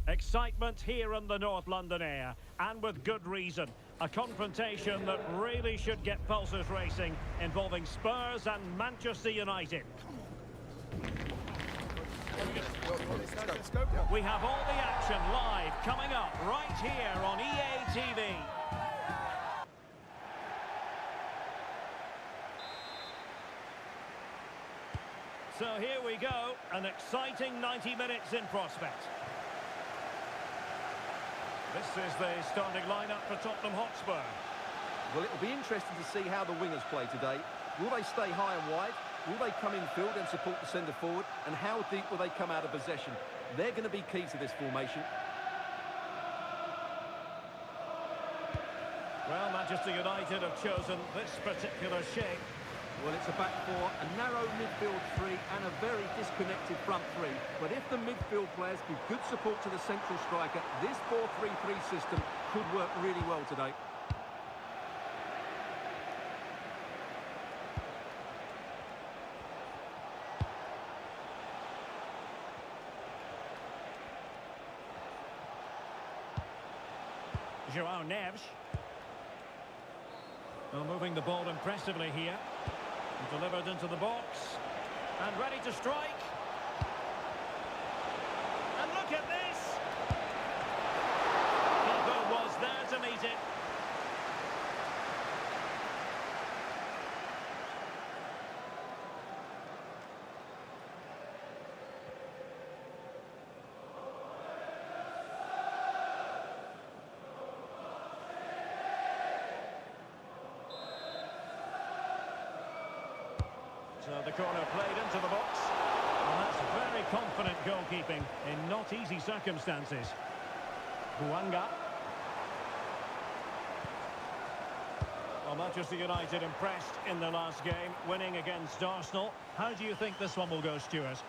Excitement here in the North London air, and with good reason. A confrontation that really should get pulses racing, involving Spurs and Manchester United. We have all the action live coming up right here on EA TV. So here we go, an exciting 90 minutes in prospect. This is the starting lineup for Tottenham Hotspur. Well, it'll be interesting to see how the wingers play today. Will they stay high and wide? Will they come in field and support the centre forward? And how deep will they come out of possession? They're going to be key to this formation. Well, Manchester United have chosen this particular shape. Well, it's a back four, a narrow midfield three and a very disconnected front three. But if the midfield players give good support to the central striker, this 4-3-3 system could work really well today. João Neves. Well, moving the ball impressively here. Delivered into the box. And ready to strike. And look at this! Keeper was there to meet it. So the corner played into the box. And that's very confident goalkeeping in not easy circumstances. Buanga. Well, Manchester United impressed in the last game, winning against Arsenal. How do you think this one will go, Stuart?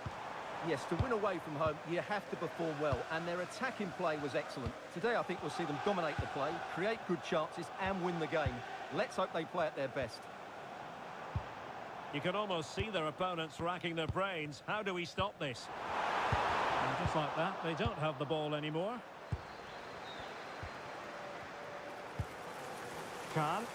Yes, to win away from home, you have to perform well, and their attacking play was excellent. Today, I think we'll see them dominate the play, create good chances, and win the game. Let's hope they play at their best. You can almost see their opponents racking their brains. How do we stop this? And just like that, they don't have the ball anymore. Khan.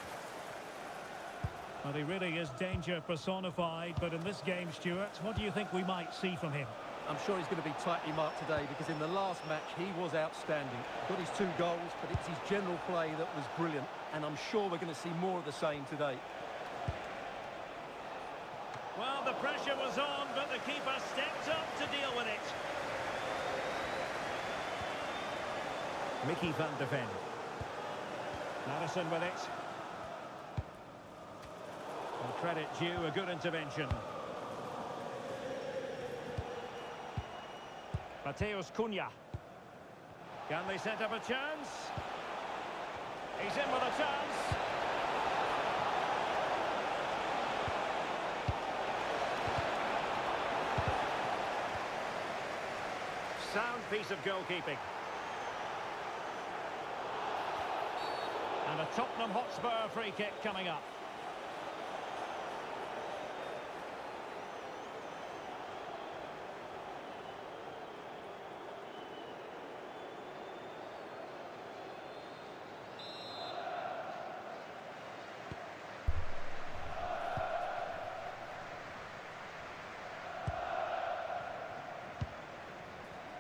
Well, he really is danger personified, but in this game, Stuart, what do you think we might see from him? I'm sure he's going to be tightly marked today because in the last match, he was outstanding. Got his 2 goals, but it's his general play that was brilliant, and I'm sure we're going to see more of the same today. Well, the pressure was on, but the keeper stepped up to deal with it. Mickey van de Ven. Madison with it. And credit due, a good intervention. Mateus Cunha. Can they set up a chance? He's in with a chance. Sound piece of goalkeeping. And a Tottenham Hotspur free kick coming up.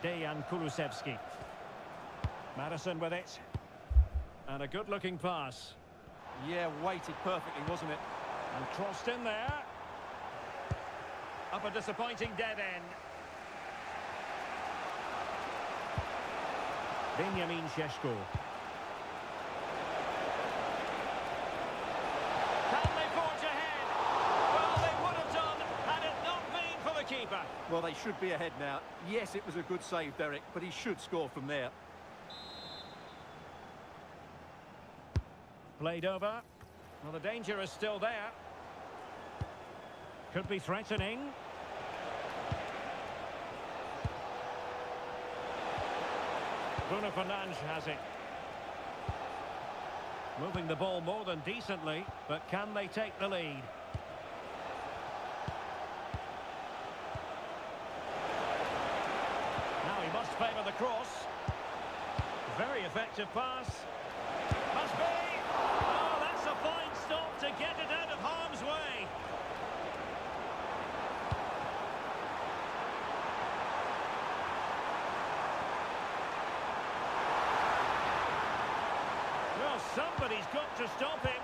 Dejan Kulusevski. Madison with it. And a good-looking pass. Yeah, weighted perfectly, wasn't it? And crossed in there. Up a disappointing dead end. Benjamin Šeško. Can they forge ahead? Well, they would have done had it not been for the keeper. Well, they should be ahead now. Yes, it was a good save, Derek, but he should score from there. Played over. Well, the danger is still there. Could be threatening. Bruno Fernandes has it. Moving the ball more than decently, but can they take the lead? Now he must favour the cross. Very effective pass. Must be. Oh, that's a fine stop to get it out of harm's way. Well, somebody's got to stop him.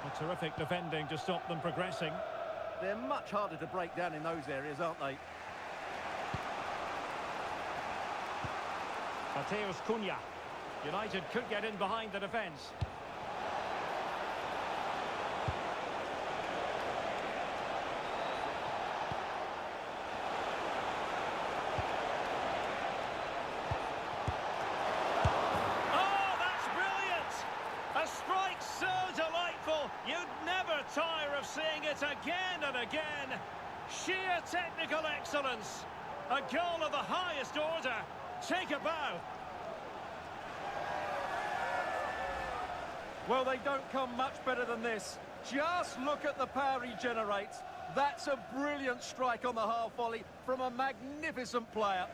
A terrific defending to stop them progressing. They're much harder to break down in those areas, aren't they? Mateus Cunha. United could get in behind the defence. Oh, that's brilliant! A strike so delightful, you'd never tire of seeing it again and again. Sheer technical excellence. A goal of the highest order. Take a bow. Well, they don't come much better than this. Just look at the power he generates. That's a brilliant strike on the half volley from a magnificent player.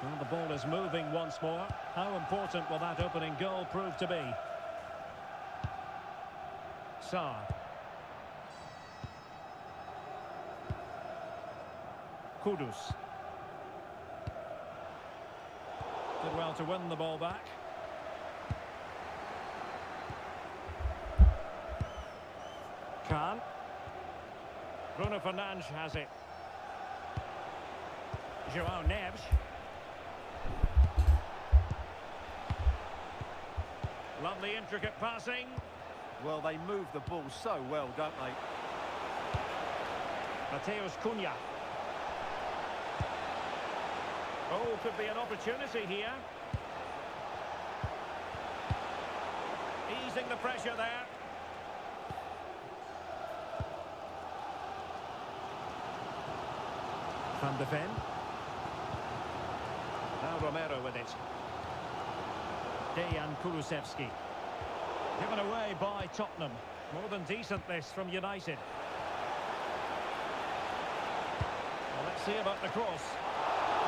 Well, the ball is moving once more. How important will that opening goal prove to be? Sarr. Kudus. Did well to win the ball back. Khan. Bruno Fernandes has it. João Neves. Lovely intricate passing. Well, they move the ball so well, don't they? Mateus Cunha. Oh, could be an opportunity here. Easing the pressure there. Van de Ven. Now Romero with it. Dejan Kulusevski. Given away by Tottenham. More than decent this from United. Well, let's see about the cross.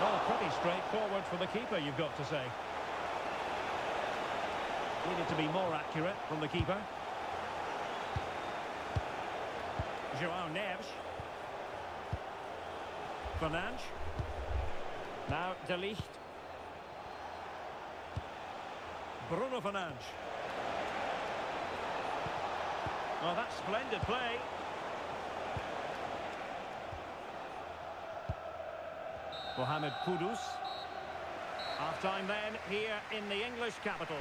Well, pretty straightforward for the keeper, you've got to say. Needed to be more accurate from the keeper. João Neves. Fernandes. Now De Ligt. Bruno Fernandes. Well, that's splendid play. Mohamed Kudus. Half-time then, here in the English capital.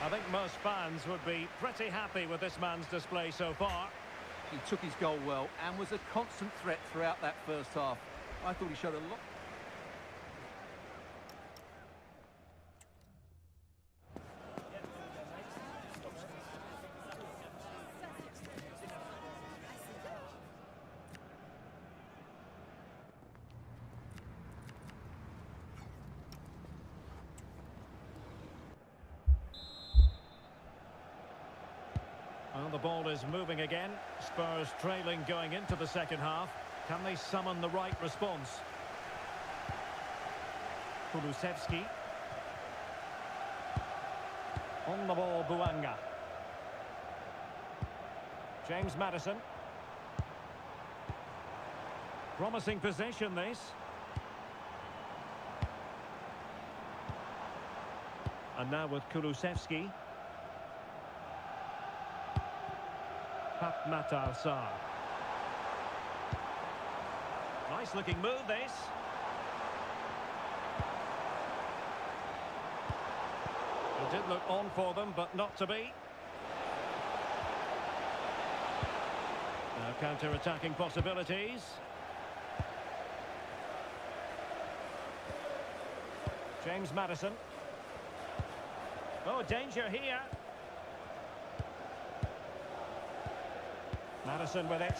I think most fans would be pretty happy with this man's display so far. He took his goal well and was a constant threat throughout that first half. I thought he showed a lot. Well, the ball is moving again. Spurs trailing going into the second half. Can they summon the right response? Kulusevski. On the ball, Buanga. James Maddison. Promising possession, this. And now with Kulusevski. Matar Sarr. Nice looking move, this. It did look on for them, but not to be. Now counter-attacking possibilities. James Maddison. Oh, danger here. Madison with it.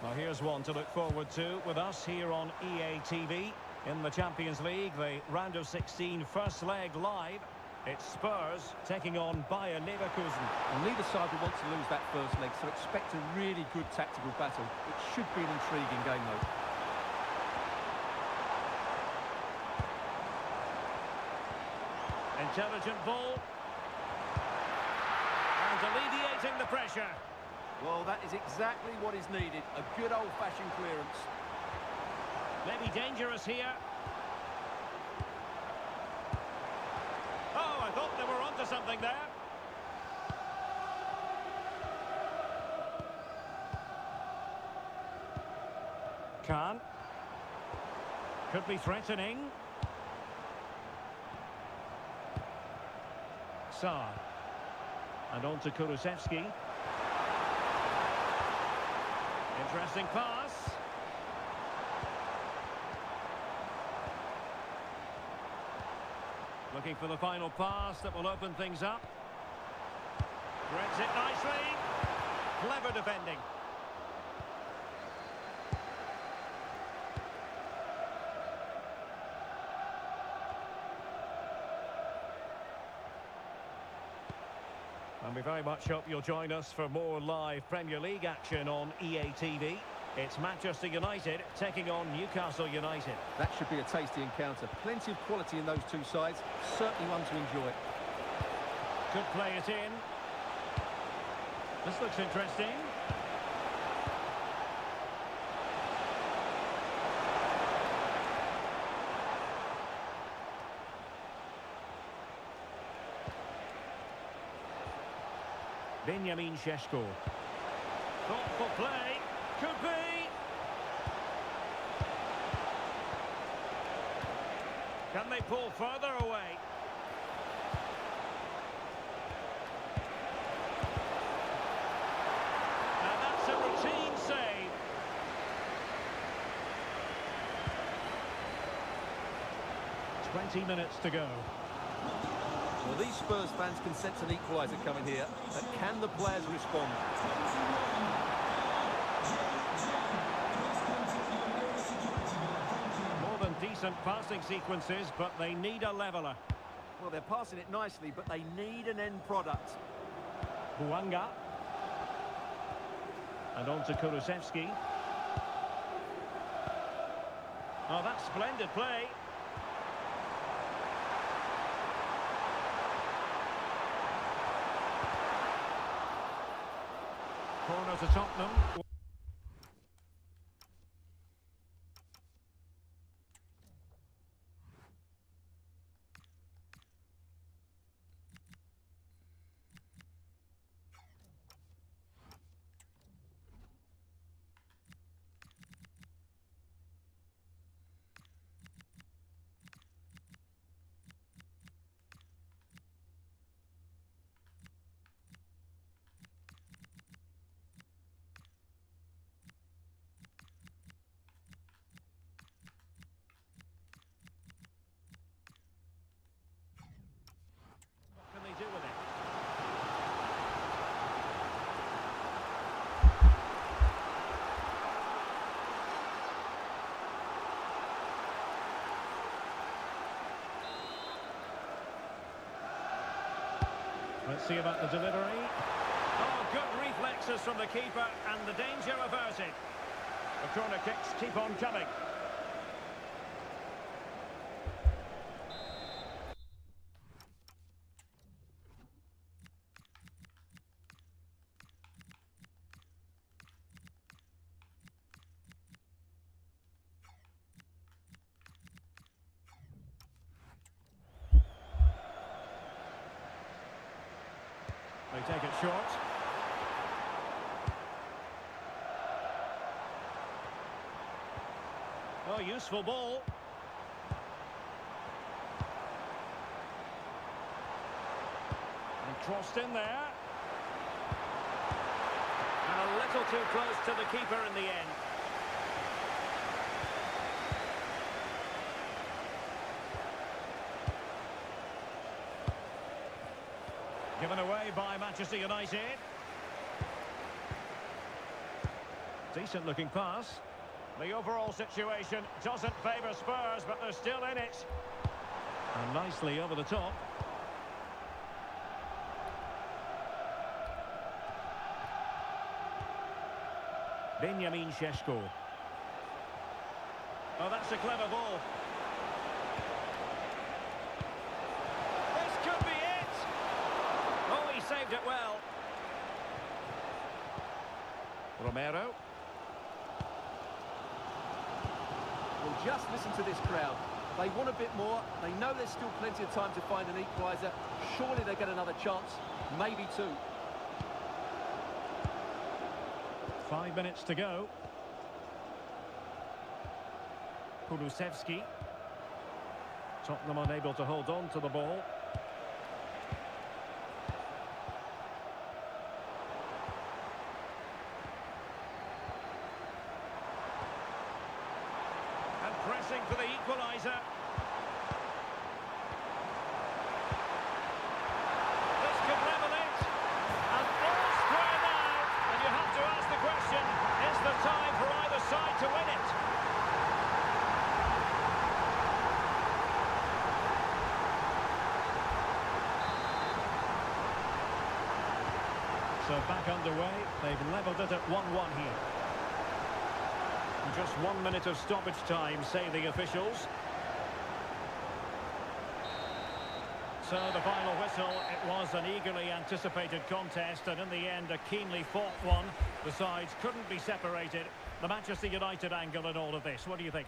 Well, here's one to look forward to with us here on EA TV. In the Champions League, the round of 16 first leg live. It's Spurs taking on Bayer Leverkusen. And neither side will want to lose that first leg, so expect a really good tactical battle. It should be an intriguing game, though. Intelligent ball. And alleviating the pressure. Well, that is exactly what is needed. A good old-fashioned clearance. Maybe dangerous here. Oh, I thought they were onto something there. Khan. Could be threatening. Saar. And on to Kulusevski. Interesting pass. Looking for the final pass that will open things up. Threads it nicely. Clever defending. And we very much hope you'll join us for more live Premier League action on EA TV. It's Manchester United taking on Newcastle United. That should be a tasty encounter. Plenty of quality in those two sides. Certainly one to enjoy. Could play it in. This looks interesting. Benjamin Šeško. Thoughtful play. Could be. Can they pull further away? And that's a routine save. "20 minutes to go. Well, these Spurs fans can sense an equaliser coming here. But can the players respond? More than decent passing sequences, but they need a leveller. Well, they're passing it nicely, but they need an end product. Hwanga. And on to Kulusevski. Oh, that's splendid play. Corner to Tottenham. Do with it. Let's see about the delivery. Oh, good reflexes from the keeper and the danger averted. The corner kicks keep on coming. They take it short. Oh, useful ball. And crossed in there. And a little too close to the keeper in the end. Given away by Manchester United. Decent looking pass. The overall situation doesn't favour Spurs, but they're still in it. And nicely over the top. Benjamin Šeško. Oh, that's a clever ball. This could be it. Oh, he saved it well. Romero. Well, just listen to this crowd. They want a bit more. They know there's still plenty of time to find an equaliser. Surely they get another chance, maybe two. 5 minutes to go. Kulusevski. Tottenham unable to hold on to the ball. And pressing for the equaliser. This could level it. And all square now. And you have to ask the question, is the time for either side to win it? So back underway, they've levelled it at 1-1 here. Just 1 minute of stoppage time, say the officials. So the final whistle, it was an eagerly anticipated contest, and in the end a keenly fought one. The sides couldn't be separated. The Manchester United angle in all of this, what do you think?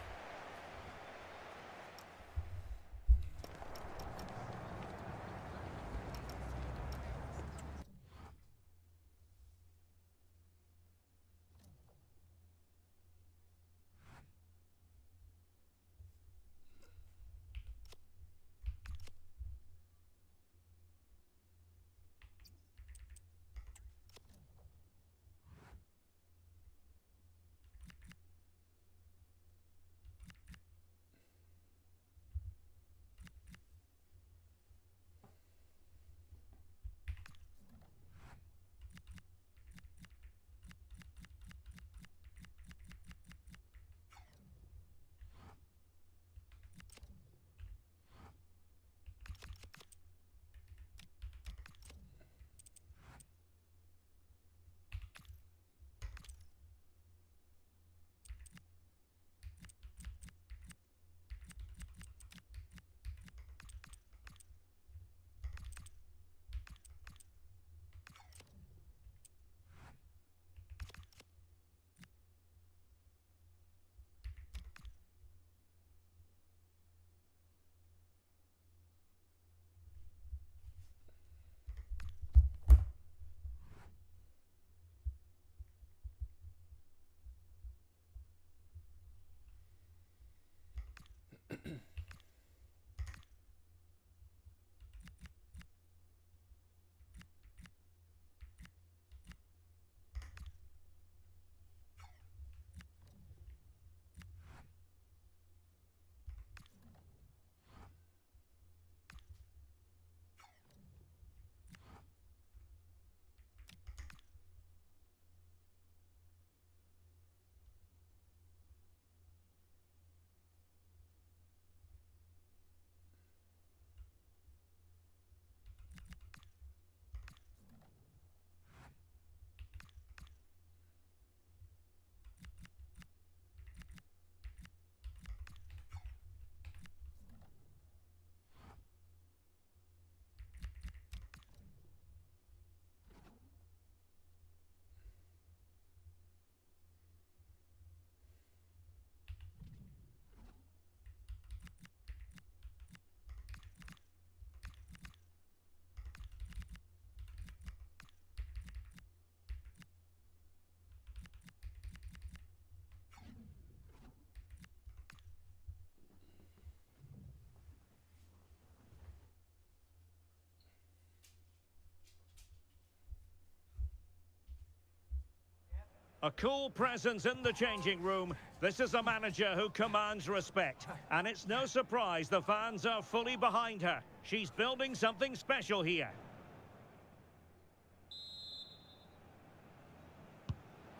A cool presence in the changing room. This is a manager who commands respect. And it's no surprise the fans are fully behind her. She's building something special here.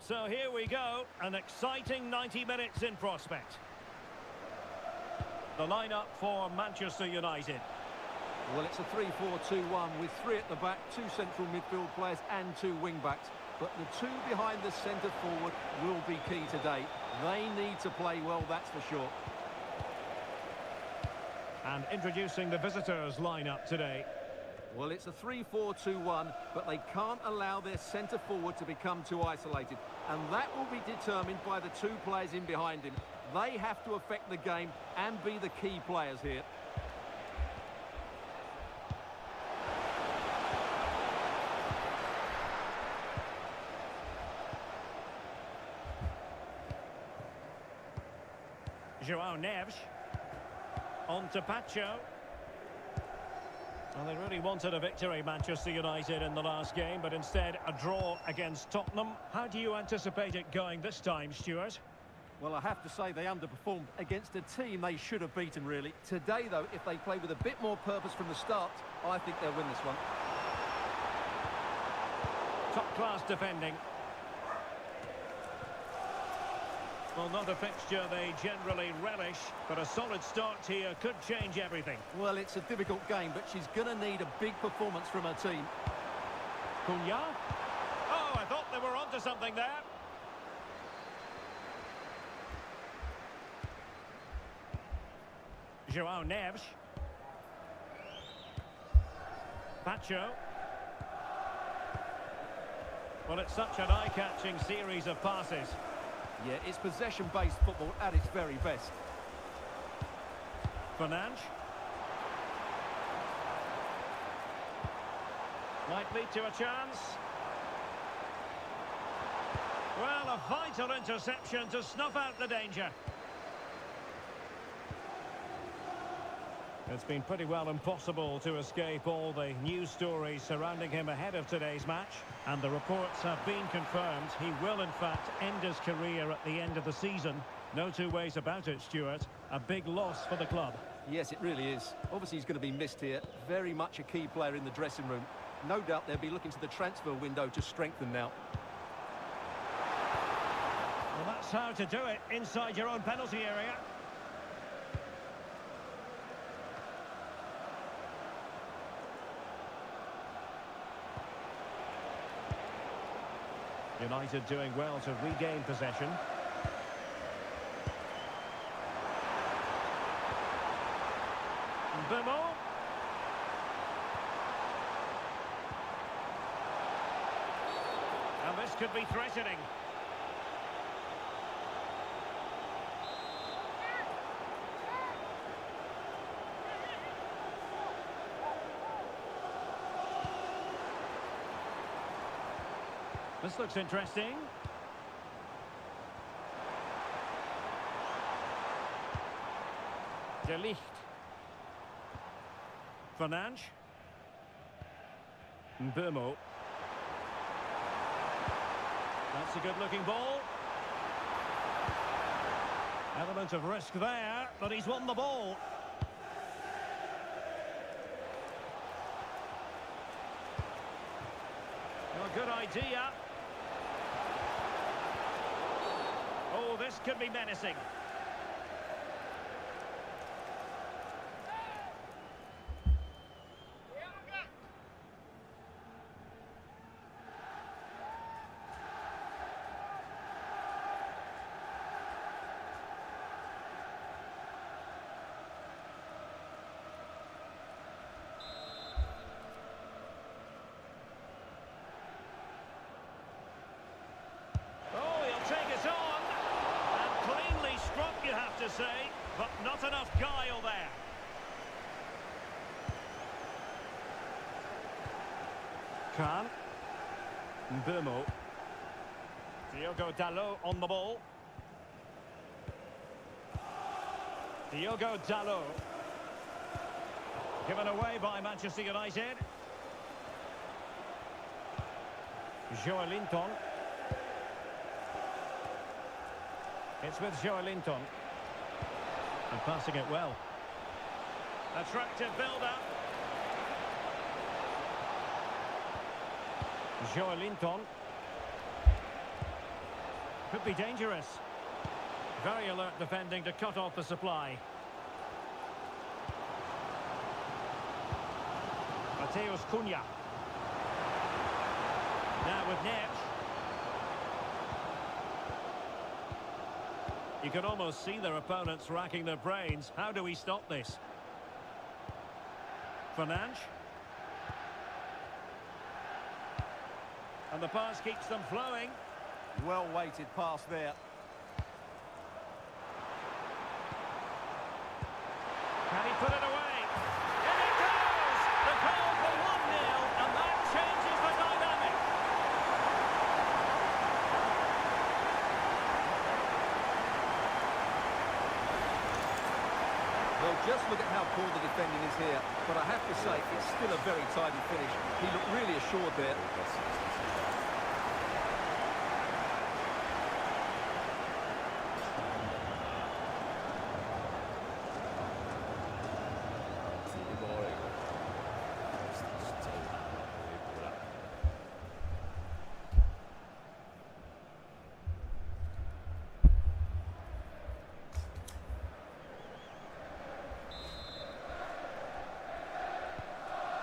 So here we go, an exciting 90 minutes in prospect. The lineup for Manchester United. Well, it's a 3-4-2-1 with three at the back, two central midfield players and two wing-backs. But the two behind the centre forward will be key today. They need to play well, that's for sure. And introducing the visitors' lineup today. Well, it's a 3-4-2-1, but they can't allow their centre forward to become too isolated. And that will be determined by the two players in behind him. They have to affect the game and be the key players here. João Neves. On to Pacho. Well, they really wanted a victory, Manchester United, in the last game, but instead a draw against Tottenham. How do you anticipate it going this time, Stuart? Well, I have to say they underperformed against a team they should have beaten, really. Today, though, if they play with a bit more purpose from the start, I think they'll win this one. Top-class defending. Well, not a fixture they generally relish, but a solid start here could change everything. Well, it's a difficult game, but she's going to need a big performance from her team. Cunha. Oh, I thought they were onto something there. João Neves. Pacho. Well, it's such an eye-catching series of passes. Yeah, it's possession-based football at its very best. Fernandes. Might lead to a chance. Well, a vital interception to snuff out the danger. It's been pretty well impossible to escape all the news stories surrounding him ahead of today's match. And the reports have been confirmed. He will, in fact, end his career at the end of the season. No two ways about it, Stuart. A big loss for the club. Yes, it really is. Obviously, he's going to be missed here. Very much a key player in the dressing room. No doubt they'll be looking to the transfer window to strengthen now. Well, that's how to do it inside your own penalty area. United doing well to regain possession. Bemo. And this could be threatening. This looks interesting. De Ligt. Fernandes. Bemo. That's a good-looking ball. Element of risk there, but he's won the ball. Well, good idea. Oh, this could be menacing. To say, but not enough guile there. Khan. Bemo. Diogo Dalot on the ball. Diogo Dalot. Given away by Manchester United. Joelinton. It's with Joelinton. And passing it well. Attractive build-up. Joelinton. Could be dangerous. Very alert defending to cut off the supply. Mateus Cunha. Now with Neves. You can almost see their opponents racking their brains. How do we stop this? Fernandes. And the pass keeps them flowing. Well-weighted pass there. Can he put it away? In it goes! The goal for 1-0, and that changes the dynamic. Well, just look at how poor the defending is here. But I have to say, it's still a very tidy finish. He looked really assured there.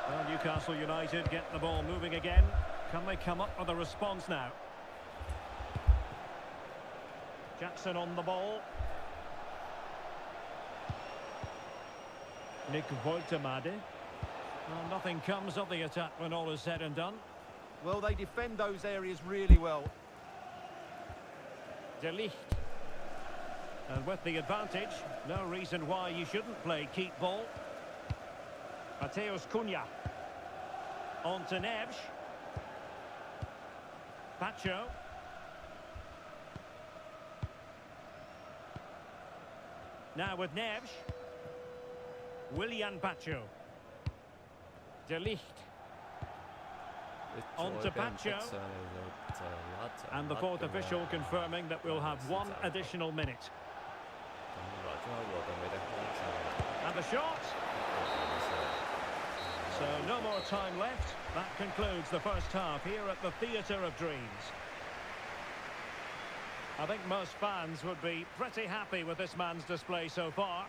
Well, Newcastle United get the ball moving again. Can they come up with a response now? Jackson on the ball. Nick Woltemade. Well, nothing comes of the attack when all is said and done. Well, they defend those areas really well. De Ligt. And with the advantage, no reason why you shouldn't play keep ball. Mateus Cunha. On to Neves. Pacho. Now with Neves. Willian Pacho. De Ligt. On to Pacho. And the fourth official confirming that we'll have one additional minute. And the shot. So no more time left. That concludes the first half here at the Theatre of Dreams. I think most fans would be pretty happy with this man's display so far.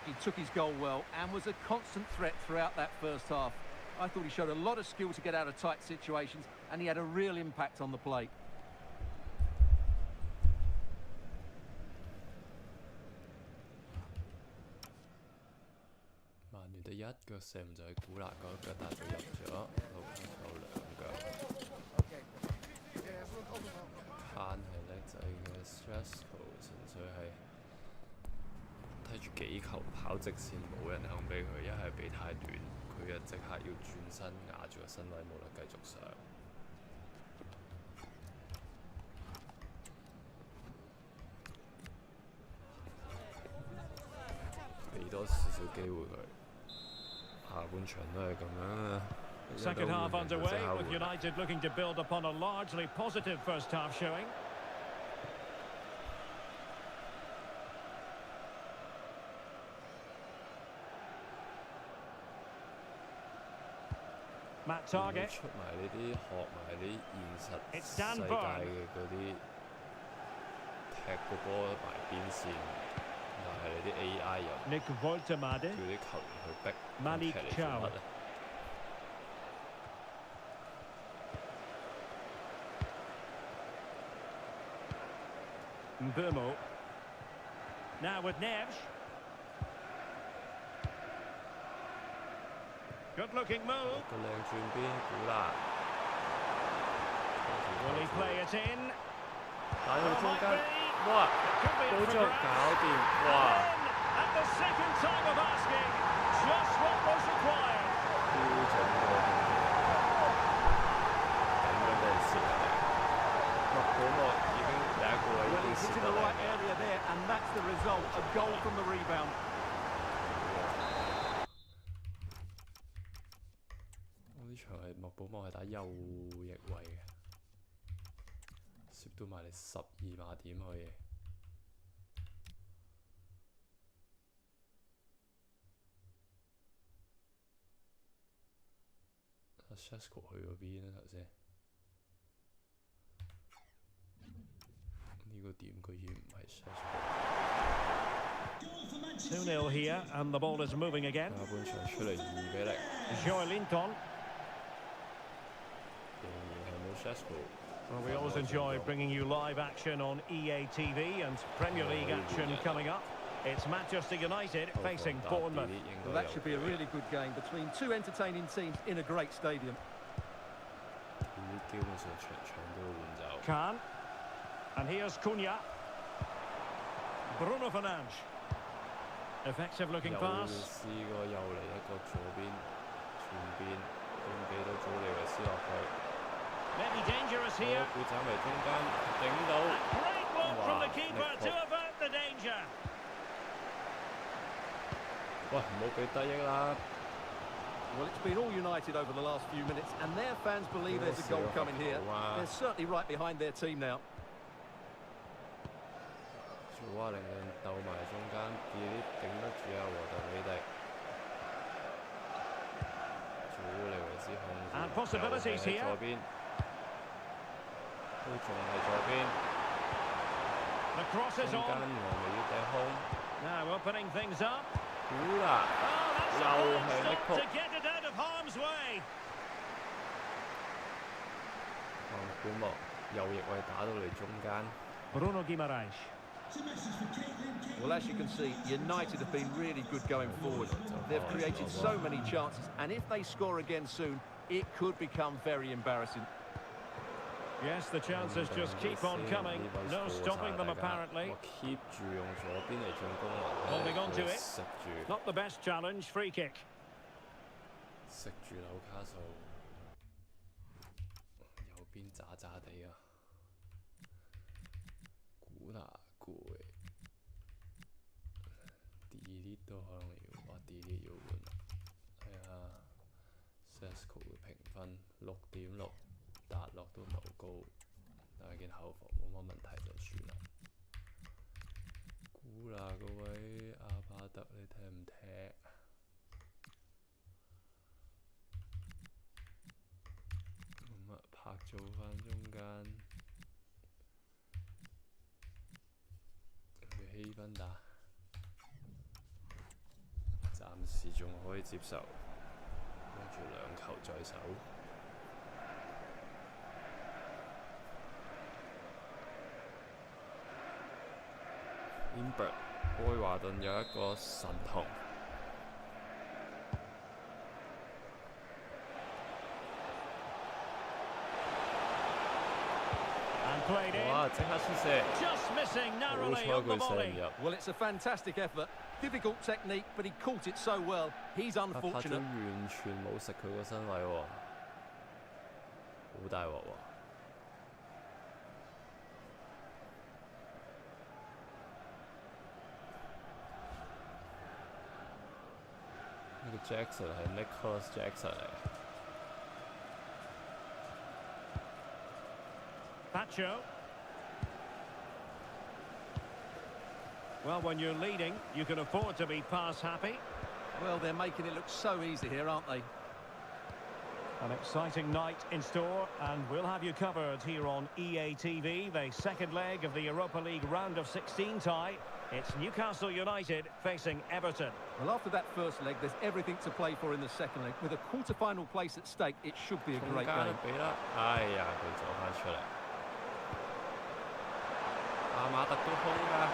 He took his goal well and was a constant threat throughout that first half. I thought he showed a lot of skill to get out of tight situations, and he had a real impact on the plate.曼聯第一腳射門就係古拿嗰腳，但係就入咗，老公有兩腳。卡係叻仔嘅 ，stressful 純粹係睇住幾球跑直線，冇人肯俾佢，一係俾太短，佢就即刻要轉身壓住個身位，冇得繼續上。俾多少少機會佢。下半場都係咁樣啊。Second half underway with United looking to build upon a largely positive first half showing. Matt Target. 出埋呢啲學埋啲現實世界嘅嗰啲踢個波埋邊線，但係你啲 AI 又 Nick Woltemade. 叫啲球員去逼，Malik 踢嚟做乜啊？ Mbeumo. Now with Neves. Good-looking move. 個靚轉邊，古拿。Will he play it in? 打到中間，哇！冇咗搞掂，哇！ At the second time of asking, just what was required. 標準嘅咁樣俾人蝕入嚟。麥保莫已經第一個位已 Well, 經 he's 蝕 in 得 the 嚟。 right area there, and that's the result. A goal from the rebound. 我呢場係麥保莫係打右翼位嘅，攝到埋嚟12碼點可以。阿 Shasko 去咗邊咧頭先？呢個個點居然唔係 2-0 here, and the ball is moving again. 下半場出嚟2-0， Joelinton. 仍然係冇 Shasko。 Well, we always enjoy bringing you live action on EA TV and Premier League action coming up. It's Manchester United facing Bournemouth. Well, that should be a really good game between two entertaining teams in a great stadium. 基本上場場都會換走。 Can. And here's Cunha. Bruno Fernandes. Effective looking 又 pass. 試過又嚟一個左邊傳邊，都唔俾到祖利維斯落去。 Maybe dangerous here. 佢斬嚟中間頂到。 Great work from the keeper to avert the danger. 喂，唔好俾得益啦。 Well, it's been all United over the last few minutes, and their fans believe there's a goal coming here. They're certainly right behind their team now. 祖華寧寧鬥埋中間，啲頂得住啊，和特比迪。祖利維斯控制，又係左邊，都仲係左邊。 The cross is 中間 on. 我咪要掟空。 Now opening things up. 估啦， Oh, that's 又 a 係 good 力 stop 撲。 to get it out of harm's way. 本莫右翼位打到嚟中間。 Bruno Guimaraes. Well, as you can see, United have been really good going forward. They've created so many chances, and if they score again soon, it could become very embarrassing. Yes, the chances just keep on coming. No stopping them apparently. 我 keep 住用左邊嚟進攻啊！ Holding on to it. 食住 Not the best challenge. Free kick. 食住紐卡素，右邊渣渣地啊！估啦攰 ，delete 都可能要，哇 delete 要換。係啊 ，Sesco 嘅評分6.6，達落都唔係好高，但係見後防冇乜問題就算啦。估啦各位，阿巴德你踢唔踢？咁啊，拍做翻中間。 氣氛打，暫時仲可以接受，跟住2球在手。Inberg 愛華頓有一個神童。 哇！即刻出射，好彩佢射唔入。 Well, it's a fantastic effort. Difficult technique, but he caught it so well. He's 拍咗 unfortunate. 完全冇食佢個身位喎，好大鑊喎！呢個 Jackson 係 Nicholas Jackson 嚟。 Pacho. Well, when you're leading, you can afford to be pass happy. Well, they're making it look so easy here, aren't they? An exciting night in store, and we'll have you covered here on EA TV, the second leg of the Europa League round of 16 tie. It's Newcastle United facing Everton. Well, after that first leg, there's everything to play for in the second leg. With a quarter-final place at stake, it should be a 中 great 間 game. 俾啦，哎呀，佢走翻出嚟，阿馬特都空㗎，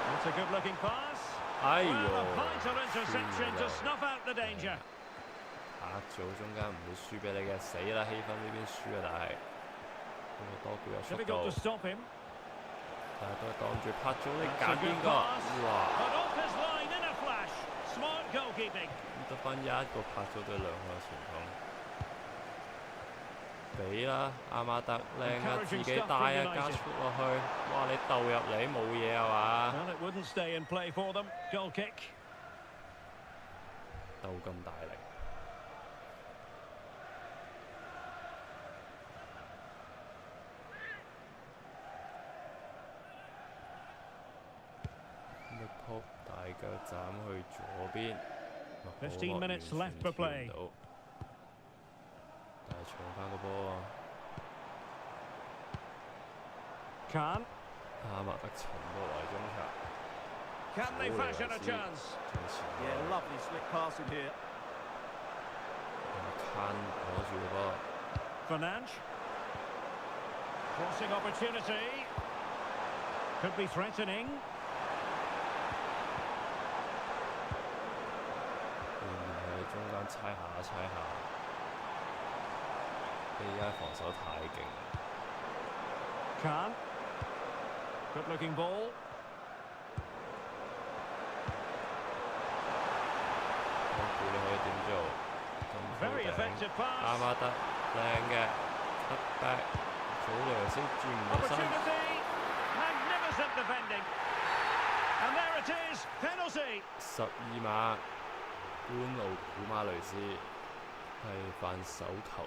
It's a good-looking pass. 哎 Well, 呦， a vital interception to snuff out the danger. 拍咗中間唔會輸俾你嘅，死啦！氣氛呢邊輸啊，但係多顧有速 Difficult to 度， stop him. 但係都係擋住拍咗，你 It's a 揀邊 good 個？ pass. 哇！ But off his line in a flash. Smart goalkeeping. 得翻一個拍咗對2個前鋒。 俾啦，阿馬特靚啊，自己帶啊，加速落去，哇！你鬥入嚟冇嘢啊嘛？ Well, it wouldn't stay in play for them. Goal kick. 鬥咁大力，力撲大腳斬去左邊。 15 minutes left for play. 但係搶翻個波啊！ Can. 哈麥德沉到嚟中場， Can they fashion a 向 chance? 前 Yeah, lovely slick passing here. 攤攞住個波， Fernandes. Crossing opportunity. Could be threatening. 喺中間猜下猜下，依家防守太勁。 Can. Good looking ball. 我估你可以點做？ Very effective 啱 pass. 啱得靚嘅 cut back， 早涼先轉唔到身。 Opportunity. Magnificent defending. And there it is. Penalty. 12碼，官路古馬雷斯係犯手球啊！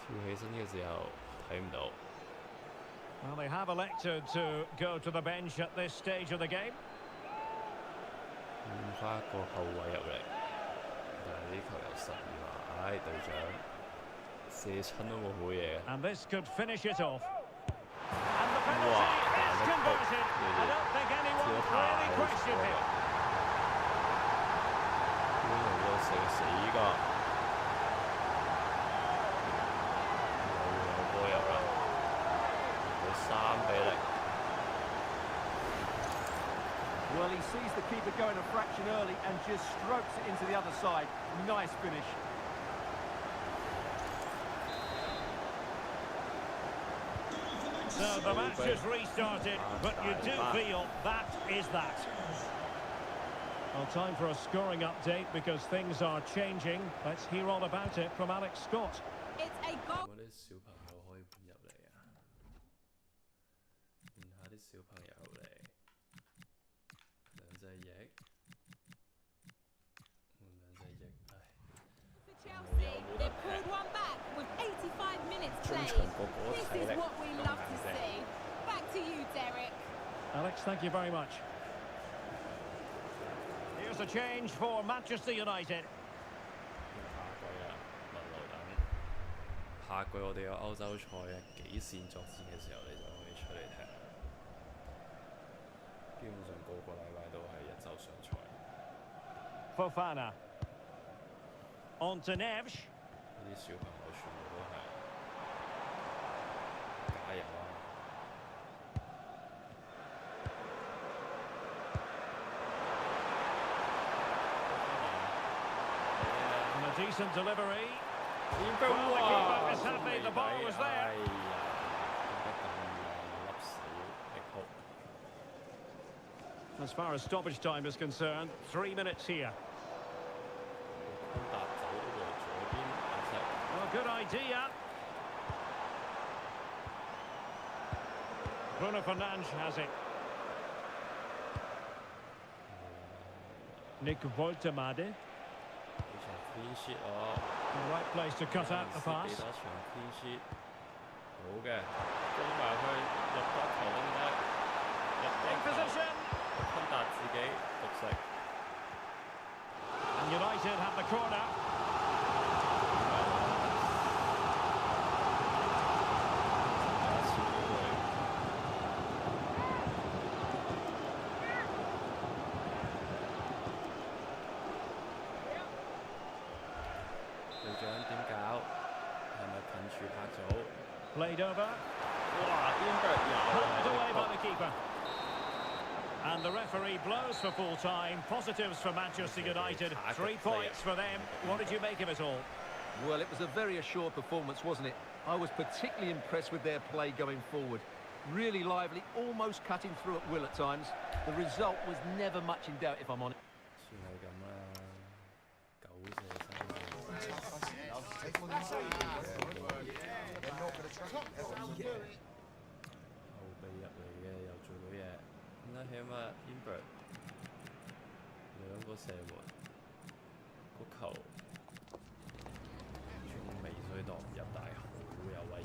跳起身嘅時候睇唔到。 Well, they have elected to go to the bench at this stage of the game. 換翻一個後衞入嚟，但係呢球有12碼，唉，隊長射親都冇好嘢。 And this could finish it off. And the penalty Wow. is converted. I don't think anyone really questioned him. 官路嗰個射死㗎，有波入啦，到3比0。 Well, he sees the keeper going a fraction early and just strokes it into the other side. Nice finish. So the match has restarted, but you do feel that is that. Well, time for a scoring update because things are changing. Let's hear all about it from Alex Scott. It's a goal. 我啲小朋友可以搬入嚟啊！換下啲小朋友嚟，兩隻翼，換兩隻翼，唉， For Chelsea, they pulled one back with 85 minutes played. This is what we love to see. Back to you, Derek. Alex, thank you very much. Here's a change for Manchester United. 下季我哋有歐洲賽嘅幾線作戰嘅時候，你就可以出嚟踢。基本上個個禮拜都係一週上賽。 Fofana. On to Neves. 呢啲小朋友全部都係加油啊！ And a decent delivery. Well, the keeper is happy the ball was there. 哎呀，點解咁笠死力哭？ As far as stoppage time is concerned, 3 minutes here. 康達走到左邊眼石。 Well, good idea. Bruno Fernandes has it. Nick Woltemade. 呢場 clean sheet 哦。 The right place to cut out the 俾 pass. 多場 clean sheet。好嘅，攻埋去入得球得唔得？入 In 得球。 position. 康達自己獨食。 And United have the corner. Played over. Pulled away by the keeper. And the referee blows for full time. Positives for Manchester United. 3 points for them. What did you make of it all? Well, it was a very assured performance, wasn't it? I was particularly impressed with their play going forward. Really lively, almost cutting through at will at times. The result was never much in doubt, if I'm honest. 算係咁啦，九射後備入嚟嘅又做到嘢，咁咧起碼 Invert 2個射門，個球仲未所以擋唔入，但係好有威脅。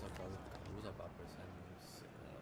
98%成功率。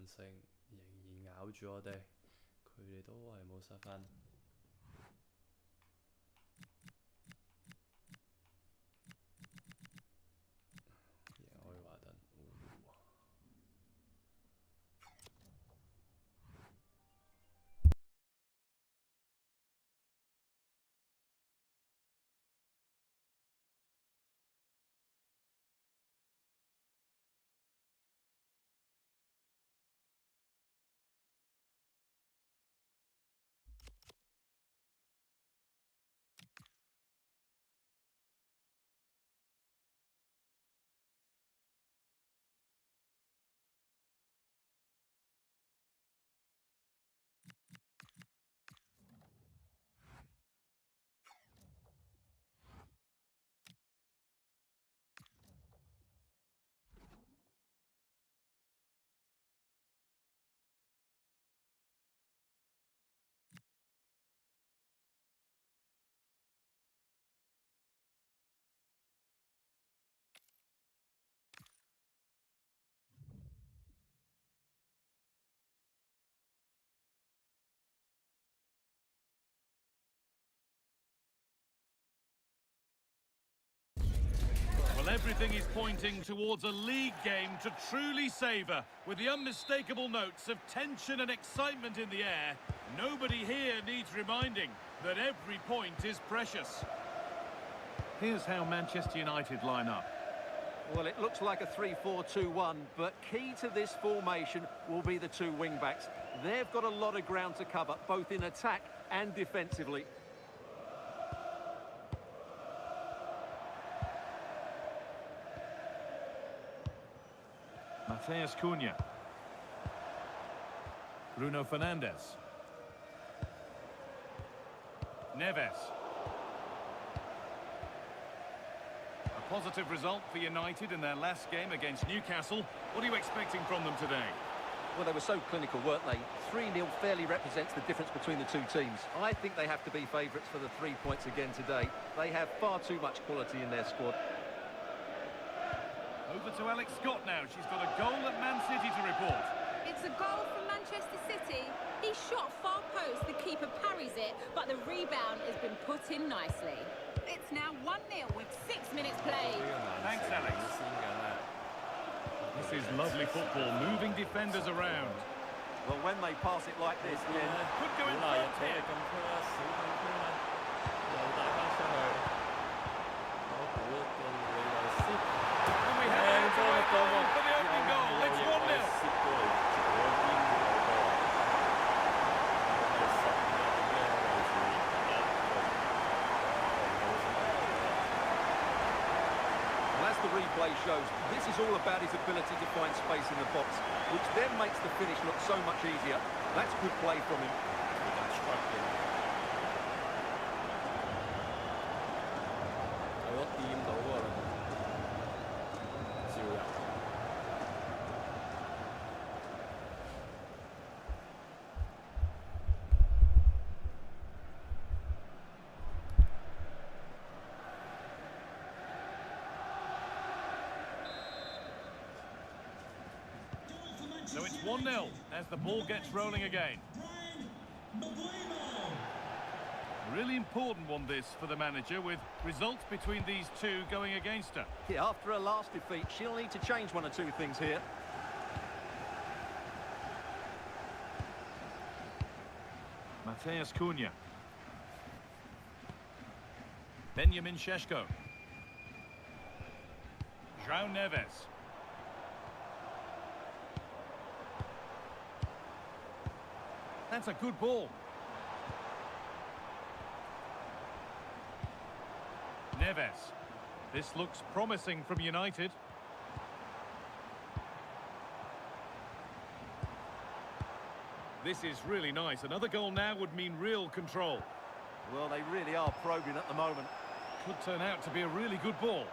勝，仍然咬住我哋，佢哋都係冇失分。贏愛華頓。Well, everything is pointing towards a league game to truly savour, with the unmistakable notes of tension and excitement in the air. Nobody here needs reminding that every point is precious. Here's how Manchester United line up. Well, it looks like a 3-4-2-1, but key to this formation will be the two wing-backs. They've got a lot of ground to cover, both in attack and defensively. Mateus Cunha. Bruno Fernandes. Neves. A positive result for United in their last game against Newcastle. What are you expecting from them today? Well, they were so clinical, weren't they? 3-0 fairly represents the difference between the two teams. I think they have to be favourites for the 3 points again today. They have far too much quality in their squad. Over to Alex Scott now. She's got a goal at Man City to report. It's a goal from Manchester City. He shot far post, the keeper parries it, but the rebound has been put in nicely. It's now 1-0 with 6 minutes played. Thanks, Alex. This is lovely football, moving defenders around. Well, when they pass it like this, then could go in front here. And we have it for the opening goal. It's 1-0. Well, as the replay shows, this is all about his ability to find space in the box, which then makes the finish look so much easier. That's good play from him. So it's 1-0 as the ball gets rolling again. A really important one this for the manager, with results between these two going against her. Yeah, after her last defeat, she'll need to change one or two things here. Mateus Cunha. Benjamin Šeško. João Neves. That's a good ball. Neves. This looks promising from United. This is really nice. Another goal now would mean real control. Well, they really are probing at the moment. Could turn out to be a really good ball.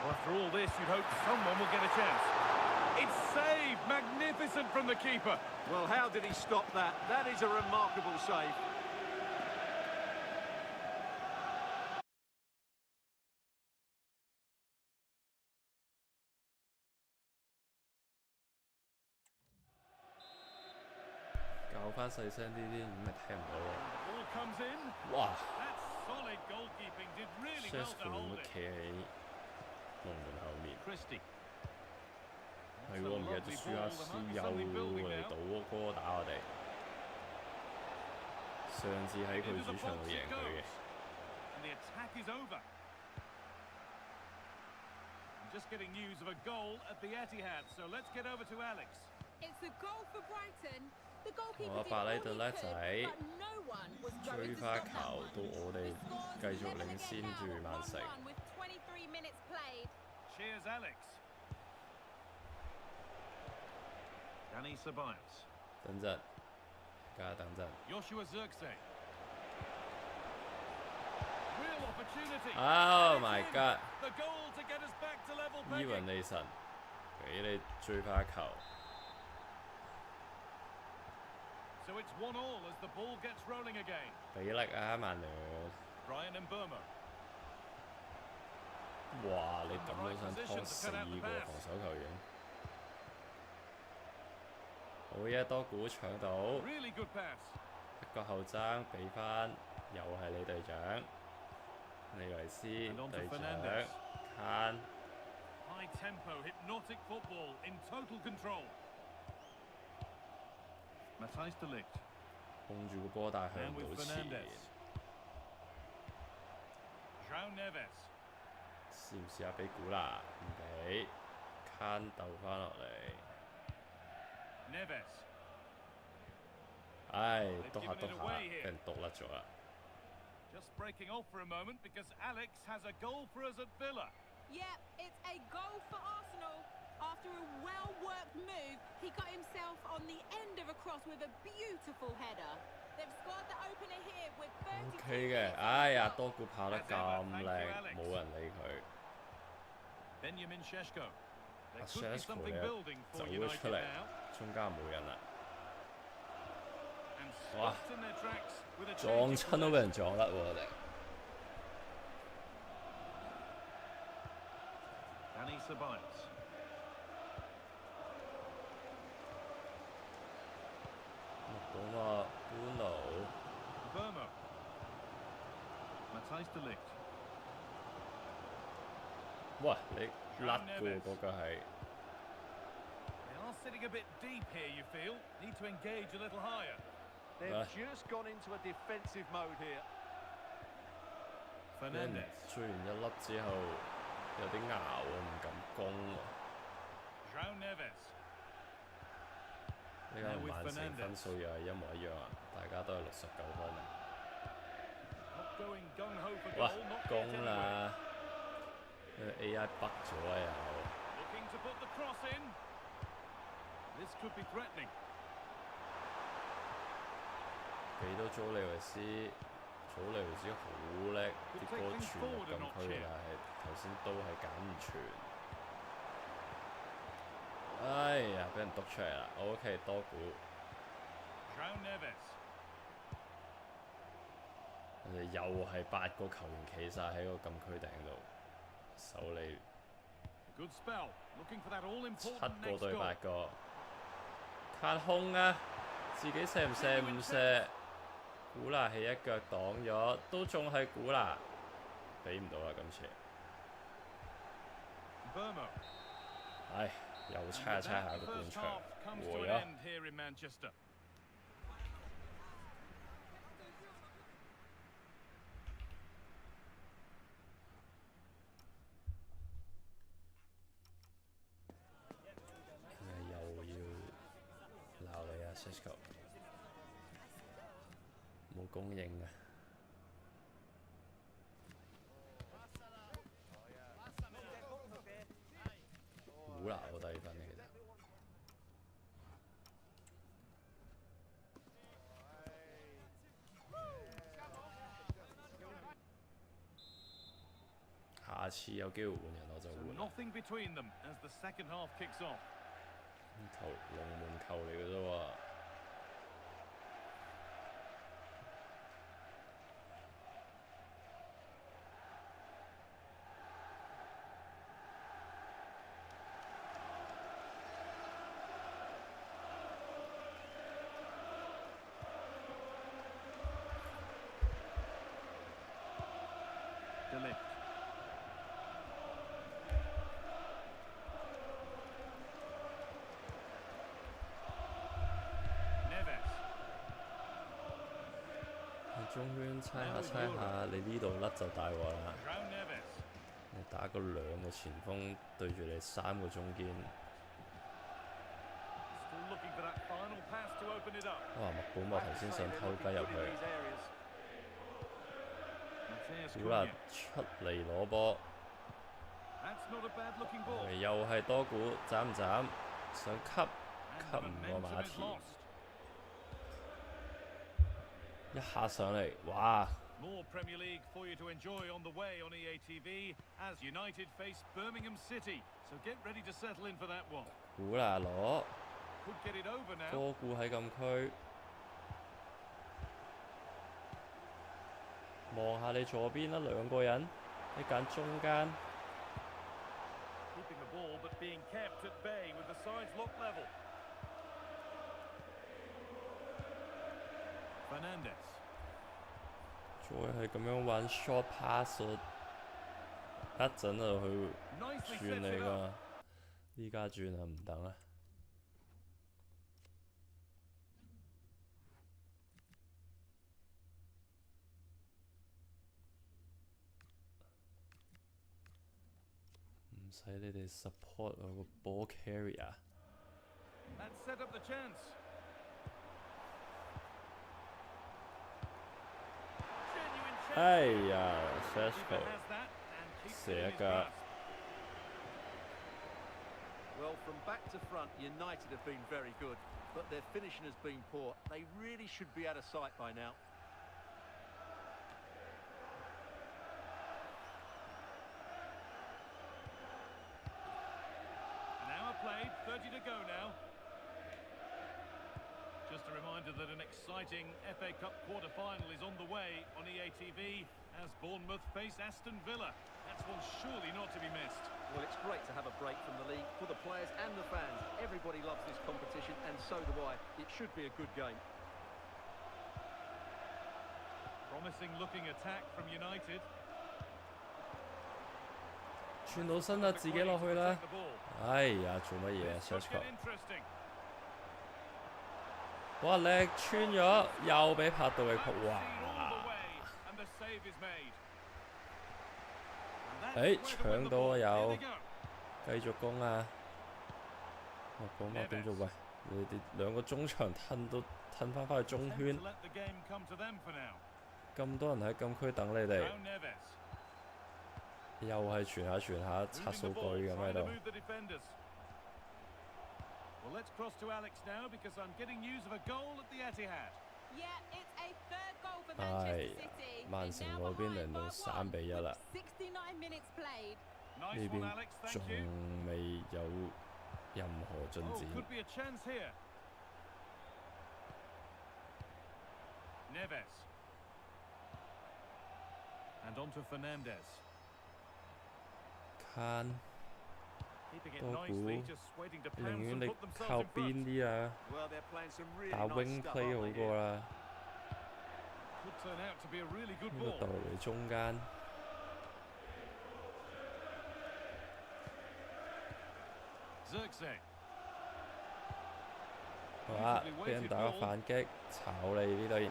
Well, after all this, you'd hope someone will get a chance. It's saved! Magnificent from the keeper. Well, how did he stop that? That is a remarkable save. 校翻細聲啲啲，咁咪聽唔到咯。 Ball comes in. 哇 That's solid goalkeeping. Did really well ！Sheshko to 會唔 hold 會 it. 企喺龍門後面？ Christie. 係喎，唔記得咗舒亞斯又嚟到嗰個打我哋。上次喺佢主場度贏佢嘅。 And the attack is over. I'm just getting news of a goal at the Etihad, so let's get over to Alex. It's a goal for Brighton. The goalkeeper 我 did 伯 all 拉 he 特叻 could, 仔 but no one was 追 going to 花 stop that 球 one. 到我哋 The score's 繼續 11 領 again 先 now 住 at 曼城。 1-1 with 23 minutes played. Cheers, Alex. Danny Ceballos. 等陣，而家等陣。 Joshua Zirkzee. Real opportunity. Oh And it's my in. god！ The goal to get us back to level 伊雲 pegging. 利神俾你追花球。 So it's 1-1 as the ball gets rolling again. 俾力啊，曼聯！ Brian Mbeumo. 哇！你咁都想拖4個防守球員？好嘢，多股搶到， Really good pass. 一個後爭俾翻，又係你隊長，利維斯 And on to 隊長 Fernandes. ，Can High tempo, hypnotic football in total control. Matthijs de Ligt. 控住個波，但係向 And 唔 with 到前， Fernandes. João Neves. 試唔試下俾古拿？唔俾 ，Can 鬥翻落嚟， Neves. 唉，篤下篤下，俾人篤甩咗啦。 Just breaking off for a moment because Alex has a goal for us at Villa. Yep, it's a goal for Arsenal. After a well-worked move, he got himself on the end of a cross with a beautiful header. They've scored the opener here with 32 OK 嘅， minutes 哎呀， to 多股跑得咁靚，冇人理佢。 Benjamin Šeško. 阿 There could be Sheshko something 嘅 building 走 for 咗出 United 嚟 now.，中間冇人啦， And Wow. stopped in their tracks with a 撞 change of 親都俾人撞甩喎我哋。 Danny Ceballos. Đúng rồi, Bruno. Mbeumo. Matthijs de Ligt. 喂，你甩嘅喎嗰個係， They are sitting a bit deep here, you feel. Need to engage a little higher. They've just gone into a defensive mode here. 俾人 Fernandes. 追完一粒之後有啲熬啊，唔敢攻喎。 João Neves. 呢間曼城分數又係一模一樣啊，大家都係69分啊。 Not going gung-ho for 哇 goal, not，yet 攻 anyway. 啦！AI 北咗啊又。 Looking to put the cross in. This could be threatening. 俾到祖利維斯，祖利維斯好叻，啲波傳入禁區，但係頭先都係揀唔全。哎呀，俾人督出嚟啦！OK， 多股。 João Neves. 人哋又係8個球員企晒喺個禁區頂度，守你 Good spell. Looking for that all-important 7個 next 對 goal. 8個，卡空啊！自己射唔射唔射？古拿起一腳擋咗，都仲係古拿，俾唔到啦今次。 Mbeumo. 唉，又 And 猜下 with 猜 that, 下 the 個半 first 場 half comes to 和 an 咗。 end here in Manchester. 又要鬧你啊 Sheshko， 冇供應啊！古拿好低分嘅其實。下次有機會換人我就 So 換啦。 nothing between them as the second half kicks off. 球龍門球嚟嘅啫喎。中圈猜下猜下，你呢度甩就大鑊啦！ João Neves. 你打個2個前鋒對住你3個中堅， Still looking for that final pass to open it up. 哇！麥保莫頭先想偷雞入去， Matthias 好啦， Cunha. 出嚟攞波， That's not a bad looking ball. 又係多股，斬唔斬？想吸 And 吸唔過 momentum 馬 is 田， lost. 一下上嚟，哇！ More Premier League for you to enjoy on the way on EA TV as United face Birmingham City. So get ready to settle in for that one. 估啦攞， Could get it over now. 多股喺禁區，望下你左邊啦，2個人，你揀中間。 Keeping the ball but being kept at bay with the sides locked level. Fernandes. 再係咁樣玩 short pass， 一陣就去 Nicely 轉 sets 你 it 㗎 up.，依家轉啊唔等啊！唔使你哋 support 我個 ball carrier。 And set up the chance. Genuine chance. 哎呀 Keeper ，Sesko has that and keeps it 射 in 一 his 腳， grasp. Well, from back to front, United have been very good, but their finishing has been poor. They really should be out of sight by now. An hour played, 30 to go now. Just a reminder that an exciting FA Cup quarter-final is on the way on EA TV as Bournemouth face Aston Villa. That's one surely not to be missed. Well, it's great to have a break from the league for the players and the fans. Everybody loves this competition, and so do I. It should be a good game. Promising looking attack from United. 轉到身啦，自己落去啦！哎呀，做乜嘢啊 This could ，Sesko？ get interesting. 哇，叻穿咗，又俾拍到佢撲， Seen all 哇！ the way, and the save is made. And that's 誒 where to win 搶 the 到 ball. 啊 Here 有 they，go. 繼續攻啊！麥保莫點做？喂，你哋2個中場褪翻去中 Attempt 圈 to，let the game come to them for now. 咁多人喺禁區等你哋， João Neves. 又係傳下刷 Moving the 數 ball, 據咁 trying 喺 to 度。 move the defenders. Well, let's cross to Alex now because I'm getting news of a goal at the Etihad. Yeah, it's a third goal for 哎 Manchester 呀 City. 曼 They're 城 now 嗰邊 behind 嚟到 by 3比 1 1啦， with 69 minutes played. 呢 Nice one, 邊 Alex. 仲 Thank you. 未有任何進 Oh, 展。 could be a chance here. Neves. And on to Fernandes. Can Keeping it 多 nicely, 股， just waiting to 寧 pounce 願 and 你 put themselves 靠 in 邊 front. 啲啊， Well, they're playing some really 打 nice wing stuff, play aren't 好 they 過 here? 啦。 Could turn out to be a really good 呢個 ball. 竇嚟中間， Zirkzee. 哇！俾人打個反擊，炒你呢隊。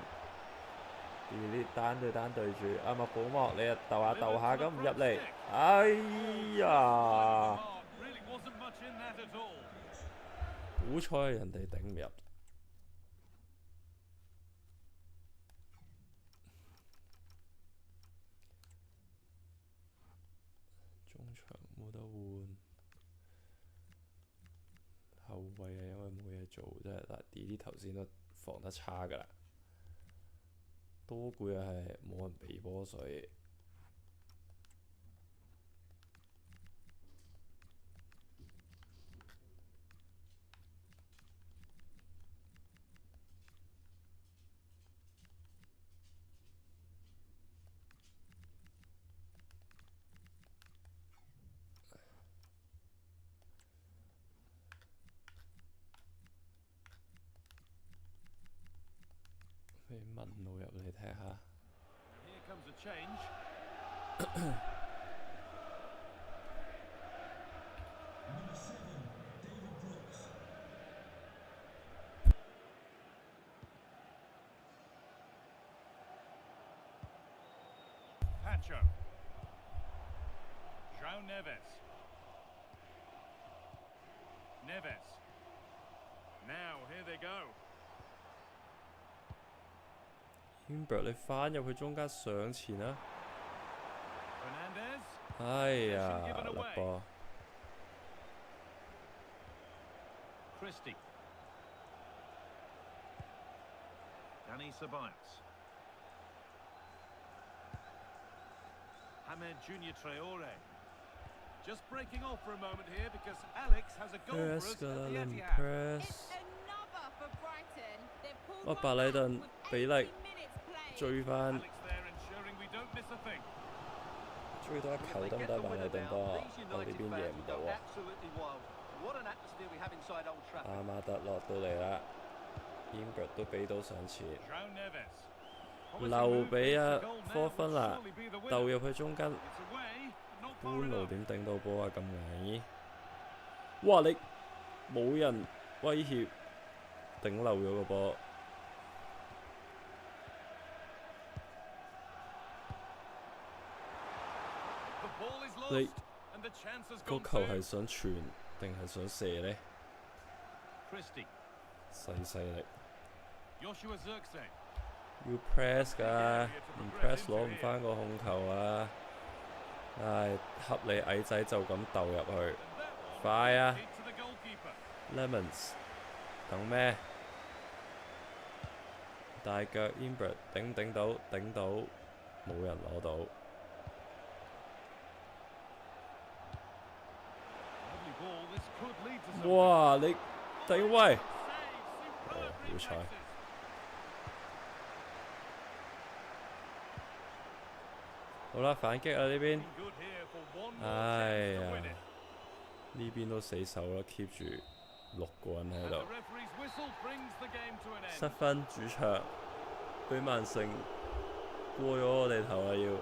呢單對單對住，阿麥保莫你啊鬥下咁唔入嚟，哎呀！ Mark really wasn't much in that at all. 好彩人哋頂唔入。中場冇得換後衞啊，因為冇嘢做，真係嗱 D 頭先都防得差㗎啦。多攰啊，係冇人俾波水。俾文路入嚟睇下。 Here comes a change. Garnacho. João Neves. Neves. Now, here they go. Hembert 你翻入去中間上前啊！ Fernandez. 哎呀，粒波！ Christie. Danny Ceballos. Hamed Junior Traore. Just breaking off for a moment here because Alex has a goal for us press at 㗎 the 啦，你唔 Etihad. press， It's another for Brighton. They've pulled 哇！ one 白禮 back 頓 with 比 80 例 minutes played. 追翻， Alex there ensuring we don't miss a thing. 追多一球得唔得？白禮頓波，我呢邊贏唔到啊！阿馬特落到嚟啦 ，Hembert 都俾到上前， João Neves. 留俾啊科芬拿， Surely be the 鬥 winner. 入去中間， It's away, but not 般 far 奴 enough. 點頂到波啊？咁矮！哇！你冇人威脅，頂漏咗個波。 The ball is lost, 你 and the chance has 個 gone 球 to 係想傳定係想射呢？ Christie. 細力， Joshua Zirkzee. 要 press 㗎，唔 press 攞唔翻個控球啊！唉，恰你矮仔就咁鬥入去， 快啊 Feed to the goalkeeper. ！Lemons 等咩？大腳 Hembert 頂到，冇人攞到。 Lovely ball. This could lead to something. 哇！你頂位， Save, 哦 superb 好彩。 reflexes. 好啦，反擊啊呢邊！ Good here for one more 哎 chance to 呀， win it. 呢邊都死手啦，keep 住6個人喺 And 度 the。referee's whistle brings the game to an 失 end. 分主場，俾曼城過咗我哋頭啦要。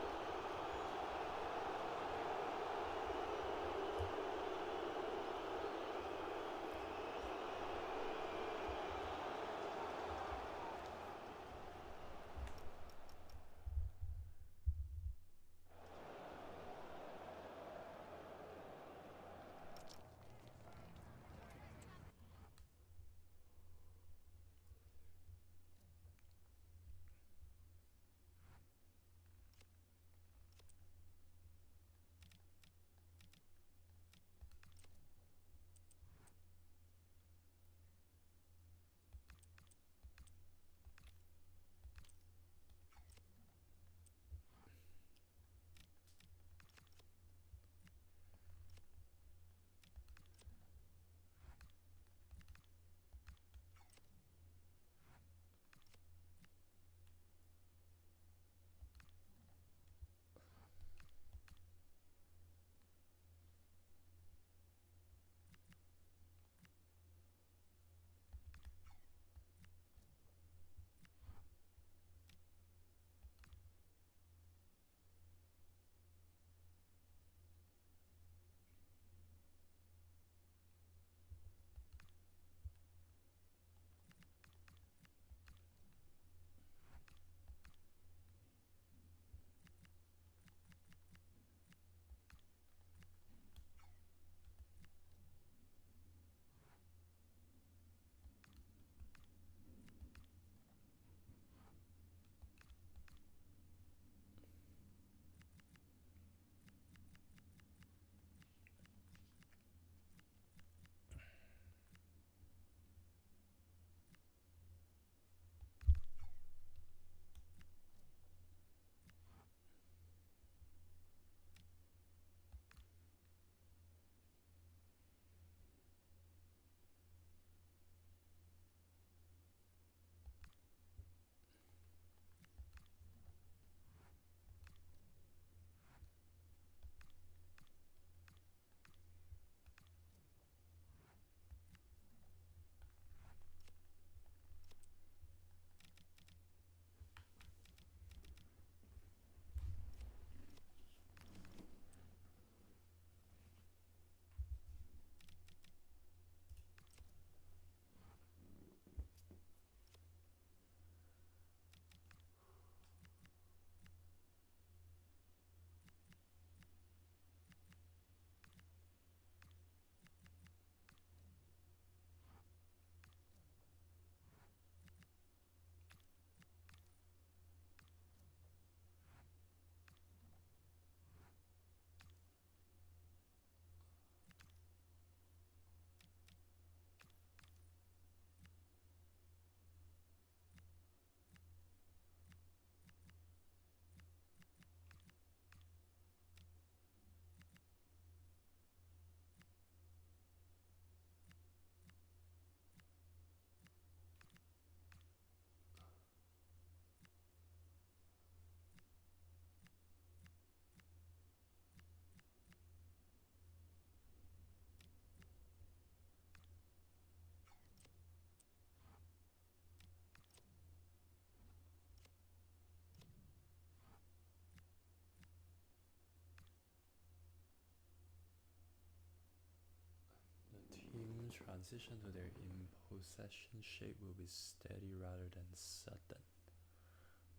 When transition to their in possession shape will be steady rather than sudden.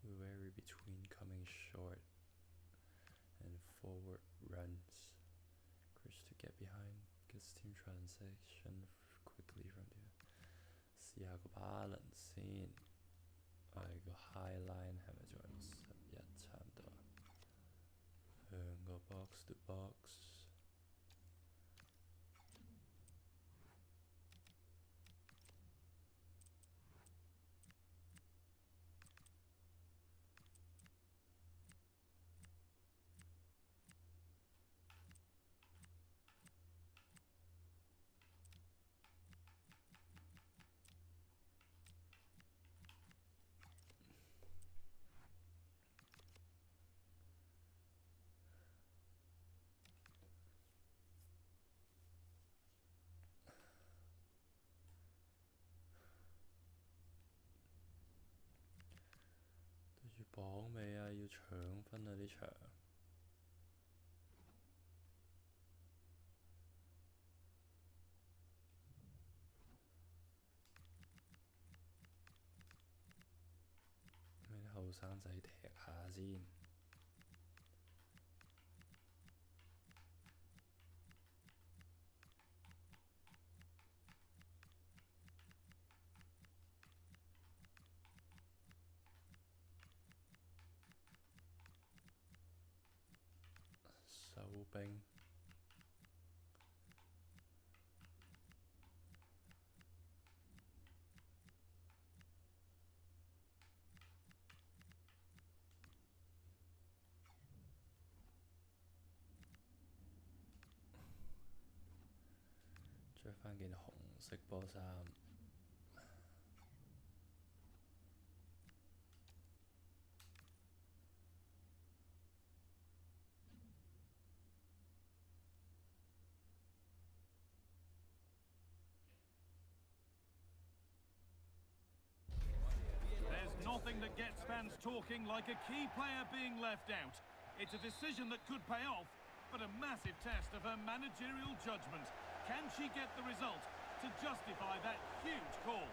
We vary between coming short and forward runs. Crouch to get behind, gets team transition quickly from there. 試下個 balance 先，我哋個 high line 係咪仲有61差唔多？兩個 box to box。對住榜尾啊，要搶分啊！呢場俾啲後生仔踢下先。收兵。着返件紅色波衫。Nothing that gets fans talking like a key player being left out. It's a decision that could pay off, but a massive test of her managerial judgment. Can she get the result to justify that huge call?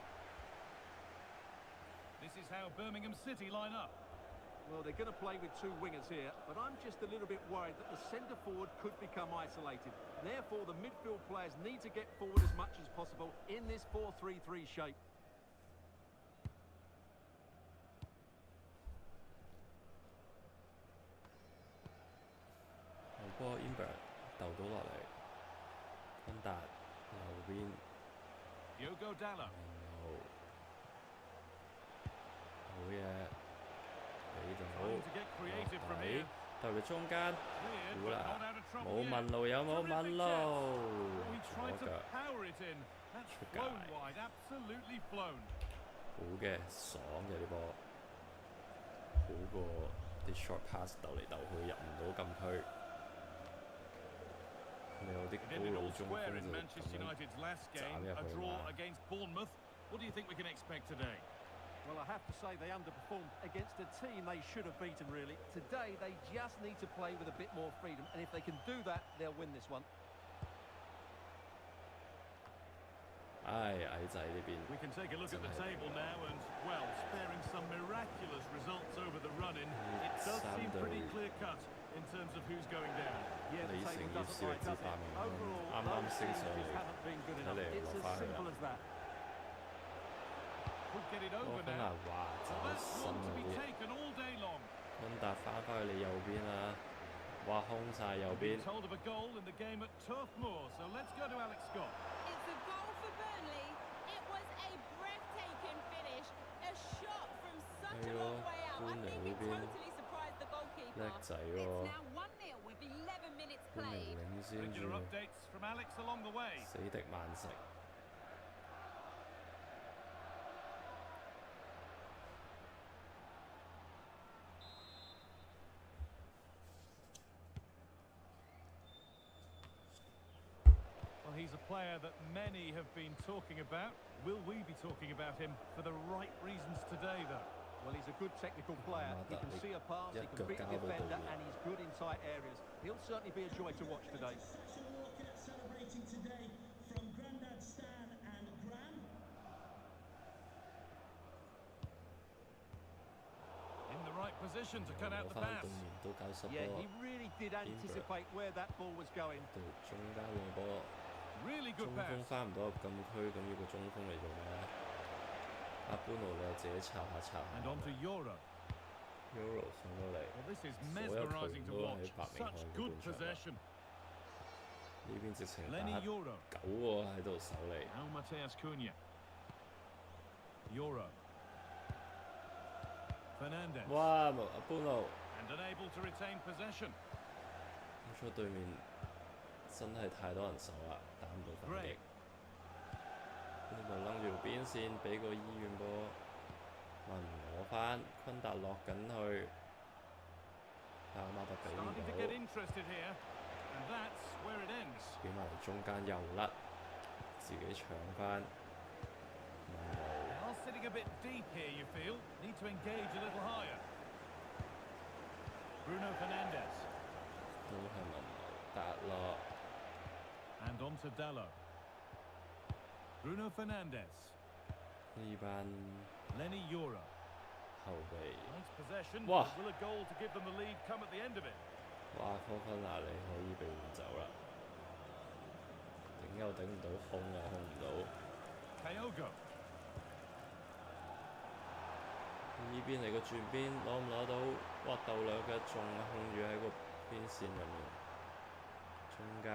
This is how Birmingham City line up. Well, they're going to play with two wingers here, but I'm just a little bit worried that the centre forward could become isolated. Therefore, the midfield players need to get forward as much as possible in this 4-3-3 shape. 波 Inver 鬥到落嚟，昆達右邊， Diogo Dallo 好嘢，你仲好， to get creative from here. 投入中間， Cleared, 好 but 啦 not out of，trouble 冇 yet. 問路有冇 Terrific 問 chance. 路， He tried 左 to 腳 power it in. That's Should flown guy. wide, absolutely flown. 好嘅，爽嘅啲波，好過啲 short pass 鬥嚟鬥去入唔到禁區。 你有啲 It 高 ended 路 all 中 square 鋒 in 就咁 Manchester 樣 United's last 斬 game, 入 a 去 draw 啦。 against Bournemouth. What do you think we can expect today? Well, I have to say they underperformed against a team they should have beaten, really. Today, they just need to play with a bit more freedom, and if they can do that, they'll win this one. 唉，矮仔呢邊 We can take a look at the table now and, well, sparing some miraculous results over the run-in, it does seem pretty clear-cut in terms of who's going down. Yeah, the 李成 table 業 doesn't 少 lie, 之 does 霸 it? 名 Overall, 啱啱 those 升上 changes 嚟， haven't been good 睇 enough. 嚟 It's 落 as 翻去 simple 啦。 as that. Could get it 我 over 芬蘭 now. 哇， Well, 走 that's 心 one to 嗰 be 啲， taken all day long. 芬達翻返去你右邊啦，挖空晒右邊 Been。told of a goal in the game at Turf Moor, so let's go to Alex Scott. It's a goal for Burnley. It was a breathtaking finish. A shot from such a long way out. I think it totally surprised the goalkeeper. 叻仔 It's 喎， now 1-0 with 11 minutes 冠名 played. 領先住 Regular 喎， updates from Alex along the way. 死敵曼城。 Well, he's a player that many have been talking about. Will we be talking about him for the right reasons today, though? Well, he's a good technical player. He can see a pass, he can beat the defender, and he's good in tight areas. He'll certainly be a joy to watch today. Celebrating today from Grandad's stand. position to cut 攞 out the 翻 pass. 對面都夠濕 Yeah, 波 he。really did anticipate where that ball was going. 到中間換波， Really 中 good 鋒 pass. 翻唔到入禁區，咁要個中鋒嚟做咩咧？阿般奴你又自己查下查 And 下 on to Euro. Euro 上到嚟， Well, this is 所有球 mesmerising 員 to 都喺 watch. 白明翰 Such 嘅 good 半場啦。 possession. 呢邊直情打 Lenny Euro. 9個喺度守你。 Now Mateus Cunha. Euro. Fernandez. 哇！阿般奴 And unable to retain possession. 咁出對面真係太多人守啦，打唔到反擊。 Great. 呢度掕住條邊線，俾個醫院波，問攞翻，昆達落緊去，但阿馬特俾唔 Starting to get 到， interested here. And that's where it ends. 俾埋嚟中間又甩，自己搶翻。文路 They are sitting a bit deep here, you feel. Need to engage a little higher. Bruno Fernandez. 都係文路達落， And on to Dallo. Bruno Fernandez. 呢班 Lenny Euro. 後備， Nice possession. Wow. Will a goal to give them the lead come at the end of it? 哇！科芬拿你可以被換走啦，頂又頂唔到，控又控唔到。 Kyogo. 呢邊嚟個轉邊攞唔攞到？哇！鬥兩腳仲控住喺個邊線入面，中間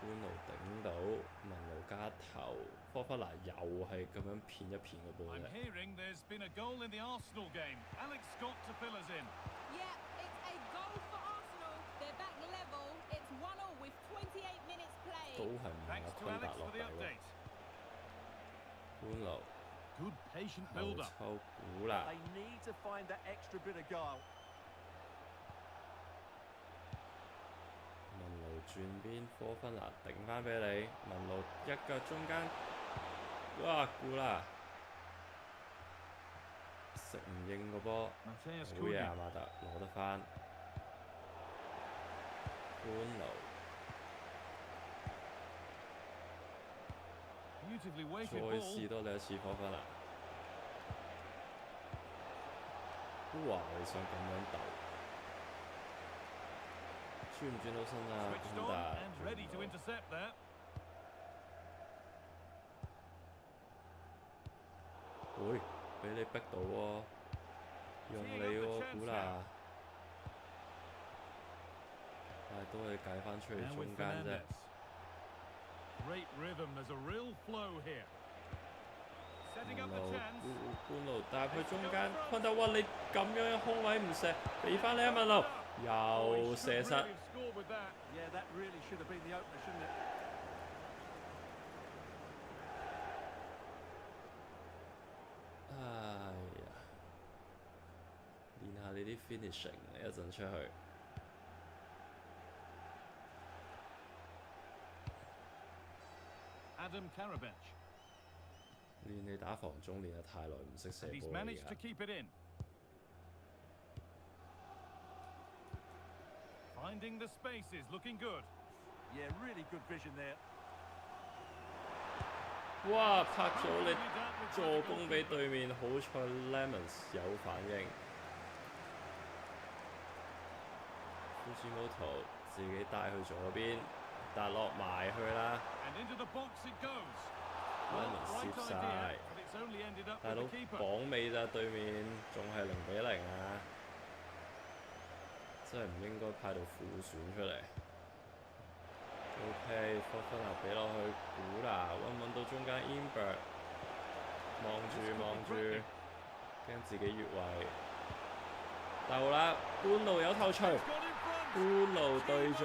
般奴頂到，文路加頭，科芬拿又係咁樣騙一騙個波 I'm 啫。 hearing there's been a goal in the Arsenal game. Alex Scott to fill us in. Yeah, it's a goal for Arsenal. They're back level. It's 1-1 with 28 minutes 都 played. 係唔係阿 Thanks to 昆達 Alex 落 for 底 the 喎？ update. 般奴 Good patient 後 build-up. 抽估啦 They，need to find that extra bit of guile. 文路轉邊，科芬拿頂翻俾你，文路一腳中間，哇估啦，食唔應個波。 Mateus 好嘢啊， Cunha. 馬特攞得翻。般奴 Beautifully weighted 再 ball. 試多你一次科芬拿。哇！你想咁樣鬥？轉唔轉到身啊？ Switched 昆 on 達 and ready to intercept there. 會俾你逼到喎，用你喎，古拿。但係都係計翻出嚟 Now with 中間啫 Fernandez.。Great rhythm. There's a real flow here. Setting 般 up the 奴 chance. 般奴帶佢中間，昆達哇！你咁樣空位唔射，俾翻你啊，文路 Oh, he 又 should 射 really 失。 have scored with that. Yeah, that really should have been the opener, shouldn't it? 哎呀，練下你啲 finishing 一陣出去。 Adam Karabech. 練你打防中練得太耐，唔識射 And he's 波啦而 managed to 家。 keep it in. Finding the spaces, looking good. Yeah, really good vision there. 哇！拍咗你 Can't be done with 助 the 攻俾 goalkeeper. 對面，好彩 Lemons 有反應。Fujimoto 自己帶去左邊，達落埋去啦。 And into the box it goes. Lemons Well, 攝 right 晒 idea, but it's only ended up 大 with 佬 the keeper. 綁尾咋，對面仲係0-0啊！真係唔應該派到副選出嚟。OK， 科芬拿俾落去，古拿揾到中間 Inberg， 望住，驚自己越位。鬥啦，般奴有頭槌， Got in front. 般奴隊長，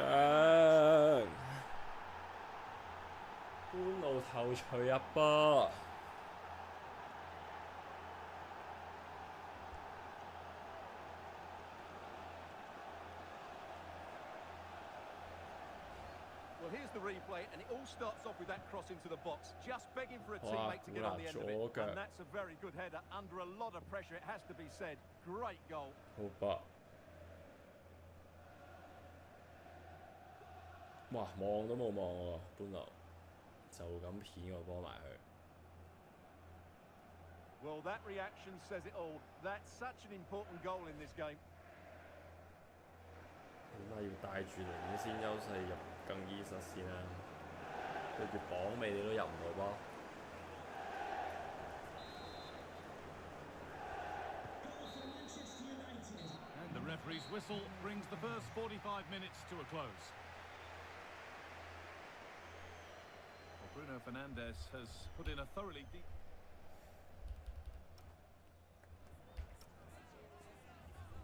般奴頭槌入波。 Well, here's the replay, and it all starts off with that cross into the box, just begging for a Wow, teammate to get on the end of it. Joker. And that's a very good header, under a lot of pressure, it has to be said. Great goal. 好吧。哇！望都冇望喎，般奴就咁片個波埋去。Well, that reaction says it all. That's such an important goal in this game. 起碼要帶住領先優勢入更衣室先啦，對住榜尾你都入唔到波。And the referee's whistle brings the first 45 minutes to a close. Well, Bruno Fernandes has put in a thoroughly deep...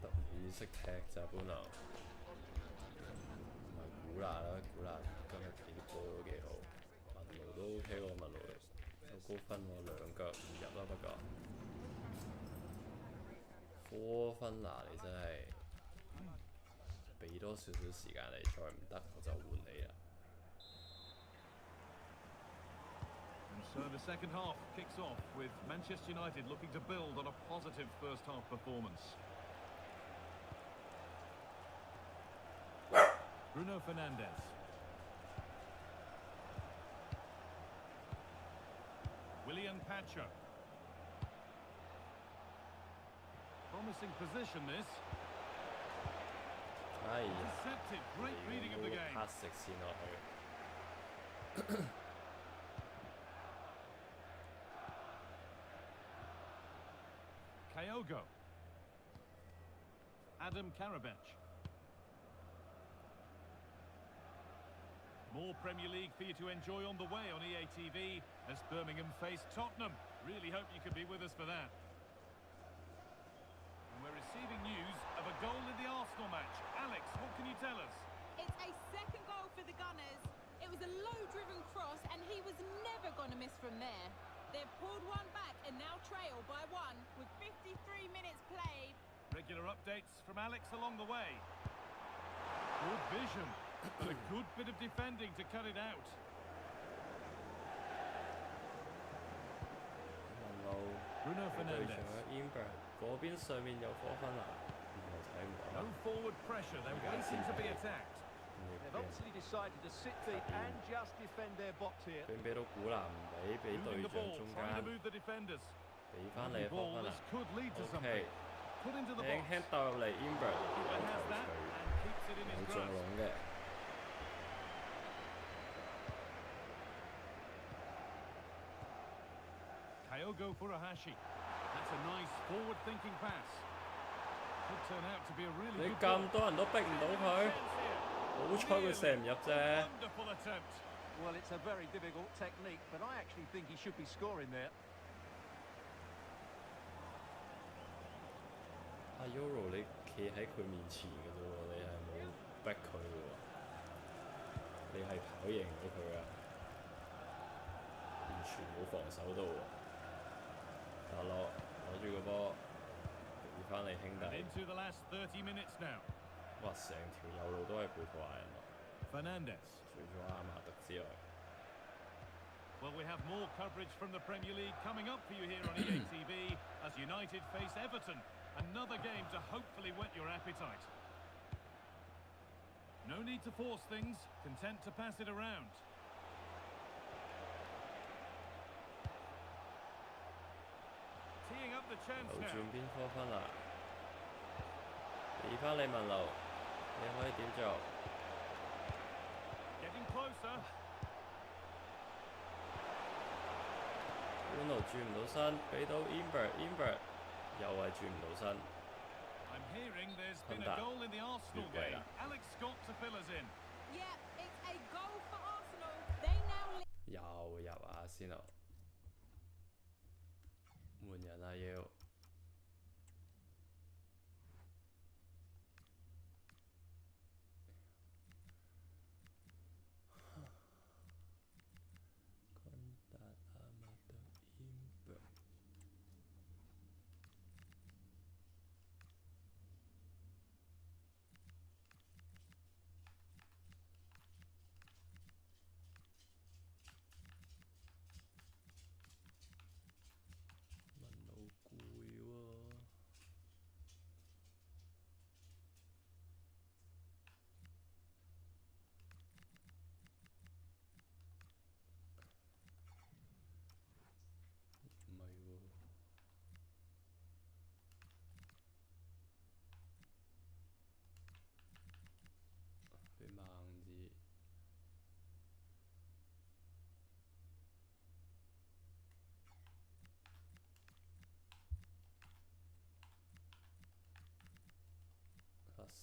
特別識踢咋本來，同埋古拿啦，古拿今日幾啲波都幾好，文奴都 OK 喎，文奴有高分喎，兩腳唔入啦不過。科芬拿你真係俾多少少時間你，再唔得我就換你啦。And so the second half kicks off with Manchester United looking to build on a positive first half performance. Bruno Fernandes. William Pacho. Promising position this. Intercepted. Great reading of the game. pass 食線落去。Kyogo. Adam Karabech. More Premier League for you to enjoy on the way on EA TV as Birmingham face Tottenham. Really hope you could be with us for that. And we're receiving news of a goal in the Arsenal match. Alex, what can you tell us? It's a second goal for the Gunners. It was a low-driven cross, and he was never going to miss from there. They've pulled one back and now trail by one with 53 minutes played. Regular updates from Alex along the way. Good vision, but a good bit of defending to cut it out. 文路 Bruno 對 Fernandes. 上 Imber 嗰邊上面有科芬拿，原來睇唔到 No。forward pressure. They're waiting to be attacked. They've obviously decided to sit deep and just defend their box here. 俾到古蘭唔俾 Moving 隊 the 長 ball, 中 trying to 間， move the defenders. 俾翻你科 Ball, 芬拿 this could lead to ，OK， something. Put into the 輕 box. 輕鬥入嚟 Imber， Keeper 有 has 頭 that 槌， and keeps it in 有 his 中 grasp. 籠嘅。Kyogo Furuhashi. That's a nice forward-thinking pass. Could turn out to be a 你 really good 咁 goal. 多人都逼唔到佢，好彩佢射唔入啫。 Wonderful attempt. Well, it's a very difficult technique, but I actually think he should be scoring there. 阿 Euro 你企喺佢面前嘅啫喎，你係冇逼佢嘅喎，你係跑贏咗佢啊，完全冇防守到喎。得咯，攞住個波，俾翻你兄 And 弟。 into the last 30 minutes now. 哇！成條右路都係佩圖亞人喎， Fernandes. 除咗阿馬特之外。 Well, we have more coverage from the Premier League coming up for you here on EA TV as United face Everton. Another game to hopefully whet your appetite. No need to force things, content to pass it around. Teeing up the chance 右 now. 轉邊科芬拿，俾翻你文流，你可以點做？ Getting closer. 本路轉唔到身，俾到 Imber 又係轉唔到身。 I'm hearing there's been a Contact. goal in the Arsenal Good game. play. Alex Scott to fill us in. Yeah, it's a goal for Arsenal. They now lead. 又入阿仙奴，換人啊要。昆達阿馬特 Imber。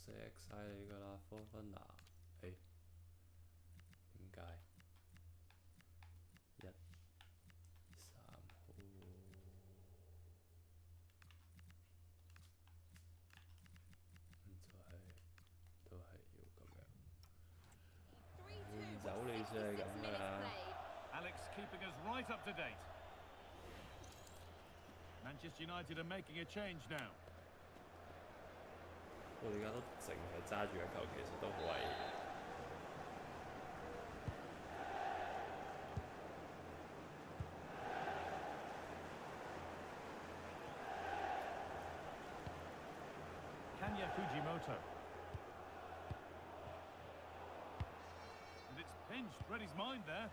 錫晒你㗎啦，科芬拿。誒點解？1、2、3號都係要咁樣。換走你先係咁㗎啦。Alex keeping us right up to date. Manchester United are making a change now. 我哋而家都淨係揸住一球，其實都好危險。Kanya Fujimoto. And it's pinched, read his mind there.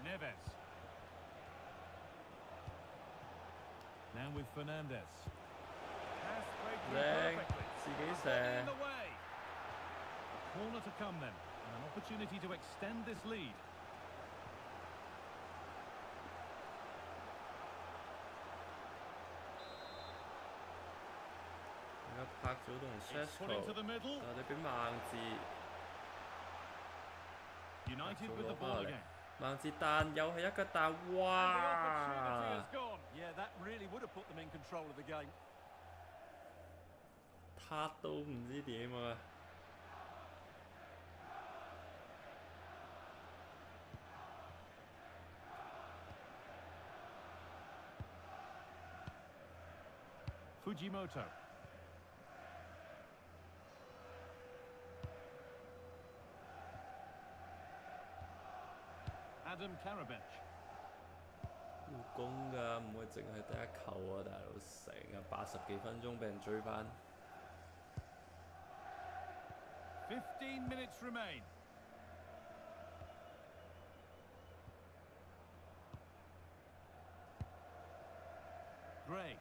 Neves. Now with Fernandez. Pass played through 靚， perfectly. 自己 In 射。 the way. A corner to come then, and an opportunity to extend this lead. 而家拍咗同 It's put into the Sesko， middle. 我哋俾孟治 United with the 攞翻 ball 嚟 again. 孟治彈又係一腳彈， And the opportunity 哇！ has gone. Yeah, that really would have put them in control of the game. 撻到唔知點啊！ Fujimoto. Adam Karabech. 要攻㗎，唔會淨係得一球啊，大佬！成日80幾分鐘俾人追翻。 15 minutes remain. Gray.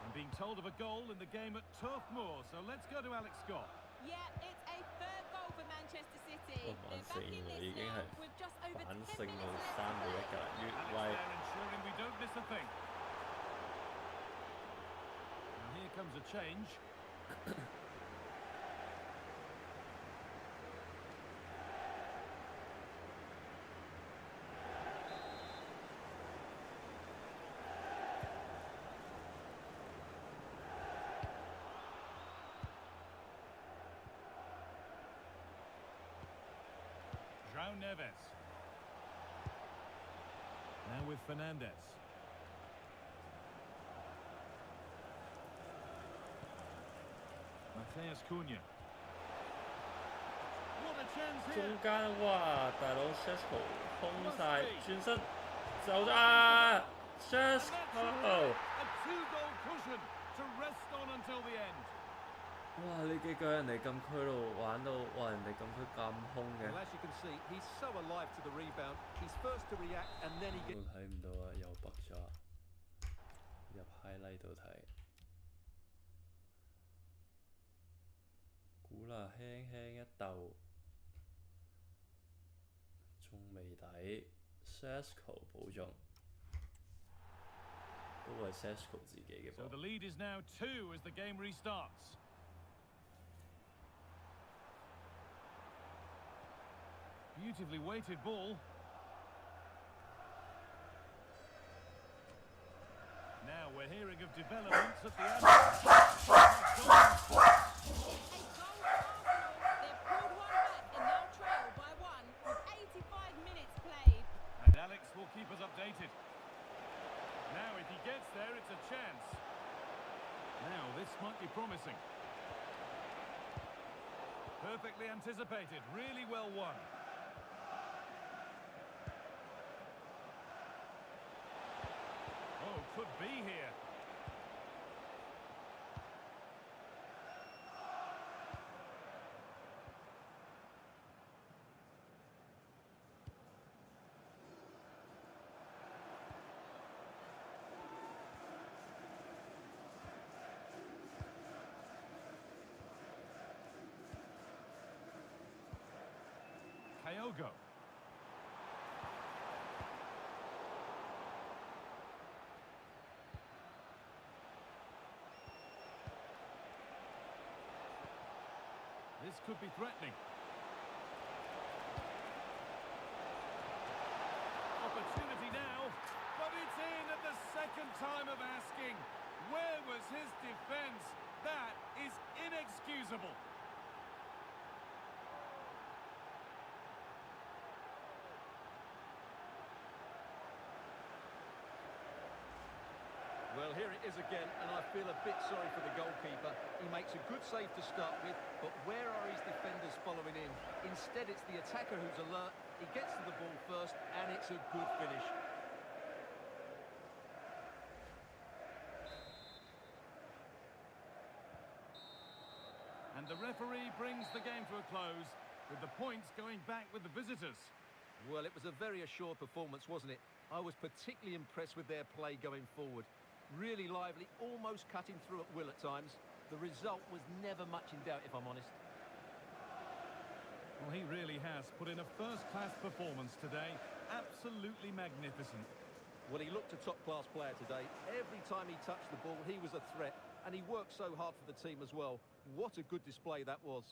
I'm being told of a goal in the game at Turf Moor, so let's go to Alex Scott. Yeah, it's a third goal for Manchester City. 哇！ They're back in 已 this 經 now 係 with just over 10反 minutes 勝到 left 3-1 to 㗎 play. 啦，越 Alex 喂 there ensuring we don't miss a thing. And here comes a change. João Neves. Now with Fernandez. Matheus Cunha. What a chance 中 here. 間哇！大佬 Sesko 空晒，轉身走咗啊 ！Sesko， A two-goal cushion to rest on until the end. 哇！你幾腳人哋禁區度玩到，哇！人哋禁區咁空嘅。 Well, as you can see, he's so alive to the rebound. He's first to react, and then he 我 gets... 睇唔到啊，又北咗。入 highlight 度睇。估啦，輕輕一竇，仲未抵 ，Sesko 保中，都係 Sesko 自己嘅 So the 波。 lead is now 2 as the game restarts. Beautifully weighted ball. Now we're hearing of developments at the end. A goal for Arsenal. They've pulled one back and now trail by 1 with 85 minutes played. And Alex will keep us updated. Now if he gets there, it's a chance. Now this might be promising. Perfectly anticipated, really well won. Oh, could be here. Kyogo. could be threatening. Opportunity now, but it's in at the second time of asking. Where was his defence? That is inexcusable. Well, here it is again, and I feel a bit sorry for the goalkeeper. He makes a good save to start with, but where are his defenders following in? Instead, it's the attacker who's alert. He gets to the ball first, and it's a good finish. And the referee brings the game to a close, with the points going back with the visitors. Well, it was a very assured performance, wasn't it? I was particularly impressed with their play going forward. Really lively, almost cutting through at will at times. The result was never much in doubt, if I'm honest. Well, he really has put in a first-class performance today. Absolutely magnificent. Well, he looked a top-class player today. Every time he touched the ball, he was a threat. And he worked so hard for the team as well. What a good display that was.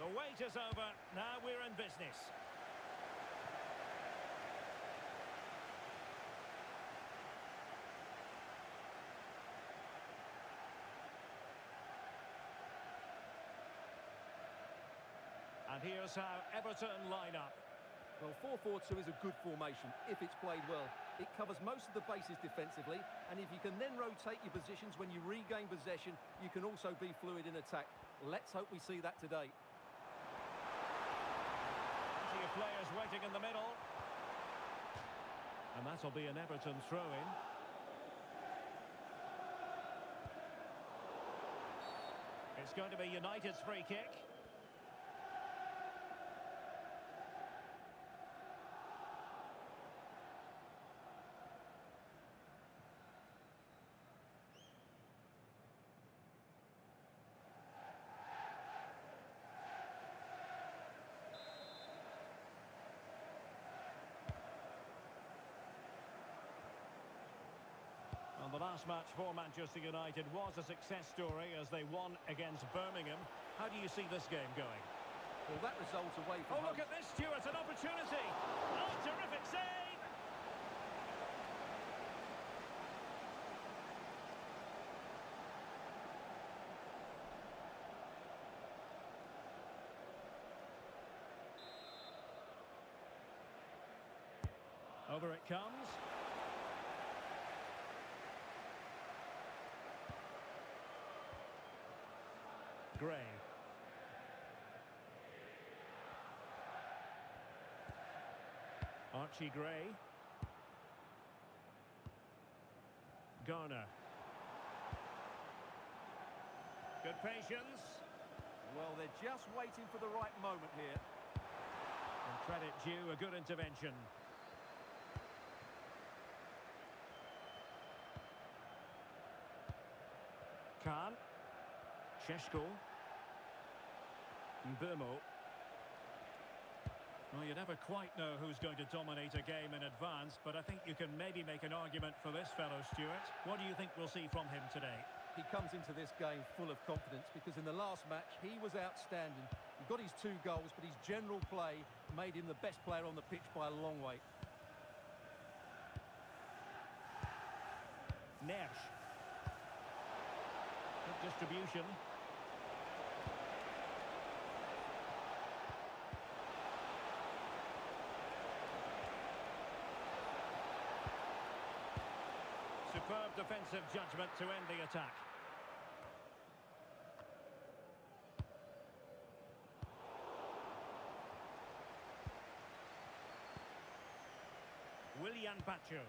The wait is over. Now we're in business. And here's how Everton line up. Well, 4-4-2 is a good formation if it's played well. It covers most of the bases defensively, and if you can then rotate your positions when you regain possession, you can also be fluid in attack. Let's hope we see that today. Plenty of players waiting in the middle. And that'll be an Everton throw-in. It's going to be United's free kick. Well, the last match for Manchester United was a success story as they won against Birmingham. How do you see this game going? Well, that result away from Oh, look at this, Stuart, an opportunity. Oh, terrific save. Over it comes. Gray. Archie Gray. Garner. Good patience. Well, they're just waiting for the right moment here. And credit due, a good intervention. Khan. Sheshko. Mbeumo. Well, you never quite know who's going to dominate a game in advance, but I think you can maybe make an argument for this fellow, Stuart. What do you think we'll see from him today? He comes into this game full of confidence because in the last match, he was outstanding. He got his 2 goals, but his general play made him the best player on the pitch by a long way. Neves. Good distribution. Superb defensive judgment to end the attack. Willian Pacho.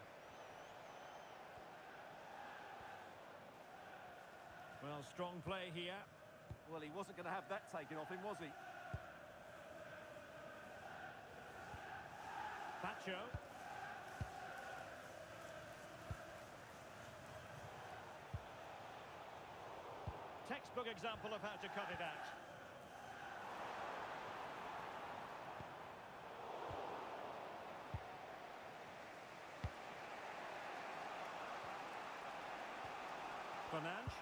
Well, strong play here. Well, he wasn't going to have that taken off him, was he? Pacho. Textbook example of how to cut it out. Fernandes.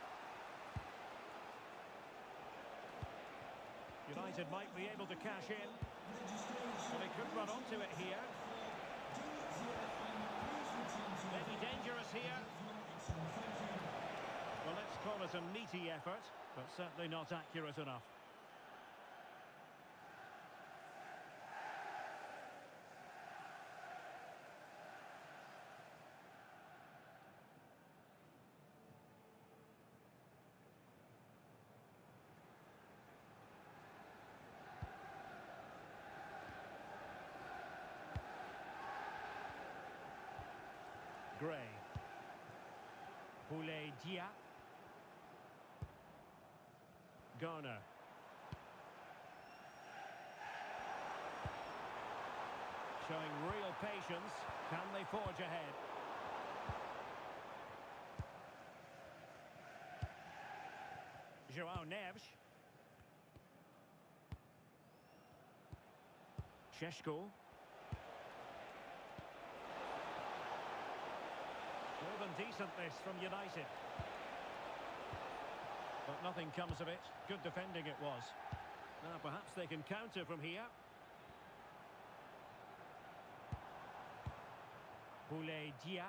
United might be able to cash in. Well, they could run onto it here. Maybe dangerous here. Well, let's call it a meaty effort, but certainly not accurate enough. Gray. Boulay Dia. Garner. Showing real patience. Can they forge ahead? João Neves. Sheshko. More than decent this from United. But nothing comes of it. Good defending it was. Now Perhaps they can counter from here. Boulaye Dia.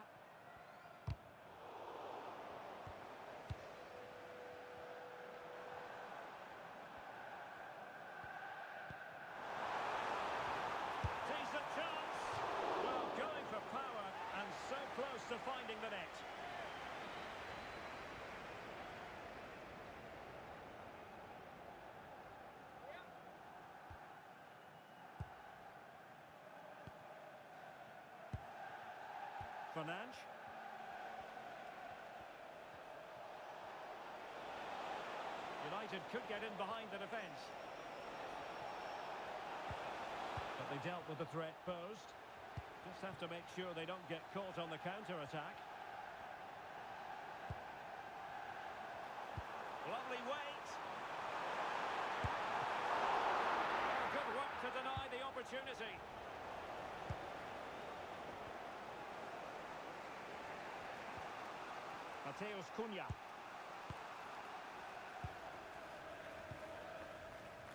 Decent chance. Well, going for power and so close to finding the net. Fernandes. United could get in behind the defence. But they dealt with the threat posed. Just have to make sure they don't get caught on the counter-attack. Lovely weight. Oh, good work to deny the opportunity. Mateus Cunha.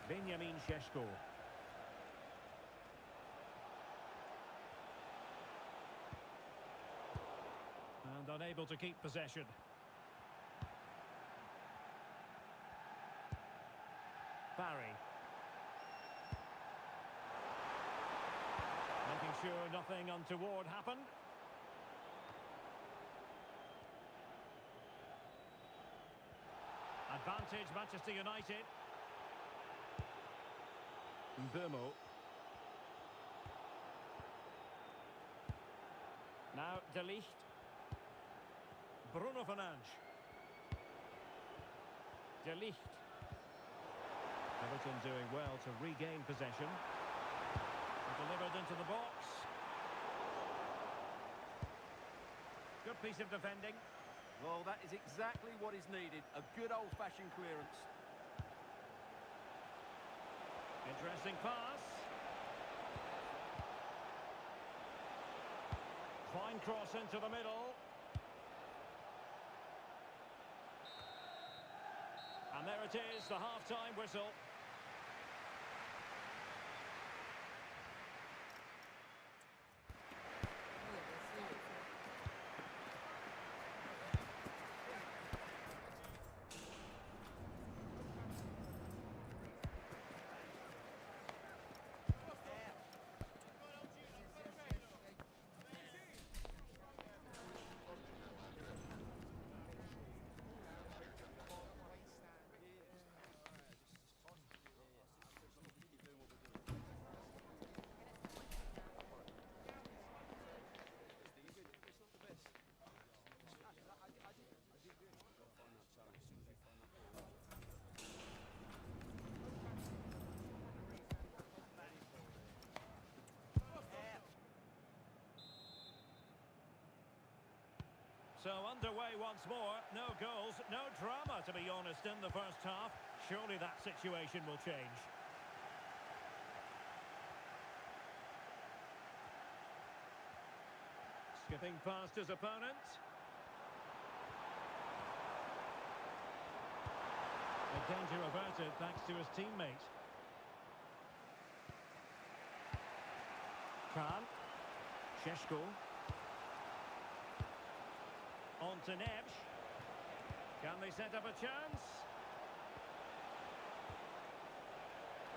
Benjamin Šeško. And unable to keep possession. Barry. Making sure nothing untoward happened. Advantage Manchester United. Burmo. Now De Ligt. Bruno Fernandes. De Ligt. Everton doing well to regain possession. Delivered into the box. Good piece of defending. Well, that is exactly what is needed. A good old-fashioned clearance. Interesting pass. Fine cross into the middle. And there it is, the half-time whistle. So underway once more, no goals, no drama to be honest in the first half. Surely that situation will change. Skipping past his opponent. The danger averted thanks to his teammate. Khan. Šeško. On to Neves. Can they set up a chance?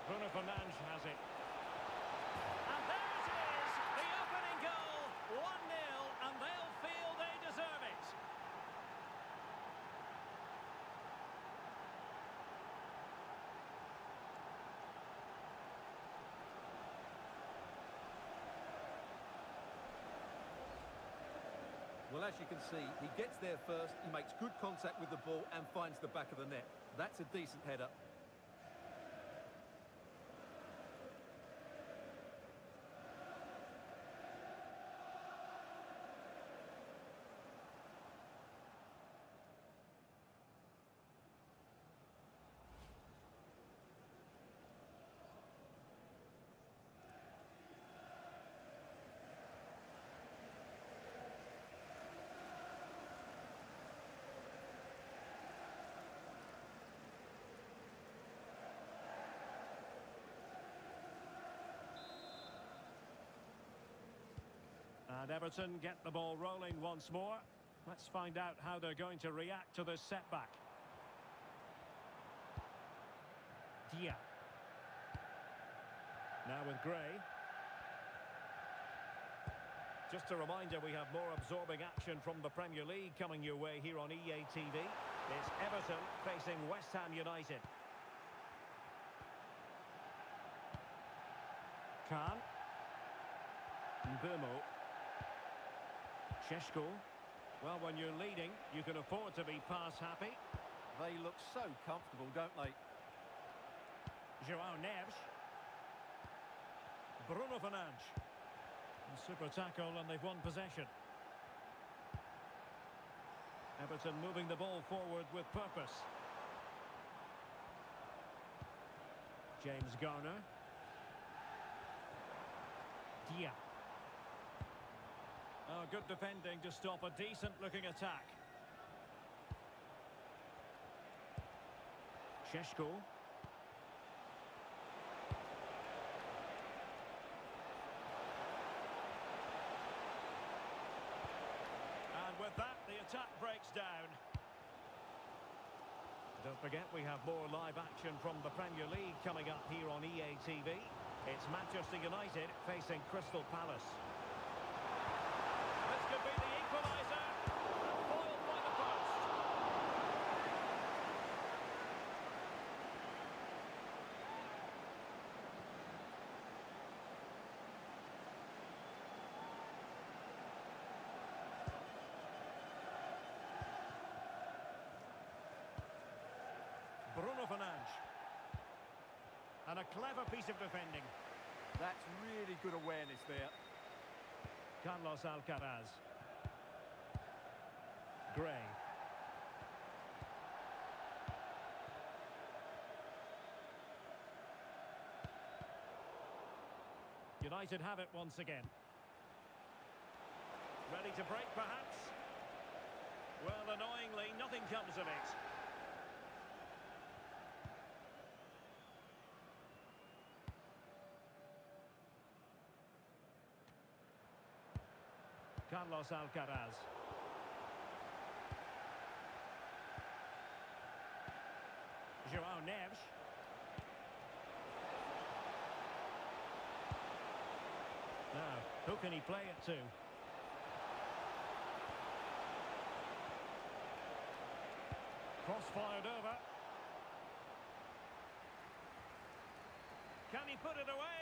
Bruno Fernandes has it. And there it is! The opening goal! 1-0, and they'll feel they deserve it. Well, as you can see, he gets there first, he makes good contact with the ball and finds the back of the net. That's a decent header. And Everton get the ball rolling once more. Let's find out how they're going to react to this setback. Dia. Now with Gray. Just a reminder, we have more absorbing action from the Premier League coming your way here on EA TV. It's Everton facing West Ham United. Khan. Mbeumo. Šeško. Well, when you're leading, you can afford to be pass happy. They look so comfortable, don't they? João Neves. Bruno Fernandes. Super tackle, and they've won possession. Everton moving the ball forward with purpose. James Garner. Dia. Oh, good defending to stop a decent-looking attack. Šeško. And with that, the attack breaks down. Don't forget, we have more live action from the Premier League coming up here on EA TV. It's Manchester United facing Crystal Palace. This could be the equaliser. Foiled by the post. Bruno Fernandes. And a clever piece of defending. That's really good awareness there. Carlos Alcaraz. Gray. United have it once again. Ready to break, perhaps? Well, annoyingly, nothing comes of it. Carlos Alcaraz. João Neves. Now, who can he play it to? Cross fired over. Can he put it away?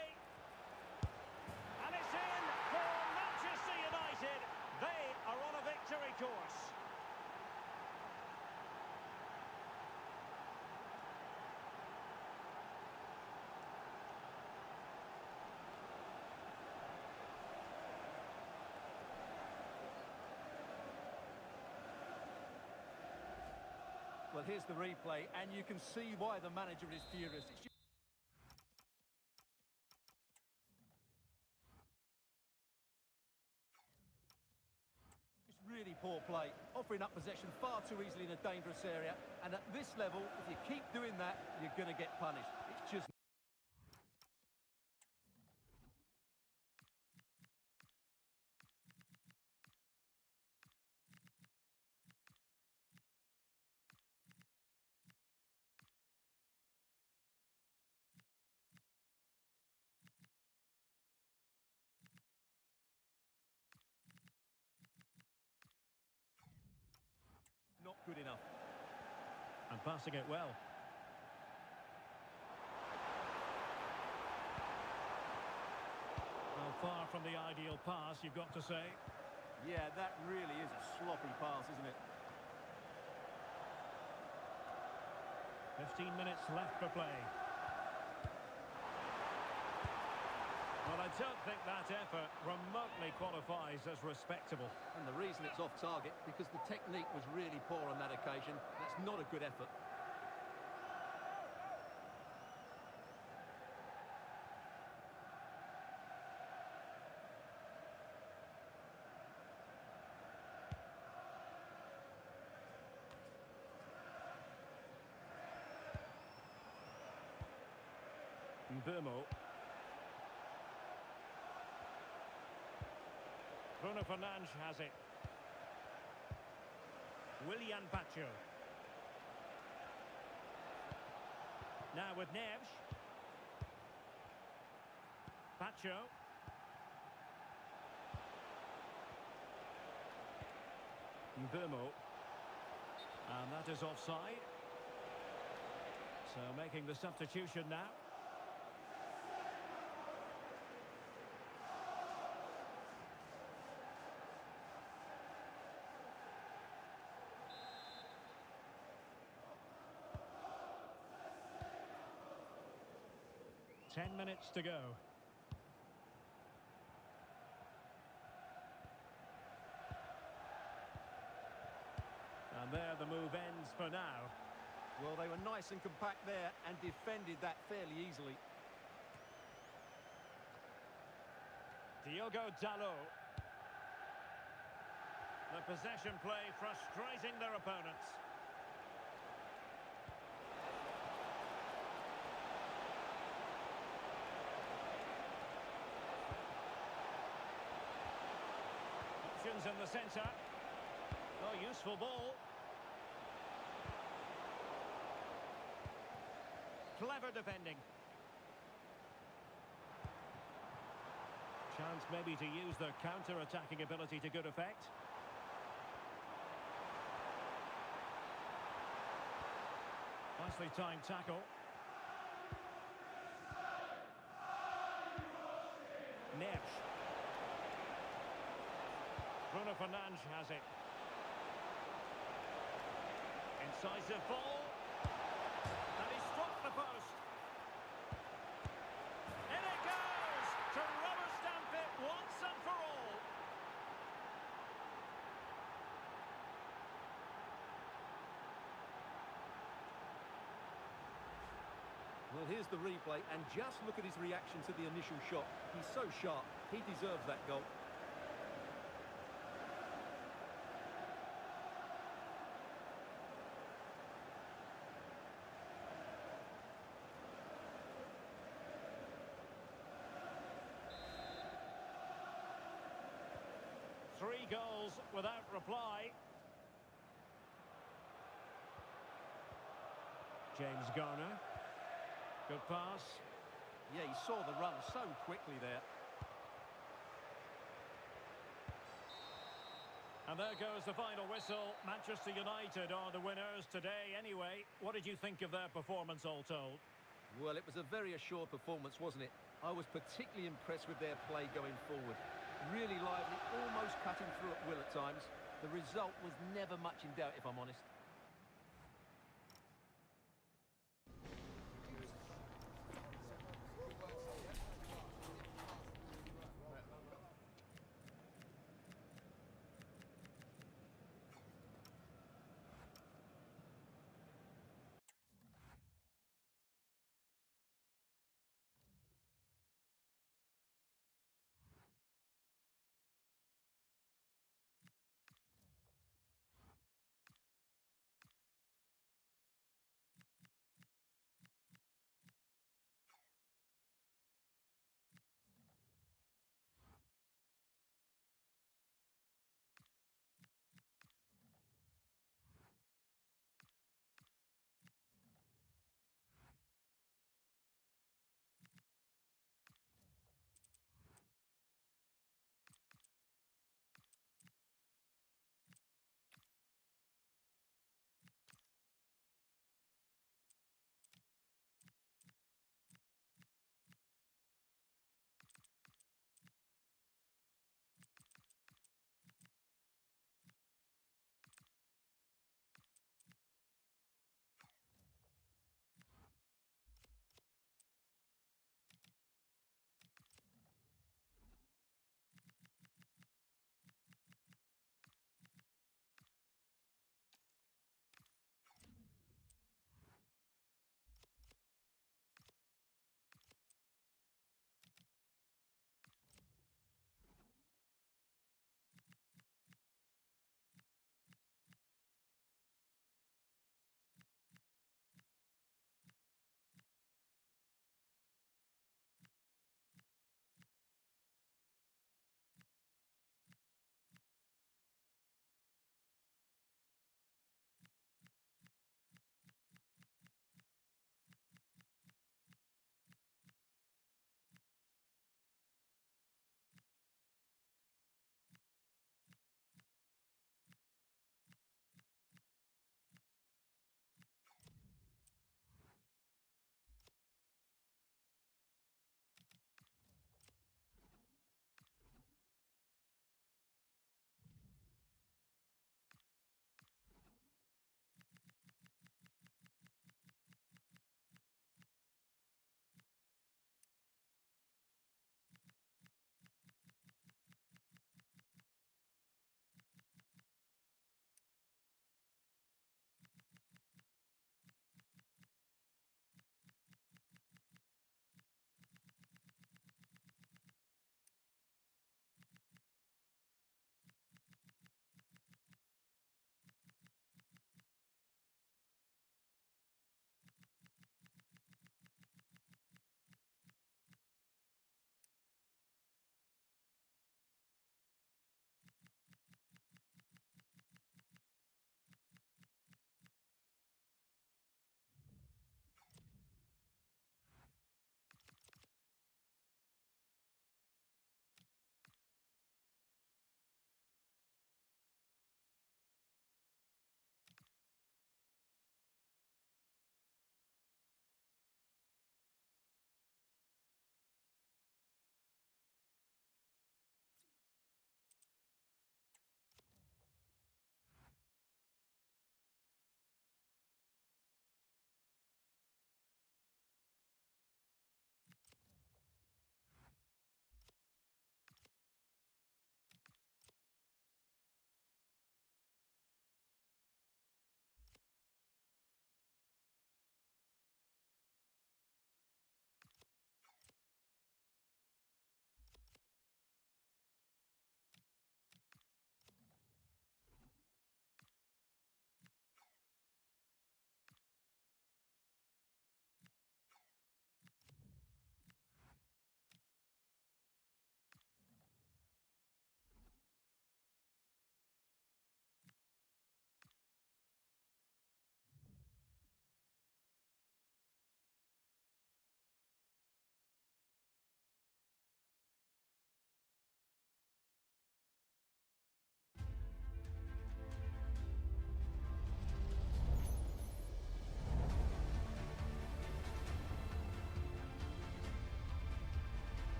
And it's in for Manchester United. They are on a victory course. Well, here's the replay, and you can see why the manager is furious. It's really poor play, offering up possession far too easily in a dangerous area. And at this level, if you keep doing that, you're going to get punished. It's just... not good enough. And passing it well. Well, far from the ideal pass, you've got to say. Yeah, that really is a sloppy pass, isn't it? 15 minutes left for play. Well, I don't think that effort remotely qualifies as respectable. And the reason it's off target, because the technique was really poor on that occasion. That's not a good effort. Mbeumo. Bruno Fernandes has it. Willian Pacho. Now with Neves. Pacho. Vermo. And that is offside. So making the substitution now. Ten minutes to go. And there the move ends for now. Well, they were nice and compact there and defended that fairly easily. Diogo Dalot. The possession play frustrating their opponents. Options in the centre. Oh, useful ball. Clever defending. Chance maybe to use their counter-attacking ability to good effect. Nicely timed tackle. Neves. Bruno Fernandes has it. Incisive ball. And he struck the post. In it goes to rubber stamp it once and for all. Well, here's the replay, and just look at his reaction to the initial shot. He's so sharp. He deserves that goal. Three goals without reply. James Garner. Good pass. Yeah, he saw the run so quickly there. And there goes the final whistle. Manchester United are the winners today anyway. What did you think of their performance, all told? Well, it was a very assured performance, wasn't it? I was particularly impressed with their play going forward. Really lively, almost cutting through at will at times. The result was never much in doubt, if I'm honest.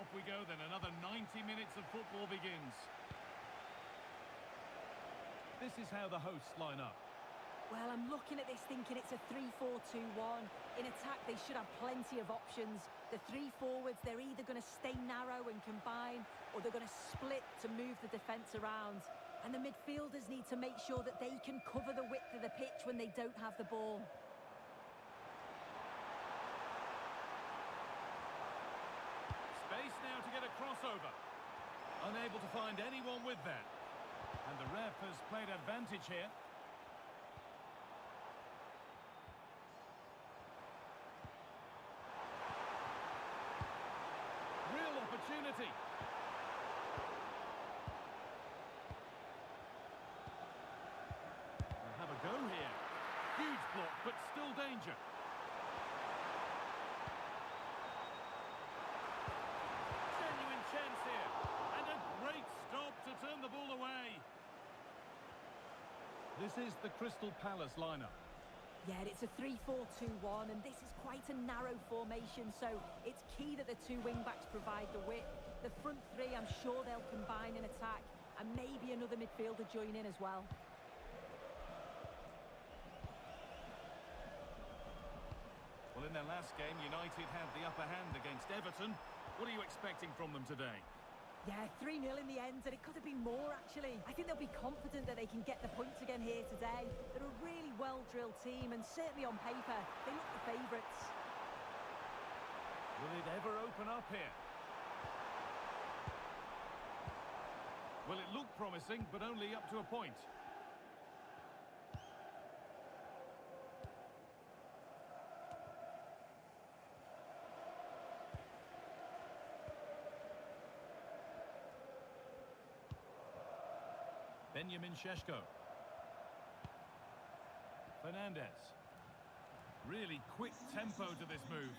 off we go then. Another 90 minutes of football begins. This is how the hosts line up. Well, I'm looking at this thinking it's a 3-4-2-1. In attack, they should have plenty of options. The three forwards, they're either going to stay narrow and combine, or they're going to split to move the defence around. And the midfielders need to make sure that they can cover the width of the pitch when they don't have the ball. Space now to get a crossover. Unable to find anyone with that. And the ref has played advantage here. Real opportunity. We'll have a go here. Huge block, but still danger. Genuine chance here. And a great stop to turn the ball away. This is the Crystal Palace lineup. Yeah, it's a 3-4-2-1, and this is quite a narrow formation, so it's key that the two wing-backs provide the width. The front three, I'm sure they'll combine in attack, and maybe another midfielder join in as well. Well, in their last game, United had the upper hand against Everton. What are you expecting from them today? Yeah, 3-0 in the end, and it could have been more, actually. I think they'll be confident that they can get the points again here today. They're a really well-drilled team, and certainly on paper, they look the favourites. Will it ever open up here? Well, it looked promising, but only up to a point. Benjamin Šeško. Fernandez. Really quick tempo to this move.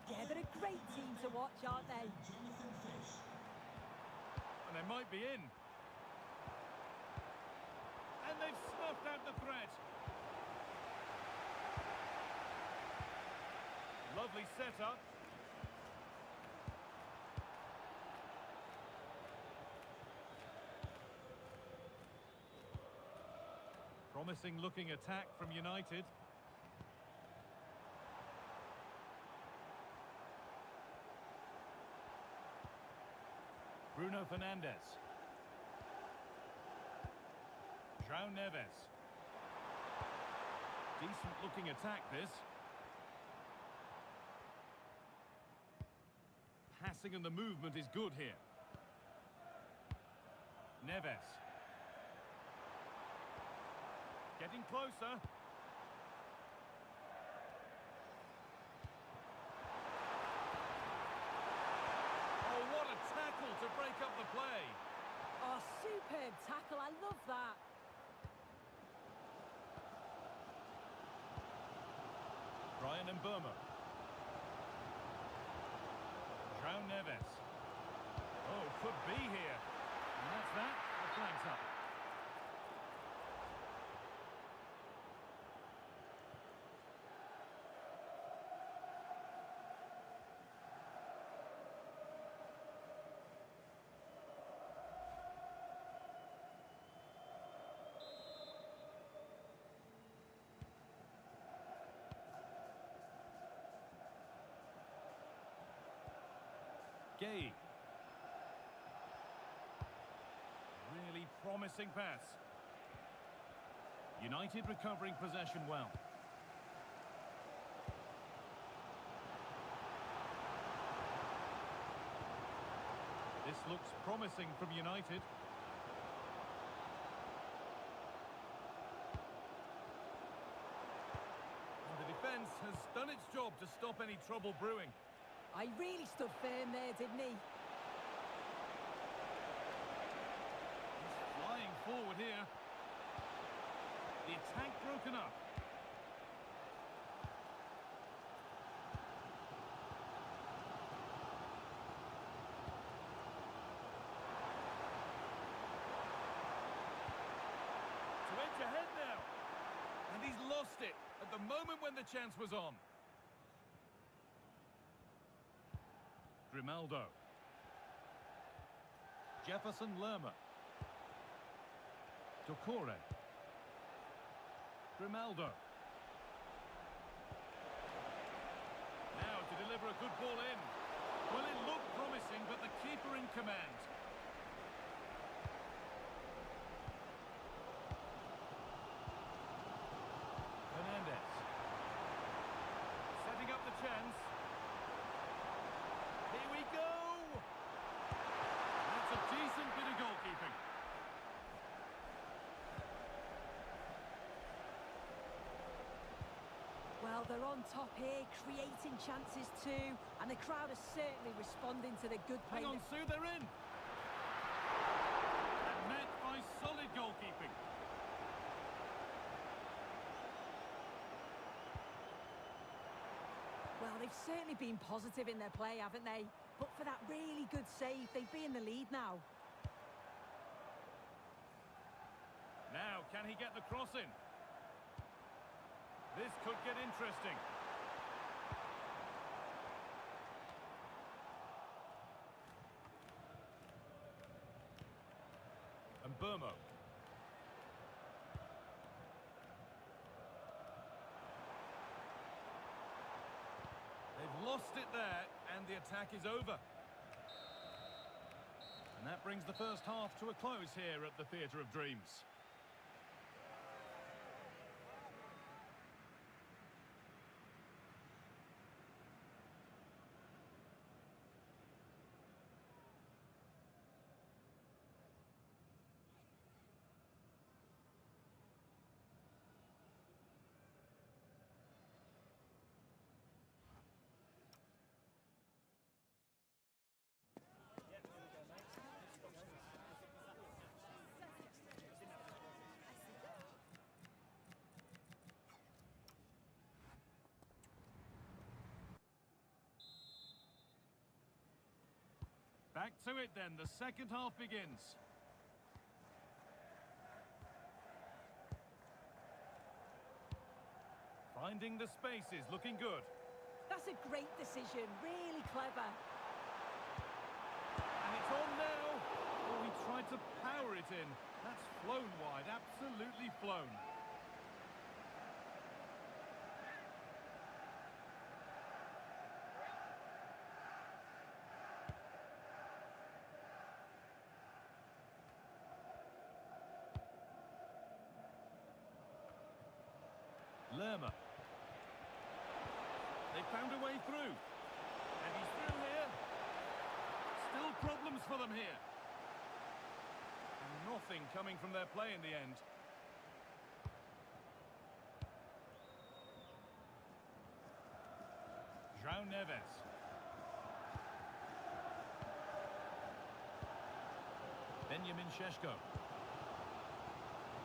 Yeah, they're a great team to watch, aren't they? And they might be in. And they've snuffed out the threat. Lovely setup. Promising looking attack from United. Bruno Fernandes. João Neves. Decent looking attack this. Passing and the movement is good here. Neves. Getting closer. Oh, what a tackle to break up the play. Oh, superb tackle. I love that. Brian Mbeumo. João Neves. Oh, could be here. And that's that. The flag's up. Gay. Really promising pass. United recovering possession well. This looks promising from United. And the defence has done its job to stop any trouble brewing. I really stood firm there, didn't he? He's flying forward here. The attack broken up. To edge ahead now. And he's lost it at the moment when the chance was on. Grimaldo. Jefferson Lerma. Doucouré. Grimaldo. Now to deliver a good ball in. Well, it looked promising, but the keeper in command. Hernandez. Setting up the chance. Here we go! That's a decent bit of goalkeeping. Well, they're on top here, creating chances too, and the crowd are certainly responding to the good play. Hang on, Sue, they're in. And met by solid goalkeeping. Well, they've certainly been positive in their play, haven't they? But for that really good save, they'd be in the lead now. Now, can he get the cross in? This could get interesting. And Burmo. They've lost it there, and the attack is over. And that brings the first half to a close here at the Theatre of Dreams. Back to it then, the second half begins. Finding the spaces, looking good. That's a great decision, really clever. And it's on now. Oh, he tried to power it in. That's flown wide, absolutely flown. Lerma. They found a way through. And he's through here. Still problems for them here. And nothing coming from their play in the end. João Neves. Benjamin Šeško.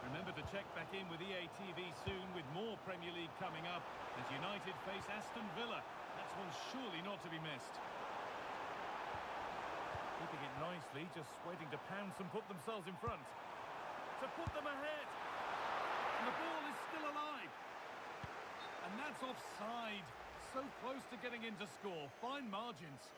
Remember to check back in with EA TV soon with more Premier League coming up as United face Aston Villa. That's one surely not to be missed. Keeping it nicely, just waiting to pounce and put themselves in front. To put them ahead. And the ball is still alive. And that's offside. So close to getting in to score. Fine margins.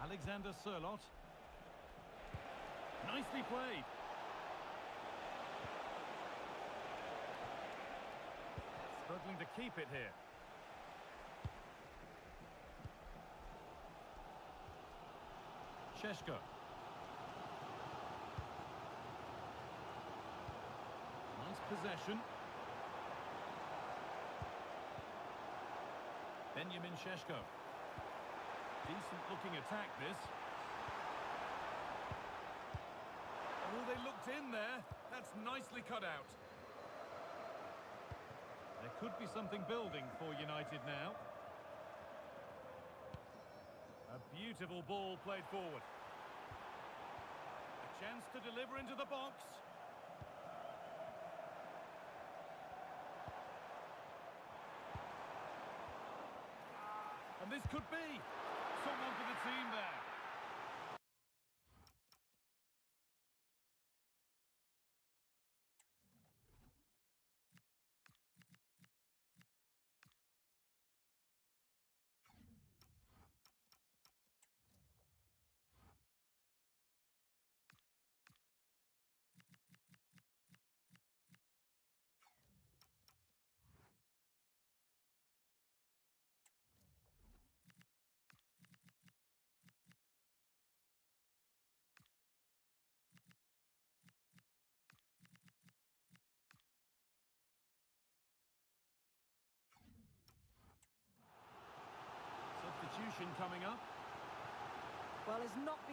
Alexander Sørloth. Nicely played. Struggling to keep it here. Šeško. Nice possession. Benjamin Šeško. Decent looking attack, this. Oh, they looked in there. That's nicely cut out. There could be something building for United now. A beautiful ball played forward. A chance to deliver into the box. And this could be someone for the team there.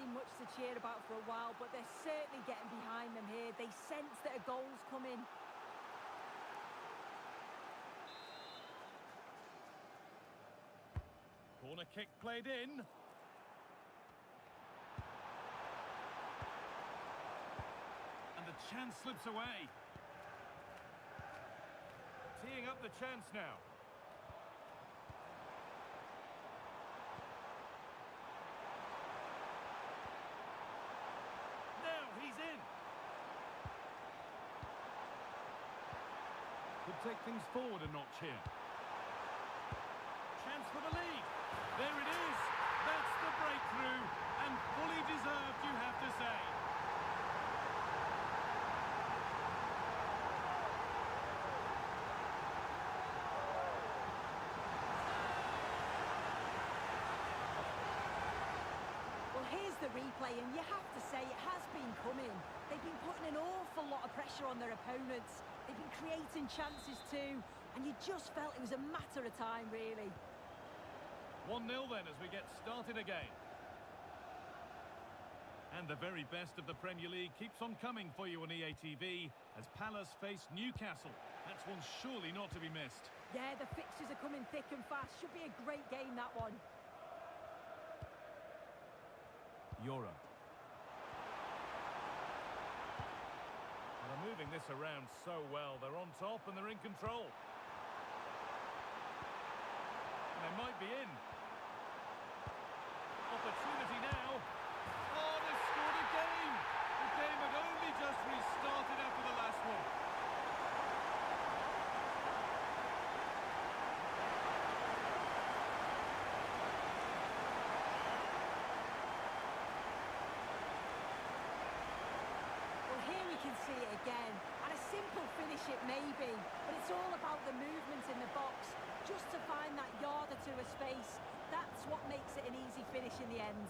really much to cheer about for a while, but they're certainly getting behind them here. They sense that a goal's coming. Corner kick played in. And the chance slips away. Teeing up the chance now. Now he's in. Could take things forward a notch here. Chance for the lead. There it is. That's the breakthrough. And fully deserved, you have to say. Well, here's the replay, and you have to say it has been coming. They've been putting an awful lot of pressure on their opponents. They've been creating chances too, and you just felt it was a matter of time, really. 1-0 then as we get started again. And the very best of the Premier League keeps on coming for you on EA TV as Palace face Newcastle. That's one surely not to be missed. Yeah, the fixtures are coming thick and fast. Should be a great game, that one. Euro. They're moving this around so well. They're on top and they're in control. And they might be in. Opportunity now. Oh, they've scored again. The game had only just restarted after the last one. Well, here we can see it again. And a simple finish it may be, but it's all about the movement in the box. Just to find that yard or two of space. That's what makes it an easy finish in the end.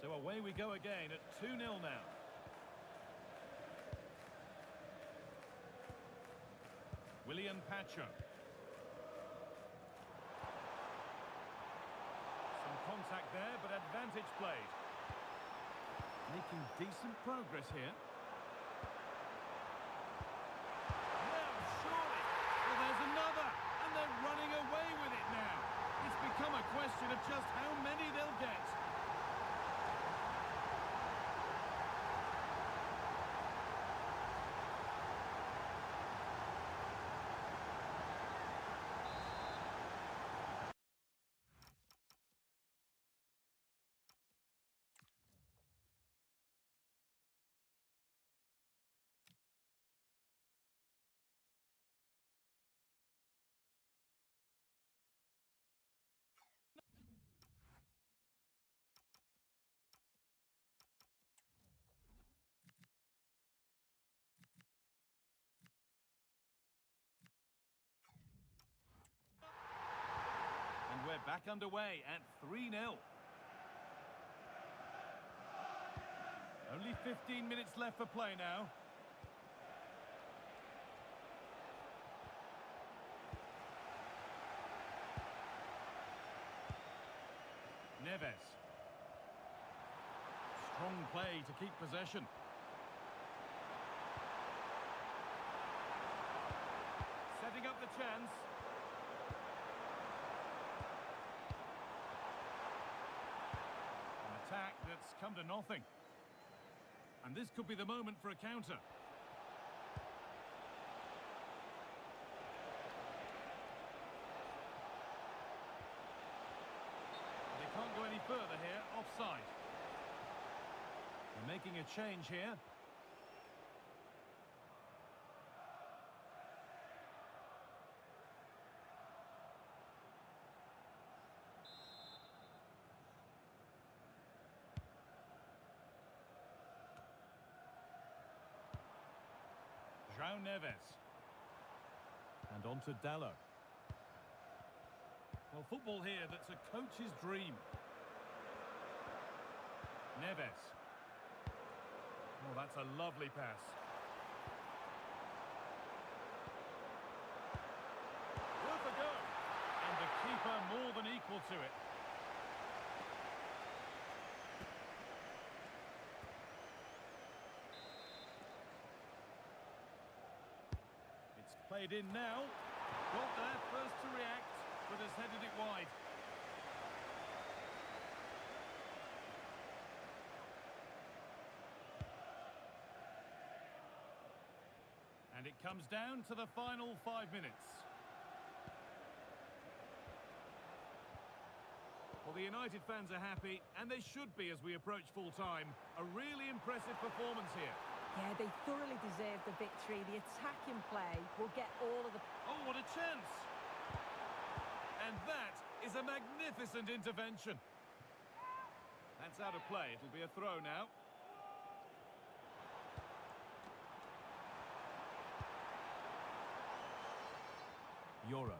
So away we go again at 2-0 now. William Pacho. Some contact there, but advantage played. Making decent progress here. Now, surely. Well, there's another, and they're running away with it now. It's become a question of just how many they'll get. And we're back underway at 3-0. Only 15 minutes left for play now. Neves. Strong play to keep possession. Setting up the chance. An attack that's come to nothing. And this could be the moment for a counter. They can't go any further here, offside. They're making a change here. João Neves. And on to Dallo. Well, football here, that's a coach's dream. Neves. Oh, that's a lovely pass. Worth a go. And the keeper more than equal to it. It's played in now. Got there first to react, but has headed it wide. And it comes down to the final 5 minutes. Well, the United fans are happy, and they should be as we approach full time. A really impressive performance here. Yeah, they thoroughly deserve the victory. The attacking play will get all of the... Oh, what a chance! And that is a magnificent intervention. That's out of play. It'll be a throw now. Euro.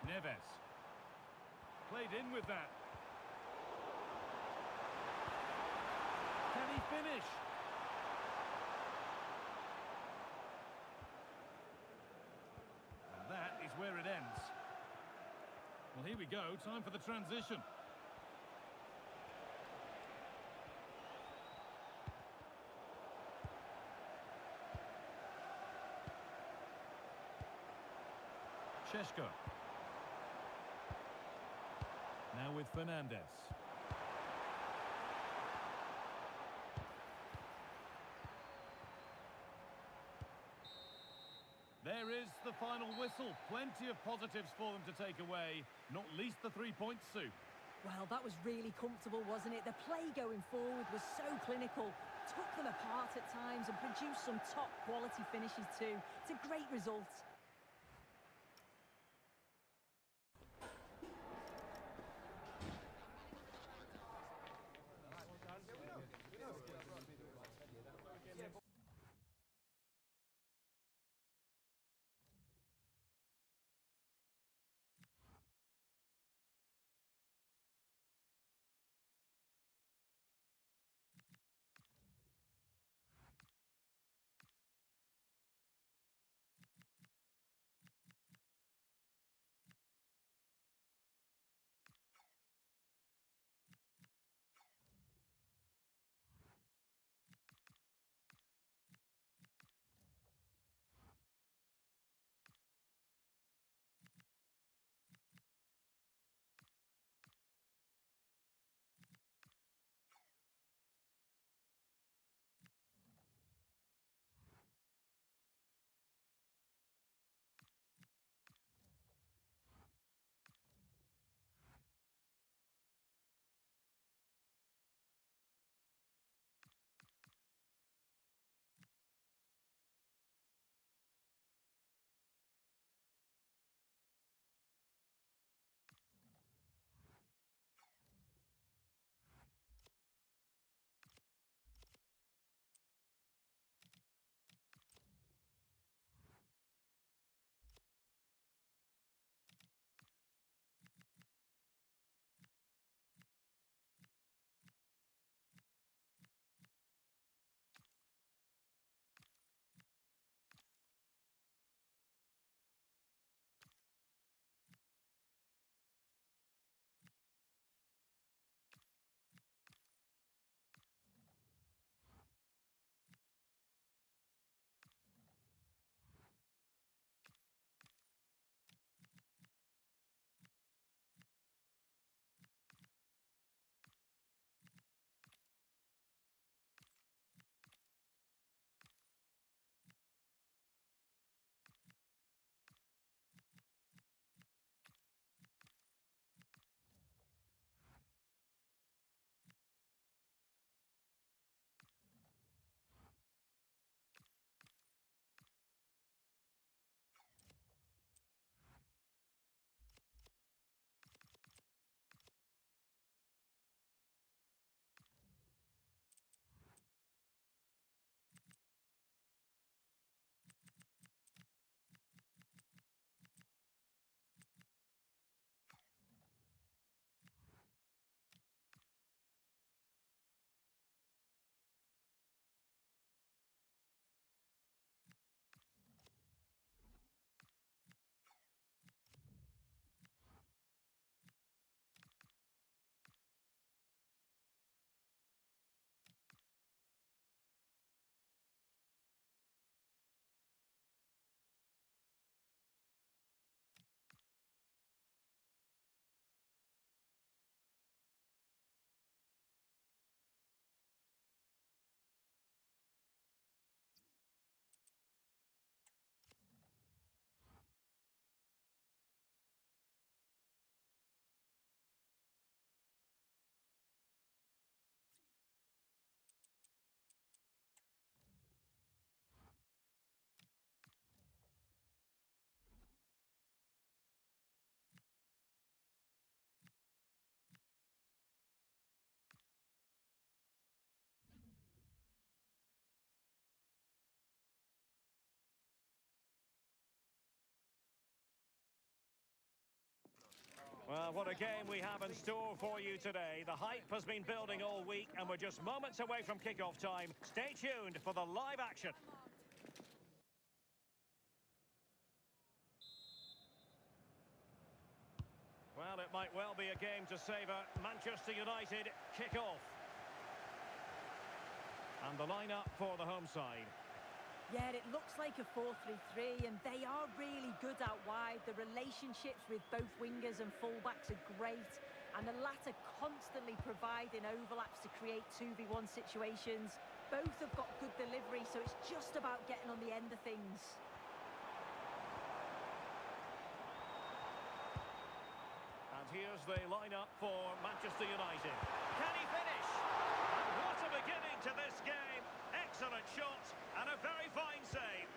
Neves. Played in with that. Can he finish? And that is where it ends. Well, here we go. Time for the transition. Šeško. Now with Fernandez. There is the final whistle. Plenty of positives for them to take away, not least the 3 points, Sue. Well, that was really comfortable, wasn't it? The play going forward was so clinical, took them apart at times and produced some top-quality finishes too. It's a great result. Well, what a game we have in store for you today. The hype has been building all week, and we're just moments away from kick-off time. Stay tuned for the live action. Well, it might well be a game to savour. Manchester United kick off. And the lineup for the home side. Yeah, it looks like a 4-3-3, and they are really good out wide. The relationships with both wingers and fullbacks are great, and the latter constantly providing overlaps to create 2v1 situations. Both have got good delivery, so it's just about getting on the end of things. And here's the lineup for Manchester United. Can he finish? And what a beginning to this game. Excellent shot and a very fine save.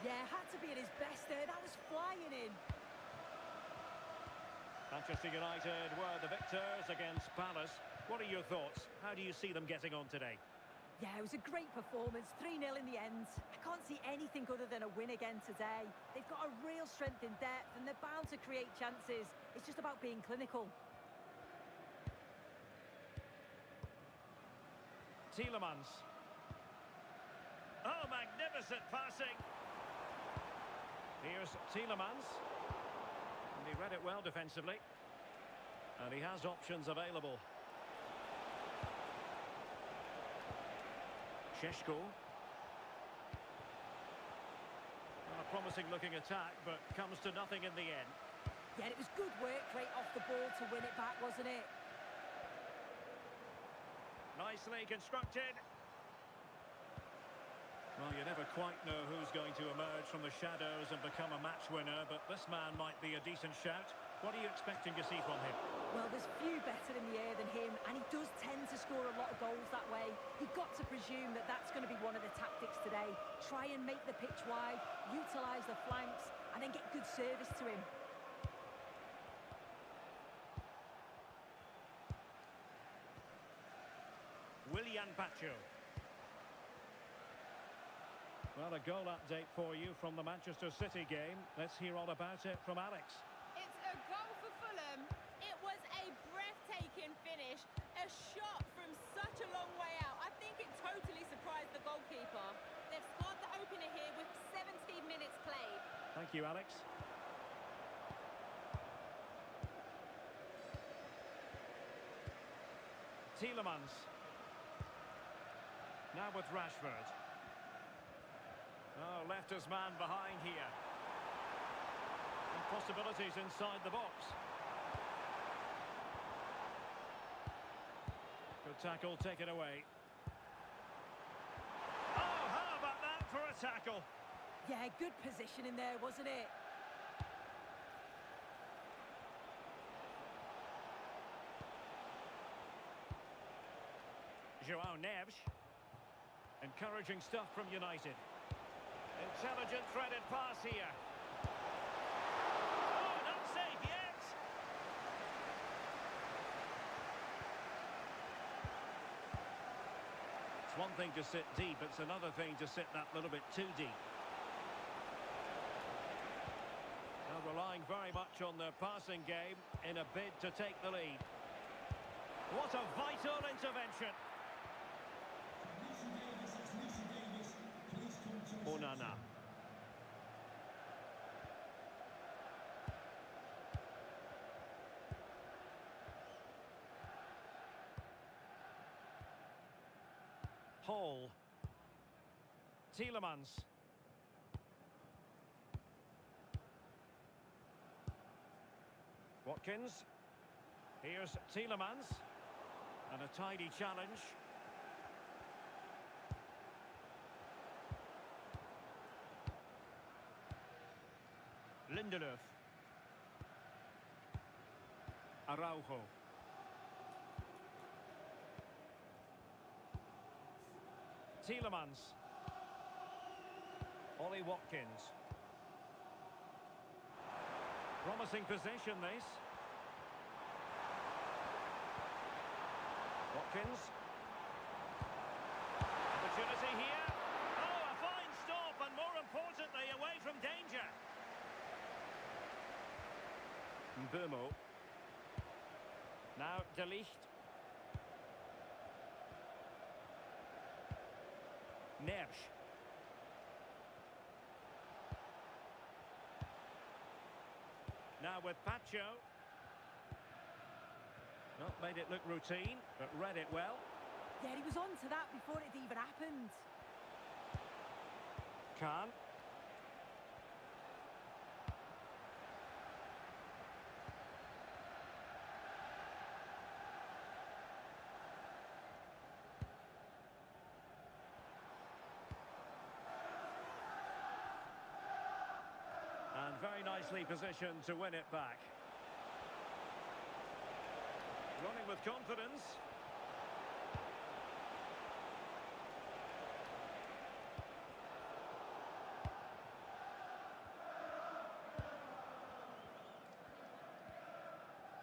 Yeah, had to be at his best there. That was flying in. Manchester United were the victors against Palace. What are your thoughts? How do you see them getting on today? Yeah, it was a great performance, 3-0 in the end. I can't see anything other than a win again today. They've got a real strength in depth, and they're bound to create chances. It's just about being clinical. Tielemans. Oh, magnificent passing. Here's Tielemans. And he read it well defensively. And he has options available. Šeško. Well, a promising looking attack, but comes to nothing in the end. Yeah, it was good work right off the ball to win it back, wasn't it? Nicely constructed. Well, you never quite know who's going to emerge from the shadows and become a match winner, but this man might be a decent shout. What are you expecting to see from him? Well, there's few better in the air than him, and he does tend to score a lot of goals that way. You've got to presume that that's going to be one of the tactics today. Try and make the pitch wide, utilise the flanks, and then get good service to him. Willian Pacho. Well, a goal update for you from the Manchester City game. Let's hear all about it from Alex. It's a goal for Fulham. It was a breathtaking finish. A shot from such a long way out. I think it totally surprised the goalkeeper. They've scored the opener here with 17 minutes played. Thank you, Alex. Tielemans. Now with Rashford. Oh, left his man behind here. And possibilities inside the box. Good tackle, taken away. Oh, how about that for a tackle? Yeah, good position in there, wasn't it? João Neves. Encouraging stuff from United. Intelligent threaded pass here. Oh, not safe yet. It's one thing to sit deep, it's another thing to sit that little bit too deep. Now relying very much on their passing game in a bid to take the lead. What a vital intervention. Onana. Hall. Tielemans. Watkins. Here's Tielemans. And a tidy challenge. Lindelöf. Araujo. Tielemans. Ollie Watkins. Promising possession, this. Watkins. Opportunity here. Oh, a fine stop, and more importantly, away from danger. Mbeumo. Now, De Ligt. Neves. Now with Pacho. Not made it look routine, but read it well. Yeah, he was on to that before it even happened. Khan. And very nicely positioned to win it back. Running with confidence.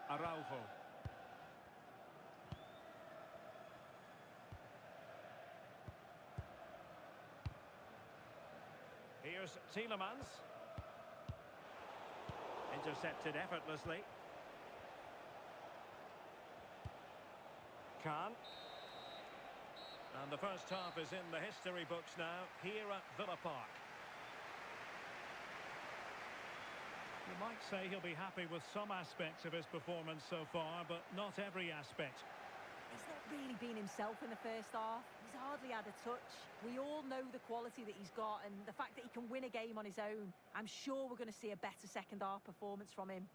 Araujo. Here's Tielemans. Intercepted effortlessly. Khan. And the first half is in the history books now, here at Villa Park. You might say he'll be happy with some aspects of his performance so far, but not every aspect. He's not really been himself in the first half. He's hardly had a touch. We all know the quality that he's got and the fact that he can win a game on his own. I'm sure we're going to see a better second half performance from him.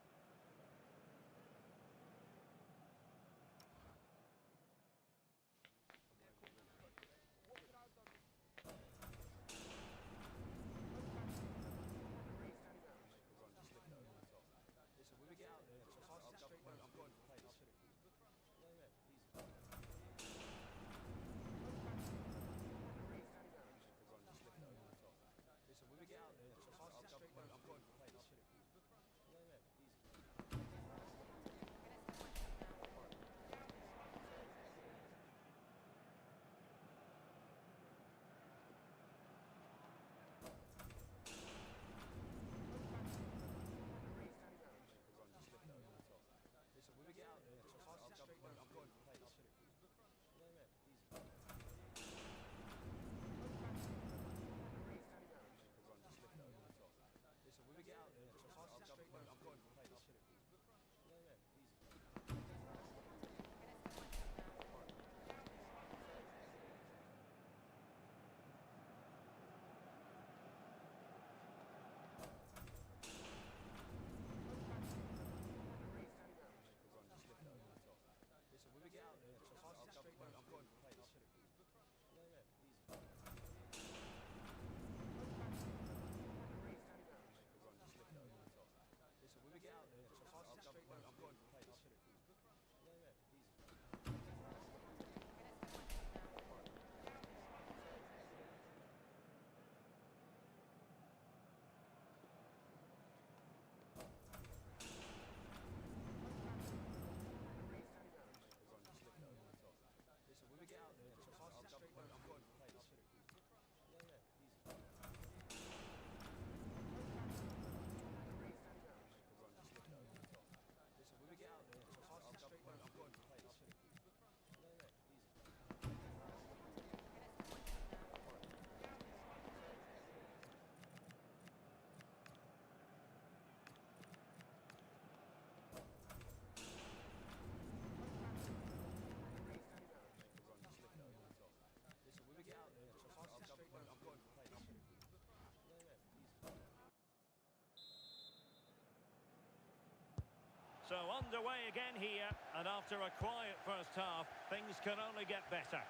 So underway again here, and after a quiet first half, things can only get better.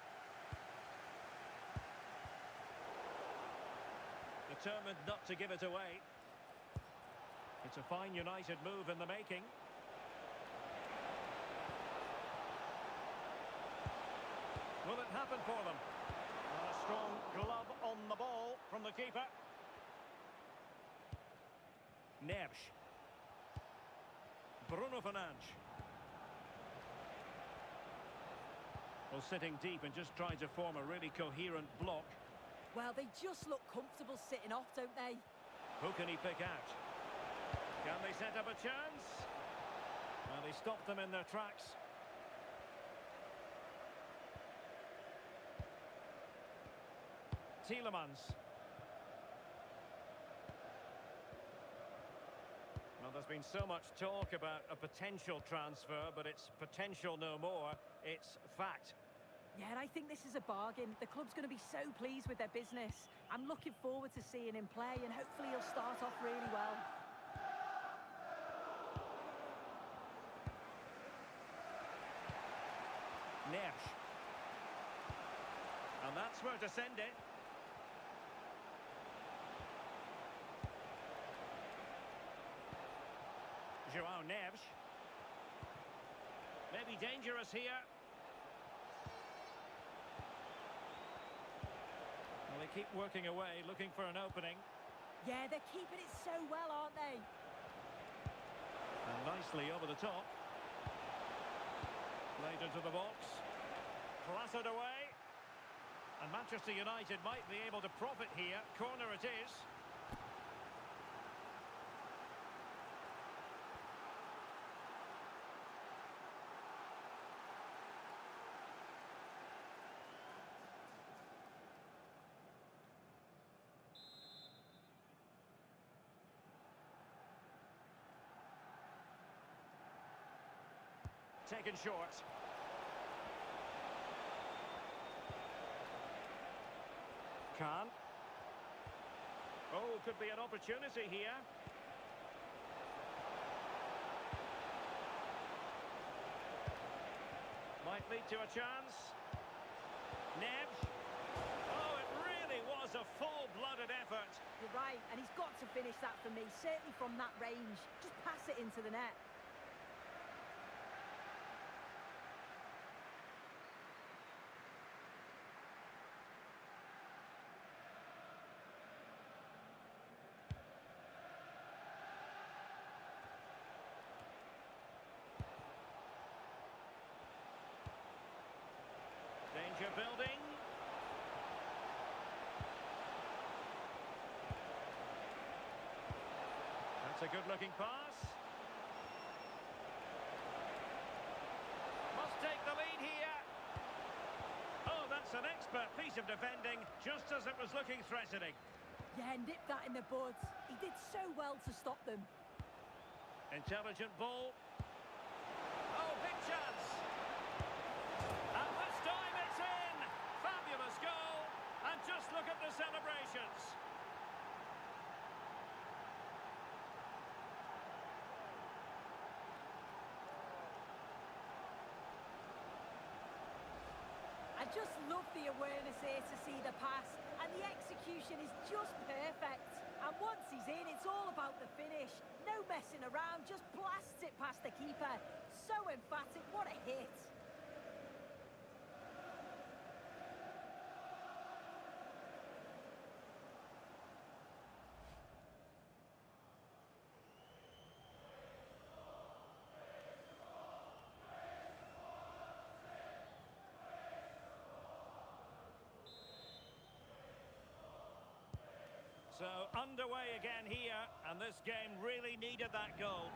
Determined not to give it away. It's a fine United move in the making. Will it happen for them? And a strong glove on the ball from the keeper. Neves. Bruno Fernandes. Well, sitting deep and just trying to form a really coherent block. Well, they just look comfortable sitting off, don't they? Who can he pick out? Can they set up a chance? Well, he stopped them in their tracks. Tielemans. Well, there's been so much talk about a potential transfer, but it's potential no more. It's fact. Yeah, and I think this is a bargain. The club's going to be so pleased with their business. I'm looking forward to seeing him play, and hopefully he'll start off really well. Neves. And that's where to send it. João Neves. Maybe dangerous here. Well, they keep working away, looking for an opening. Yeah, they're keeping it so well, aren't they? And nicely over the top. Played into the box. Clattered away. And Manchester United might be able to profit here. Corner it is. Taken short. Khan. Oh, could be an opportunity here. Might lead to a chance. Neves. Oh, it really was a full-blooded effort. You're right, and he's got to finish that for me, certainly from that range. Just pass it into the net. Danger building. That's a good-looking pass. Must take the lead here. Oh, that's an expert piece of defending, just as it was looking threatening. Yeah, nip that in the bud. He did so well to stop them. Intelligent ball. Oh, big chance. And this time it's in. Fabulous goal. And just look at the celebrations. I just love the awareness here to see the pass, and the execution is just perfect. And once he's in, it's all about the finish. No messing around, just blasts it past the keeper. So emphatic, what a hit. So underway again here, and this game really needed that goal.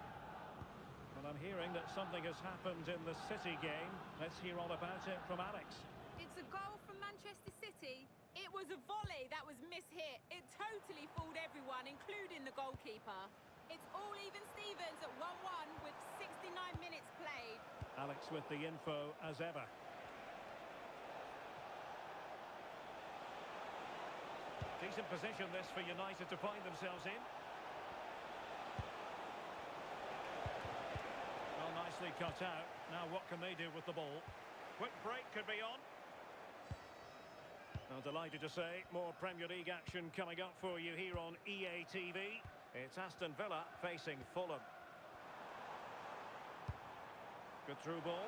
Well, I'm hearing that something has happened in the City game. Let's hear all about it from Alex. It's a goal from Manchester City. It was a volley that was mishit. It totally fooled everyone, including the goalkeeper. It's all even Stevens at 1-1 with 69 minutes played. Alex with the info as ever. Decent position this for United to find themselves in. Well, nicely cut out. Now what can they do with the ball? Quick break could be on. Well, delighted to say, more Premier League action coming up for you here on EA TV. It's Aston Villa facing Fulham. Good through ball.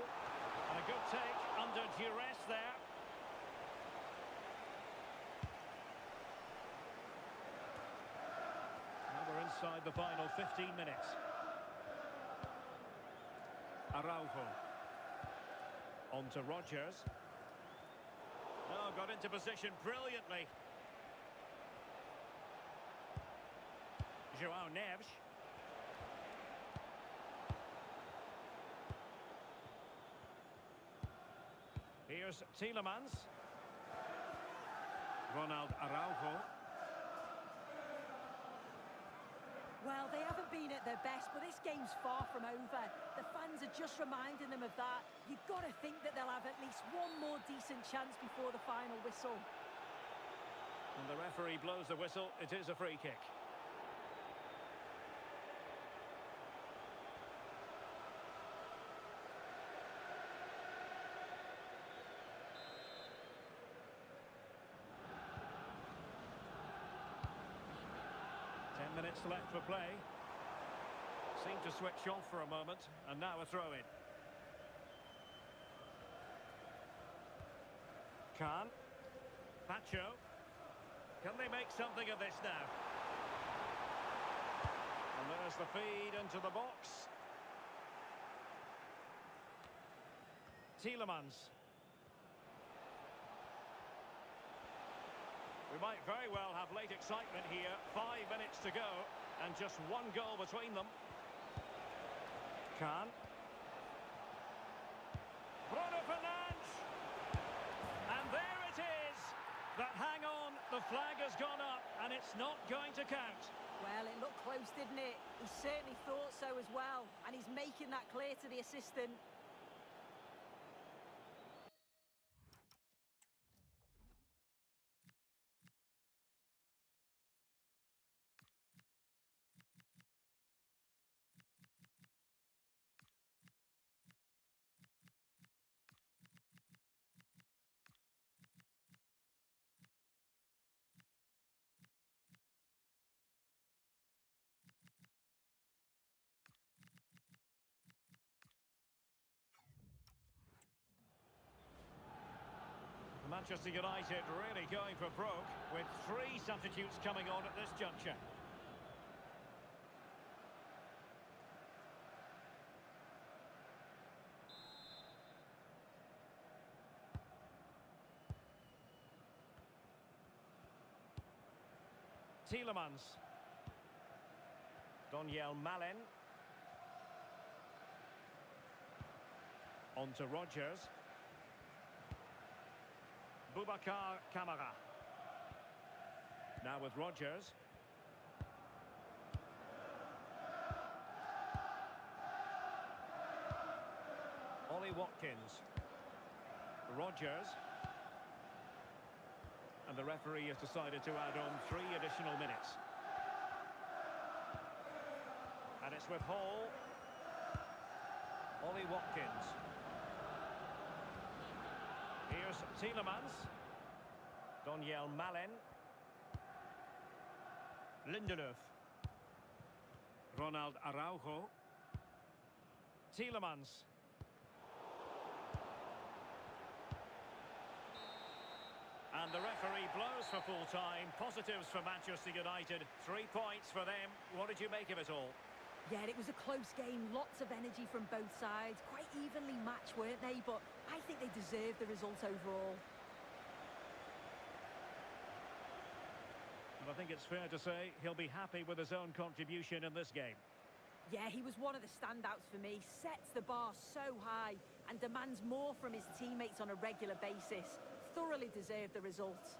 And a good take under duress there. Now we're inside the final 15 minutes. Araujo. On to Rodgers. Oh, got into position brilliantly. João Neves. Here's Tielemans. Ronald Araujo. Well, they haven't been at their best, but this game's far from over. The fans are just reminding them of that. You've got to think that they'll have at least one more decent chance before the final whistle. And the referee blows the whistle. It is a free kick. Minutes left for play. Seemed to switch off for a moment, and now a throw-in. Khan. Pacho. Can they make something of this now? And there's the feed into the box. Tielemans. We might very well have late excitement here. 5 minutes to go, and just one goal between them. Khan. Bruno Fernandes. And there it is. But hang on, the flag has gone up, and it's not going to count. Well, it looked close, didn't it? He certainly thought so as well, and he's making that clear to the assistant. Manchester United really going for broke, with 3 substitutes coming on at this juncture. Tielemans. Donyell Malen. On to Rodgers. Boubacar Kamara. Now with Rodgers. Ollie Watkins. Rodgers. And the referee has decided to add on 3 additional minutes. And it's with Hall. Ollie Watkins. Here's Tielemans. Donyell Malen. Lindelöf. Ronald Araujo. Tielemans. And the referee blows for full time. Positives for Manchester United. 3 points for them. What did you make of it all? Yeah, it was a close game. Lots of energy from both sides. Quite evenly matched, weren't they? But I think they deserved the result overall. And I think it's fair to say he'll be happy with his own contribution in this game. Yeah, he was one of the standouts for me. Sets the bar so high and demands more from his teammates on a regular basis. Thoroughly deserved the result.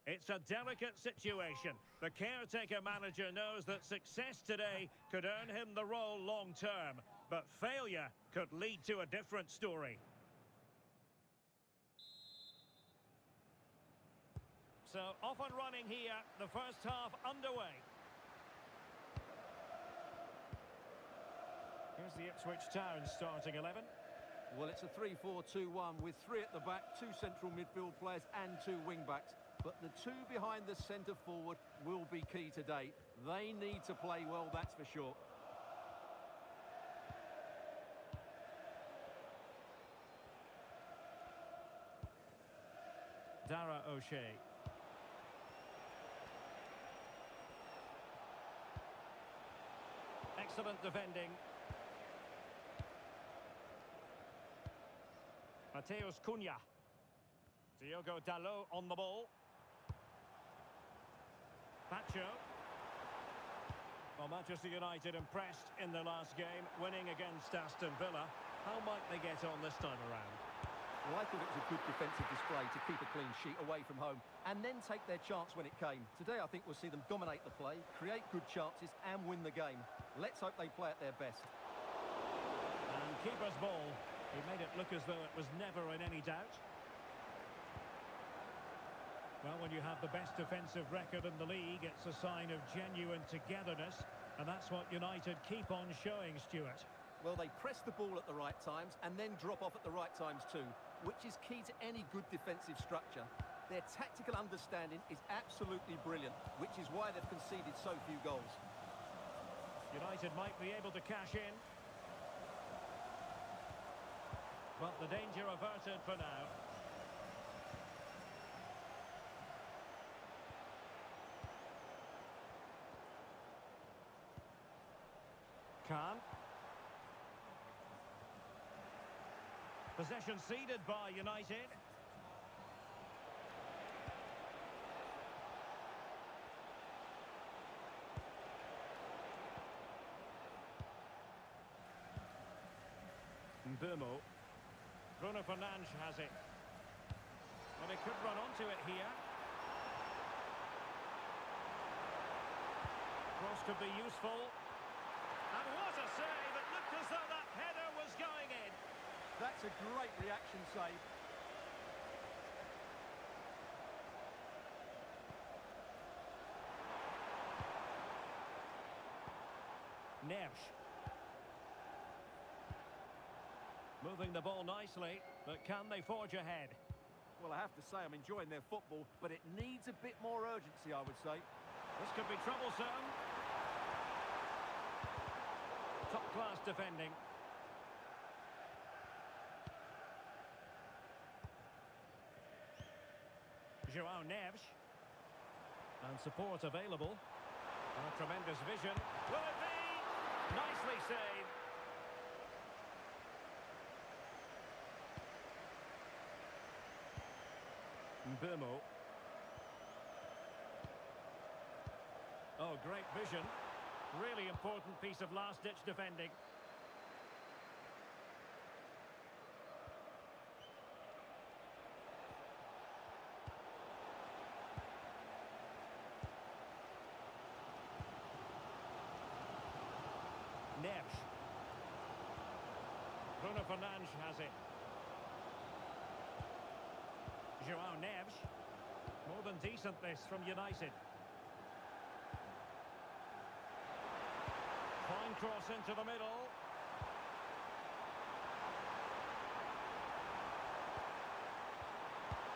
It's a delicate situation. The caretaker manager knows that success today could earn him the role long term, but failure could lead to a different story. So off and running here, the first half underway. Here's the Ipswich Town starting 11. Well, it's a 3-4-2-1 with 3 at the back, 2 central midfield players and 2 wing-backs. But the 2 behind the centre forward will be key today. They need to play well, that's for sure. Dara O'Shea. Excellent defending. Mateus Cunha. Diogo Dalot on the ball. Pacho. Well, Manchester United impressed in their last game, winning against Aston Villa. How might they get on this time around? Well, I thought it was a good defensive display to keep a clean sheet away from home and then take their chance when it came. Today, I think we'll see them dominate the play, create good chances and win the game. Let's hope they play at their best. And keeper's ball. He made it look as though it was never in any doubt. Well, when you have the best defensive record in the league, it's a sign of genuine togetherness, and that's what United keep on showing, Stuart. Well, they press the ball at the right times and then drop off at the right times too, which is key to any good defensive structure. Their tactical understanding is absolutely brilliant, which is why they've conceded so few goals. United might be able to cash in. But the danger averted for now. Khan. Possession ceded by United. Mbeumo. Bruno Fernandes has it. Well, he could run onto it here. Cross could be useful. And what a save! It looked as though that header was going in. That's a great reaction save. Neves. Moving the ball nicely, but can they forge ahead? Well, I have to say I'm enjoying their football, but it needs a bit more urgency, I would say. This could be troublesome. Top-class defending. João Neves. And support available. And a tremendous vision. Will it be? Nicely saved. Mbeumo. Oh, great vision. Really important piece of last-ditch defending. Neves. Bruno Fernandes has it. João Neves. More than decent this from United. Fine cross into the middle.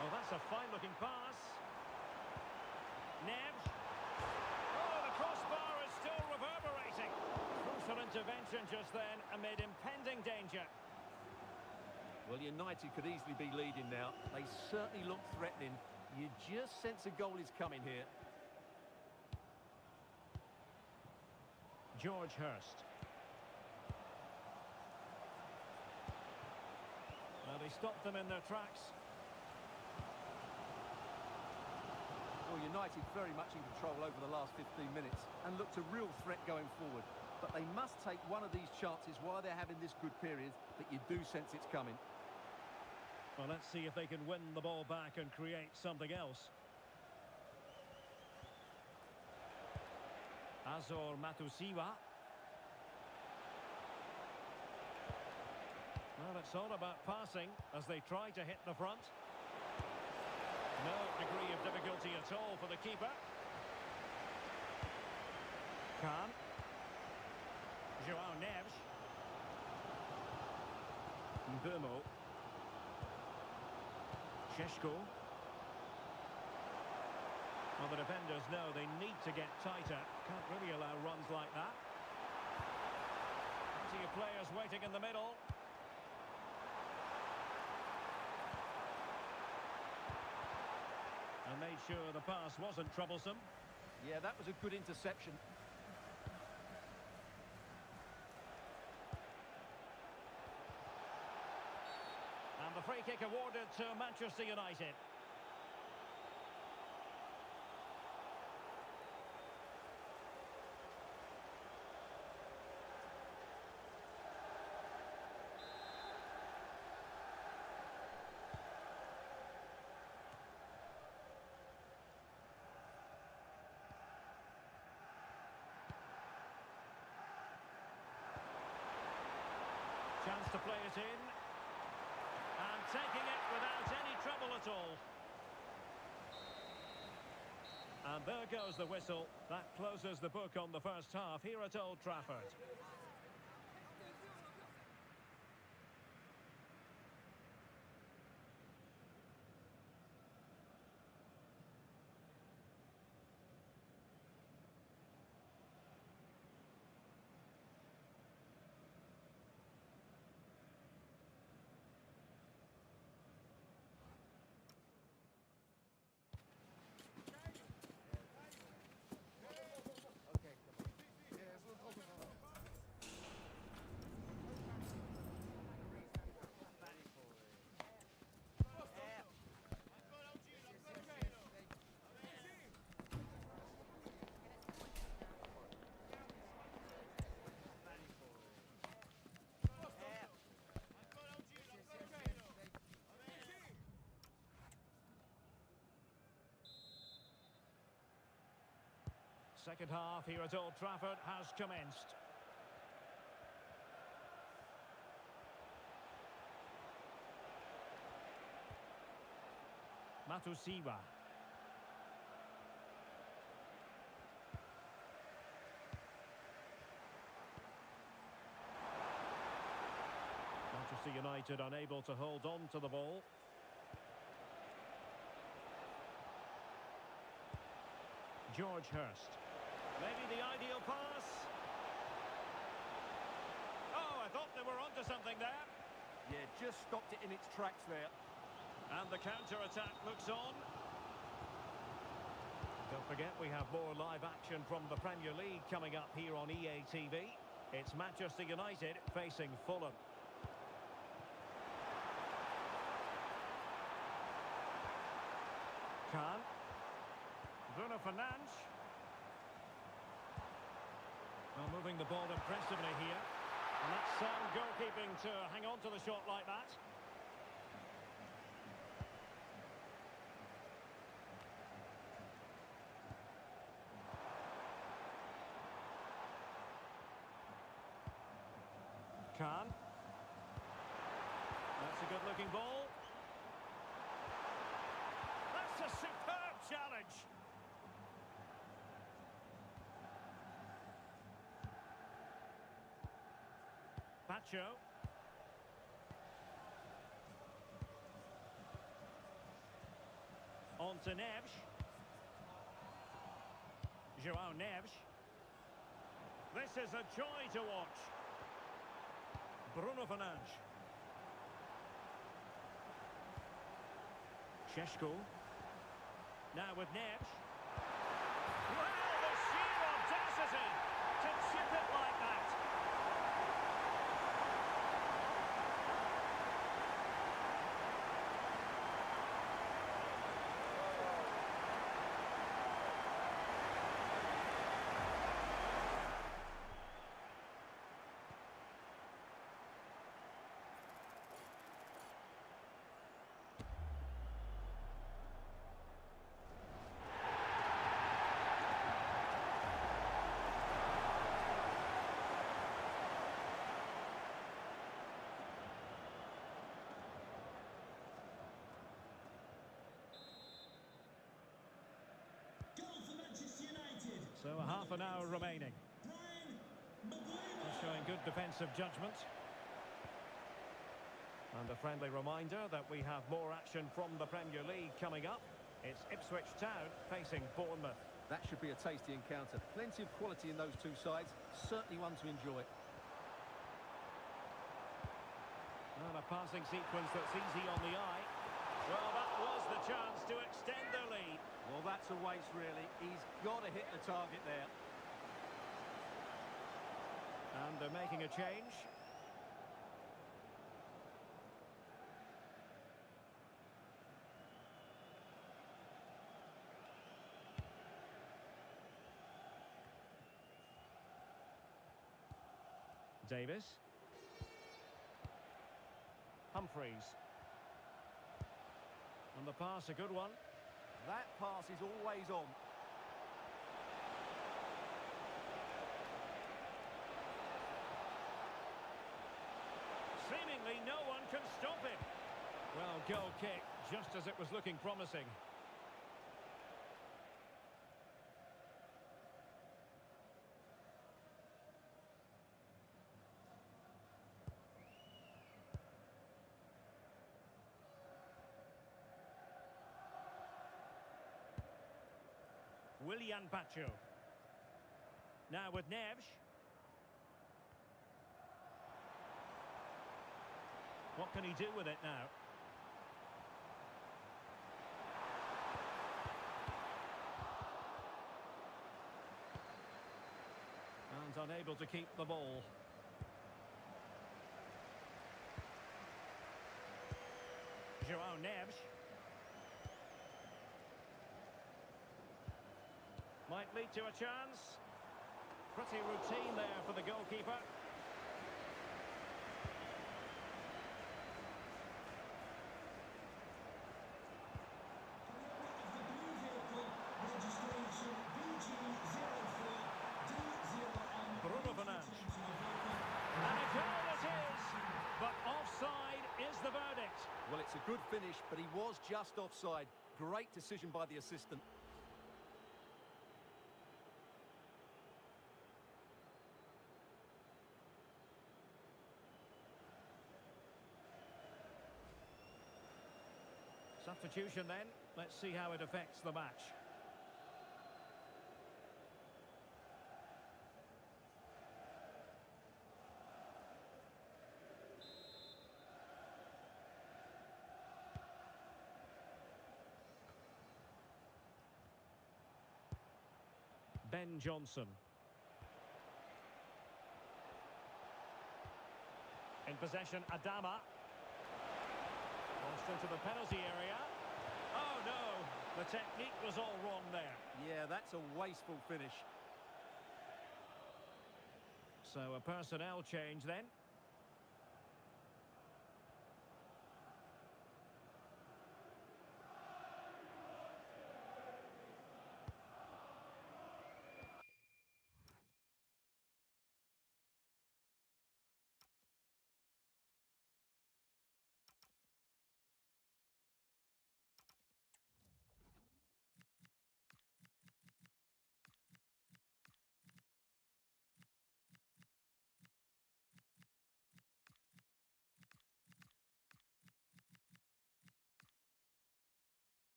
Oh, that's a fine-looking pass. Neves. Oh, the crossbar is still reverberating. Crucial intervention just then amid impending danger. Well, United could easily be leading now. They certainly look threatening. You just sense a goal is coming here. George Hurst. Well, they stopped them in their tracks. Well, United very much in control over the last 15 minutes and looked a real threat going forward. But they must take one of these chances while they're having this good period that you do sense it's coming. Well, let's see if they can win the ball back and create something else. Azor Matusiwa. Well, it's all about passing as they try to hit the front. No degree of difficulty at all for the keeper. Khan. Joao Neves. Mbumo. Sheshko. Well, the defenders know they need to get tighter. Can't really allow runs like that. Plenty of players waiting in the middle. And made sure the pass wasn't troublesome. Yeah, that was a good interception. And the free kick awarded to Manchester United. Chance to play it in. And taking it without any trouble at all. And there goes the whistle. That closes the book on the first half here at Old Trafford. Second half here at Old Trafford has commenced. Matusiwa. Manchester United unable to hold on to the ball. George Hurst. Maybe the ideal pass. Oh, I thought they were onto something there. Yeah, just stopped it in its tracks there. And the counter-attack looks on. Don't forget, we have more live action from the Premier League coming up here on EA TV. It's Manchester United facing Fulham. Khan. Bruno Fernandes. Well, moving the ball impressively here. And that's sound goalkeeping to hang on to the shot like that. Khan. That's a good-looking ball. That's a superb challenge. Pacho. On to Neves. Joao Neves. This is a joy to watch. Bruno Fernandes. Sheshko. Now with Neves. Well, the sheer audacity to chip it like that. So a half an hour remaining. They're showing good defensive judgment. And a friendly reminder that we have more action from the Premier League coming up. It's Ipswich Town facing Bournemouth. That should be a tasty encounter. Plenty of quality in those two sides. Certainly one to enjoy. And a passing sequence that's easy on the eye. Well, that was the chance to extend their lead. Well, that's a waste, really. He's got to hit the target there. And they're making a change. Davis. Humphreys. And the pass, a good one. That pass is always on. Seemingly no one can stop it. Well, goal kick, just as it was looking promising. Willian Pacho. Now with Neves. What can he do with it now? And unable to keep the ball. João Neves. Might lead to a chance. Pretty routine there for the goalkeeper. Bruno Fernandes. And a goal it is, but offside is the verdict. Well, it's a good finish, but he was just offside. Great decision by the assistant. Substitution then. Let's see how it affects the match. Ben Johnson. In possession, Adama. Into the penalty area. Oh no, the technique was all wrong there. Yeah, that's a wasteful finish. So a personnel change then.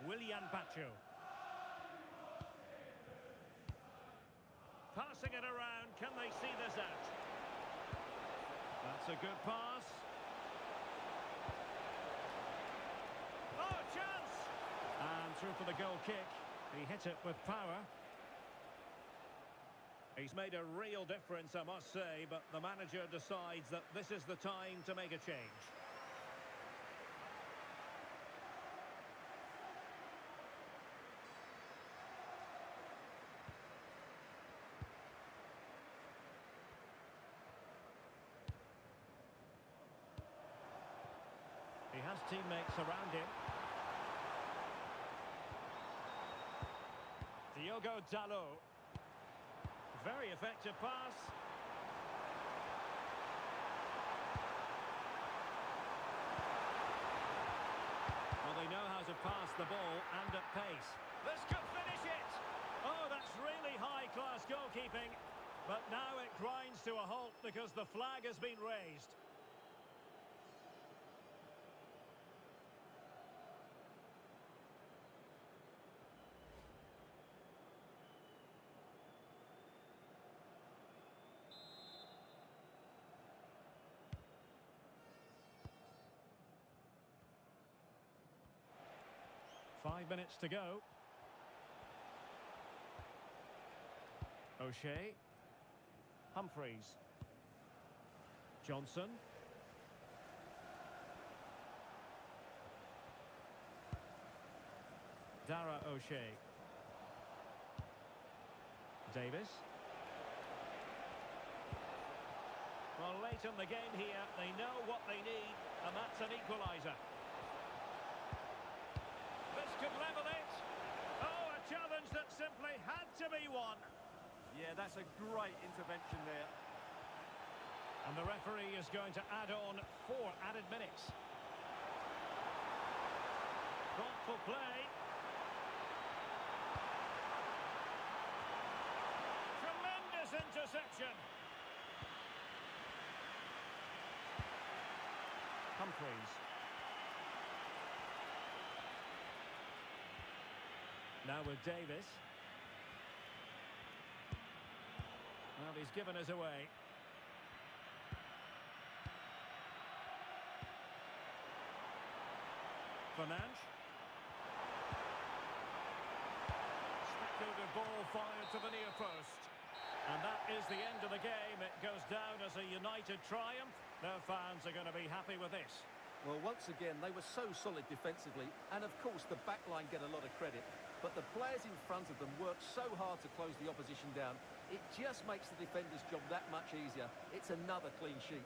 Willian Pacho. Passing it around, can they see this out? That's a good pass. Oh, chance! And through for the goal kick. He hit it with power. He's made a real difference, I must say, but the manager decides that this is the time to make a change. He has teammates around him. Diogo Dalot. Very effective pass. they know how to pass the ball and at pace. This could finish it! Oh, that's really high-class goalkeeping. But now it grinds to a halt because the flag has been raised. Five minutes to go. O'Shea. Humphreys. Johnson. Dara O'Shea. Davis. Well, late in the game here, they know what they need, and that's an equaliser. This could level it. Oh, a challenge that simply had to be won. Yeah, that's a great intervention there. And the referee is going to add on 4 added minutes. Thoughtful play. Tremendous interception. Humphreys. Now with Davis. Well, he's given us away. Fernandes. Speculative ball fired to the near post. And that is the end of the game. It goes down as a united triumph. Their fans are going to be happy with this. Well, once again, they were so solid defensively, and of course the back line get a lot of credit. But the players in front of them work so hard to close the opposition down, it just makes the defender's job that much easier. It's another clean sheet.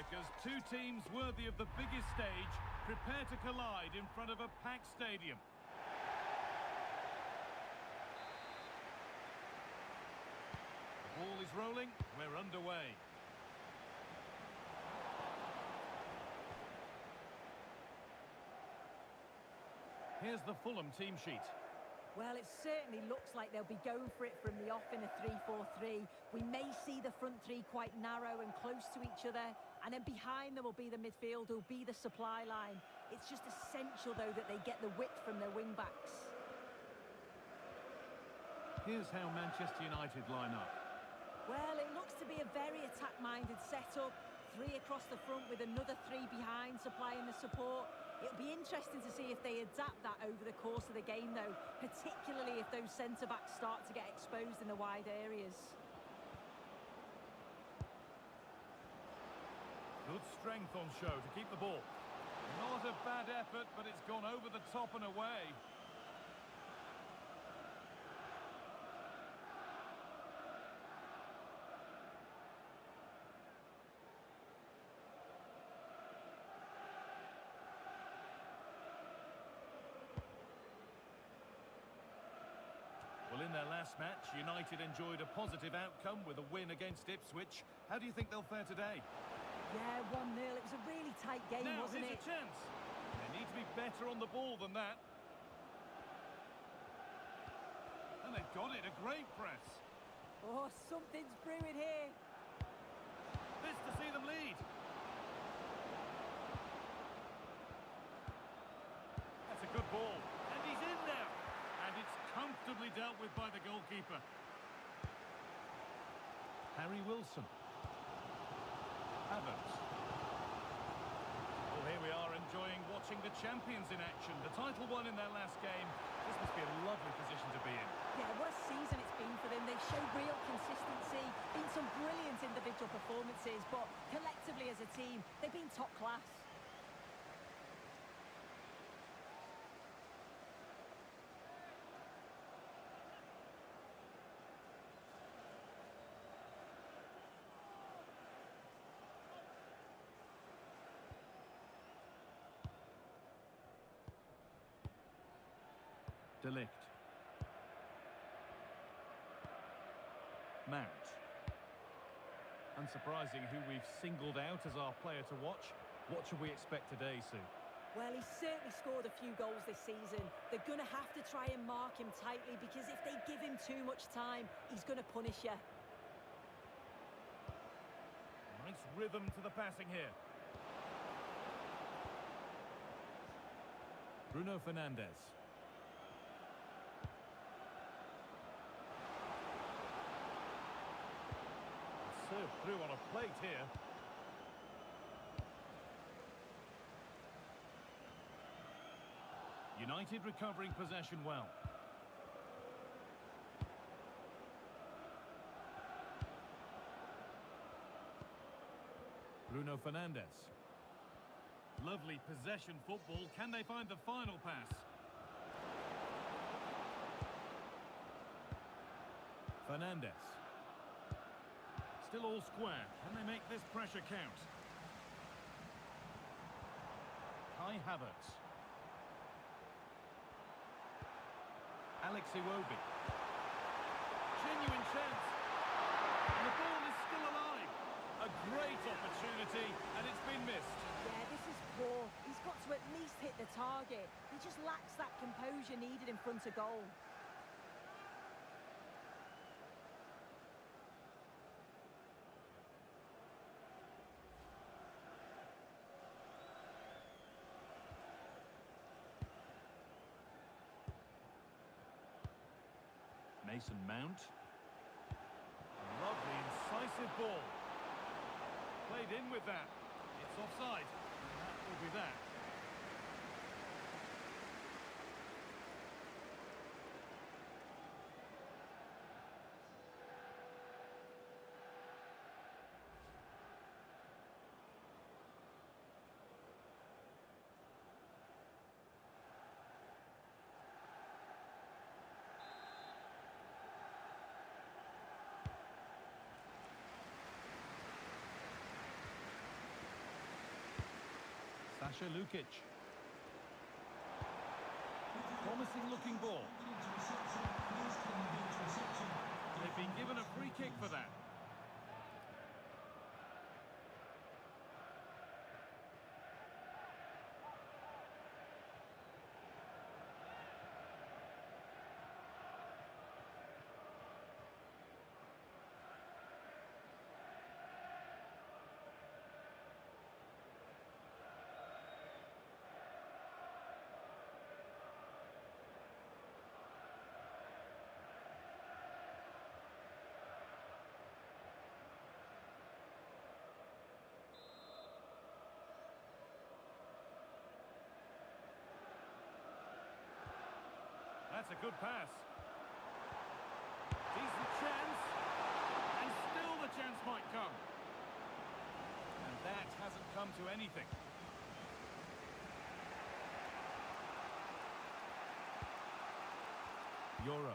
because two teams worthy of the biggest stage prepare to collide in front of a packed stadium. The ball is rolling, we're underway. Here's the Fulham team sheet. Well, it certainly looks like they'll be going for it from the off in a 3-4-3. We may see the front three quite narrow and close to each other, and then behind them will be the midfield, will be the supply line. It's just essential, though, that they get the width from their wing-backs. Here's how Manchester United line up. Well, it looks to be a very attack-minded setup. Three across the front with another three behind supplying the support. It'll be interesting to see if they adapt that over the course of the game, though, particularly if those centre-backs start to get exposed in the wide areas. Good strength on show to keep the ball. Not a bad effort, but it's gone over the top and away. Well, in their last match, United enjoyed a positive outcome with a win against Ipswich. How do you think they'll fare today? Yeah, 1-0. It was a really tight game, Now, wasn't here's it? a chance. They need to be better on the ball than that. And they've got it, a great press. Oh, something's brewing here. This to see them lead. That's a good ball. And he's in there. And it's comfortably dealt with by the goalkeeper. Harry Wilson. Havertz. Well, here we are enjoying watching the champions in action. The title won in their last game. This must be a lovely position to be in. Yeah, what a season it's been for them. They've shown real consistency, been some brilliant individual performances, but collectively as a team, they've been top class. De Ligt. Mount. Unsurprising who we've singled out as our player to watch. What should we expect today, Sue? Well, he's certainly scored a few goals this season. They're going to have to try and mark him tightly because if they give him too much time, he's going to punish you. Nice rhythm to the passing here. Bruno Fernandes. Served through on a plate here. United recovering possession well. Bruno Fernandes. Lovely possession football. Can they find the final pass? Fernandes. Still all square. Can they make this pressure count? Kai Havertz. Alex Iwobi. Genuine chance. And the ball is still alive. A great opportunity, and it's been missed. Yeah, this is poor. He's got to at least hit the target. He just lacks that composure needed in front of goal. Mason Mount. Lovely, incisive ball. Played in with that. It's offside. And that will be that. Asher Lukic. Promising looking ball. They've been given a free kick for that. That's a good pass. Decent chance. And still the chance might come. And that hasn't come to anything. Euro.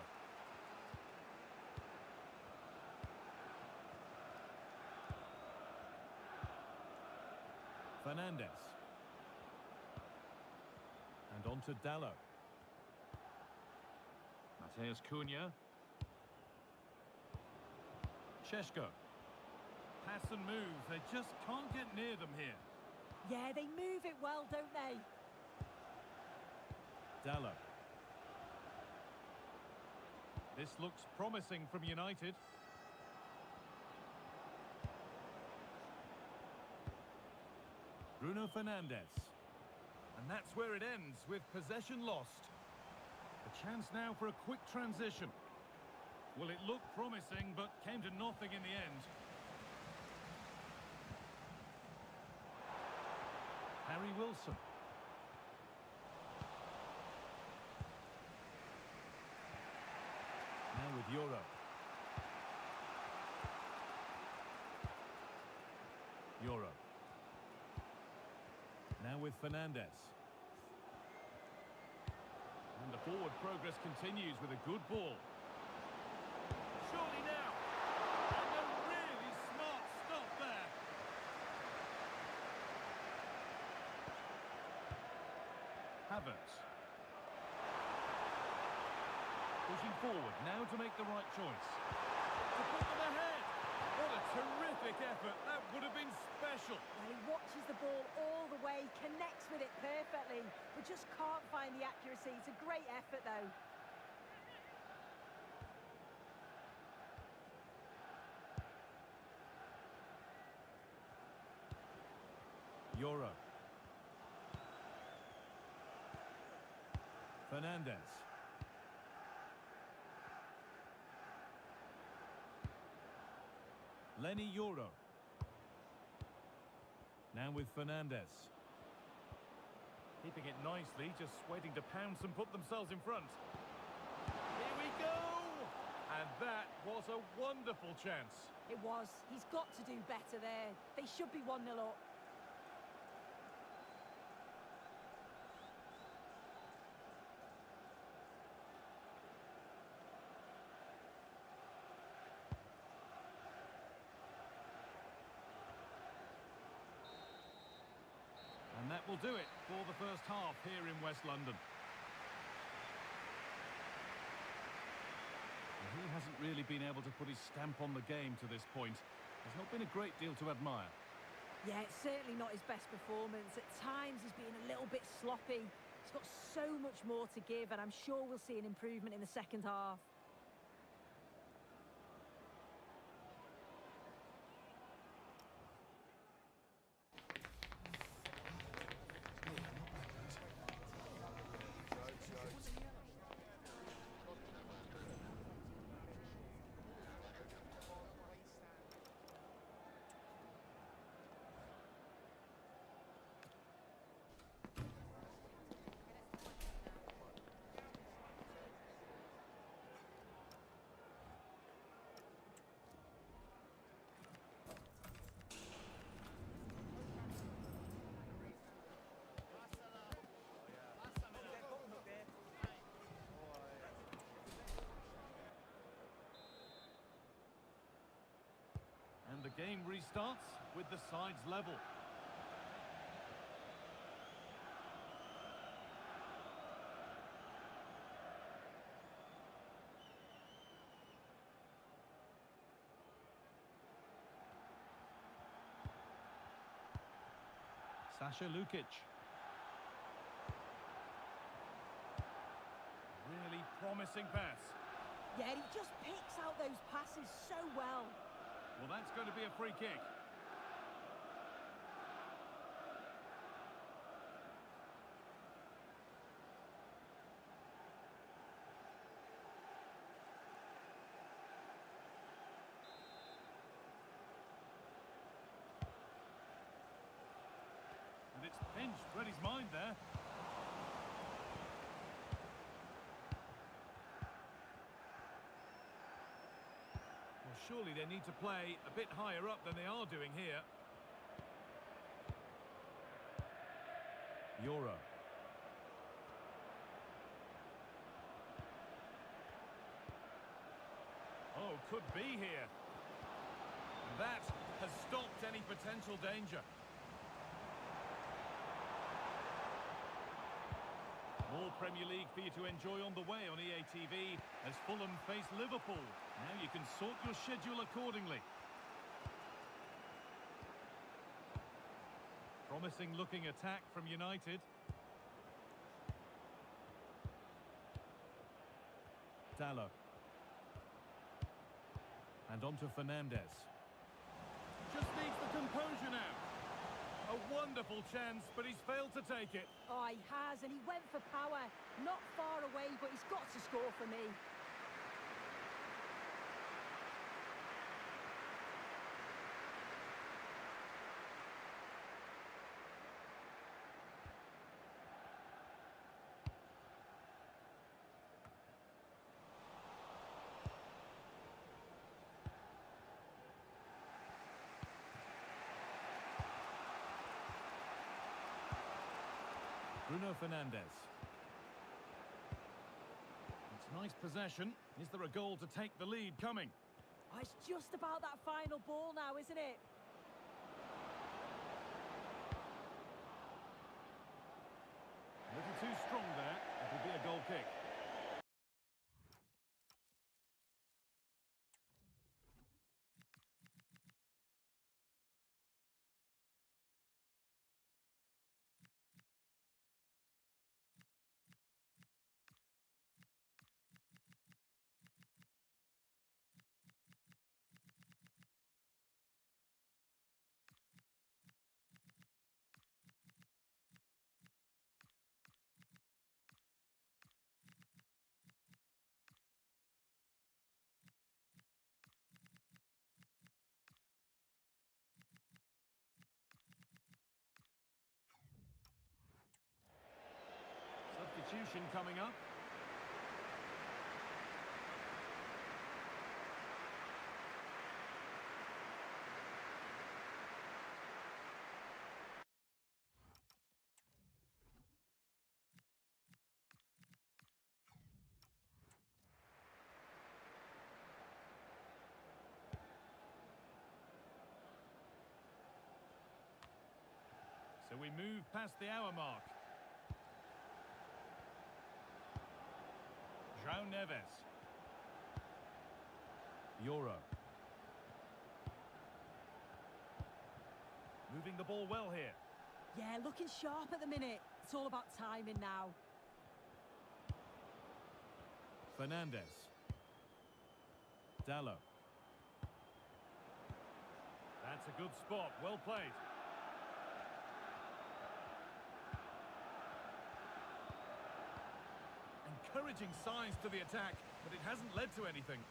Fernandez. And on to Dallo. Mateus Cunha. Šeško. Pass and move. They just can't get near them here. Yeah, they move it well, don't they? Dallo. This looks promising from United. Bruno Fernandes. And that's where it ends, with possession lost. A chance now for a quick transition. Well, it looked promising, but came to nothing in the end. Harry Wilson. Now with Euro. Euro. Now with Fernandes. And the forward progress continues with a good ball. Surely now. And a really smart stop there. Havertz. Pushing forward now to make the right choice. To put them ahead. What a terrific effort. That would have been special. Well, he watches the ball all the way, connects with it perfectly, but just can't find the accuracy. It's a great effort, though. Euro. Fernandes. Lenny Euro. Now with Fernandes. Keeping it nicely, just waiting to pounce and put themselves in front. Here we go! And that was a wonderful chance. It was. He's got to do better there. They should be 1-0 up. And that will do it for the first half here in West London. And he hasn't really been able to put his stamp on the game to this point. There's not been a great deal to admire. Yeah, it's certainly not his best performance. At times he's been a little bit sloppy. He's got so much more to give, and I'm sure we'll see an improvement in the second half. And the game restarts with the sides level. Sasha Lukic. Really promising pass. Yeah, he just picks out those passes so well. Well, that's going to be a free kick. And it's pinched, read his mind there. Well, surely they need to play a bit higher up than they are doing here. Euro. Oh, could be here. That has stopped any potential danger. More Premier League for you to enjoy on the way on EA TV as Fulham face Liverpool. Now you can sort your schedule accordingly. Promising looking attack from United. Dallo. And on to Fernandes. Just needs the composure now. A wonderful chance, but he's failed to take it. Oh, he has, and he went for power. Not far away, but he's got to score for me. Bruno Fernandes. It's nice possession. Is there a goal to take the lead coming? Oh, it's just about that final ball now, isn't it? A little too strong there. It will be a goal kick. Substitution coming up. So we move past the hour mark. João Neves. Euro. Moving the ball well here. Yeah, looking sharp at the minute. It's all about timing now. Fernandes. Dallo. That's a good spot. Well played. Encouraging signs to the attack, but it hasn't led to anything.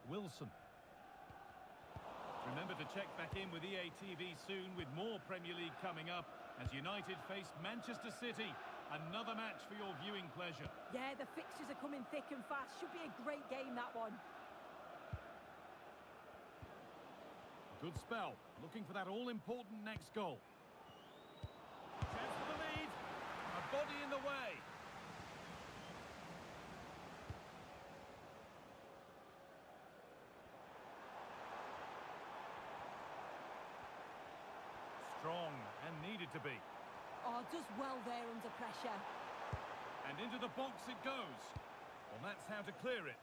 Wilson. Remember to check back in with EA TV soon with more Premier League coming up as United face Manchester City. Another match for your viewing pleasure. Yeah, the fixtures are coming thick and fast. Should be a great game, that one. Good spell. Looking for that all-important next goal. Chance for the lead. A body in the way. Strong and needed to be. Oh, does well there under pressure. And into the box it goes. Well, that's how to clear it.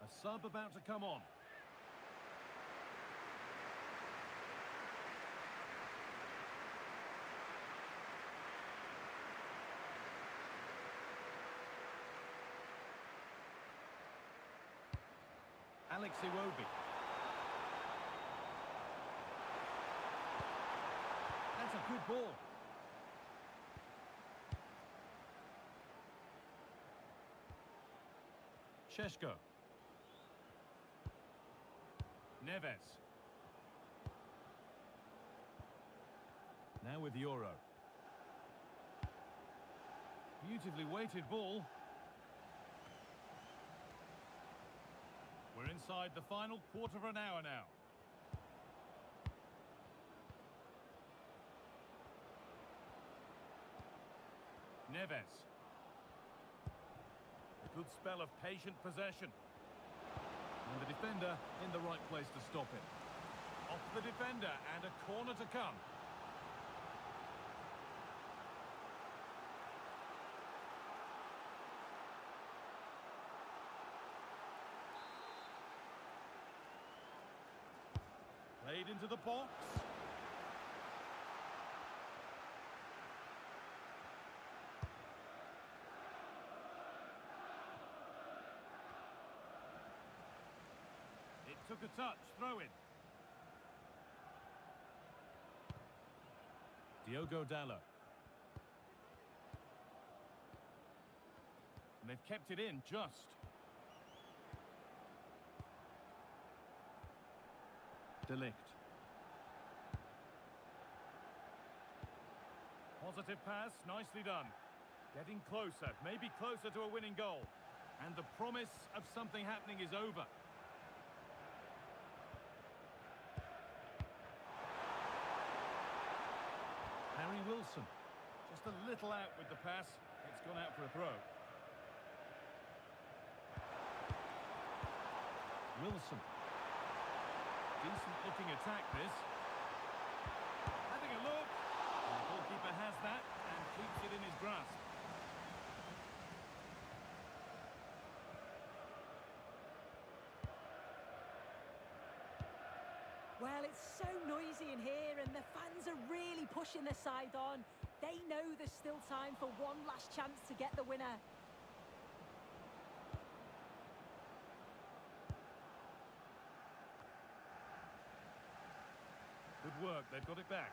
A sub about to come on. Alex Iwobi. That's a good ball. Šeško. Neves. Now with Euro. Beautifully weighted ball. We're inside the final quarter of an hour now. Neves. A good spell of patient possession. And the defender in the right place to stop it. Off the defender and a corner to come. Played into the box. It took a touch, throw in. Diogo Dallo. And they've kept it in just. De Ligt. Positive pass, nicely done. Getting closer, maybe closer to a winning goal. And the promise of something happening is over. Harry Wilson. Just a little out with the pass. It's gone out for a throw. Wilson. Decent looking attack this. Having a look. And the goalkeeper has that and keeps it in his grasp. Well, it's so noisy in here and the fans are really pushing their side on. They know there's still time for one last chance to get the winner. Good work, they've got it back.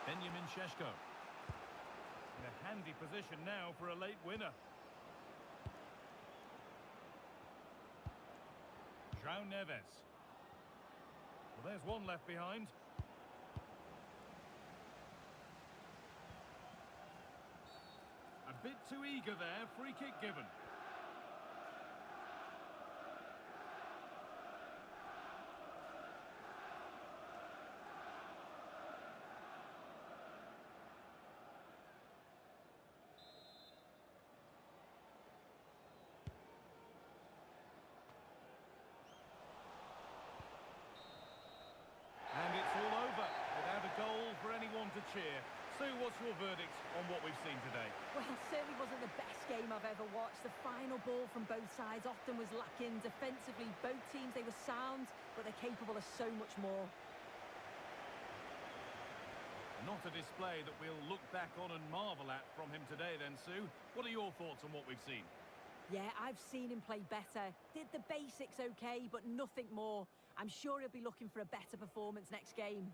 Benjamin Šeško. In a handy position now for a late winner. João Neves. Well, there's one left behind. A bit too eager there, free kick given. And it's all over, without a goal for anyone to cheer. Sue, what's your verdict on what we've seen today? Well, it certainly wasn't the best game I've ever watched. The final ball from both sides often was lacking. Defensively, both teams, they were sound, but they're capable of so much more. Not a display that we'll look back on and marvel at from him today then, Sue. What are your thoughts on what we've seen? Yeah, I've seen him play better. Did the basics okay, but nothing more. I'm sure he'll be looking for a better performance next game.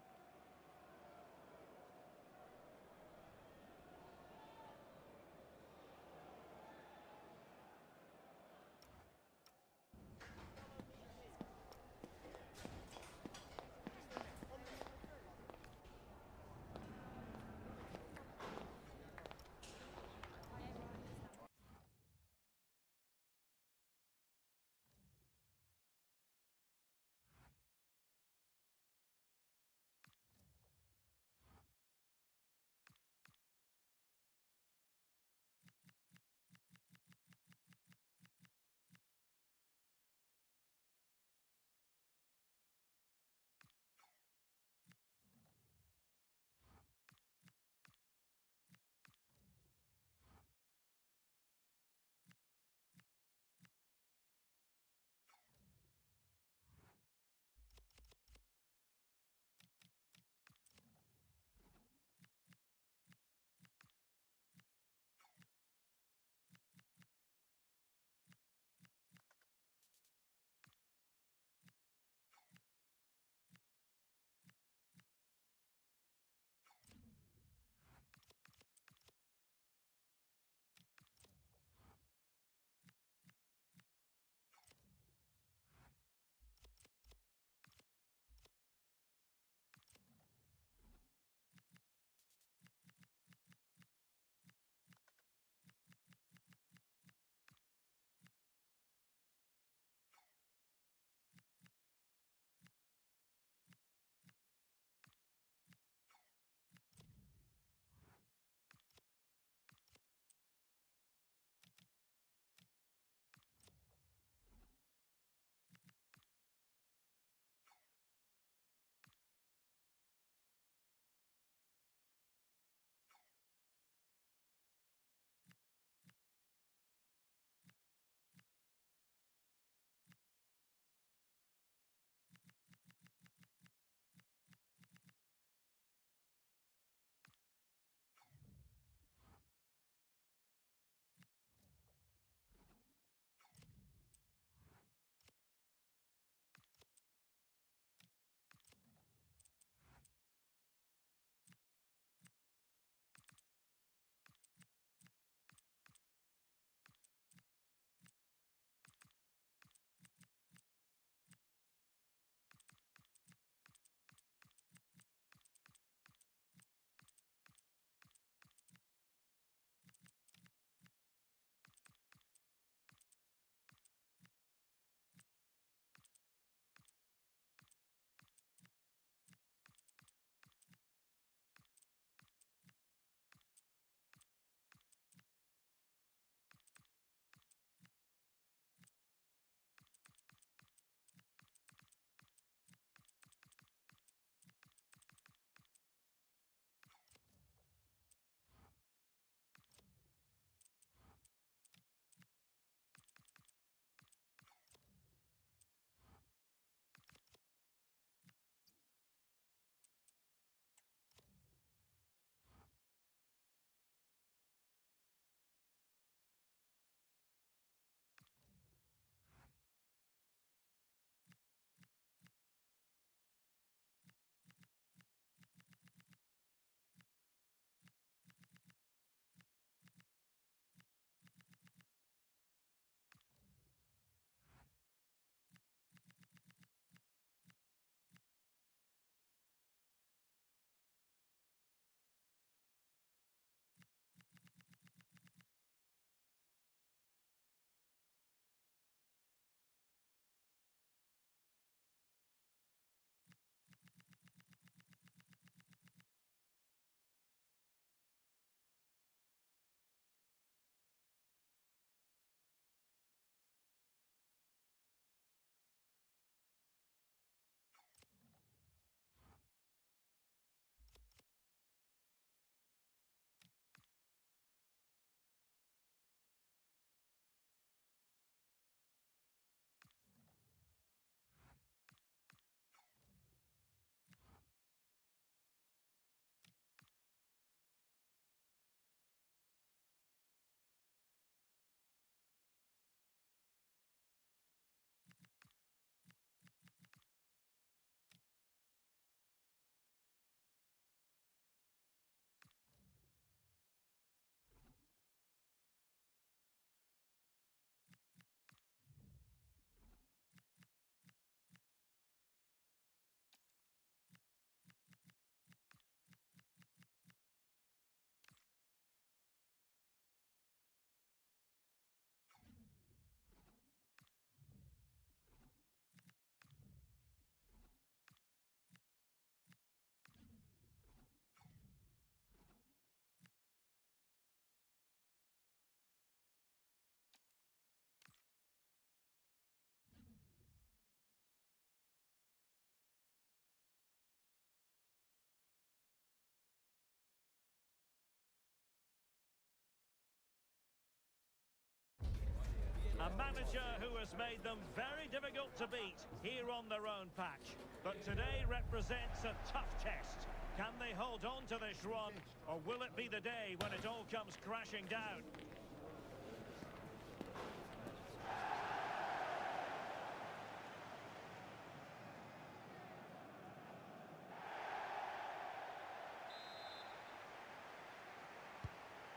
has made them very difficult to beat here on their own patch. But today represents a tough test. Can they hold on to this run, or will it be the day when it all comes crashing down?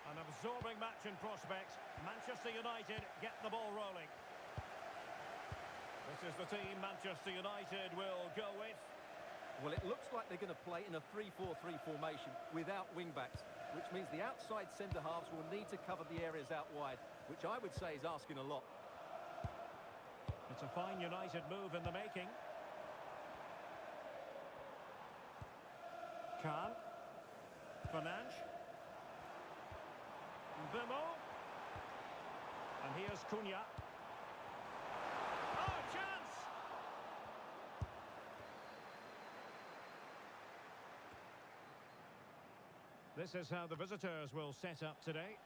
An absorbing match in prospect. Manchester United get the ball rolling. This is the team Manchester United will go with. Well, it looks like they're going to play in a 3-4-3 formation without wing-backs, which means the outside centre-halves will need to cover the areas out wide, which I would say is asking a lot. It's a fine United move in the making. Khan. Fernandes. Bimo. And here's Cunha. Oh, chance! This is how the visitors will set up today.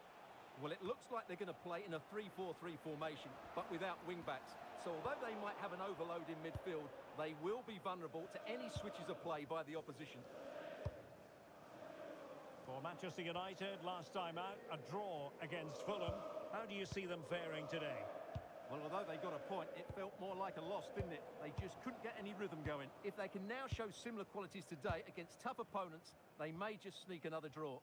Well, it looks like they're going to play in a 3-4-3 formation, but without wing-backs. So although they might have an overload in midfield, they will be vulnerable to any switches of play by the opposition. For Manchester United, last time out, a draw against Fulham. How do you see them faring today? Well, although they got a point, it felt more like a loss, didn't it? They just couldn't get any rhythm going. If they can now show similar qualities today against tough opponents, they may just sneak another draw.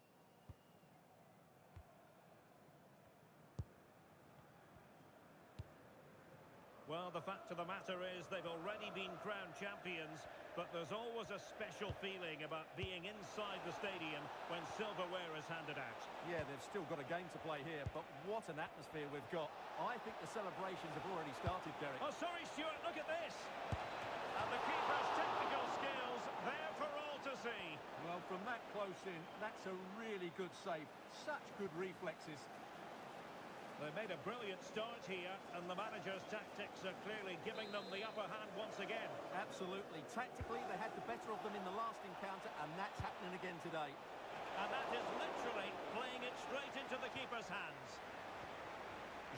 Well, the fact of the matter is they've already been crowned champions, but there's always a special feeling about being inside the stadium when silverware is handed out. Yeah, they've still got a game to play here, but what an atmosphere we've got. I think the celebrations have already started, Derek. Oh, sorry, Stuart, look at this. And the keeper's technical skills there for all to see. Well, from that close in, that's a really good save. Such good reflexes. They made a brilliant start here, and the manager's tactics are clearly giving them the upper hand once again. Absolutely. Tactically, they had the better of them in the last encounter, and that's happening again today. And that is literally playing it straight into the keeper's hands.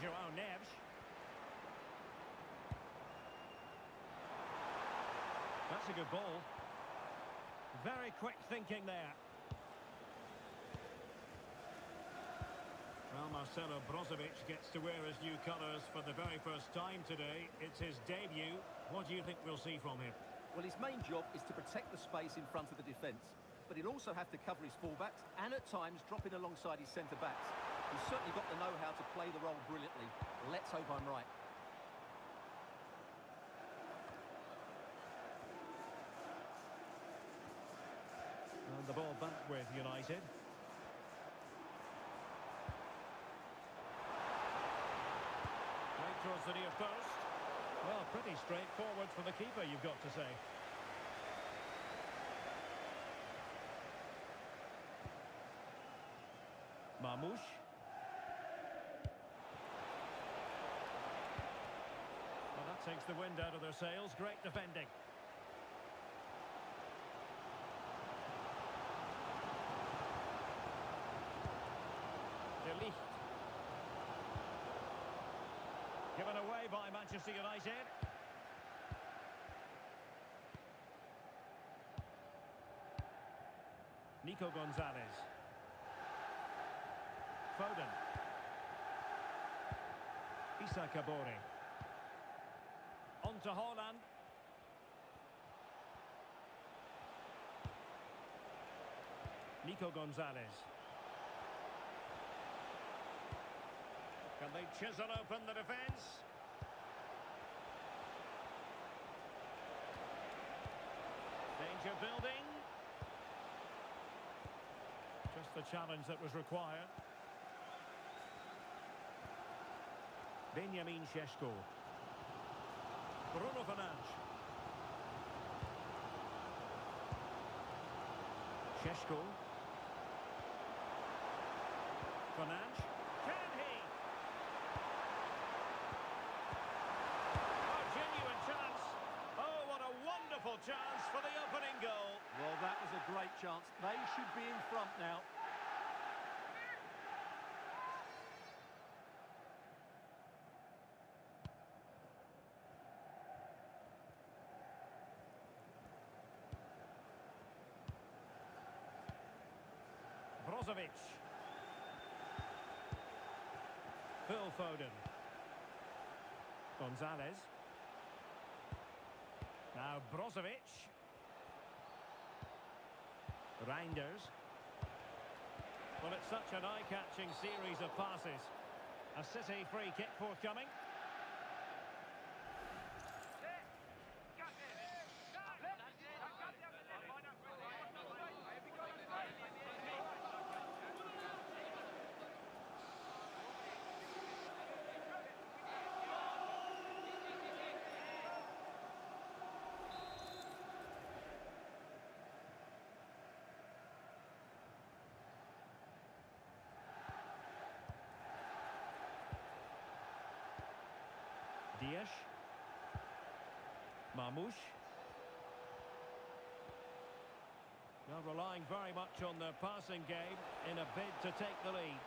João Neves. That's a good ball. Very quick thinking there. Well, Marcelo Brozovic gets to wear his new colours for the very first time today. It's his debut. What do you think we'll see from him? Well, his main job is to protect the space in front of the defence. But he'll also have to cover his fullbacks and at times drop in alongside his centre-backs. He's certainly got the know-how to play the role brilliantly. Let's hope I'm right. And the ball back with United. Towards the near post. Well, pretty straightforward for the keeper, you've got to say. Mamouche. Well, that takes the wind out of their sails. Great defending. De Ligt. Given away by Manchester United. Nico Gonzalez. Foden. Issa Kabore. On to Haaland. Nico Gonzalez. Can they chisel open the defence? Danger building. Just the challenge that was required. Benjamin Šeško. Bruno Fernandes. Šeško. Fernandes. Can he? Oh, genuine chance. Oh, what a wonderful chance for the opening goal. Well, that was a great chance. They should be in front now. Brozovic. Phil Foden. Gonzalez. Now Brozovic. Reinders. Well, it's such an eye-catching series of passes. A City free kick forthcoming. Dias. Marmoush. Now relying very much on their passing game in a bid to take the lead.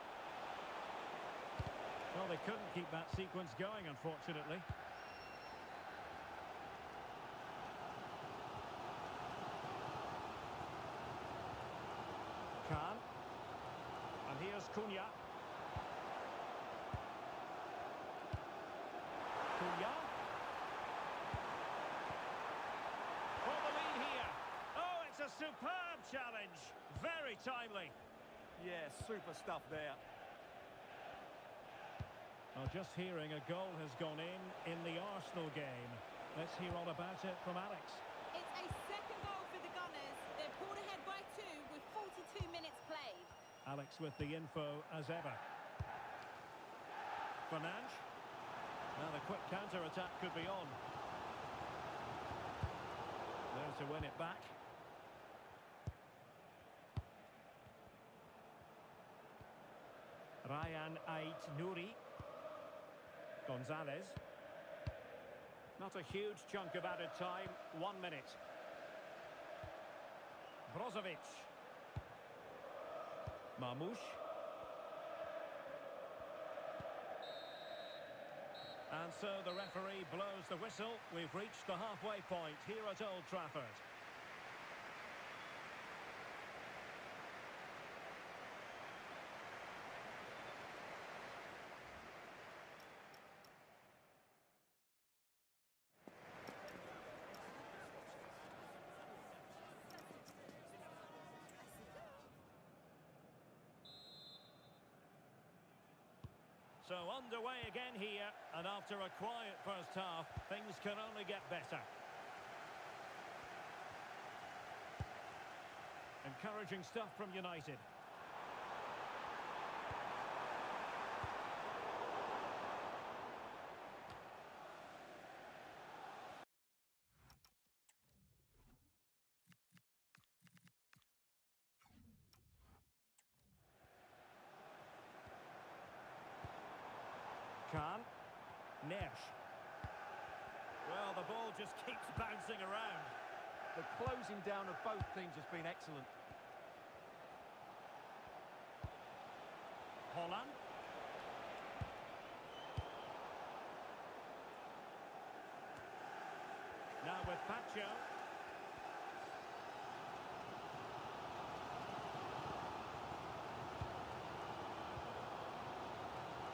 Well, they couldn't keep that sequence going, unfortunately. Khan. And here's Cunha. Cunha. For the lead here. Oh, it's a superb challenge. Very timely. Yeah, super stuff there. Well, just hearing a goal has gone in the Arsenal game. Let's hear all about it from Alex. It's a second goal for the Gunners. They've pulled ahead by 2 with 42 minutes played. Alex with the info as ever. Fernandes. Now the quick counter-attack could be on. There to win it back. Ryan Ait-Nouri. Gonzalez. Not a huge chunk of added time. 1 minute. Brozovic. Marmoush. And so the referee blows the whistle. We've reached the halfway point here at Old Trafford. So underway again here, and after a quiet first half, things can only get better. Encouraging stuff from United. Khan. Nesh. Well, the ball just keeps bouncing around. The closing down of both teams has been excellent. Holland. Now with Pacho.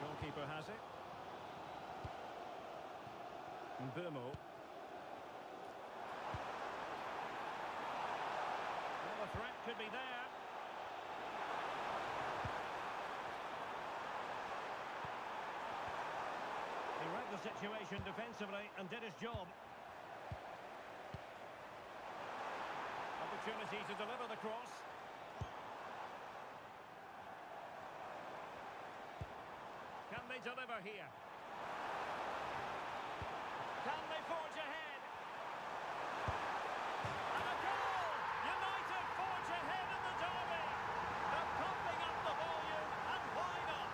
Goalkeeper has it. Burmo. Well, the threat could be there. He read the situation defensively and did his job. Opportunity to deliver the cross. Can they deliver here? Can they forge ahead? And a goal! United forge ahead in the derby. They're pumping up the volume, and why not?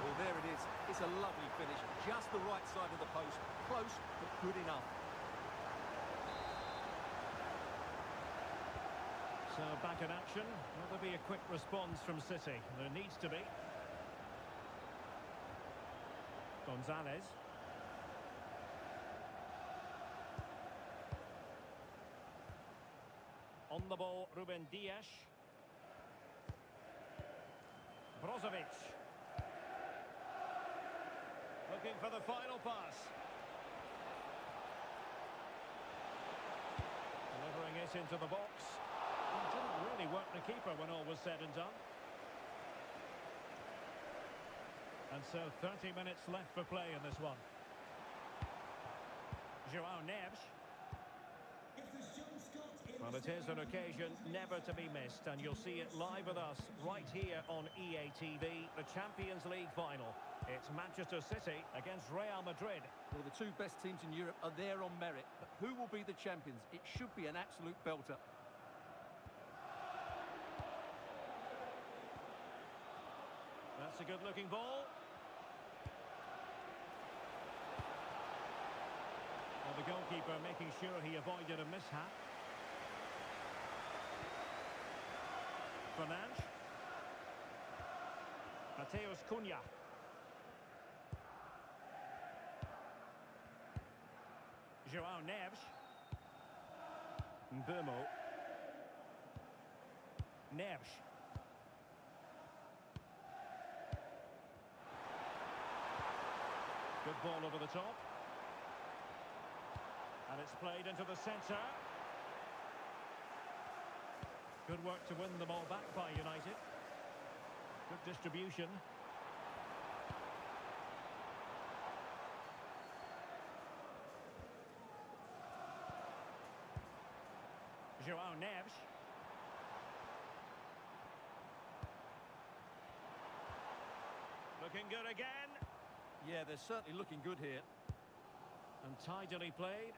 Well, there it is. It's a lovely finish. Just the right side of the post. Close, but good enough. So back in action. Will there be a quick response from City? There needs to be. Gonzalez. On the ball, Ruben Dias. Brozovic. Looking for the final pass. Delivering it into the box. It didn't really work the keeper when all was said and done. And so 30 minutes left for play in this one. João Neves. Well, it is an occasion never to be missed, and you'll see it live with us right here on EA TV, the Champions League final. It's Manchester City against Real Madrid. Well, the two best teams in Europe are there on merit, but who will be the champions? It should be an absolute belter. That's a good-looking ball. Well, the goalkeeper making sure he avoided a mishap. Fernandes. Mateus Cunha. João Neves. Mbeumo. Neves. Good ball over the top. And it's played into the centre. Good work to win the ball back by United. Good distribution. João Neves. Looking good again. Yeah, they're certainly looking good here. And tidily played.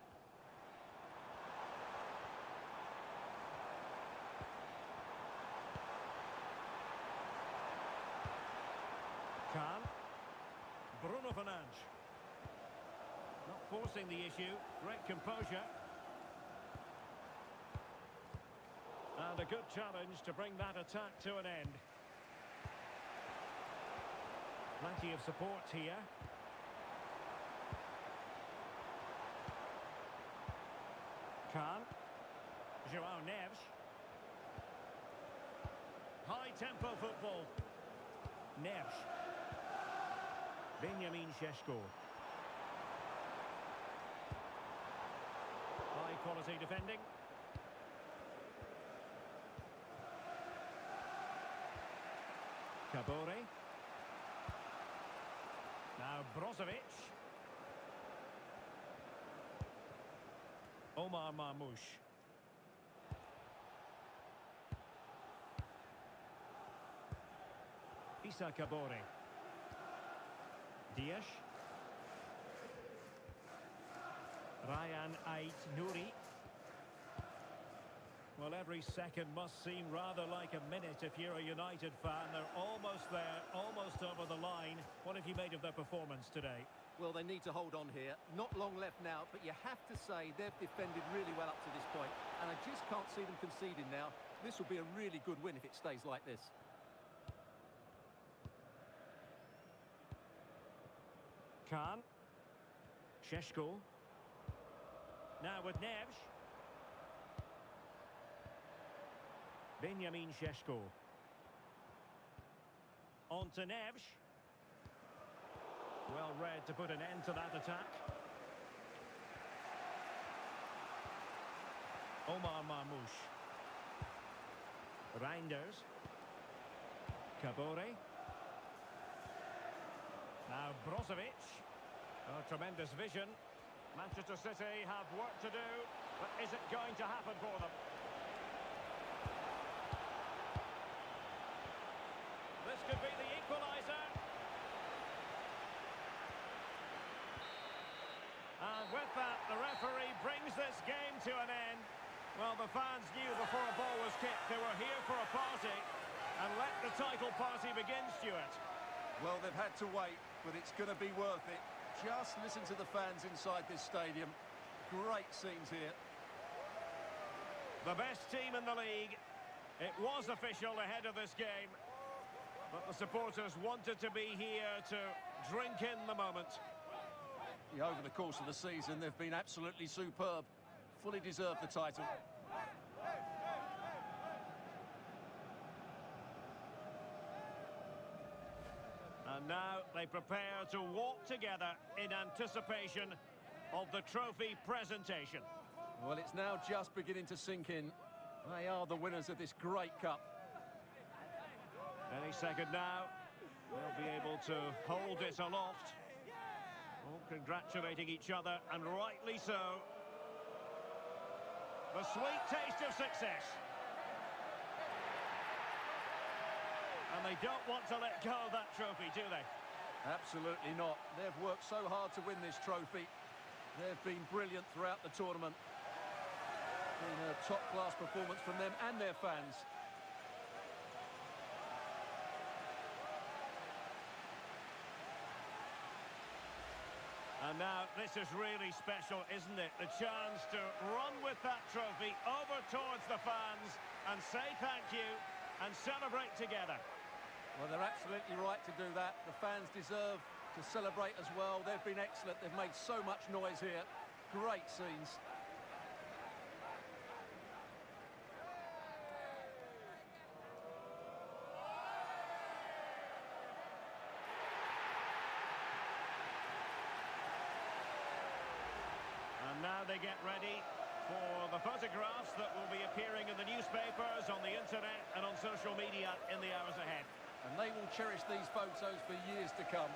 Can. Bruno Fernandes. Not forcing the issue. Great composure. And a good challenge to bring that attack to an end. Plenty of support here. Can. João Neves. High-tempo football. Neves. Benjamin Šeško. High-quality defending. Kabore. Now Brozovic. Omar Marmoush. Issa Kabore. Dias. Ryan Ait Nouri. Well, every second must seem rather like a minute if you're a United fan. They're almost there, almost over the line. What have you made of their performance today? Well, they need to hold on here. Not long left now, but you have to say they've defended really well up to this point. And I just can't see them conceding now. This will be a really good win if it stays like this. Can. Šeško. Now with Neves. Benjamin Šeško. On to Neves. Well read to put an end to that attack. Omar Marmoush. Reinders. Kabore. Now Brozovic. Oh, tremendous vision. Manchester City have work to do, but is it going to happen for them? This could be the equaliser. And with that, the referee brings this game to an end. Well, the fans knew before a ball was kicked they were here for a party. And let the title party begin, Stuart. Well, they've had to wait, but it's going to be worth it. Just listen to the fans inside this stadium. Great scenes here. The best team in the league. It was official ahead of this game. But the supporters wanted to be here to drink in the moment. Yeah, over the course of the season, they've been absolutely superb. Fully deserved the title. And now they prepare to walk together in anticipation of the trophy presentation. Well, it's now just beginning to sink in. They are the winners of this great cup. Any second now, they'll be able to hold it aloft. All congratulating each other, and rightly so. The sweet taste of success. And they don't want to let go of that trophy, do they? Absolutely not. They've worked so hard to win this trophy. They've been brilliant throughout the tournament. Been a top-class performance from them and their fans. And now, this is really special, isn't it? The chance to run with that trophy over towards the fans and say thank you and celebrate together. Well, they're absolutely right to do that. The fans deserve to celebrate as well. They've been excellent. They've made so much noise here. Great scenes. And now they get ready for the photographs that will be appearing in the newspapers, on the internet and on social media in the hours ahead. And they will cherish these photos for years to come.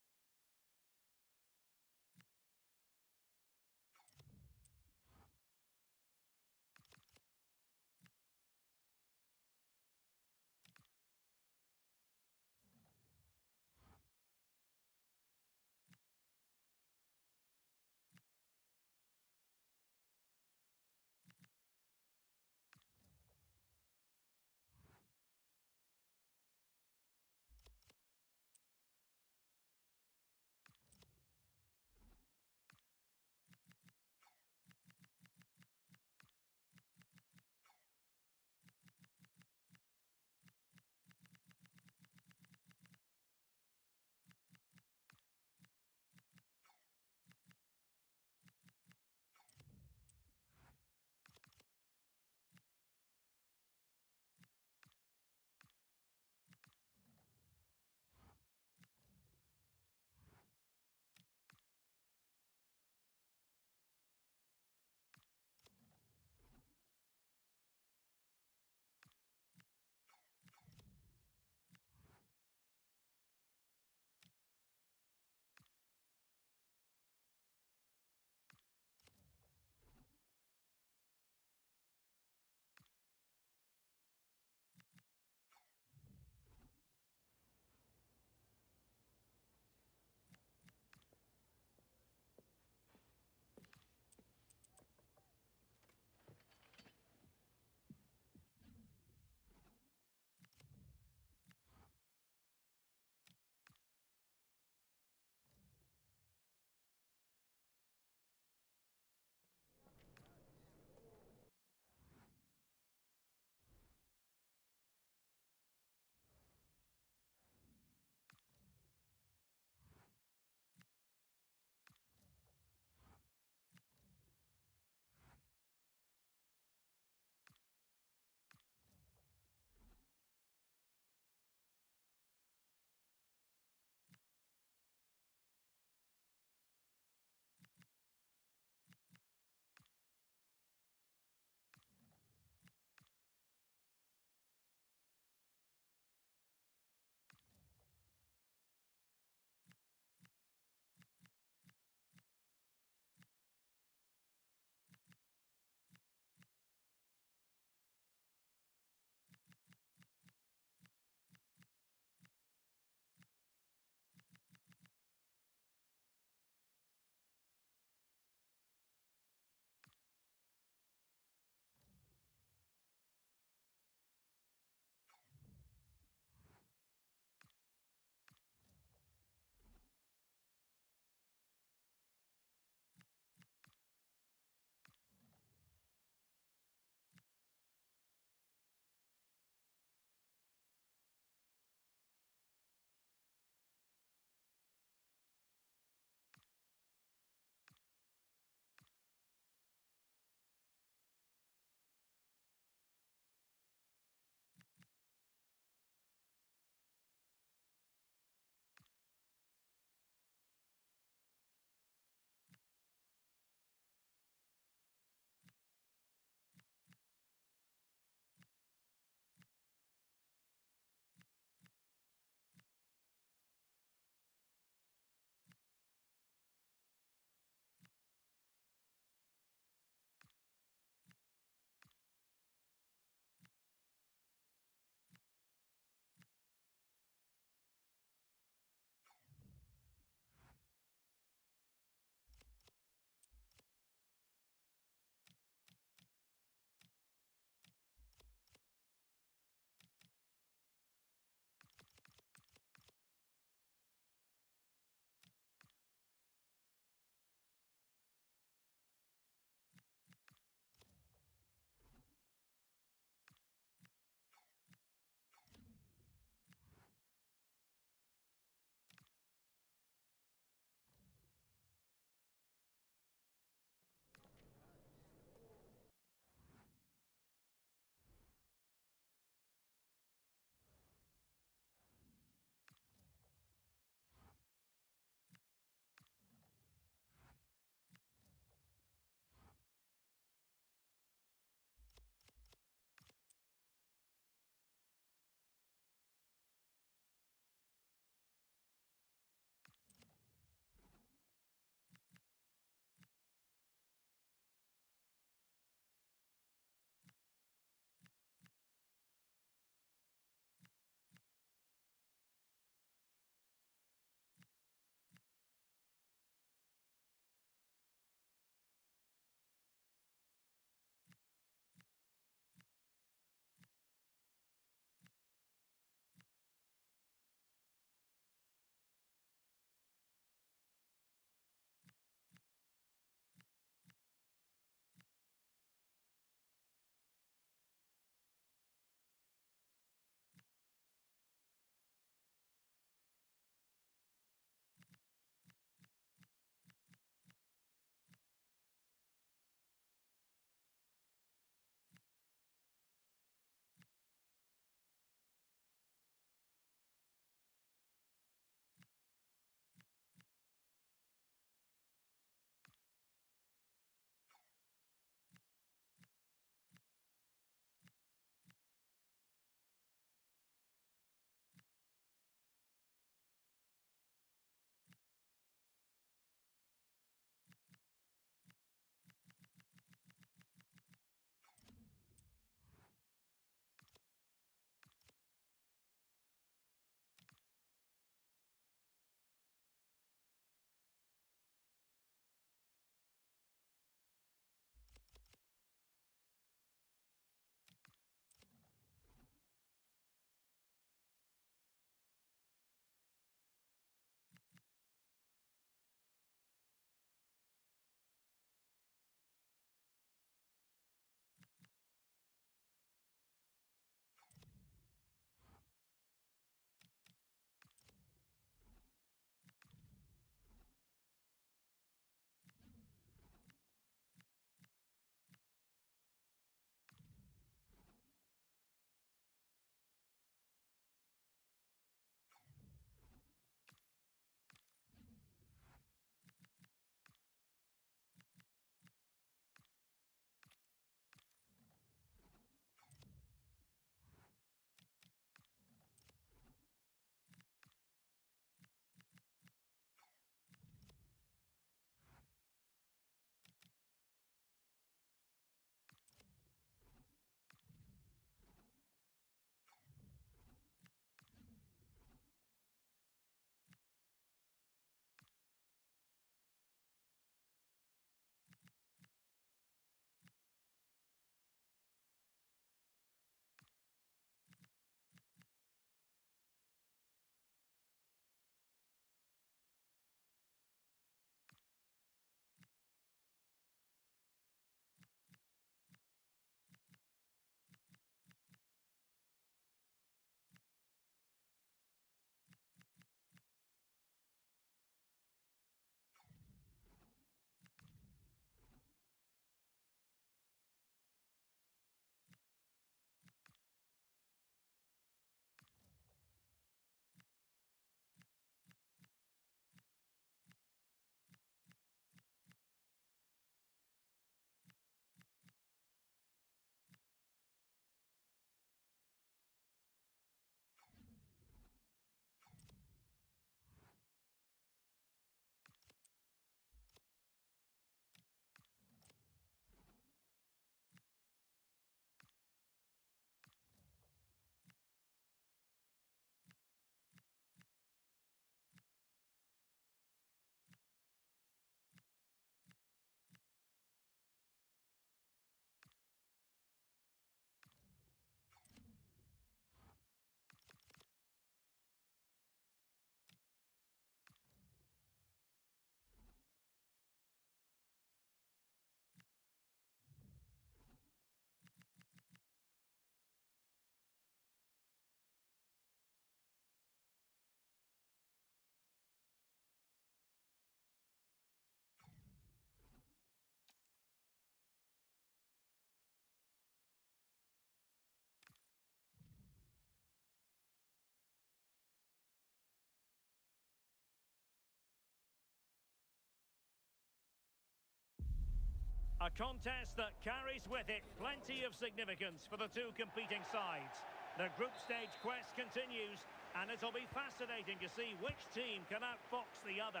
A contest that carries with it plenty of significance for the two competing sides. The group stage quest continues, and it'll be fascinating to see which team can outfox the other.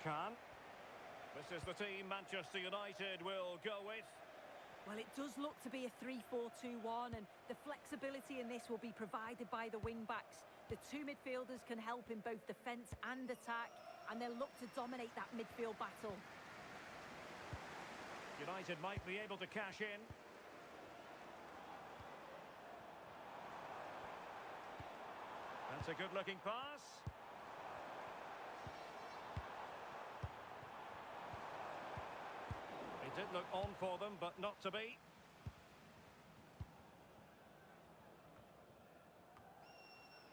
Khan. This is the team Manchester United will go with. Well, it does look to be a 3-4-2-1, and the flexibility in this will be provided by the wing-backs. The two midfielders can help in both defence and attack, and they'll look to dominate that midfield battle. United might be able to cash in. That's a good-looking pass. It did look on for them, but not to be.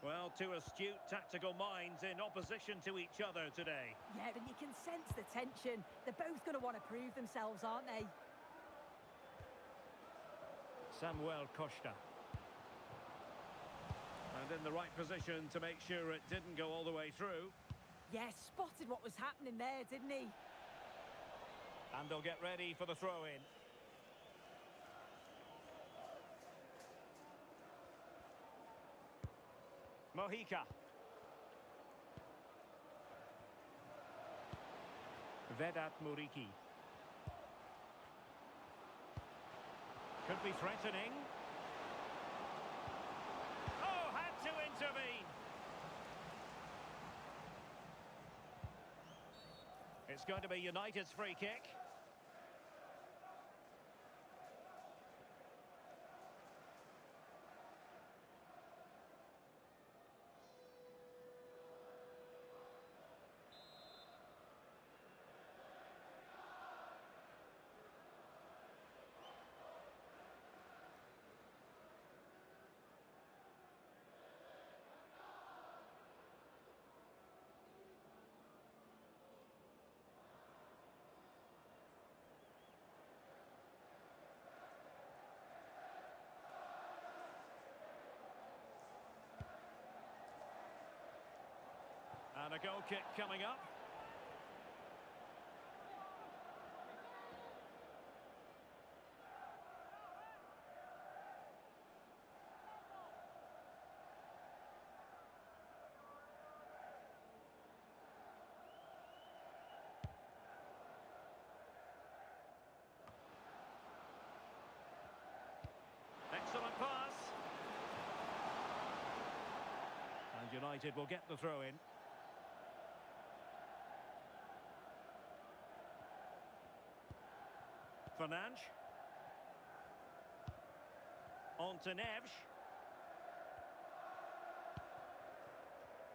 Well, two astute tactical minds in opposition to each other today. Yeah, and you can sense the tension. They're both going to want to prove themselves, aren't they? Samuel Costa. And in the right position to make sure it didn't go all the way through. Yeah, spotted what was happening there, didn't he? And they'll get ready for the throw-in. Mojica. Vedat Muriqi. Could be threatening. Oh, had to intervene. It's going to be United's free kick. And a goal kick coming up. Excellent pass. And United will get the throw in. Fernandes. On to Neves.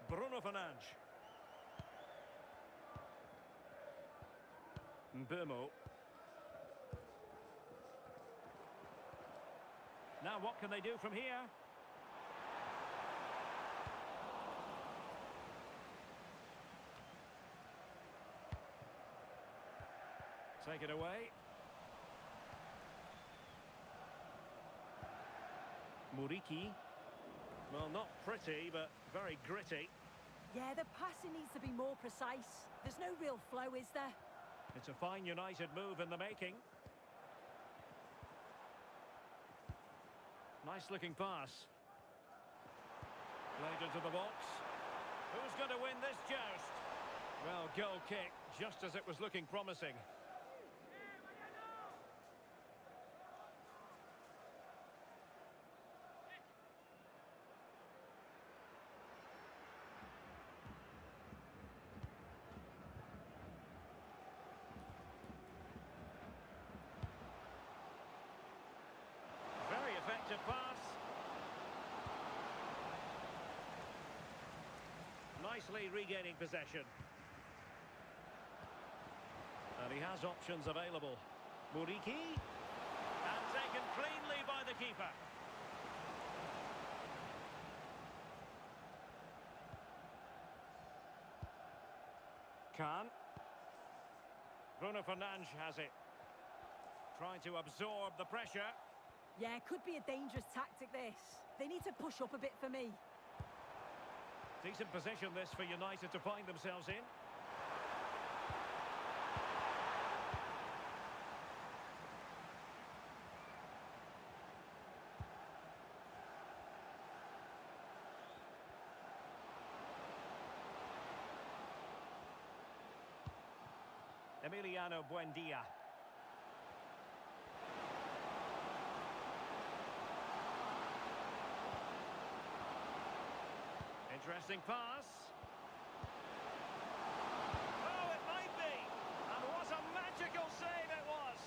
Bruno Fernandes. Mbeumo. Now what can they do from here? Take it away. Muriqi. Well, not pretty, but very gritty. Yeah, the passing needs to be more precise. There's no real flow, is there? It's a fine United move in the making. Nice looking pass. Played into the box. Who's going to win this joust? Well, goal kick, just as it was looking promising. Very effective pass. Nicely regaining possession. And he has options available. Muriqi. And taken cleanly by the keeper. Khan. Bruno Fernandes has it. Trying to absorb the pressure. Yeah, could be a dangerous tactic, this. They need to push up a bit for me. Decent position this for United to find themselves in. Emiliano Buendia. Interesting pass. Oh, it might be. And what a magical save it was.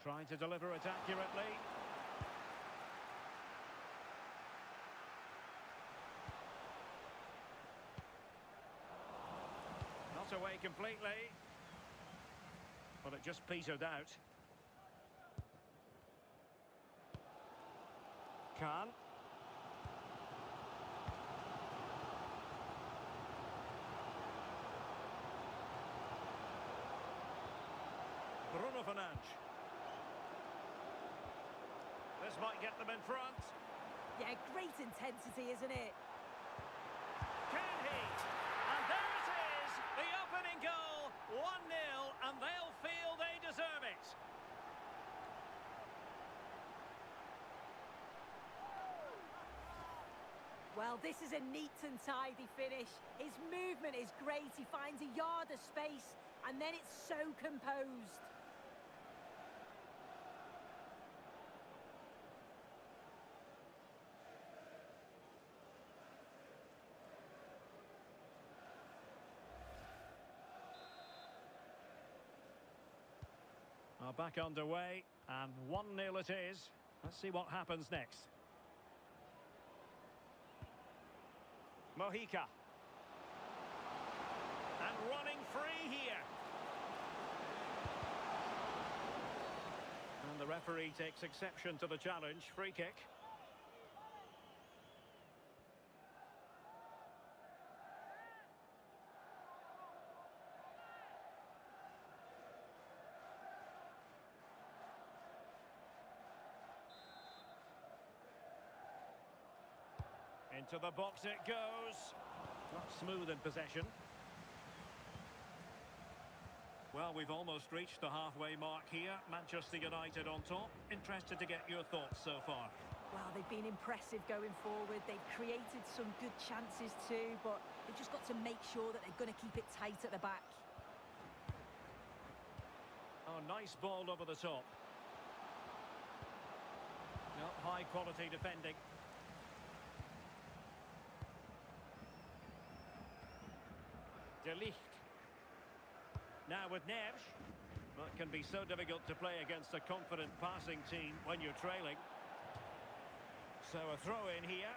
Trying to deliver it accurately. Not away completely. But it just petered out. Khan. Bruno Fernandes. This might get them in front. Yeah, great intensity, isn't it? Can he? And there it is, the opening goal, 1-0, and they'll feel they deserve it. Well, this is a neat and tidy finish. His movement is great. He finds a yard of space, and then it's so composed. Well, back underway, and 1-0 it is. Let's see what happens next. Mojica. And running free here. And the referee takes exception to the challenge. Free kick. Into the box it goes. Not smooth in possession. Well, we've almost reached the halfway mark here. Manchester United on top. Interested to get your thoughts so far. Well, they've been impressive going forward. They've created some good chances too, but they've just got to make sure that they're going to keep it tight at the back. Oh, nice ball over the top. No, high quality defending. De Ligt. Now with Neves. Well, it can be so difficult to play against a confident passing team when you're trailing. So a throw in here.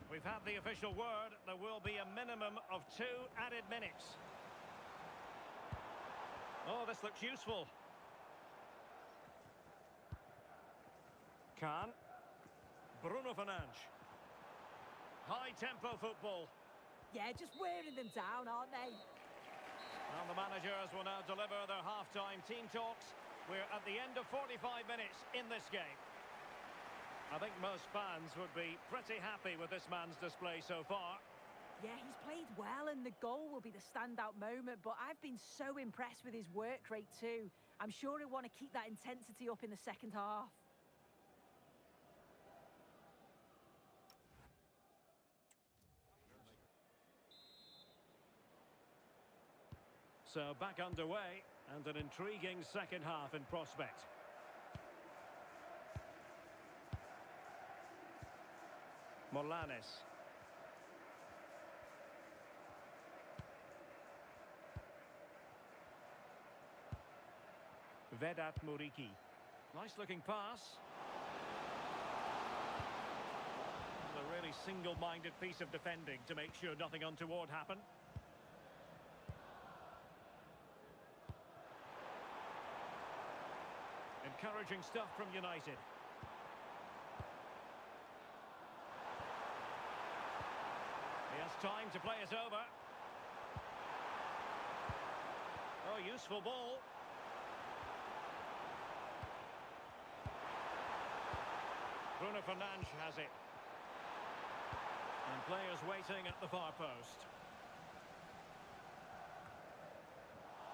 We've had the official word. There will be a minimum of 2 added minutes. Oh, this looks useful. Khan. Bruno Fernandes. High-tempo football. Yeah, just wearing them down, aren't they? And the managers will now deliver their half-time team talks. We're at the end of 45 minutes in this game. I think most fans would be pretty happy with this man's display so far. Yeah, he's played well, and the goal will be the standout moment, but I've been so impressed with his work rate too. I'm sure he'll want to keep that intensity up in the second half. So back underway, and an intriguing second half in prospect. Molanes. Vedat Muriqi. Nice looking pass. A really single-minded piece of defending to make sure nothing untoward happened. Encouraging stuff from United. He has time to play it over. Oh, useful ball. Bruno Fernandes has it. And players waiting at the far post.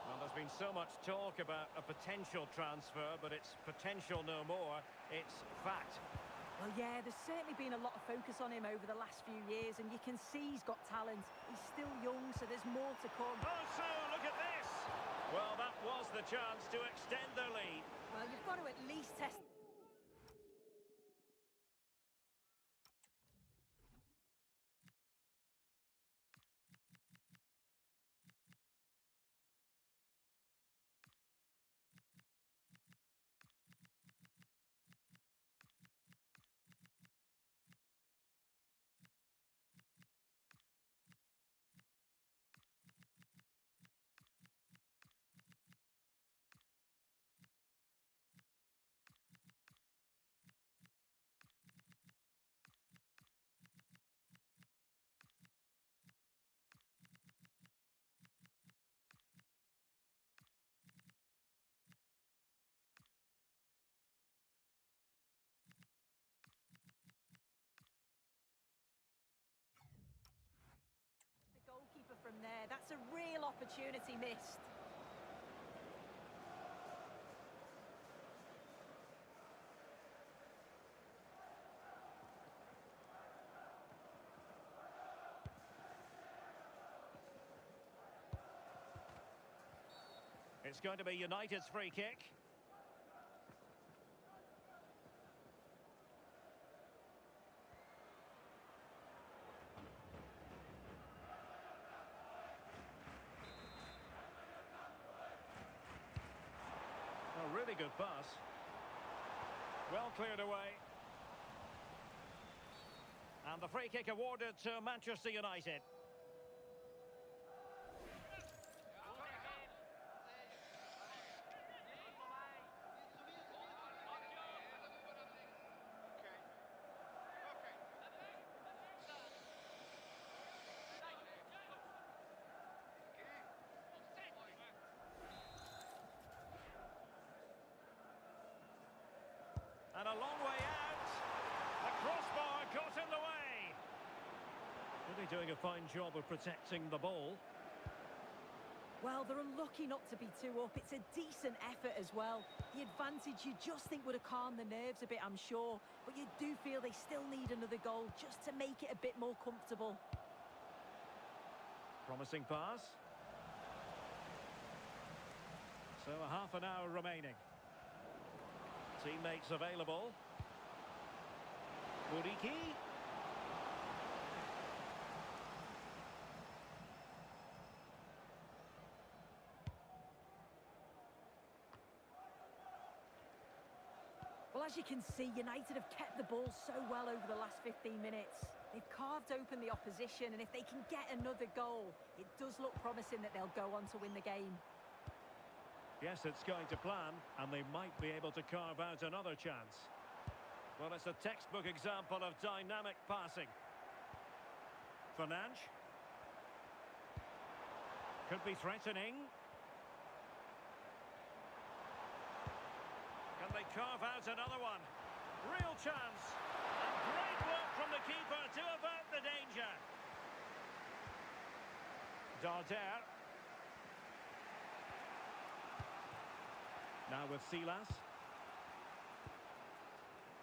Well, there's been so much talk about a potential transfer, but it's potential no more. It's fact. Well, yeah, there's certainly been a lot of focus on him over the last few years, and you can see he's got talent. He's still young, so there's more to come. Oh, so look at this. Well, that was the chance to extend their lead. Well, you've got to at least test... The goalkeeper from there. That's a real opportunity missed. It's going to be United's free kick. A really good pass. Well cleared away. And the free kick awarded to Manchester United. And a long way out. The crossbar got in the way. Really doing a fine job of protecting the ball. Well, they're unlucky not to be two up. It's a decent effort as well. The advantage you just think would have calmed the nerves a bit, I'm sure. But you do feel they still need another goal just to make it a bit more comfortable. Promising pass. So a half an hour remaining. Teammates available. Muriki. Well, as you can see, United have kept the ball so well over the last 15 minutes. They've carved open the opposition, and if they can get another goal, it does look promising that they'll go on to win the game. Yes, it's going to plan, and they might be able to carve out another chance. Well, it's a textbook example of dynamic passing. Fernandes. Could be threatening. Can they carve out another one? Real chance. And great work from the keeper to avert the danger. Darder. Now with Silas.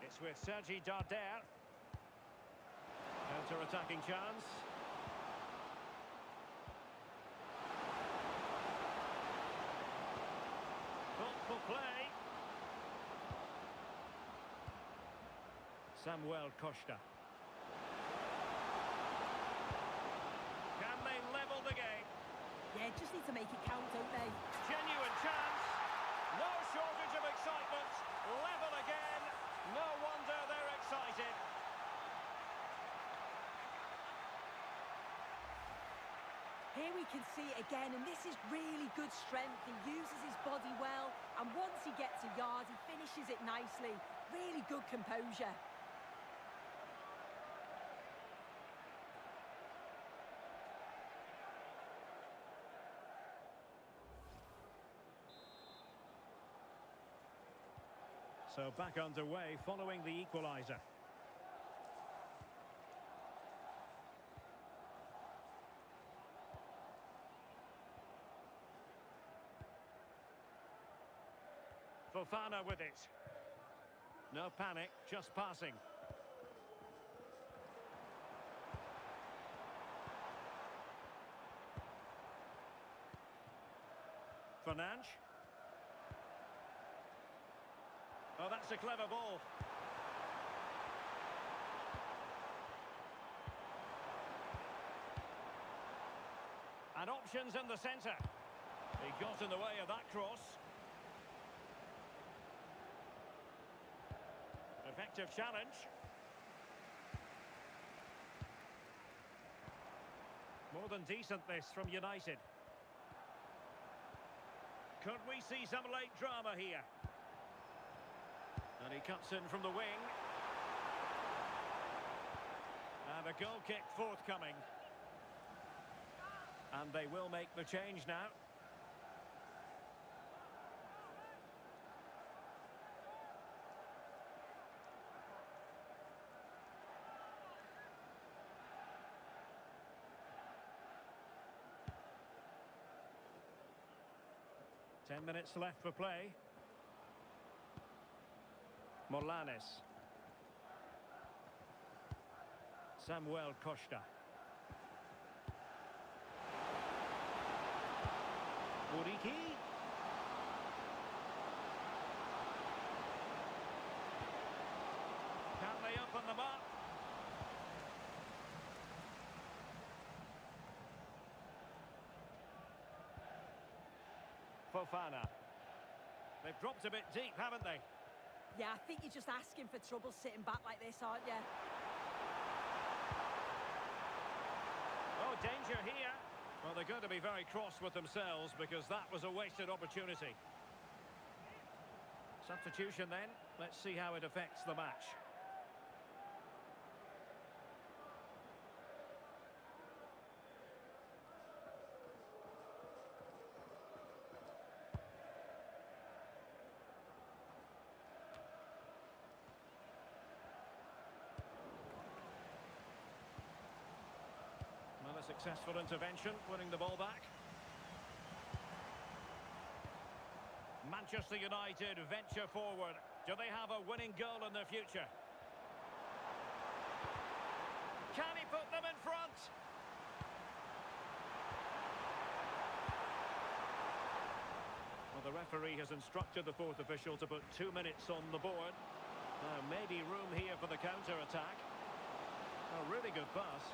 It's with Sergi Darder. Counter-attacking chance. Thoughtful play. Samuel Costa. Can they level the game? Yeah, just need to make it count, don't they? Genuine chance. No shortage of excitement. Level again. No wonder they're excited. Here we can see it again, and this is really good strength. He uses his body well, and once he gets a yard, he finishes it nicely. Really good composure. So back underway following the equaliser. Fofana with it. No panic, just passing. Fernandes. Oh, that's a clever ball. And options in the centre. He got in the way of that cross. Effective challenge. More than decent this from United. Could we see some late drama here? And he cuts in from the wing. And a goal kick forthcoming. And they will make the change now. Ten minutes left for play. Morlanes. Samuel Costa. Origi. Can they open them up? Fofana. They've dropped a bit deep, haven't they? Yeah, I think you're just asking for trouble sitting back like this, aren't you? Oh, danger here. Well, they're going to be very cross with themselves because that was a wasted opportunity. Substitution then. Let's see how it affects the match. Well, a successful intervention, winning the ball back. Manchester United venture forward. Do they have a winning goal in their future? Can he put them in front? Well, the referee has instructed the fourth official to put 2 minutes on the board. Now, maybe room here for the counter-attack. A really good pass.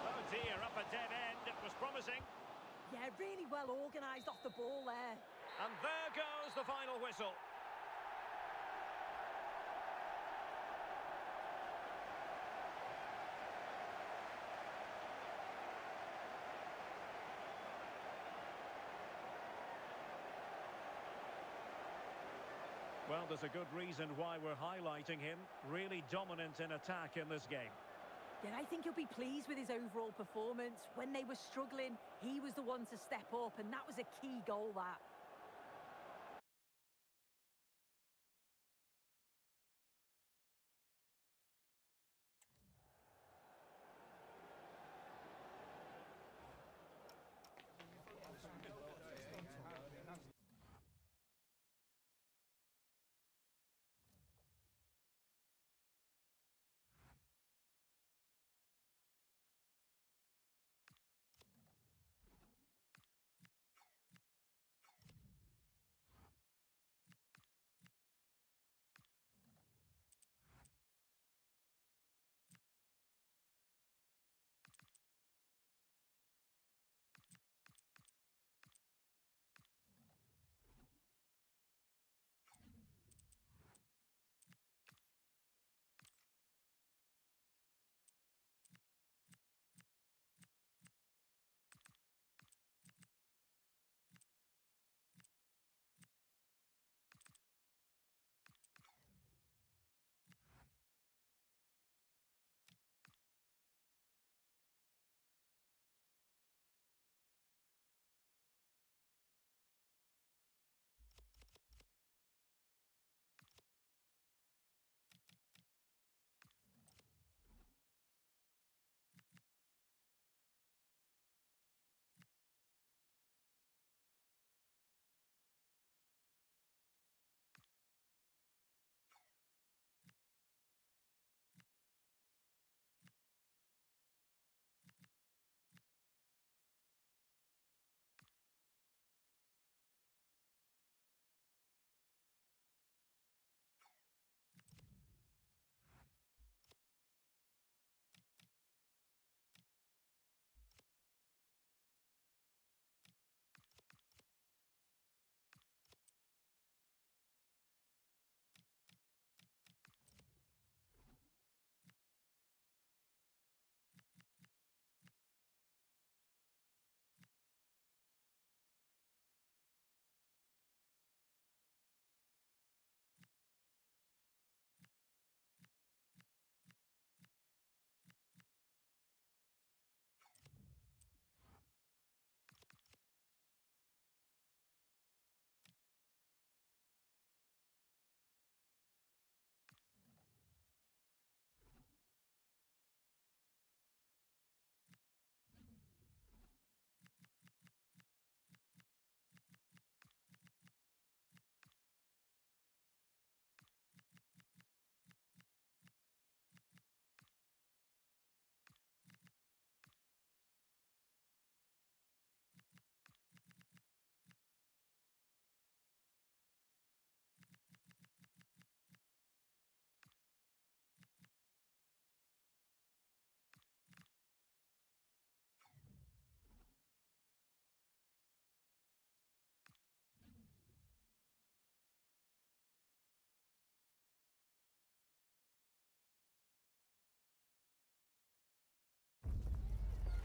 Oh dear, up a dead end. It was promising. Yeah, really well organised off the ball there. And there goes the final whistle. Well, there's a good reason why we're highlighting him. Really dominant in attack in this game. Yeah, I think he'll be pleased with his overall performance. When they were struggling, he was the one to step up, and that was a key goal, that.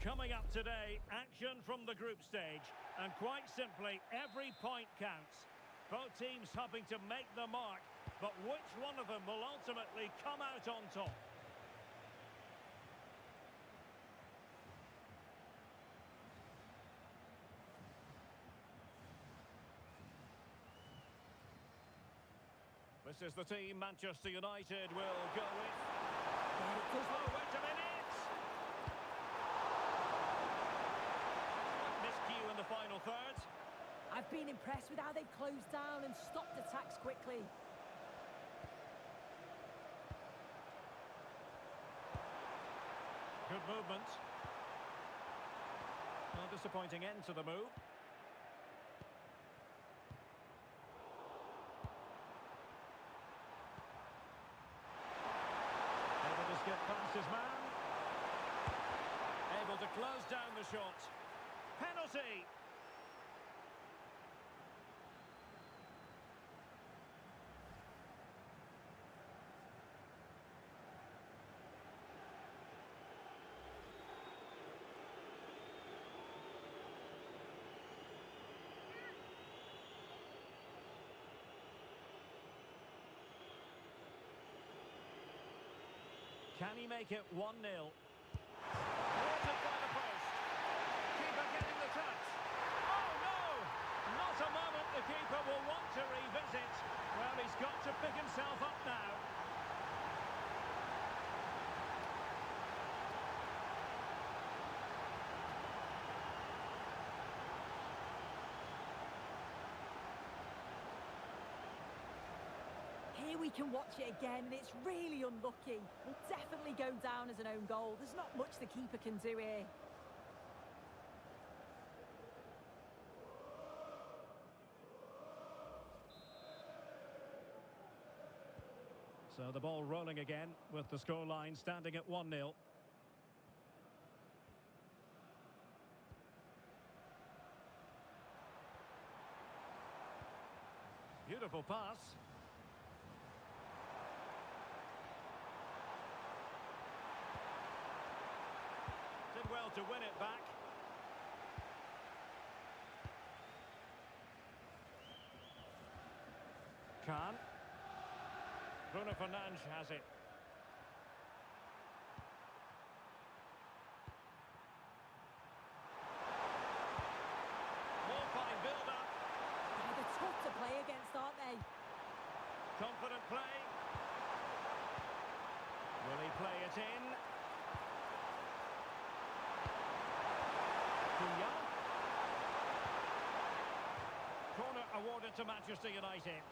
Coming up today, action from the group stage. And quite simply, every point counts. Both teams hoping to make the mark, but which one of them will ultimately come out on top? This is the team Manchester United will go with. Oh, wait a minute! Miscue in the final third. I've been impressed with how they've closed down and stopped attacks quickly. Good movement. Well, disappointing end to the move. Able to skip past his man. Able to close down the shot. Penalty! Can he make it 1-0? Thwarted by the post. Keeper getting the touch. Oh no! Not a moment the keeper will want to revisit. Well, he's got to pick himself up now. Here we can watch it again, and it's really unlucky. Will definitely go down as an own goal. There's not much the keeper can do here. So the ball rolling again with the scoreline standing at 1-0. Beautiful pass. Did well to win it back. Khan. Bruno Fernandes has it. More fine build-up. They're tough to play against, aren't they? Confident play. Will he play it in? Cunha. Corner awarded to Manchester United.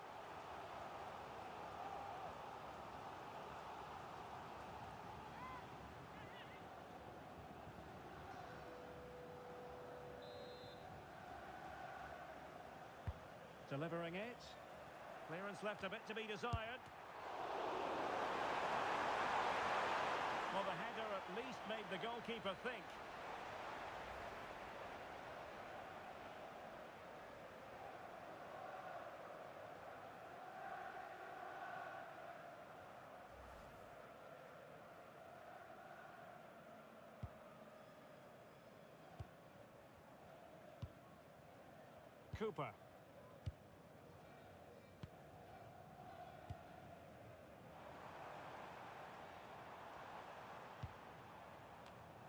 Delivering it. Clearance left a bit to be desired. Well, the header at least made the goalkeeper think. Cooper.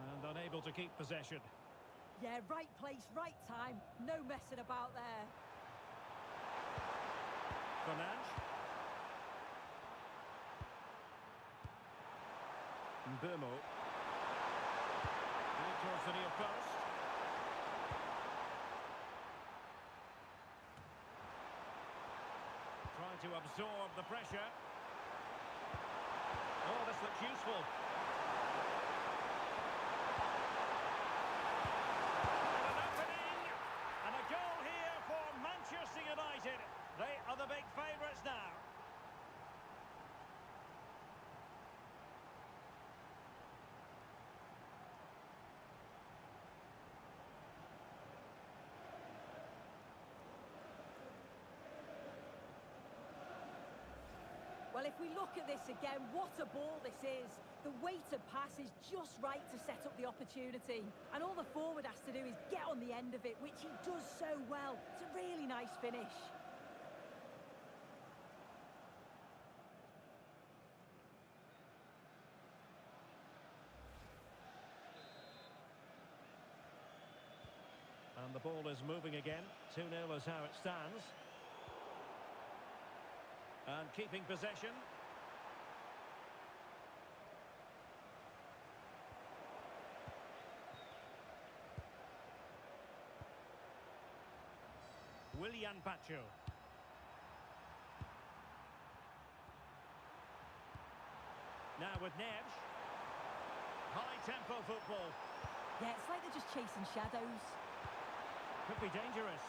And unable to keep possession. Yeah, right place, right time. No messing about there. Fernandes. Mbeumo. Towards the near post. Trying to absorb the pressure. Oh, this looks useful. And an opening. And a goal here for Manchester United. They are the big favourites now. Well, Well, if we look at this again, what a ball this is. The weighted pass is just right to set up the opportunity. And all the forward has to do is get on the end of it, which he does so well. It's a really nice finish. And the ball is moving again. 2-0 is how it stands. And keeping possession. Willian Pacho. Now with Neves. High-tempo football. Yeah, it's like they're just chasing shadows. Could be dangerous.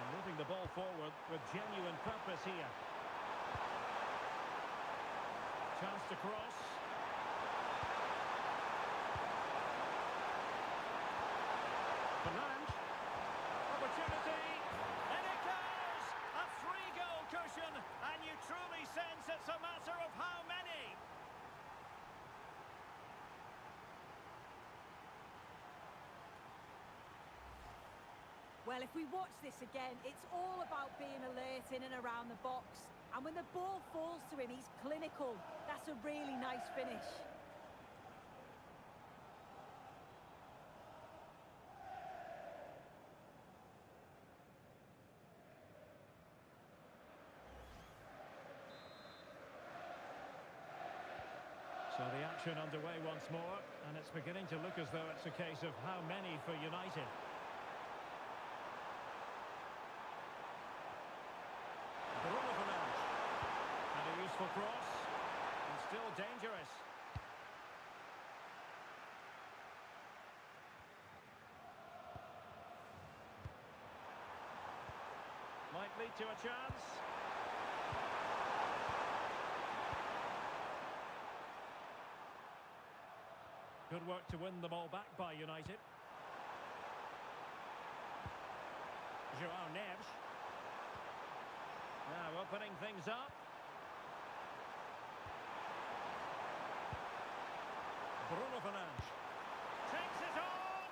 And moving the ball forward with genuine purpose here. Chance to cross. Fernandes. Opportunity. And it goes! A 3-goal cushion. And you truly sense it's a matter of how many. Well, if we watch this again, it's all about being alert in and around the box. And when the ball falls to him, he's clinical. That's a really nice finish. So the action underway once more, and it's beginning to look as though it's a case of how many for United. And a useful cross, and still dangerous. Might lead to a chance. Good work to win the ball back by United. Joao Neves. Now opening things up. Bruno Fernandes. Takes it on!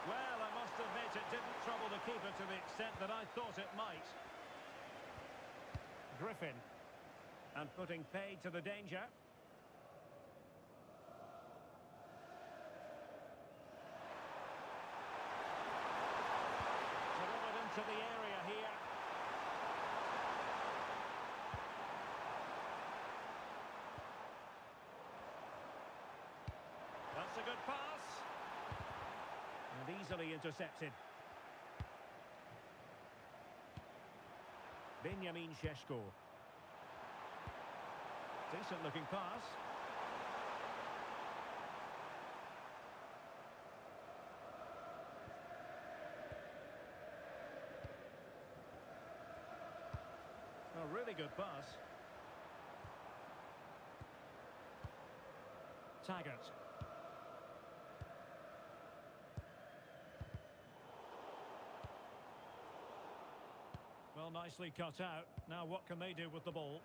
Well, I must admit it didn't trouble the keeper to the extent that I thought it might. Griffin. And putting paid to the danger. Delivered into the area here. That's a good pass. And easily intercepted. Benjamin Šeško. Decent looking pass. A really good pass. Taggart. Well, nicely cut out. Now what can they do with the ball?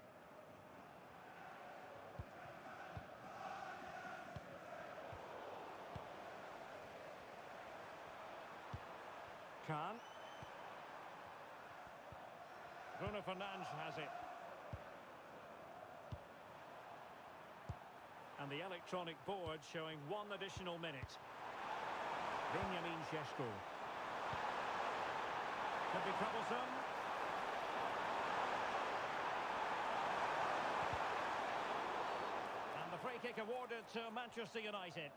Khan. Bruno Fernandes has it. And the electronic board showing 1 additional minute. Benjamin Šeško. Could be troublesome. And the free kick awarded to Manchester United.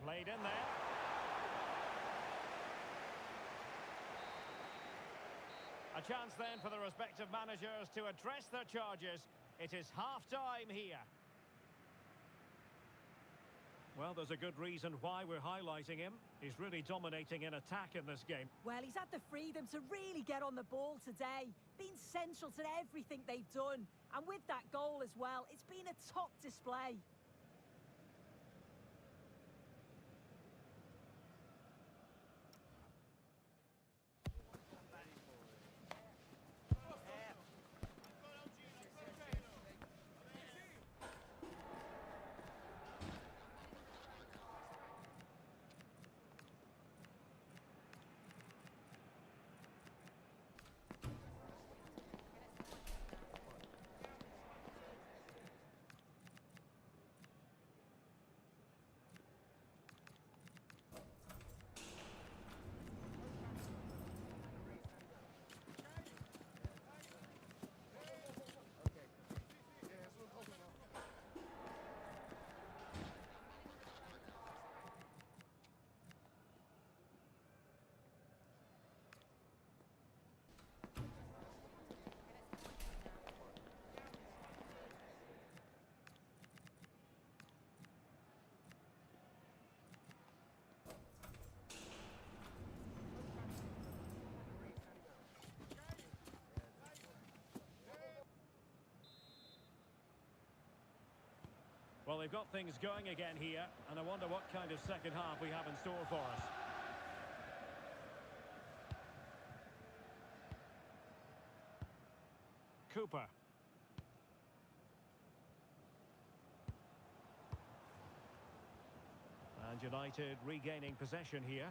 Played in there. A chance then for the respective managers to address their charges. It is half-time here. Well, there's a good reason why we're highlighting him. He's really dominating in attack in this game. Well, he's had the freedom to really get on the ball today. Been central to everything they've done. And with that goal as well, it's been a top display. Well, they've got things going again here, and I wonder what kind of second half we have in store for us. Cooper. And United regaining possession here.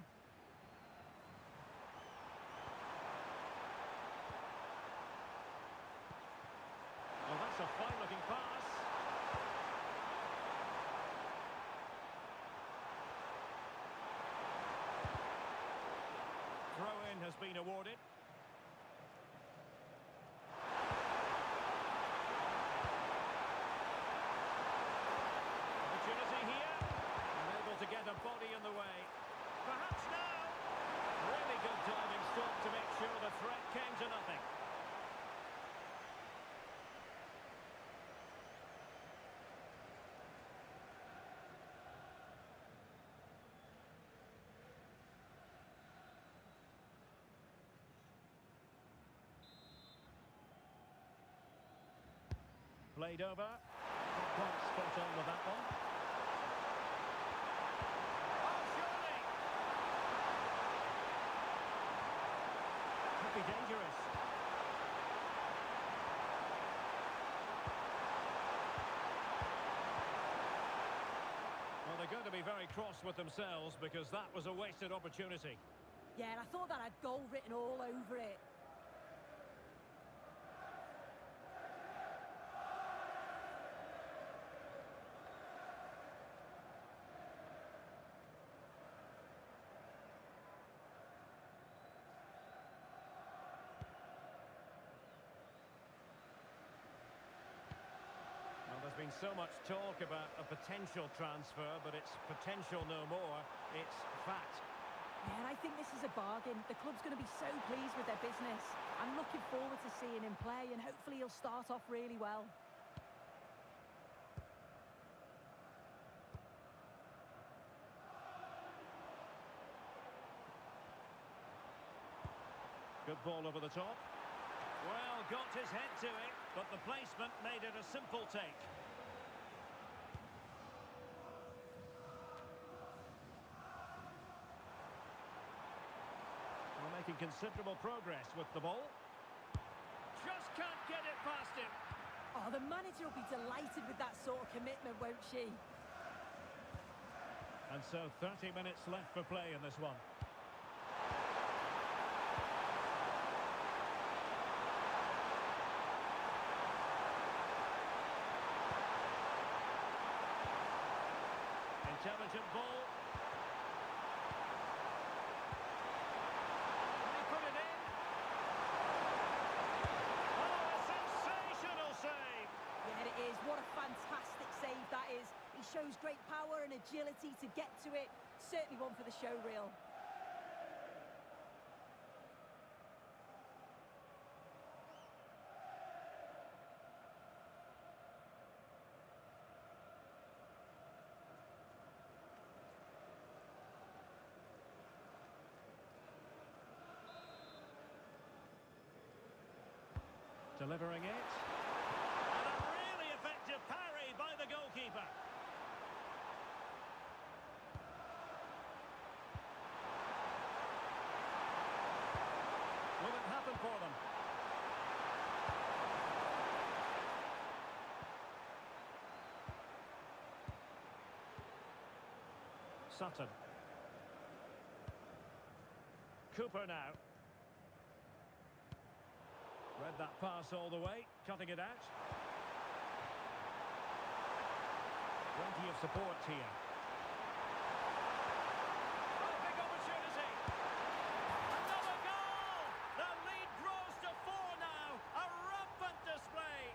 Well, that's a fine-looking pass. Throw-in has been awarded. Opportunity here. Unable to get a body in the way. Perhaps now. Really good diving stop to make sure the threat came to nothing. Played over. Not quite spot on with that one. Oh, surely! Could be dangerous. Well, they're going to be very cross with themselves because that was a wasted opportunity. Yeah, and I thought that had goal written all over it. Well, there's been so much talk about a potential transfer, but it's potential no more. It's fact. Yeah, and I think this is a bargain. The club's going to be so pleased with their business. I'm looking forward to seeing him play, and hopefully he'll start off really well. Good ball over the top. Well, got his head to it, but the placement made it a simple take. We're making considerable progress with the ball. Just can't get it past him. Oh, the manager will be delighted with that sort of commitment, won't she? And so 30 minutes left for play in this one. Intelligent ball. Can he put it in? Oh, a sensational save! Yeah, it is. What a fantastic save that is. He shows great power and agility to get to it. Certainly one for the show reel. Delivering it. And a really effective parry by the goalkeeper. Will it happen for them? Sutton. Cooper now. Read that pass all the way, cutting it out. Plenty of support here. Oh, big opportunity. Another goal! The lead grows to 4 now. A rampant display.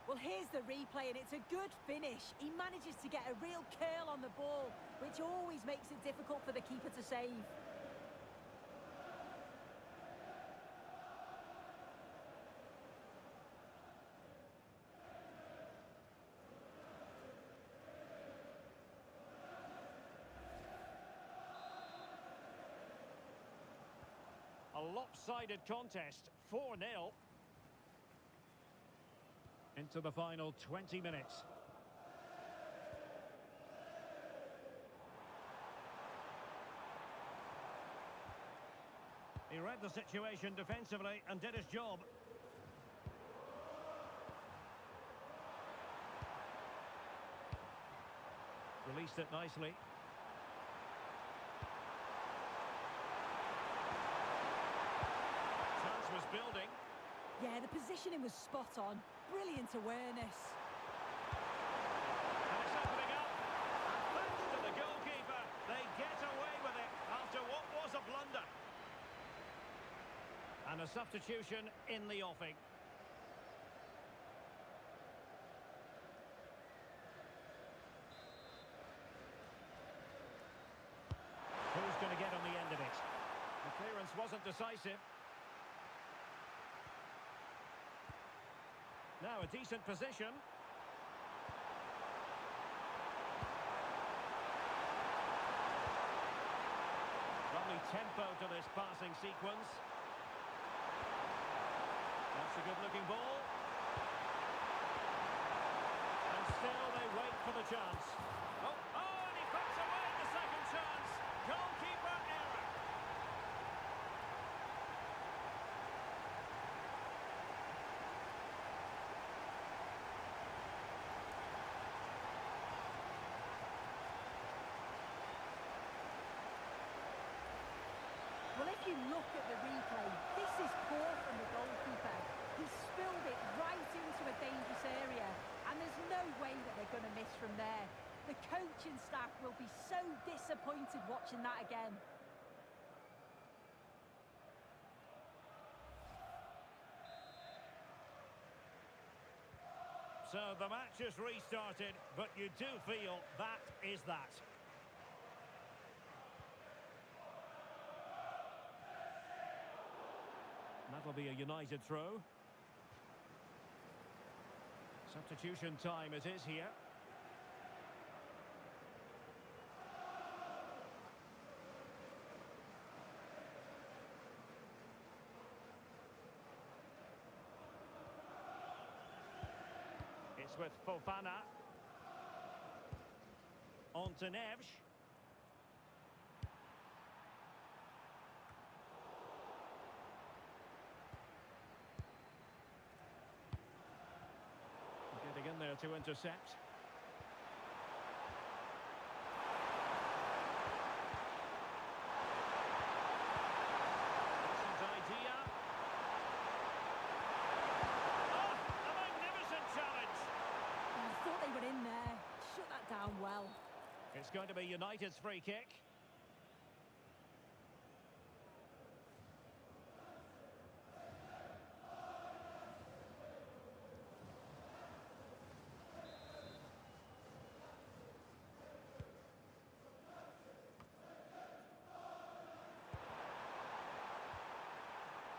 Well, here's the replay, and it's a good finish. He manages to get a real curl on the ball, which always makes it difficult for the keeper to save. A lopsided contest, 4-0. Into the final 20 minutes. He read the situation defensively and did his job. Released it nicely. Chance was building. Yeah, the positioning was spot on. Brilliant awareness. And it's opening up. Thanks to the goalkeeper, they get away with it after what was a blunder. And a substitution in the offing. Who's going to get on the end of it? The clearance wasn't decisive. Now a decent position. Lovely tempo to this passing sequence. That's a good-looking ball. And still they wait for the chance. Oh, and he puts away the second chance. Goalkeeper error. Well, if you look at the replay, this is poor from the goalkeeper. He spilled it right into a dangerous area, and there's no way that they're going to miss from there. The coaching staff will be so disappointed watching that again. So the match has restarted, but you do feel that is that. That'll be a United throw. Substitution time it is here. It's with Fofana. On to Neves. Getting in there to intercept. Decent idea. Oh, a magnificent challenge. I thought they were in there. Shut that down well. It's going to be United's free kick.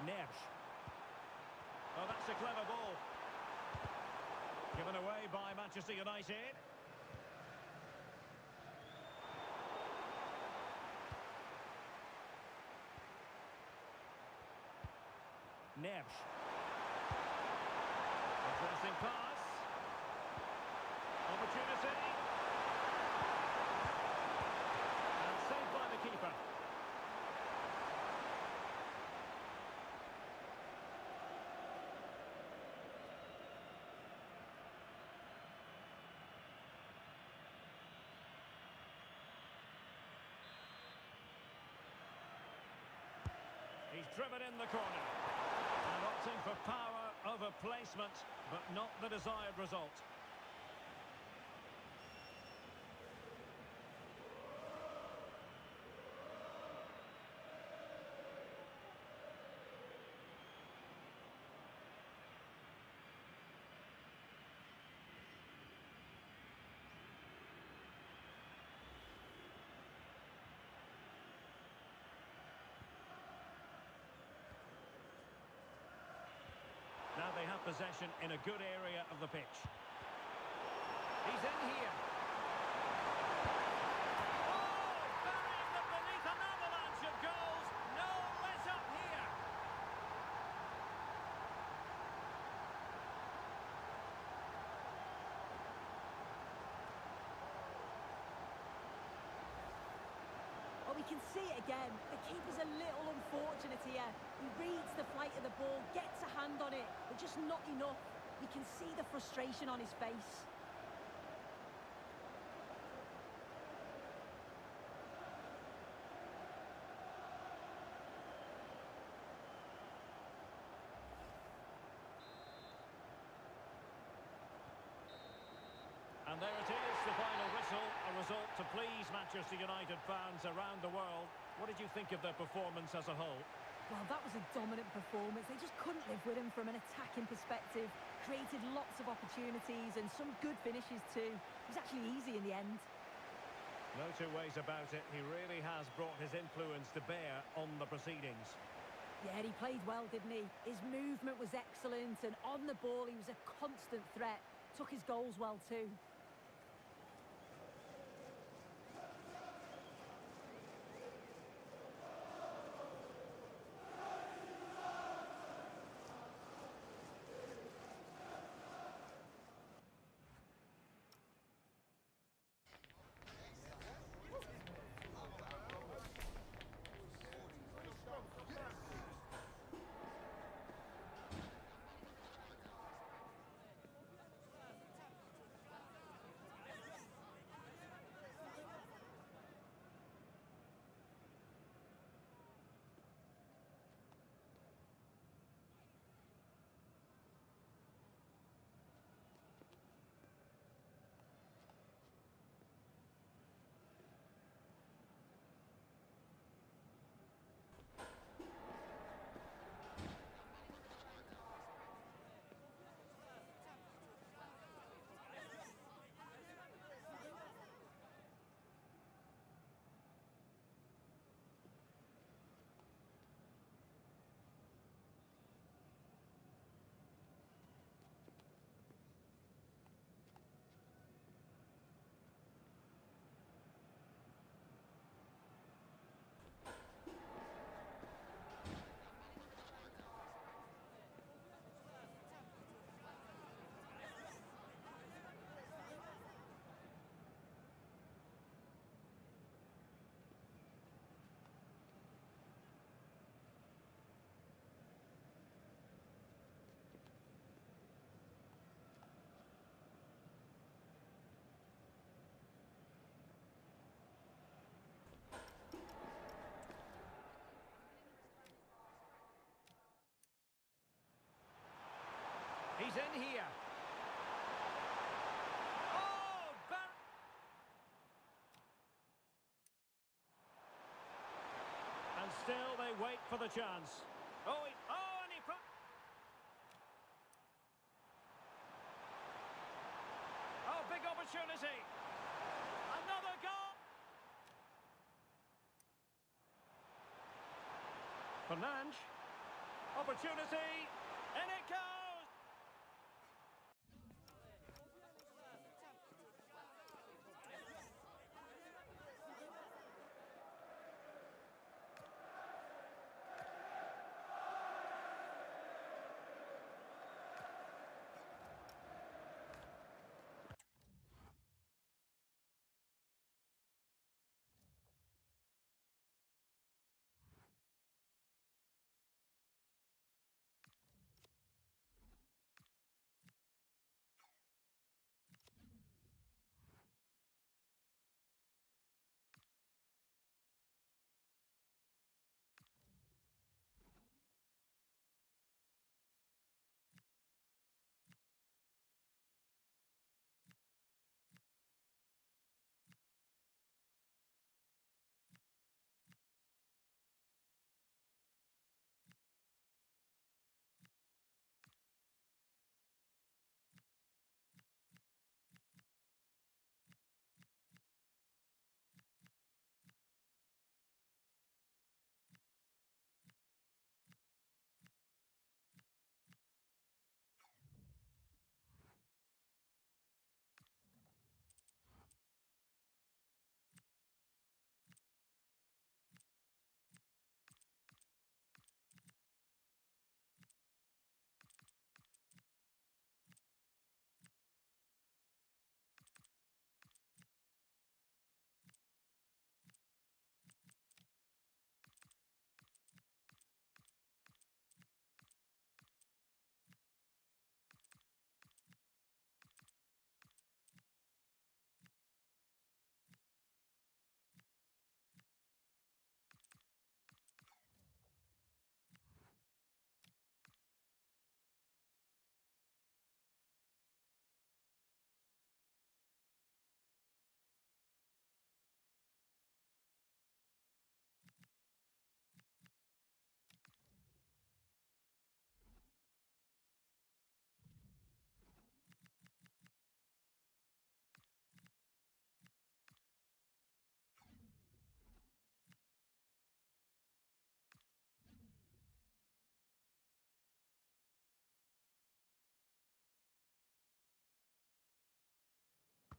Neves. Oh, that's a clever ball. Given away by Manchester United. Neves. Interesting pass. Opportunity. And saved by the keeper. He's driven in the corner. And opting for power over placement, but not the desired result. Now they have possession in a good area of the pitch. He's in here. Oh, burying them beneath an avalanche of goals. No let up here. Well, we can see it again. The keeper's a little unfortunate here. He reads the flight of the ball, gets a hand on it, but just not enough. We can see the frustration on his face. And there it is, the final whistle, a result to please Manchester United fans around the world. What did you think of their performance as a whole? Well, that was a dominant performance. They just couldn't live with him from an attacking perspective. Created lots of opportunities and some good finishes too. It was actually easy in the end. No two ways about it. He really has brought his influence to bear on the proceedings. Yeah, he played well, didn't he? His movement was excellent, and on the ball he was a constant threat. Took his goals well too. He's in here. Oh, and still they wait for the chance. And he big opportunity. Another goal. Fernandes. Opportunity. And it goes.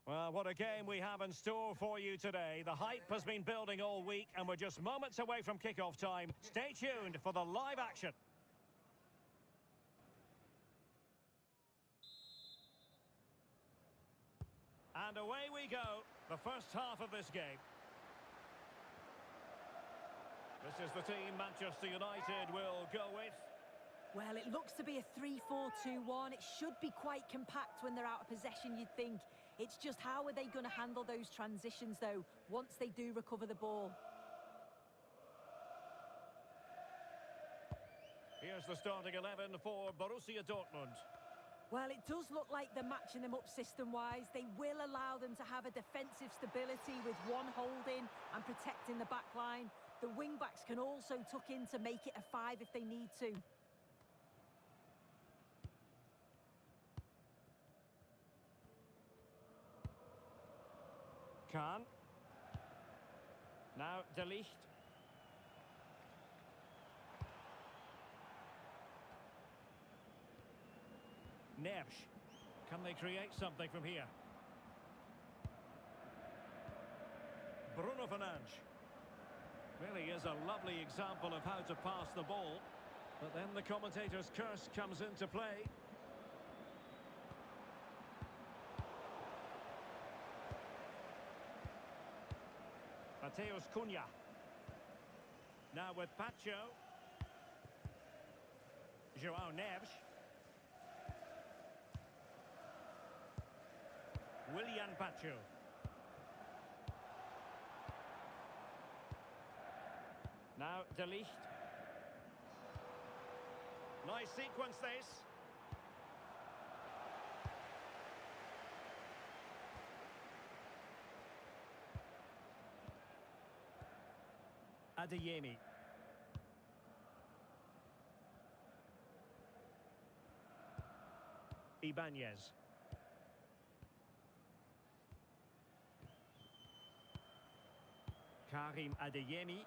Well, what a game we have in store for you today. The hype has been building all week, and we're just moments away from kickoff time. Stay tuned for the live action. And away we go, the first half of this game. This is the team Manchester United will go with. Well, it looks to be a 3-4-2-1. It should be quite compact when they're out of possession, you'd think. It's just how are they going to handle those transitions, though, once they do recover the ball? Here's the starting 11 for Borussia Dortmund. Well, it does look like they're matching them up system-wise. They will allow them to have a defensive stability with one holding and protecting the back line. The wing-backs can also tuck in to make it a 5 if they need to. Kahn. Now De Ligt. Neves. Can they create something from here? Bruno Fernandes. Really is a lovely example of how to pass the ball. But then the commentator's curse comes into play. Mateus Cunha. Now with Pacho. João Neves. Willian Pacho. Now De Ligt. Nice sequence this. Adeyemi. Ibanez. Karim Adeyemi.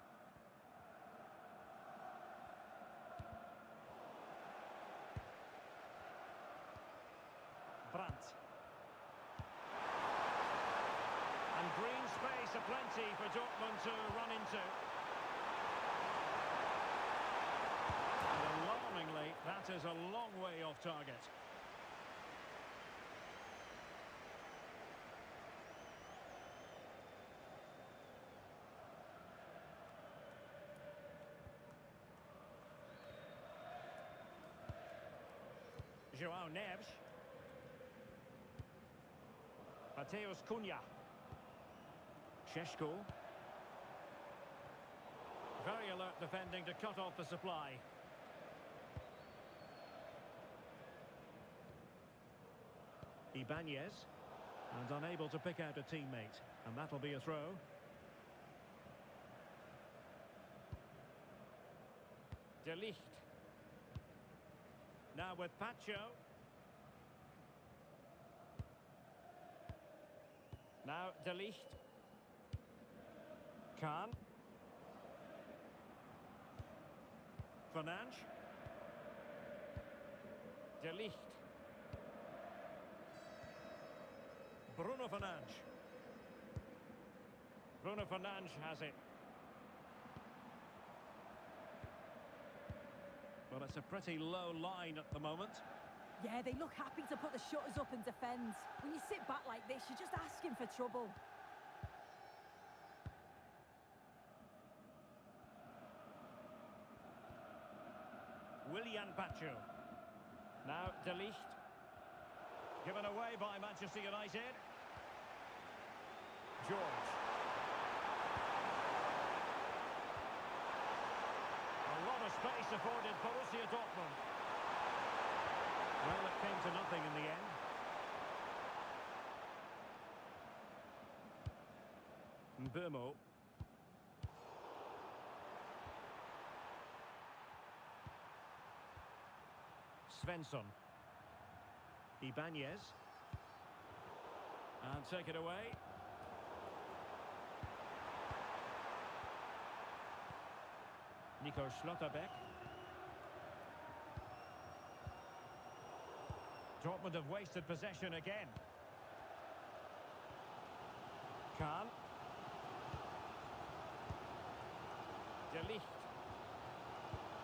Brandt. And green space aplenty for Dortmund to run into. And alarmingly, that is a long way off target. João Neves. Mateus Cunha. Šeško. Very alert defending to cut off the supply. Ibanez. And unable to pick out a teammate. And that'll be a throw. De Ligt. Now with Pacho. Now De Ligt. Kahn. Fernandes. De Ligt. Bruno Fernandes. Bruno Fernandes has it. Well, it's a pretty low line at the moment. Yeah, they look happy to put the shutters up and defend. When you sit back like this, you're just asking for trouble. Willian Pacho. Now De Ligt. Given away by Manchester United. George. A lot of space afforded Borussia Dortmund. Well, it came to nothing in the end. Mbeumo. Svensson. Ibanez. And take it away. Nico Schlotterbeck. Dortmund have wasted possession again. Kahn. De Ligt.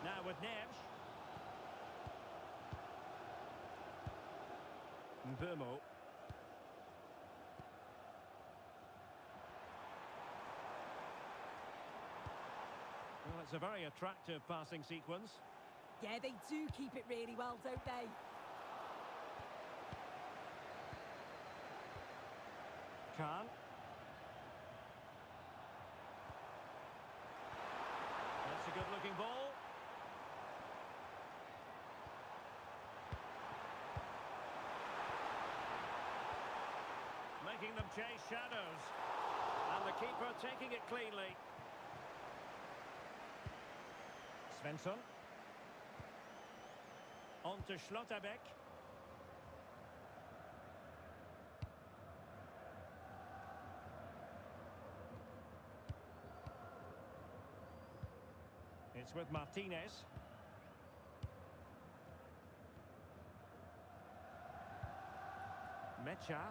Now with Neves. Mbeumo. Well, it's a very attractive passing sequence. Yeah, they do keep it really well, don't they? Kahn. That's a good-looking ball. Making them chase shadows. And the keeper taking it cleanly. Svensson. On to Schlotterbeck. It's with Martinez. Mecha.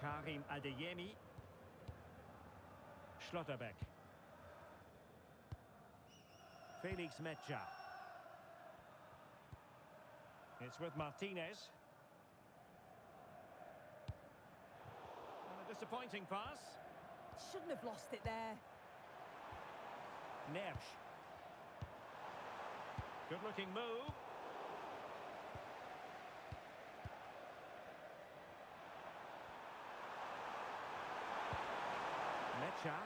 Karim Adeyemi. Schlotterbeck. Felix Mecha. It's with Martinez. And a disappointing pass. Shouldn't have lost it there. Neves. Good-looking move. Mecha.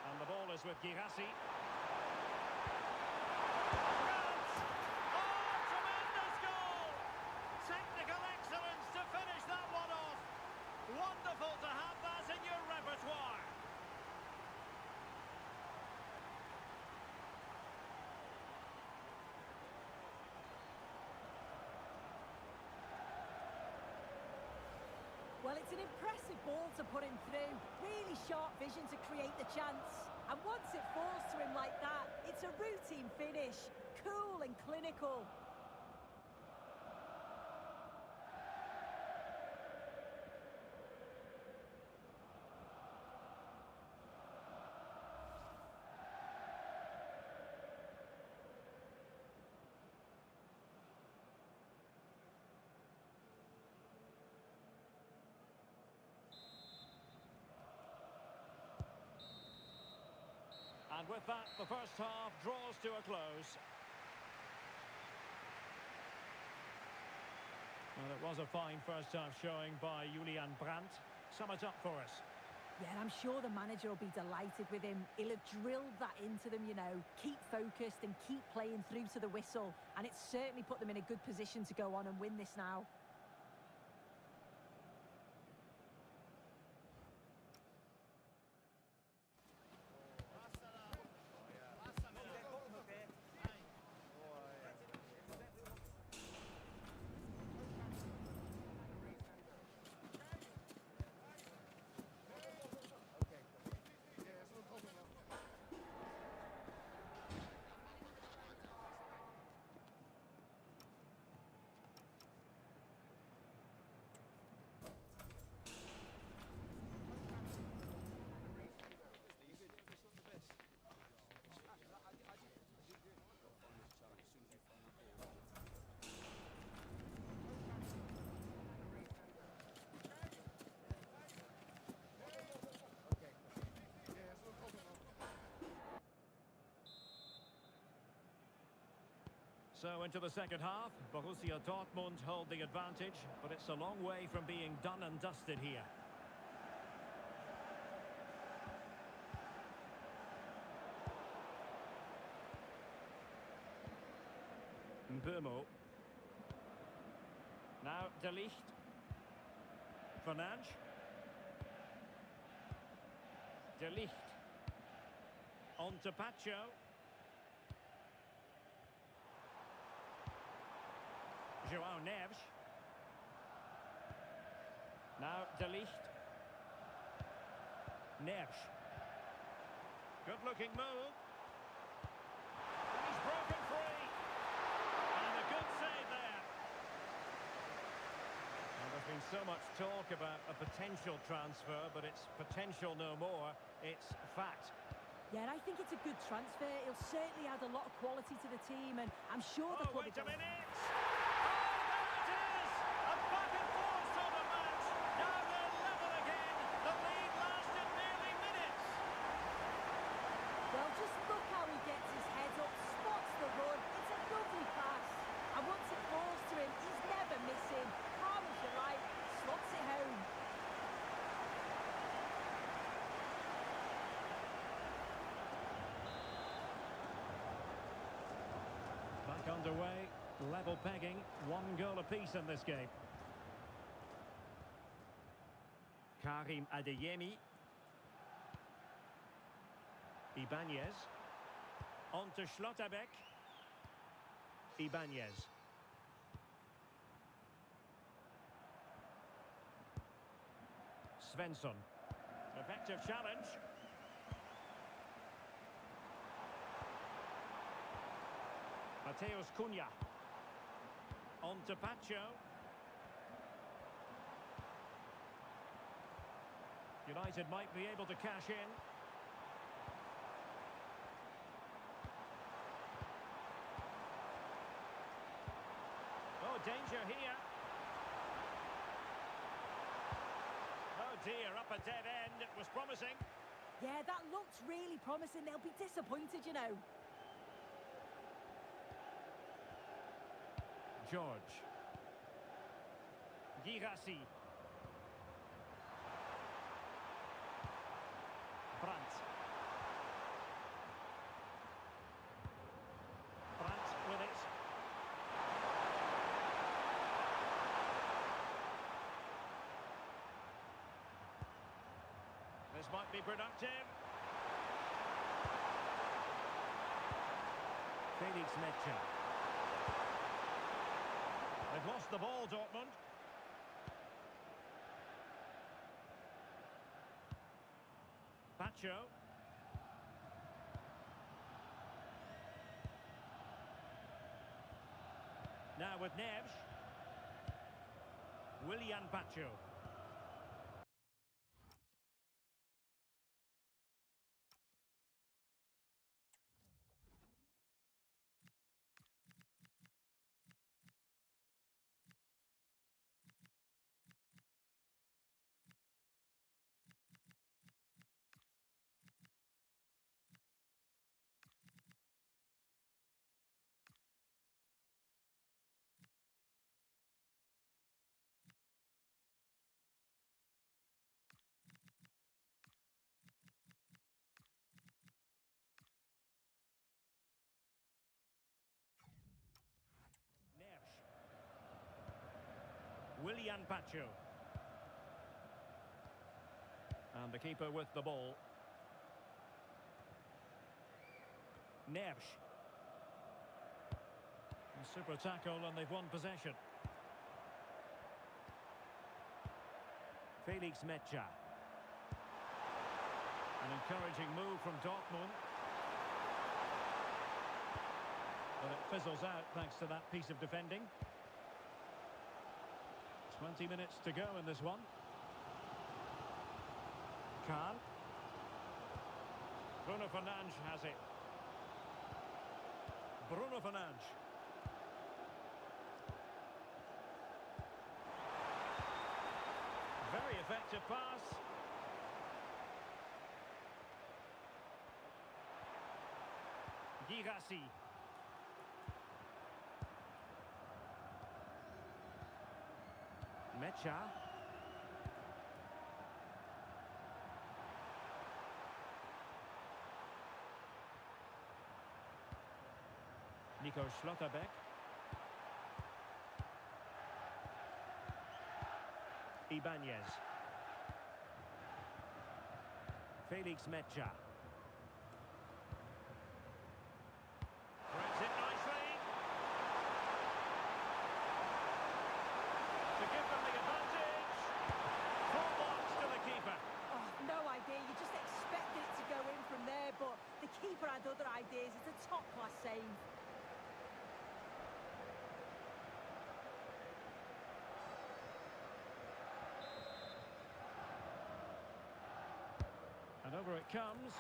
And the ball is with Girassi. Wonderful to have that in your repertoire. Well, it's an impressive ball to put him through. Really sharp vision to create the chance. And once it falls to him like that, it's a routine finish. Cool and clinical. And with that, the first half draws to a close. Well, it was a fine first half showing by Julian Brandt. Sum it up for us. Yeah, I'm sure the manager will be delighted with him. He'll have drilled that into them, you know. Keep focused and keep playing through to the whistle. And it's certainly put them in a good position to go on and win this now. So into the second half, Borussia Dortmund hold the advantage, but it's a long way from being done and dusted here. Mbeumo. Now De Ligt. Fernandes. De Ligt. On to Pacho. João Neves. Now De Ligt. Neves. Good-looking move. He's broken free. And a good save there. And the Been so much talk about a potential transfer, but it's potential no more. It's fact. Yeah, and I think it's a good transfer. He'll certainly add a lot of quality to the team, and I'm sure Oh, they'll put wait it a minute! Oh, there it is! A back and forth sort of match. Now they're level again. The lead lasted nearly minutes. Well, just look how he gets his head up, spots the run. It's a lovely pass. And once it falls to him, he's never missing. Calm as you like, slots it home. Back underway, level pegging, 1 goal apiece in this game. Karim Adeyemi. Ibanez. On to Schlotterbeck. Ibanez. Svensson. Effective challenge. Mateus Cunha. On to Pacho. United might be able to cash in. Oh, danger here. Oh dear, up a dead end. It was promising. Yeah, that looked really promising. They'll be disappointed, you know. George. Girassi. Brandt. Brandt with it. This might be productive. Felix Mecha. They've lost the ball, Dortmund. Pacho. Now with Neves. Willian Pacho. Willian Pacho. And the keeper with the ball. Neves. A super tackle and they've won possession. Felix Mecha. An encouraging move from Dortmund. But it fizzles out thanks to that piece of defending. 20 minutes to go in this one. Kahn. Bruno Fernandes has it. Bruno Fernandes. Very effective pass. Girassi. Mecha. Nico Schlotterbeck. Ibanez. Felix Mecha. Threads it nicely. To give them the advantage. Full marks to the keeper. Oh, no idea. You just expected it to go in from there, but the keeper had other ideas. It's a top-class save. Over it comes.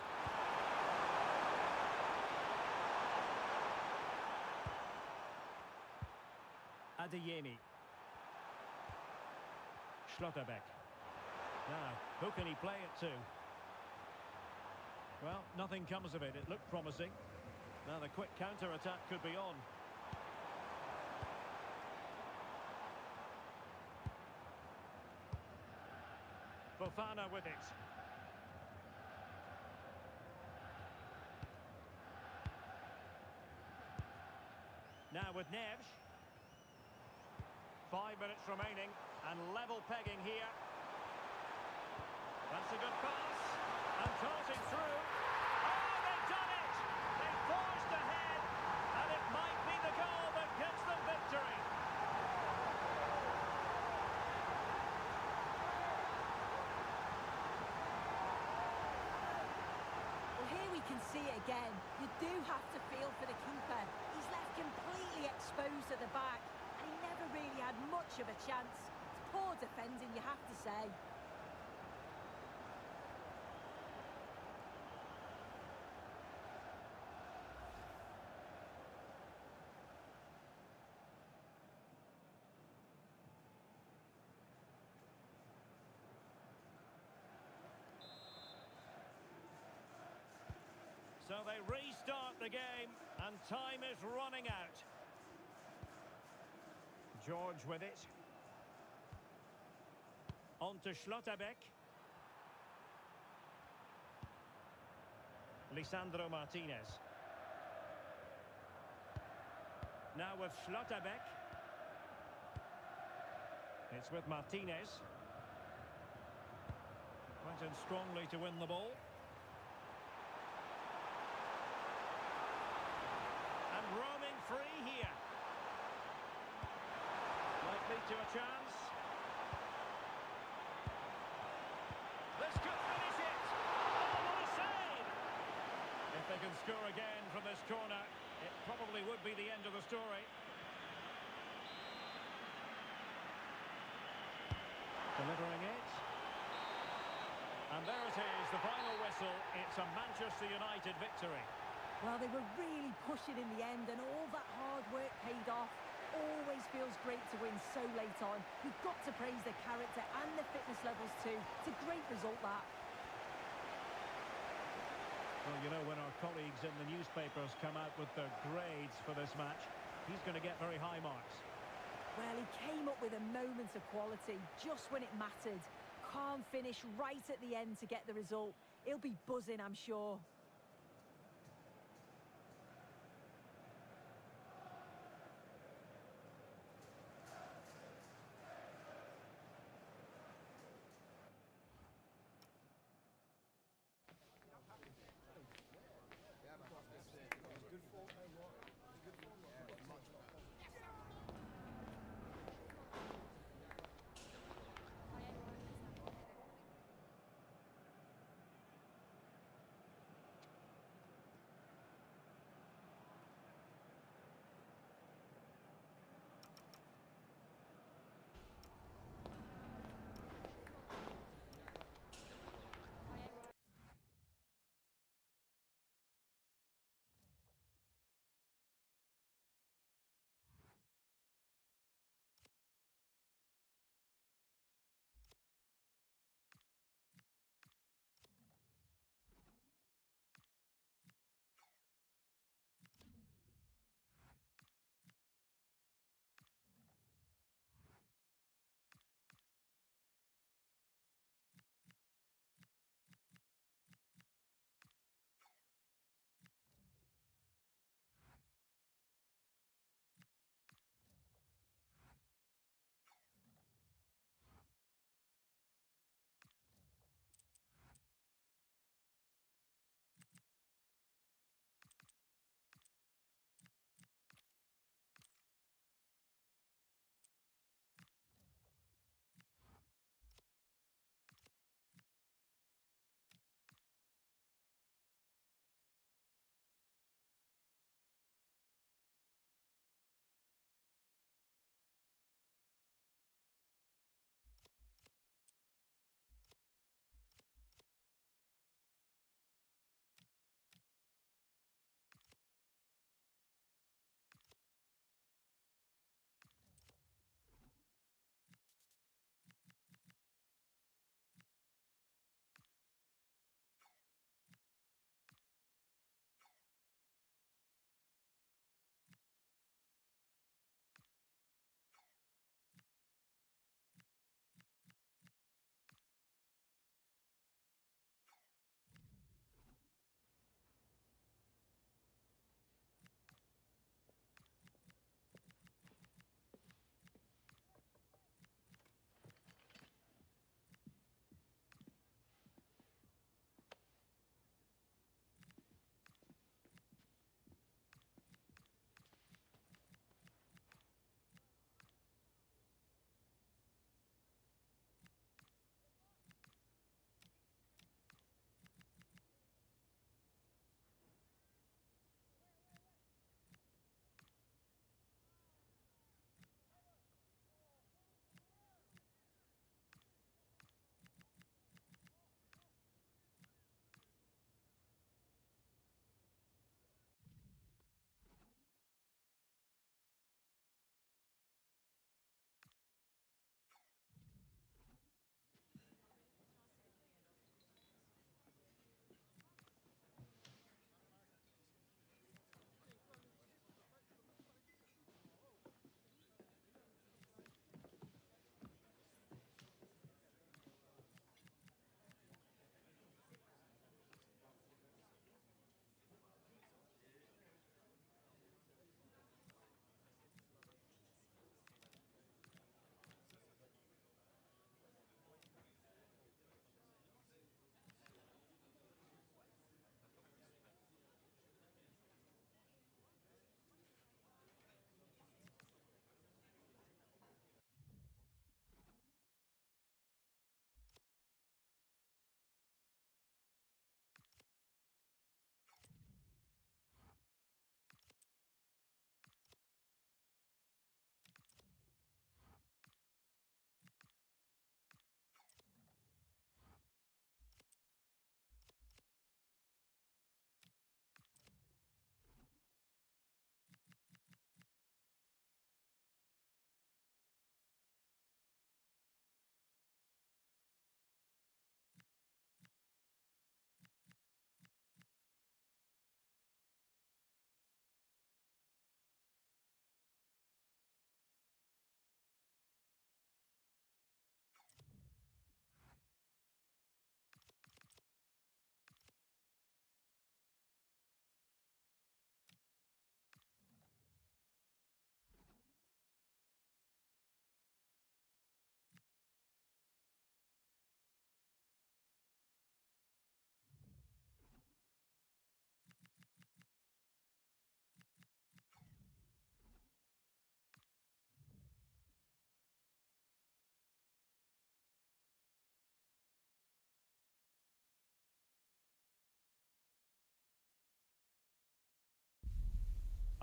Adeyemi. Schlotterbeck. Now, who can he play it to? Well, nothing comes of it. It looked promising. Now the quick counter-attack could be on. Fofana with it. Now with Neves. 5 minutes remaining and level pegging here. That's a good pass. And tossing through. Oh, they've done it! They forged ahead. And it might be the goal that gives them victory. Well, here we can see it again. You do have to feel for the keeper. He's left completely exposed at the back, and he never really had much of a chance. It's poor defending, you have to say. So they restart the game, and time is running out. George with it. On to Schlotterbeck. Lisandro Martinez. Now with Schlotterbeck. It's with Martinez. Went in strongly to win the ball. And roaming free here. Might lead to a chance. This could finish it. Oh, what a save! If they can score again from this corner, it probably would be the end of the story. Delivering it. And there it is, the final whistle. It's a Manchester United victory. Well, they were really pushing in the end, and all that hard work paid off. Always feels great to win so late on. You've got to praise their character and their fitness levels too. It's a great result, that. Well, you know, when our colleagues in the newspapers come out with their grades for this match, he's going to get very high marks. Well, he came up with a moment of quality just when it mattered. Calm finish right at the end to get the result. He'll be buzzing, I'm sure.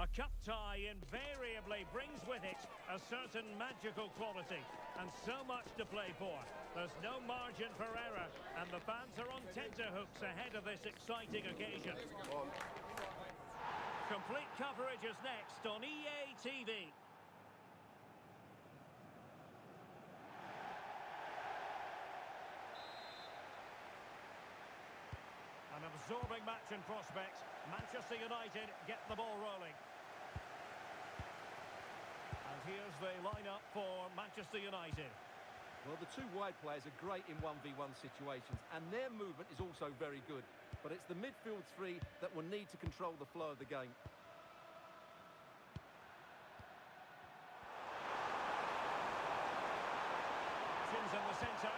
A cup tie invariably brings with it a certain magical quality and so much to play for. There's no margin for error and the fans are on tenterhooks ahead of this exciting occasion. Complete coverage is next on EA TV. An absorbing match in prospect. Manchester United get the ball rolling. And here's the lineup for Manchester United. Well, the two wide players are great in 1v1 situations, and their movement is also very good. But it's the midfield three that will need to control the flow of the game. Options in the centre.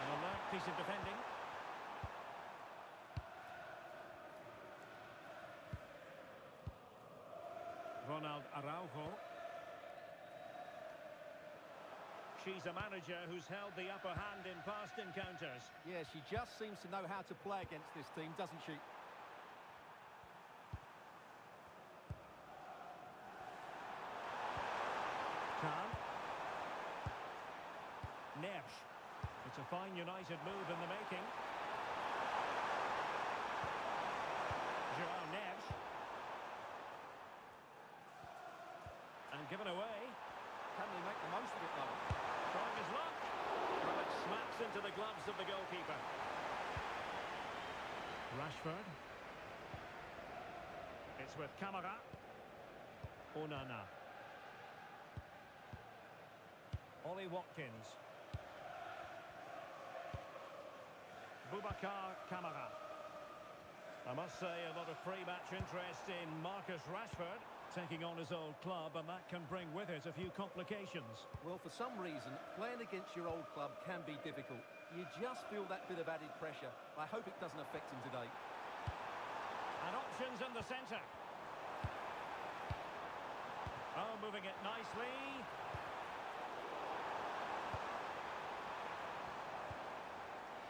An alert piece of defending. Ronald Araujo. She's a manager who's held the upper hand in past encounters. Yeah, she just seems to know how to play against this team, doesn't she? Khan. Neves. It's a fine United move in the making. Joao Neves. And given away. Can they make the most of it, though? Trying his luck. Well, it smacks into the gloves of the goalkeeper. Rashford. It's with Camara. Onana. Ollie Watkins. Boubacar Camara. I must say a lot of pre-match interest in Marcus Rashford taking on his old club, and that can bring with it a few complications. Well, for some reason, playing against your old club can be difficult. You just feel that bit of added pressure. I hope it doesn't affect him today. And options in the centre. Oh, moving it nicely.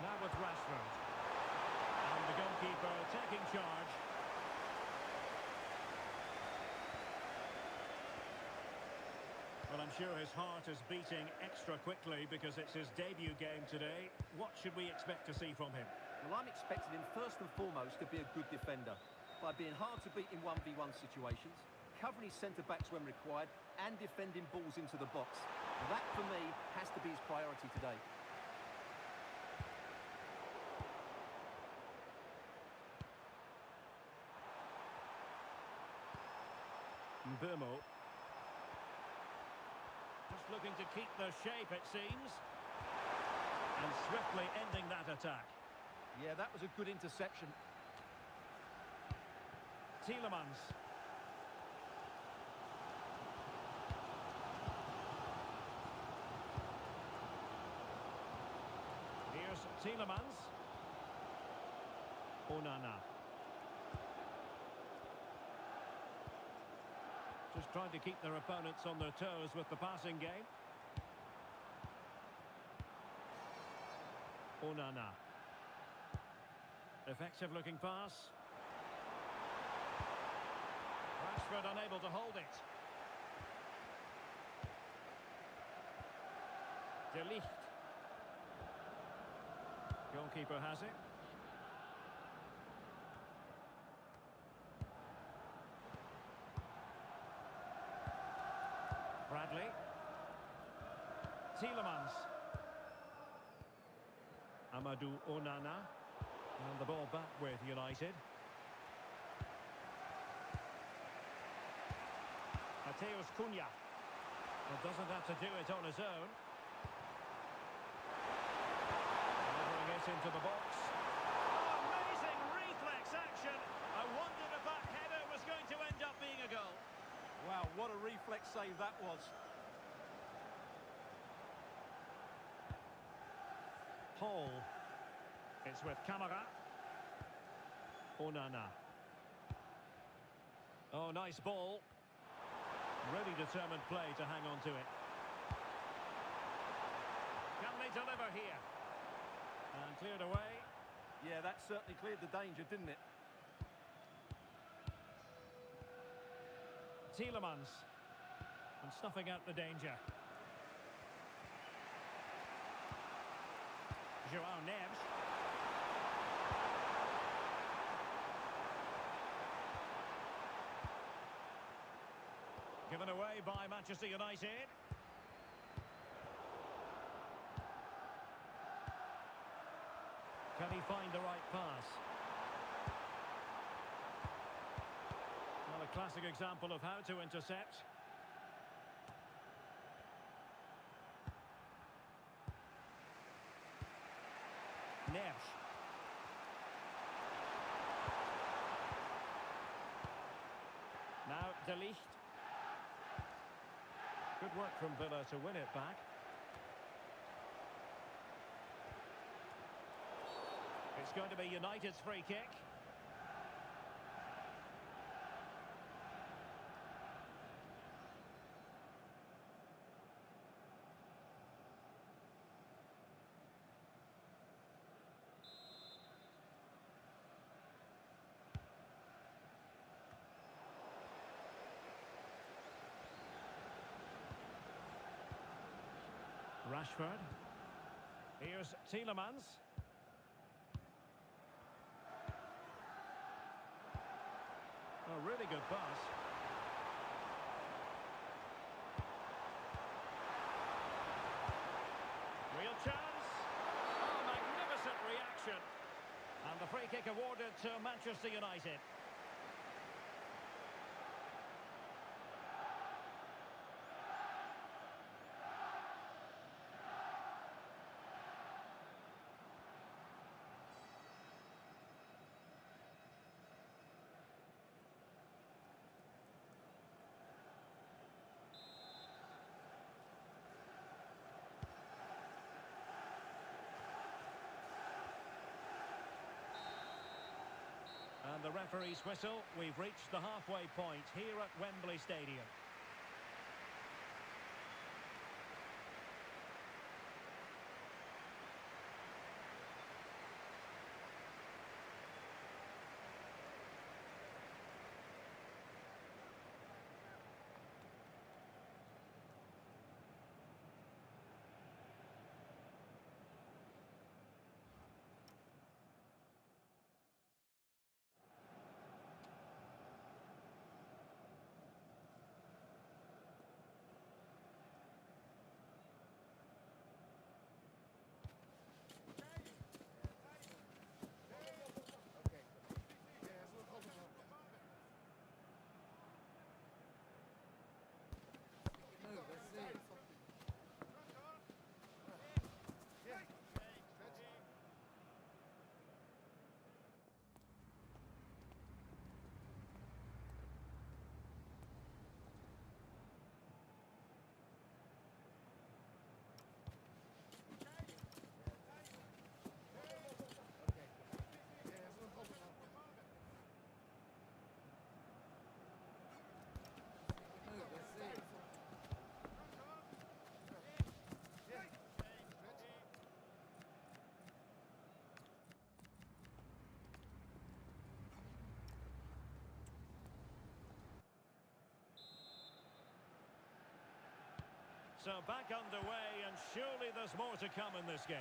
Now with Rashford. And the goalkeeper taking charge. Well, I'm sure his heart is beating extra quickly because it's his debut game today. What should we expect to see from him? Well, I'm expecting him first and foremost to be a good defender by being hard to beat in 1v1 situations, covering his centre-backs when required, and defending balls into the box. That, for me, has to be his priority today. Mbeumo. Just looking to keep the shape, it seems. And swiftly ending that attack. Yeah, that was a good interception. Tielemans. Here's Tielemans. Onana. Just trying to keep their opponents on their toes with the passing game. Onana. Effective looking pass. Rashford unable to hold it. De Ligt. Goalkeeper has it. Bradley. Tielemans. Amadou Onana. And the ball back with United. Mateus Cunha. Well, doesn't have to do it on his own. Delivering it into the box. Oh, amazing reflex action. I wondered if that header was going to end up being a goal. Wow, what a reflex save that was. Paul. It's with Camara. Onana. Oh, nice ball. Really determined play to hang on to it. Can they deliver here? And cleared away. Yeah, that certainly cleared the danger, didn't it? Tielemans. And snuffing out the danger. Joao Neves. Given away by Manchester United. Can he find the right pass? Well, a classic example of how to intercept. Neves. Now, De Ligt. Good work from Villa to win it back. It's going to be United's free kick. Rashford. Here's Tielemans. A really good pass. Real chance. Oh, magnificent reaction. And the free kick awarded to Manchester United. And the referee's whistle. We've reached the halfway point here at Wembley Stadium. So back underway, and surely there's more to come in this game.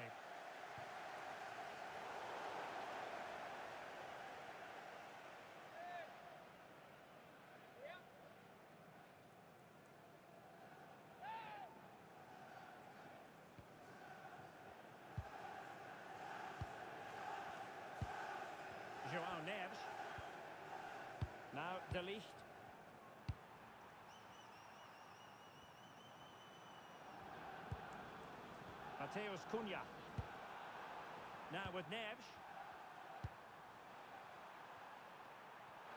Joao Neves. Now De Ligt. Mateus Cunha. Now with Neves.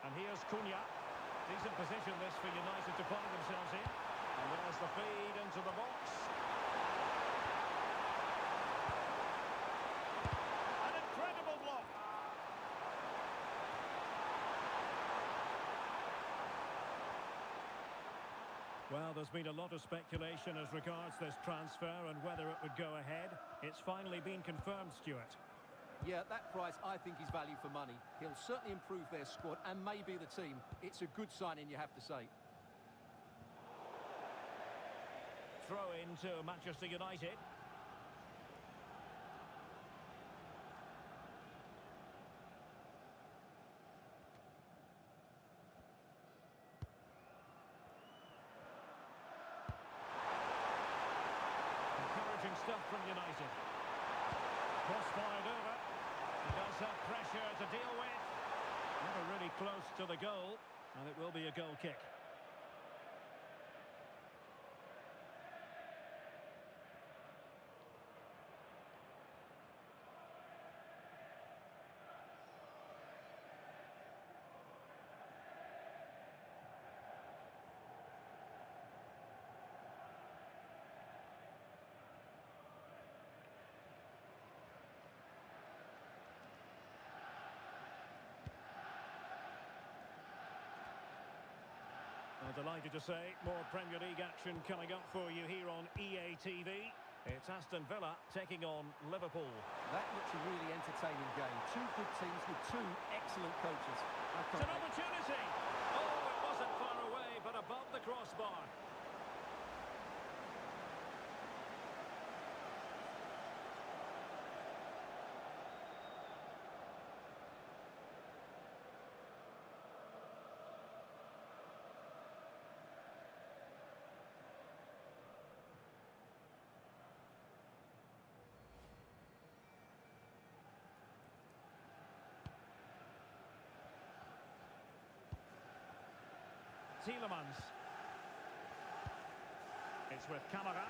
And here's Cunha. Decent position this for United to find themselves in. And there's the feed into the box. An incredible block. Well, there's been a lot of speculation as regards this transfer and whether it would go ahead. It's finally been confirmed, Stuart. Yeah, that price I think is value for money. He'll certainly improve their squad and maybe the team. It's a good signing, you have to say. throw in to Manchester United. Encouraging stuff from United. Cross-fired over. He does have pressure to deal with. Never really close to the goal, and it will be a goal kick. I'm delighted to say more Premier League action coming up for you here on EA TV. It's Aston Villa taking on Liverpool. That looks a really entertaining game. Two good teams with two excellent coaches. It's an opportunity! Oh, it wasn't far away, but above the crossbar. Tielemans. It's with Camara.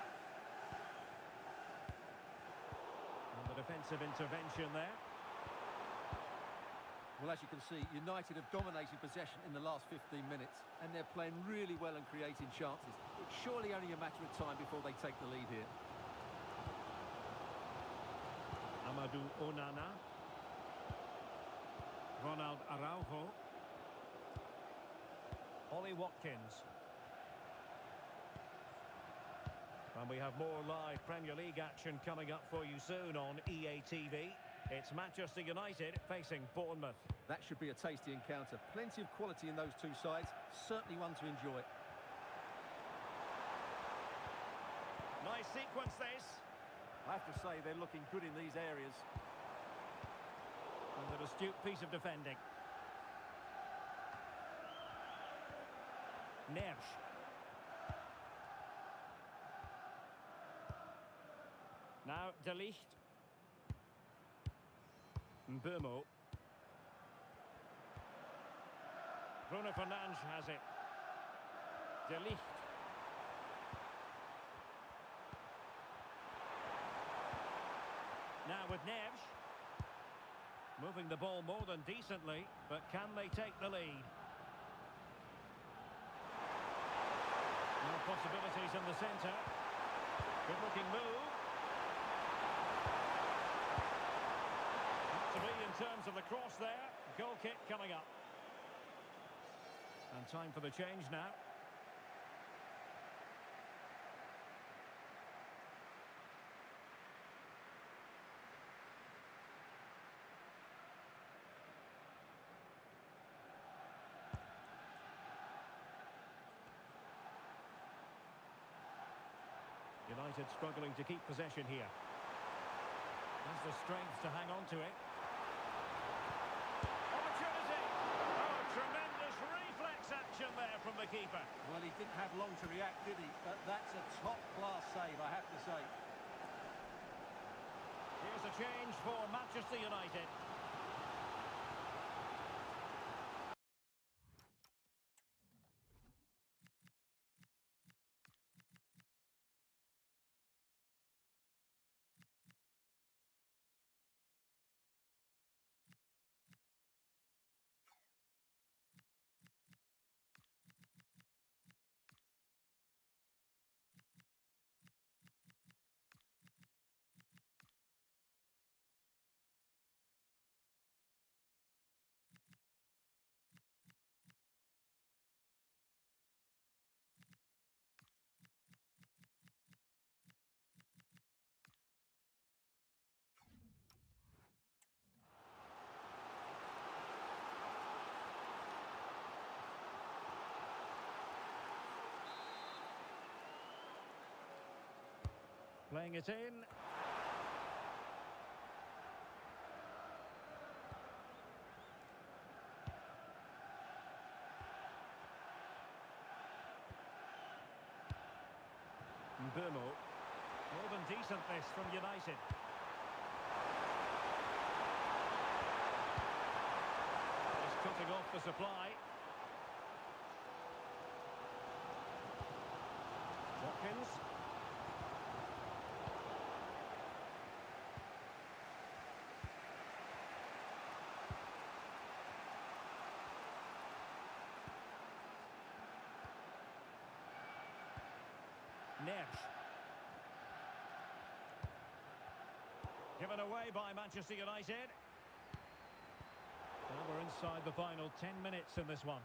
And the defensive intervention there. Well, as you can see, United have dominated possession in the last 15 minutes, and they're playing really well and creating chances. It's surely only a matter of time before they take the lead here. Amadou Onana. Ronald Araujo. Ollie Watkins. And we have more live Premier League action coming up for you soon on EA TV. It's Manchester United facing Bournemouth. That should be a tasty encounter. Plenty of quality in those two sides. Certainly one to enjoy. Nice sequence this. I have to say they're looking good in these areas. And an astute piece of defending. Neves. Now De Ligt. Mbeumo. Bruno Fernandes has it. De Ligt. Now with Neves. Moving the ball more than decently, but can they take the lead? No possibilities in the centre. Good looking move. To be in terms of the cross there. Goal kick coming up. And time for the change now. United struggling to keep possession here. Has the strength to hang on to it. Opportunity! Oh, tremendous reflex action there from the keeper. Well, he didn't have long to react, did he? But that's a top-class save, I have to say. Here's a change for Manchester United. Playing it in. Mbeumo. More than decent this from United. He's cutting off the supply. Watkins. Neves. Given away by Manchester United. Well, we're inside the final 10 minutes in this one.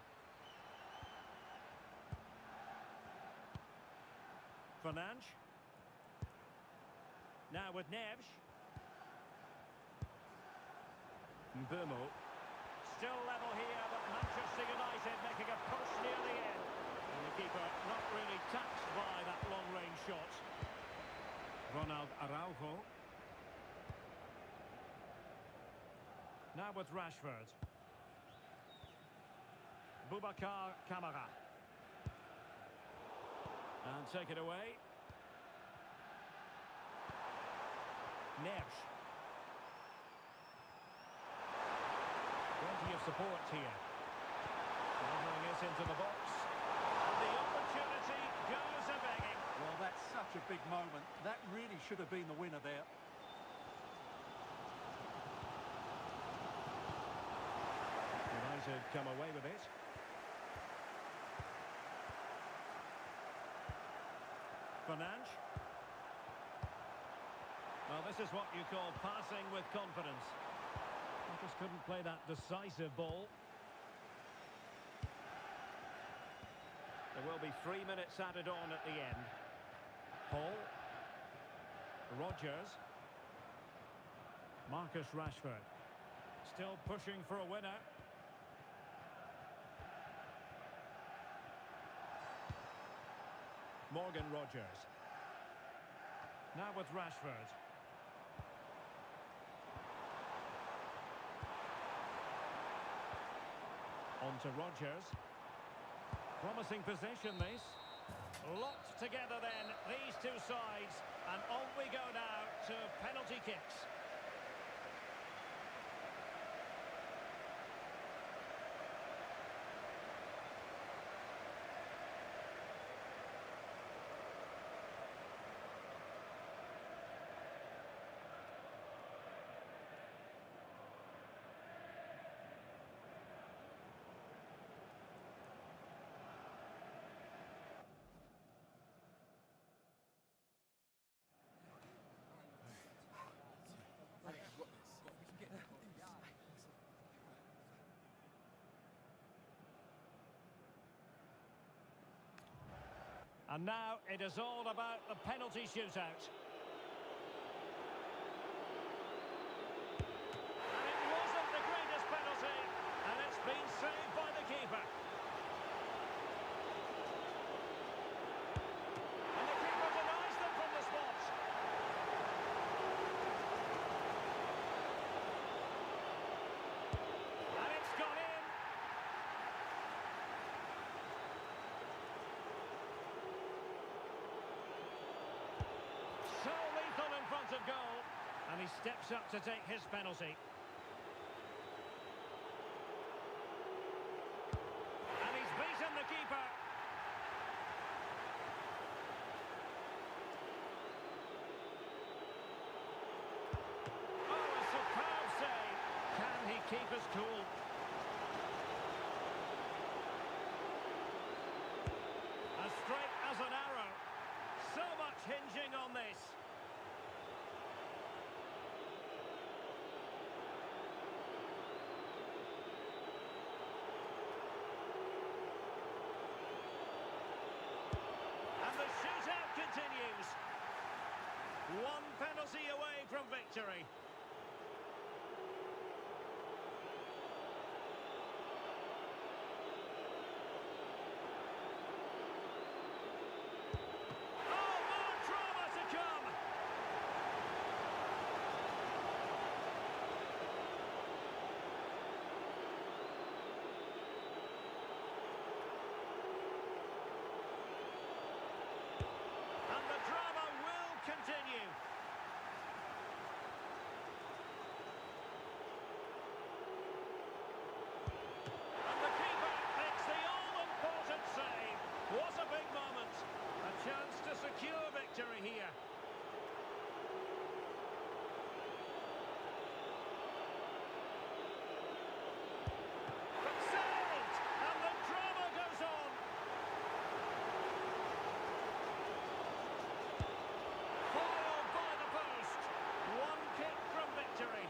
Fernandes. Now with Neves. Mbeumo. Still level here, but Manchester United making a push near the end. And the keeper not really touched by that long-range shot. Ronald Araujo. Now with Rashford. Boubacar Kamara. And take it away. Neves. Plenty of support here. Delivering it into the box. And the opportunity goes a-begging. Well, that's such a big moment. That really should have been the winner there. United come away with it. Fernandes. Well, this is what you call passing with confidence. He just couldn't play that decisive ball. There will be 3 minutes added on at the end. Hall. Rodgers. Marcus Rashford. Still pushing for a winner. Morgan Rodgers. Now with Rashford. On to Rodgers. Promising possession, this. Locked together then, these two sides. And on we go now to penalty kicks. And now it is all about the penalty shootout. And it wasn't the greatest penalty, and it's been saved by the keeper. And the keeper denies them from the spot. And it's gone in. So lethal in front of goal, and he steps up to take his penalty. And he's beaten the keeper. Oh, a superb save. Can he keep his cool? As straight as an arrow. So much hinging on this. And the shootout continues. One penalty away from victory. continue. And the keeper makes the all-important save. What a big moment. A chance to secure victory here. But saved! And the drama goes on. Foiled by the post. One kick from victory.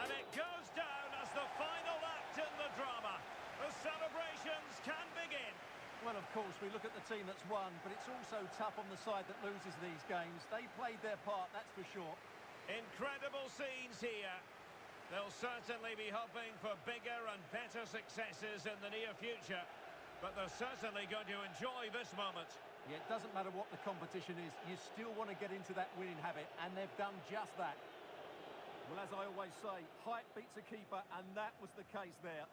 And it goes down as the final act in the drama. The celebrations can begin. Well, of course, we look at the team that's won, but it's also tough on the side that loses these games. They played their part, that's for sure. Incredible scenes here. They'll certainly be hoping for bigger and better successes in the near future. But they're certainly going to enjoy this moment. Yeah, it doesn't matter what the competition is, you still want to get into that winning habit, and they've done just that. Well, as I always say, height beats a keeper, and that was the case there.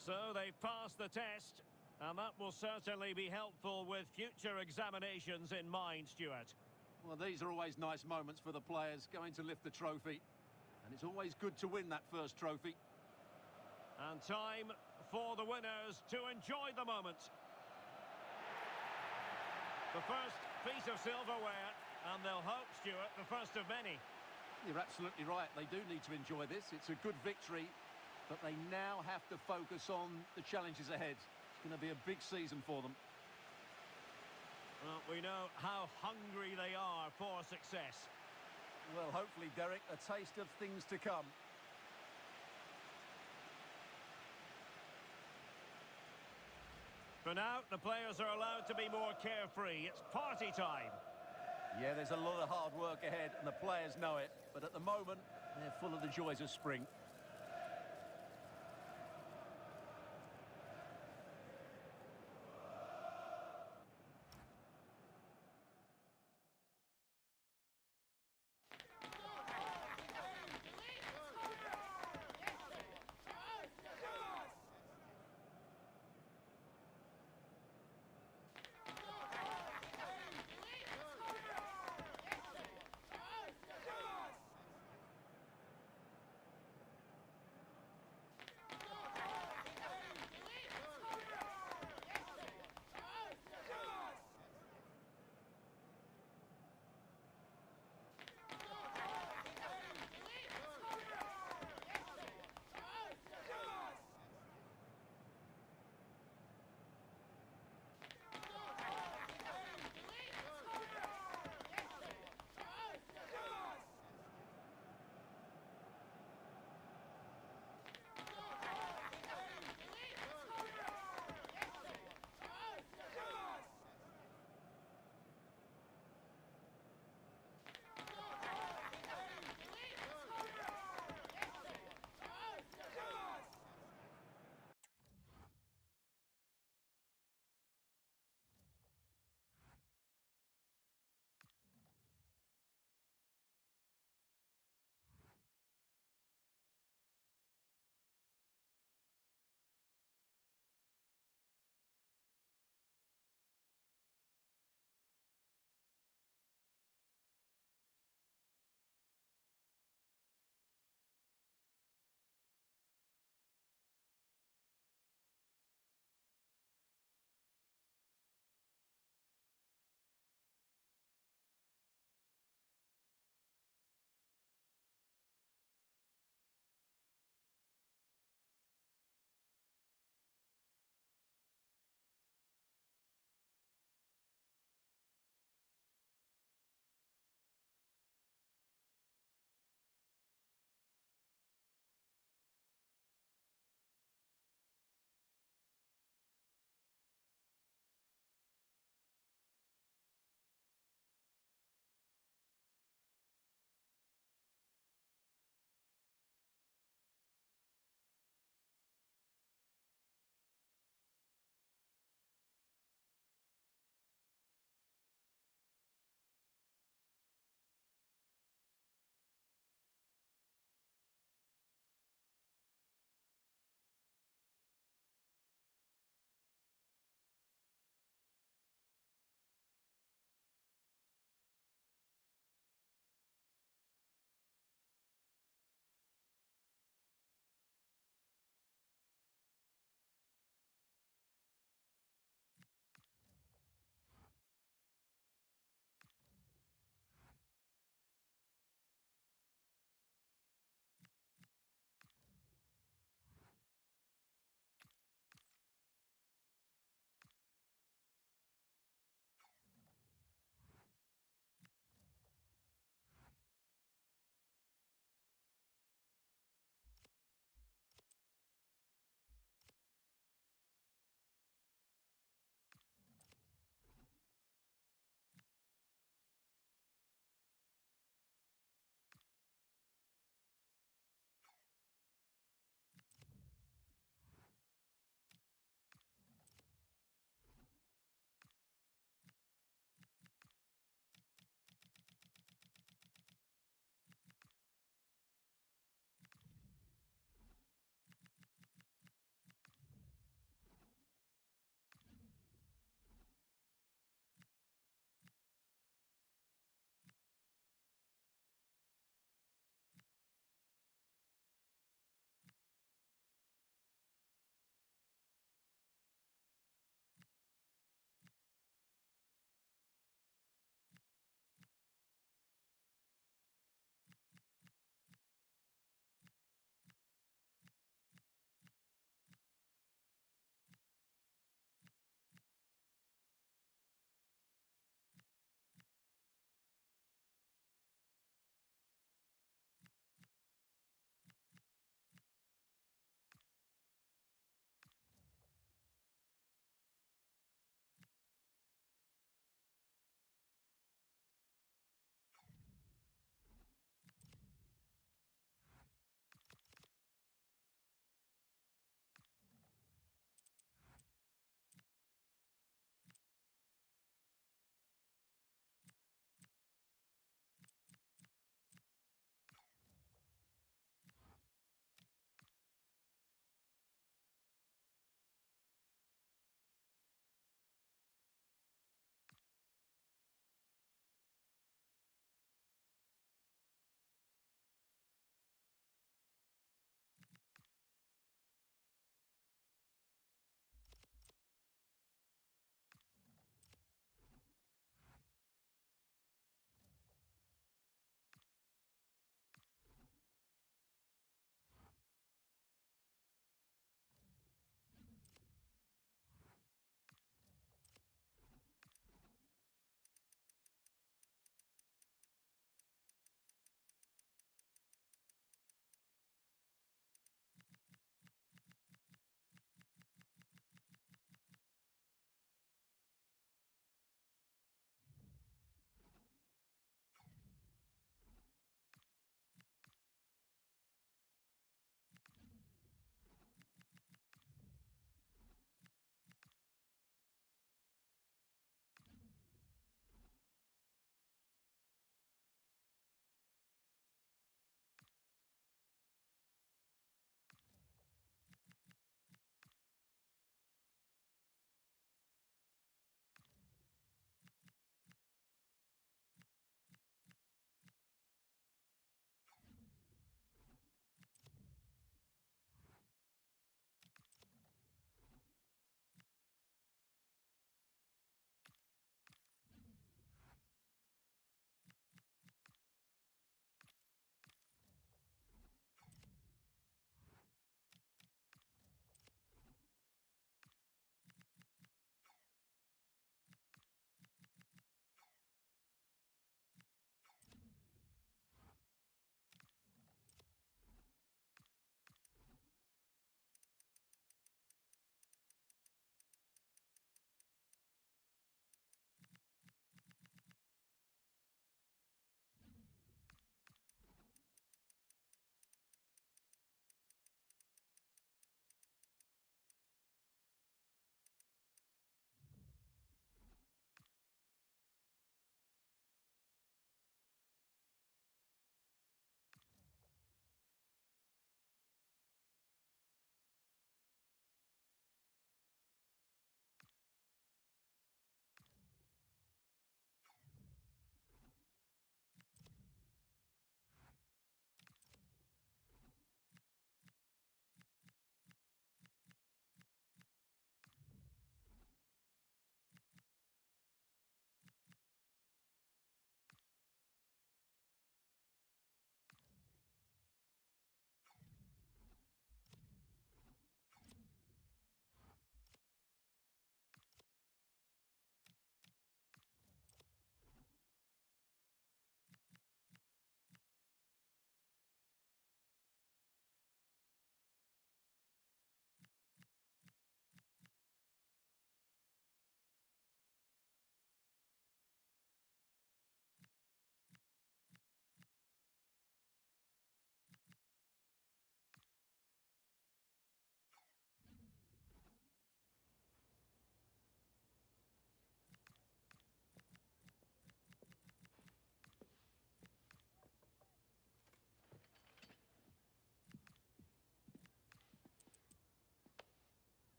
So they've passed the test, and that will certainly be helpful with future examinations in mind, Stuart. Well, these are always nice moments for the players going to lift the trophy. And it's always good to win that first trophy. And time for the winners to enjoy the moment. The first piece of silverware, and they'll hope, Stuart, the first of many. You're absolutely right. They do need to enjoy this. It's a good victory, but they now have to focus on the challenges ahead. It's going to be a big season for them. Well, we know how hungry they are for success. Well, hopefully, Derek, a taste of things to come. For now, the players are allowed to be more carefree. It's party time. Yeah, there's a lot of hard work ahead, and the players know it. But at the moment, they're full of the joys of spring.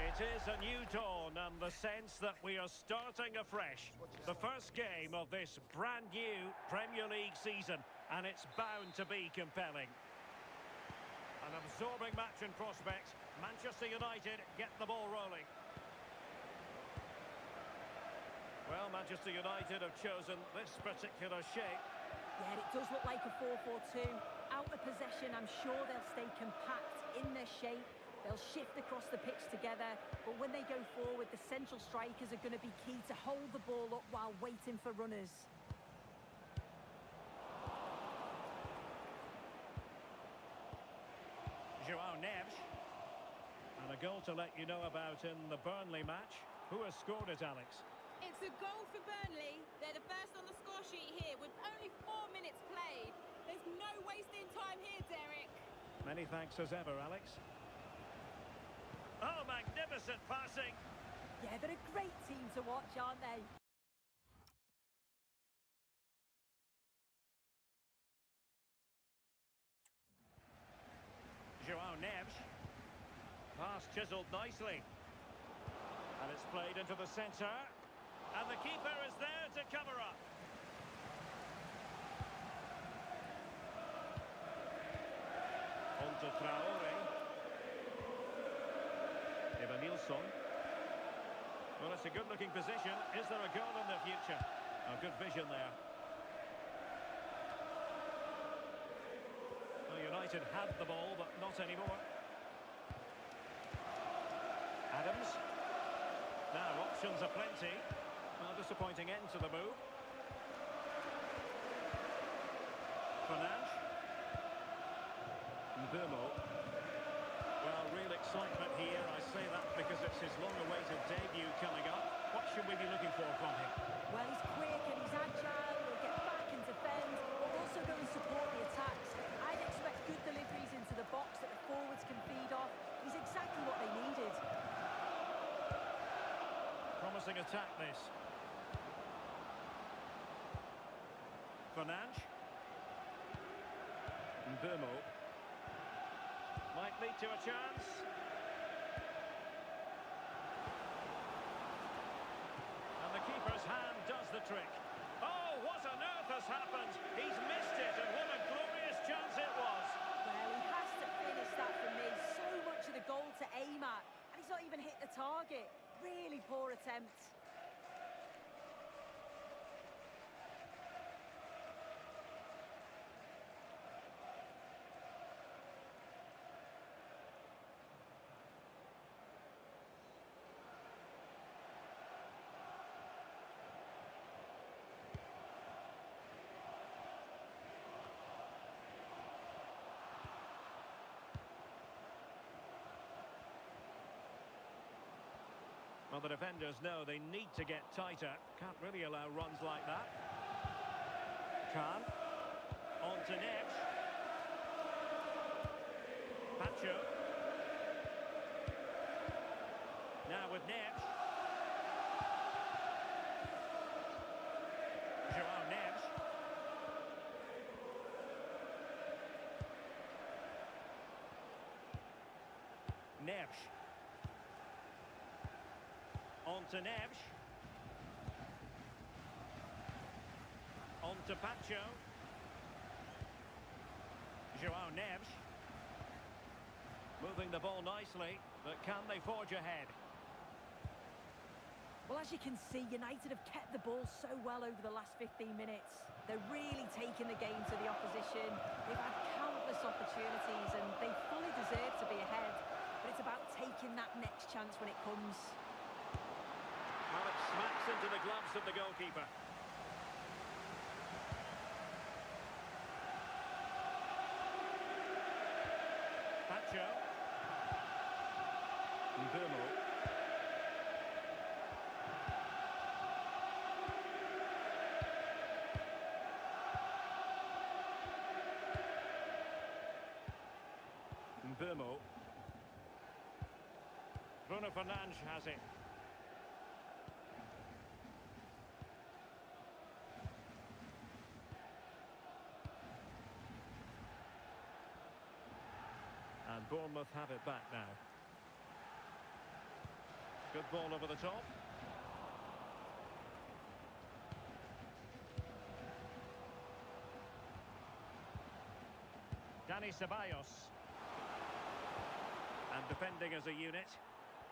It is a new dawn and the sense that we are starting afresh. The first game of this brand new Premier League season, and it's bound to be compelling. An absorbing match in prospect. Manchester United get the ball rolling. Well, Manchester United have chosen this particular shape. Yeah, it does look like a 4-4-2. Out of possession, I'm sure they'll stay compact in their shape. They'll shift across the pitch together, but when they go forward, the central strikers are going to be key to hold the ball up while waiting for runners. João Neves. And a goal to let you know about in the Burnley match. Who has scored it, Alex? It's a goal for Burnley. They're the first on the score sheet here with only 4 minutes played. There's no wasting time here, Derek. Many thanks as ever, Alex. Oh, magnificent passing. Yeah, they're a great team to watch, aren't they? João Neves. Pass chiselled nicely. And it's played into the centre. And the keeper is there to cover up. On to Traore. Nilsson. Well, it's a good-looking position. Is there a goal in the future? Oh, good vision there. Well, United had the ball, but not anymore. Adams. Now, options are plenty. Well, disappointing end to the move. Fernandes. Mbeumo. Well, real excitement here. I say that because it's his long-awaited debut coming up. What should we be looking for from him? Well, he's quick and he's agile. He'll get back and defend, but also go and support the attacks. I'd expect good deliveries into the box that the forwards can feed off. He's exactly what they needed. Promising attack, this. Fernandes. Mbeumo. Might lead to a chance. And the keeper's hand does the trick. Oh, what on earth has happened? He's missed it, and what a glorious chance it was. Well, he has to finish that for me. So much of the goal to aim at, and he's not even hit the target. Really poor attempt. Well, the defenders know they need to get tighter. Can't really allow runs like that. Khan. On to Neves. Pacho. Now with Neves. João Neves. Neves. On to Neves. On to Pacho. João Neves. Moving the ball nicely, but can they forge ahead? Well, as you can see, United have kept the ball so well over the last 15 minutes. They're really taking the game to the opposition. They've had countless opportunities and they fully deserve to be ahead. But it's about taking that next chance when it comes. Well, it smacks into the gloves of the goalkeeper. Pacho. Mbeumo. Mbeumo. Bruno Fernandes has it. And Bournemouth have it back now. Good ball over the top. Dani Ceballos. And defending as a unit.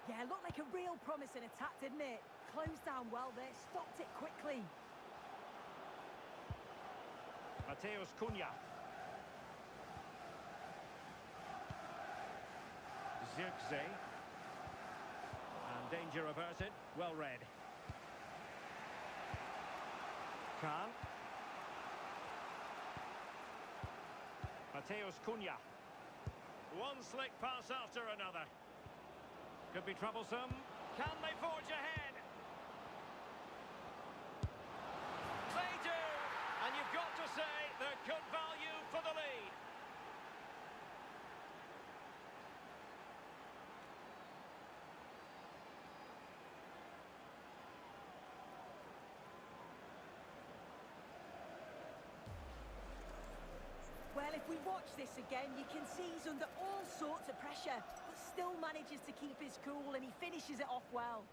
Yeah, looked like a real promising attack, didn't it? Closed down well there, stopped it quickly. Mateus Cunha. Zirkzee. And danger averted. Well read. Khan. Mateus Cunha. One slick pass after another. Could be troublesome. Can they forge ahead? They do! And you've got to say they're good value for the lead. Well, if we watch this again, you can see he's under all sorts of pressure, but still manages to keep his cool and he finishes it off well.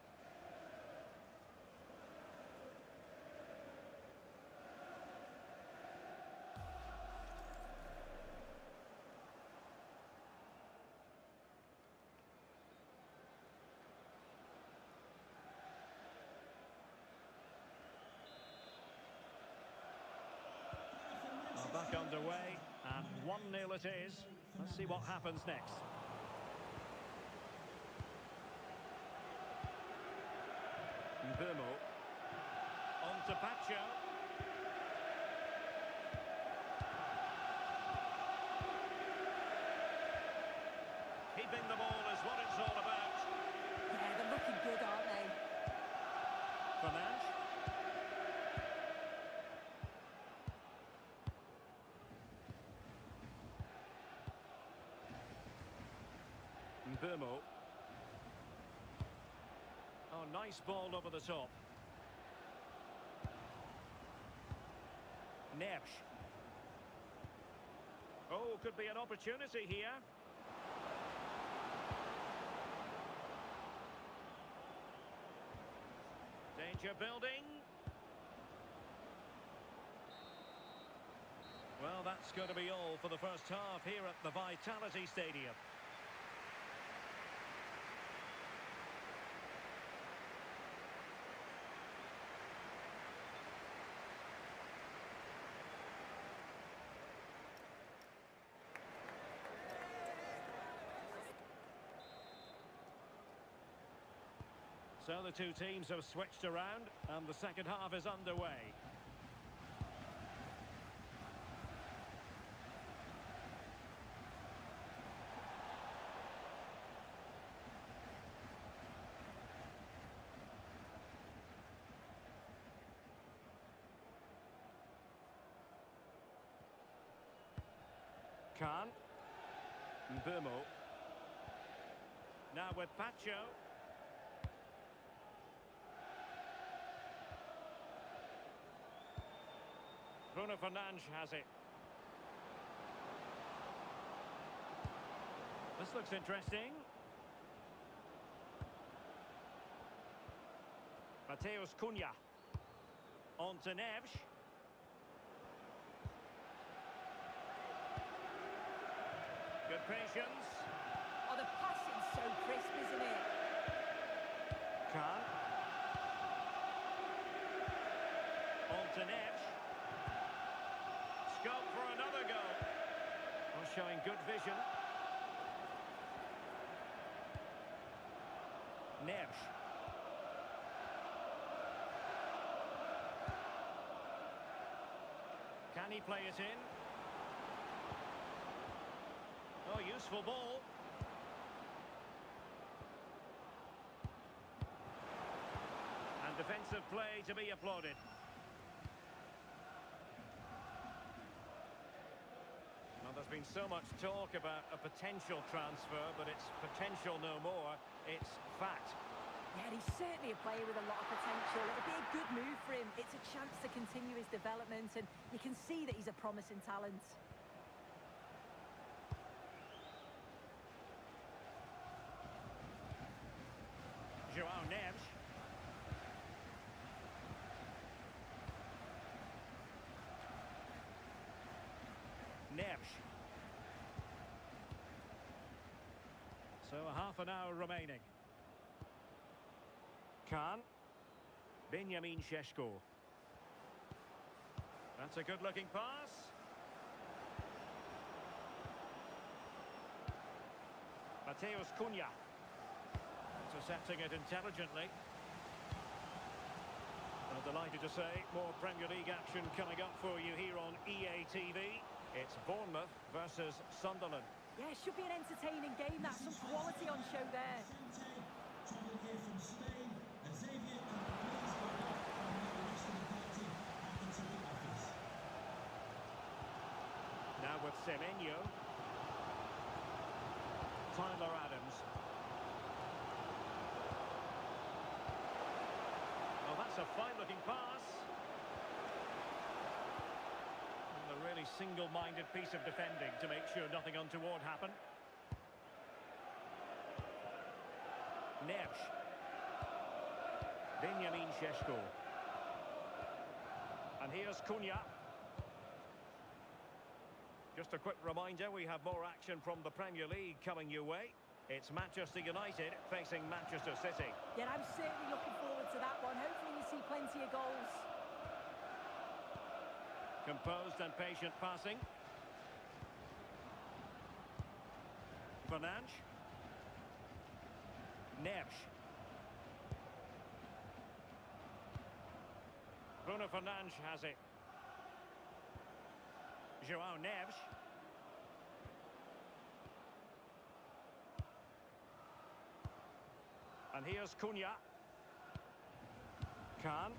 Back underway, and 1-0 it is. Let's see what happens next. Mbeumo. On to Pacho. Keeping the ball is what it's all about. Yeah, they're looking good, aren't they? Fernandes. Mbeumo. Oh, nice ball over the top. Neves. Oh, could be an opportunity here. Danger building. Well, that's going to be all for the first half here at the Vitality Stadium. So the two teams have switched around and the second half is underway. Khan. Mbeumo. Now with Pacho. Bruno Fernandes has it. This looks interesting. Mateus Cunha. On to Neves. Good patience. Oh, the passing's so crisp, isn't it? Khan. On to Neves. Scope for another goal. Well, showing good vision. Neves. Can he play it in? Oh, useful ball. And defensive play to be applauded. Well, there's been so much talk about a potential transfer, but it's potential no more. It's fact. Yeah, he's certainly a player with a lot of potential. It'll be a good move for him. It's a chance to continue his development, and you can see that he's a promising talent. Joao So a half an hour remaining. Khan. Benjamin Šeško. That's a good-looking pass. Mateus Cunha. Intercepting it intelligently. Well, delighted to say, more Premier League action coming up for you here on EA TV. It's Bournemouth versus Sunderland. Yeah, it should be an entertaining game. That's some quality on show there. Now with Semenyo. Tyler Adams. Oh, that's a fine-looking pass. And a really single-minded piece of defending to make sure nothing untoward happened. Neves. Benjamin Šeško. And here's Cunha. Just a quick reminder, we have more action from the Premier League coming your way. It's Manchester United facing Manchester City. Yeah, I'm certainly looking forward to that one. Hopefully we see plenty of goals. Composed and patient passing. Fernandes. Neves. Bruno Fernandes has it. João Neves. And here's Cunha. Khan.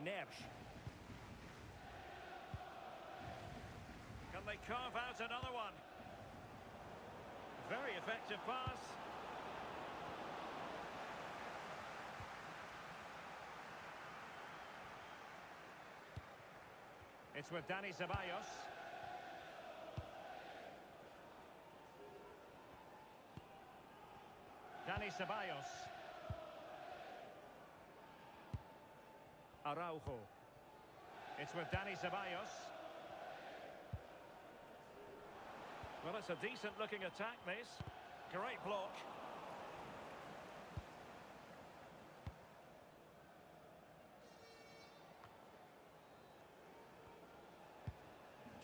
Neves. Can they carve out another one? Very effective pass. It's with Dani Ceballos. Dani Ceballos. Araujo. It's with Dani Ceballos. Well, it's a decent-looking attack, this. Great block.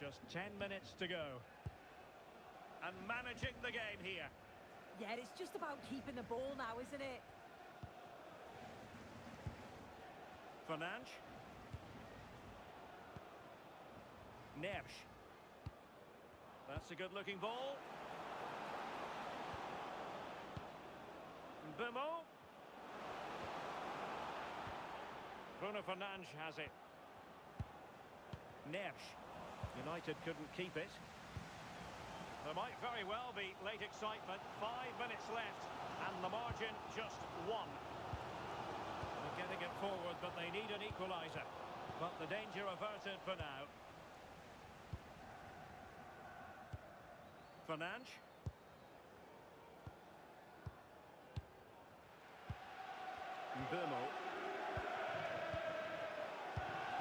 Just 10 minutes to go. And managing the game here. Yeah, it's just about keeping the ball now, isn't it? Fernandes. Neves. That's a good-looking ball. Bimo. Bruno Fernandes has it. Neves. United couldn't keep it. There might very well be late excitement. 5 minutes left, and the margin just 1. They're getting it forward, but they need an equaliser. But the danger averted for now. Fernandes. Bimo.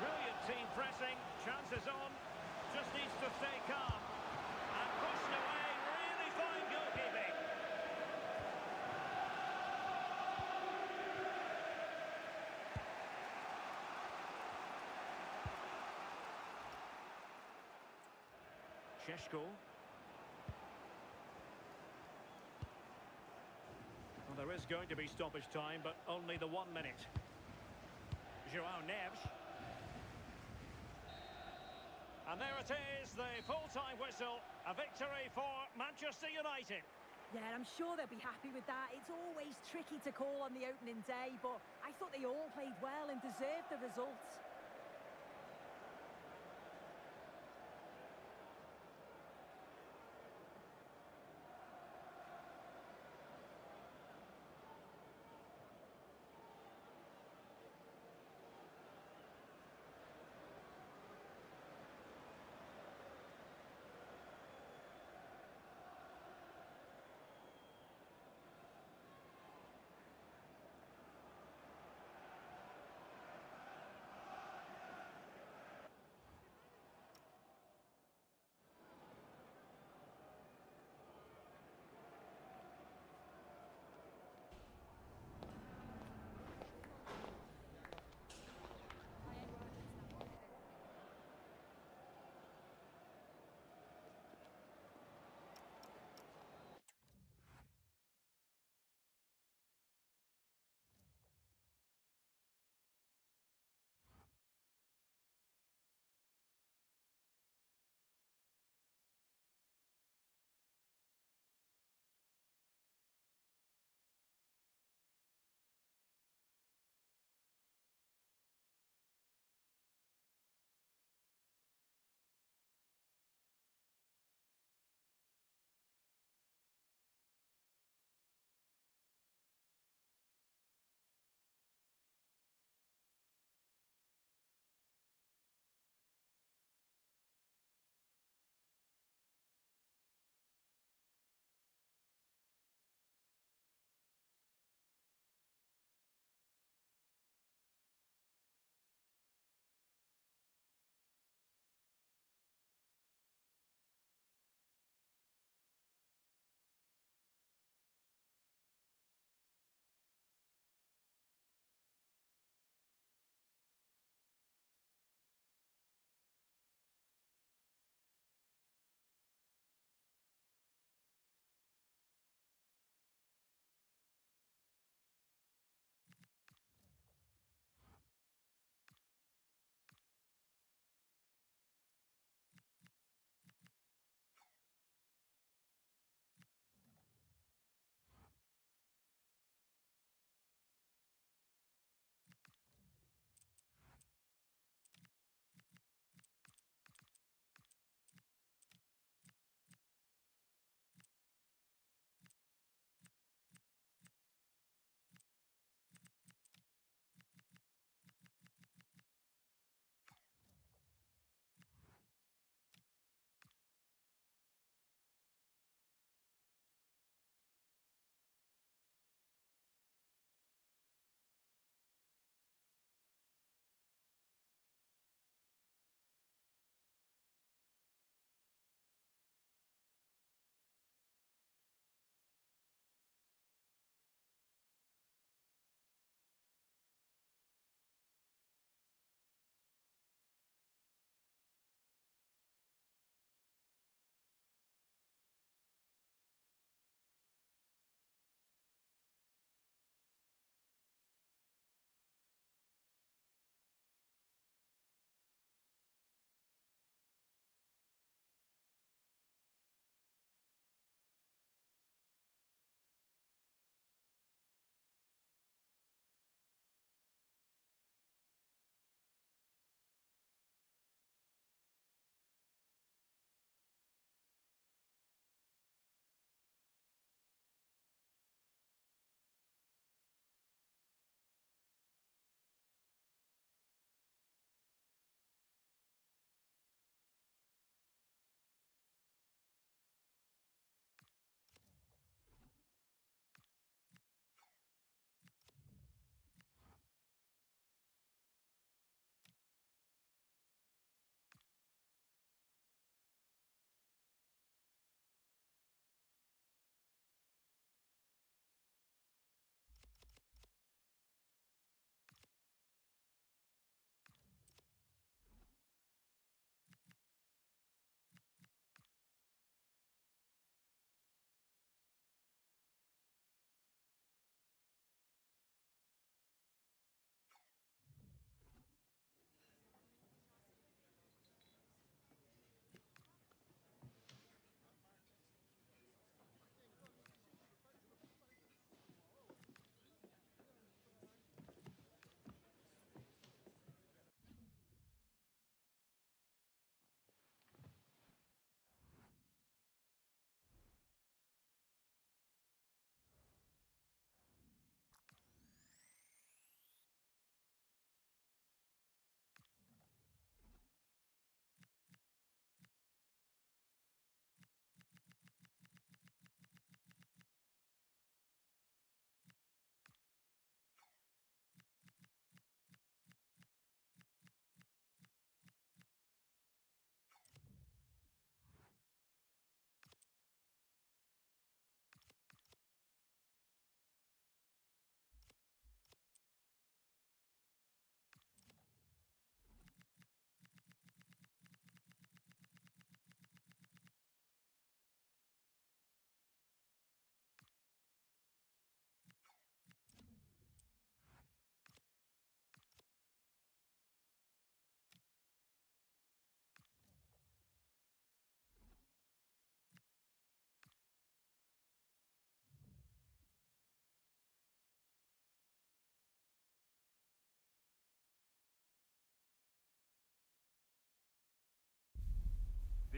Brilliant team pressing. Chances on. Just needs to stay calm. And pushed away. Really fine goalkeeping. Šeško. Well, there is going to be stoppage time, but only the 1 minute. João Neves. And there it is, the full-time whistle. A victory for Manchester United. Yeah, I'm sure they'll be happy with that. It's always tricky to call on the opening day, but I thought they all played well and deserved the results.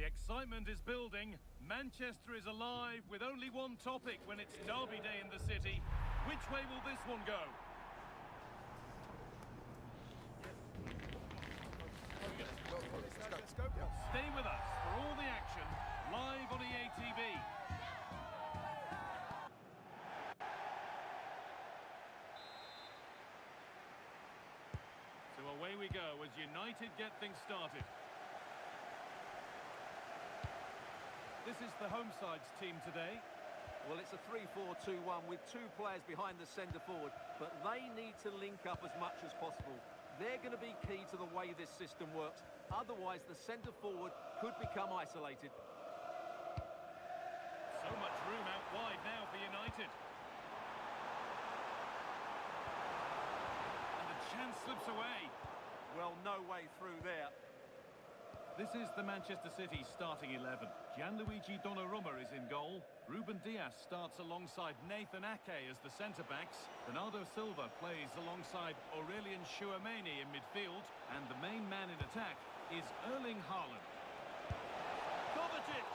excitement is building. Manchester is alive with only one topic when it's derby day in the city. Which way will this one go? Stay with us for all the action, live on EA TV. So away we go as United get things started. This is the home side's team today. Well, it's a 3-4-2-1 with two players behind the centre forward, but they need to link up as much as possible. They're going to be key to the way this system works. Otherwise, the centre forward could become isolated. So much room out wide now for United. And the chance slips away. Well, no way through there. This is the Manchester City starting 11. Gianluigi Donnarumma is in goal. Ruben Dias starts alongside Nathan Ake as the centre-backs. Bernardo Silva plays alongside Aurelien Tchouameni in midfield. And the main man in attack is Erling Haaland. Kovacic!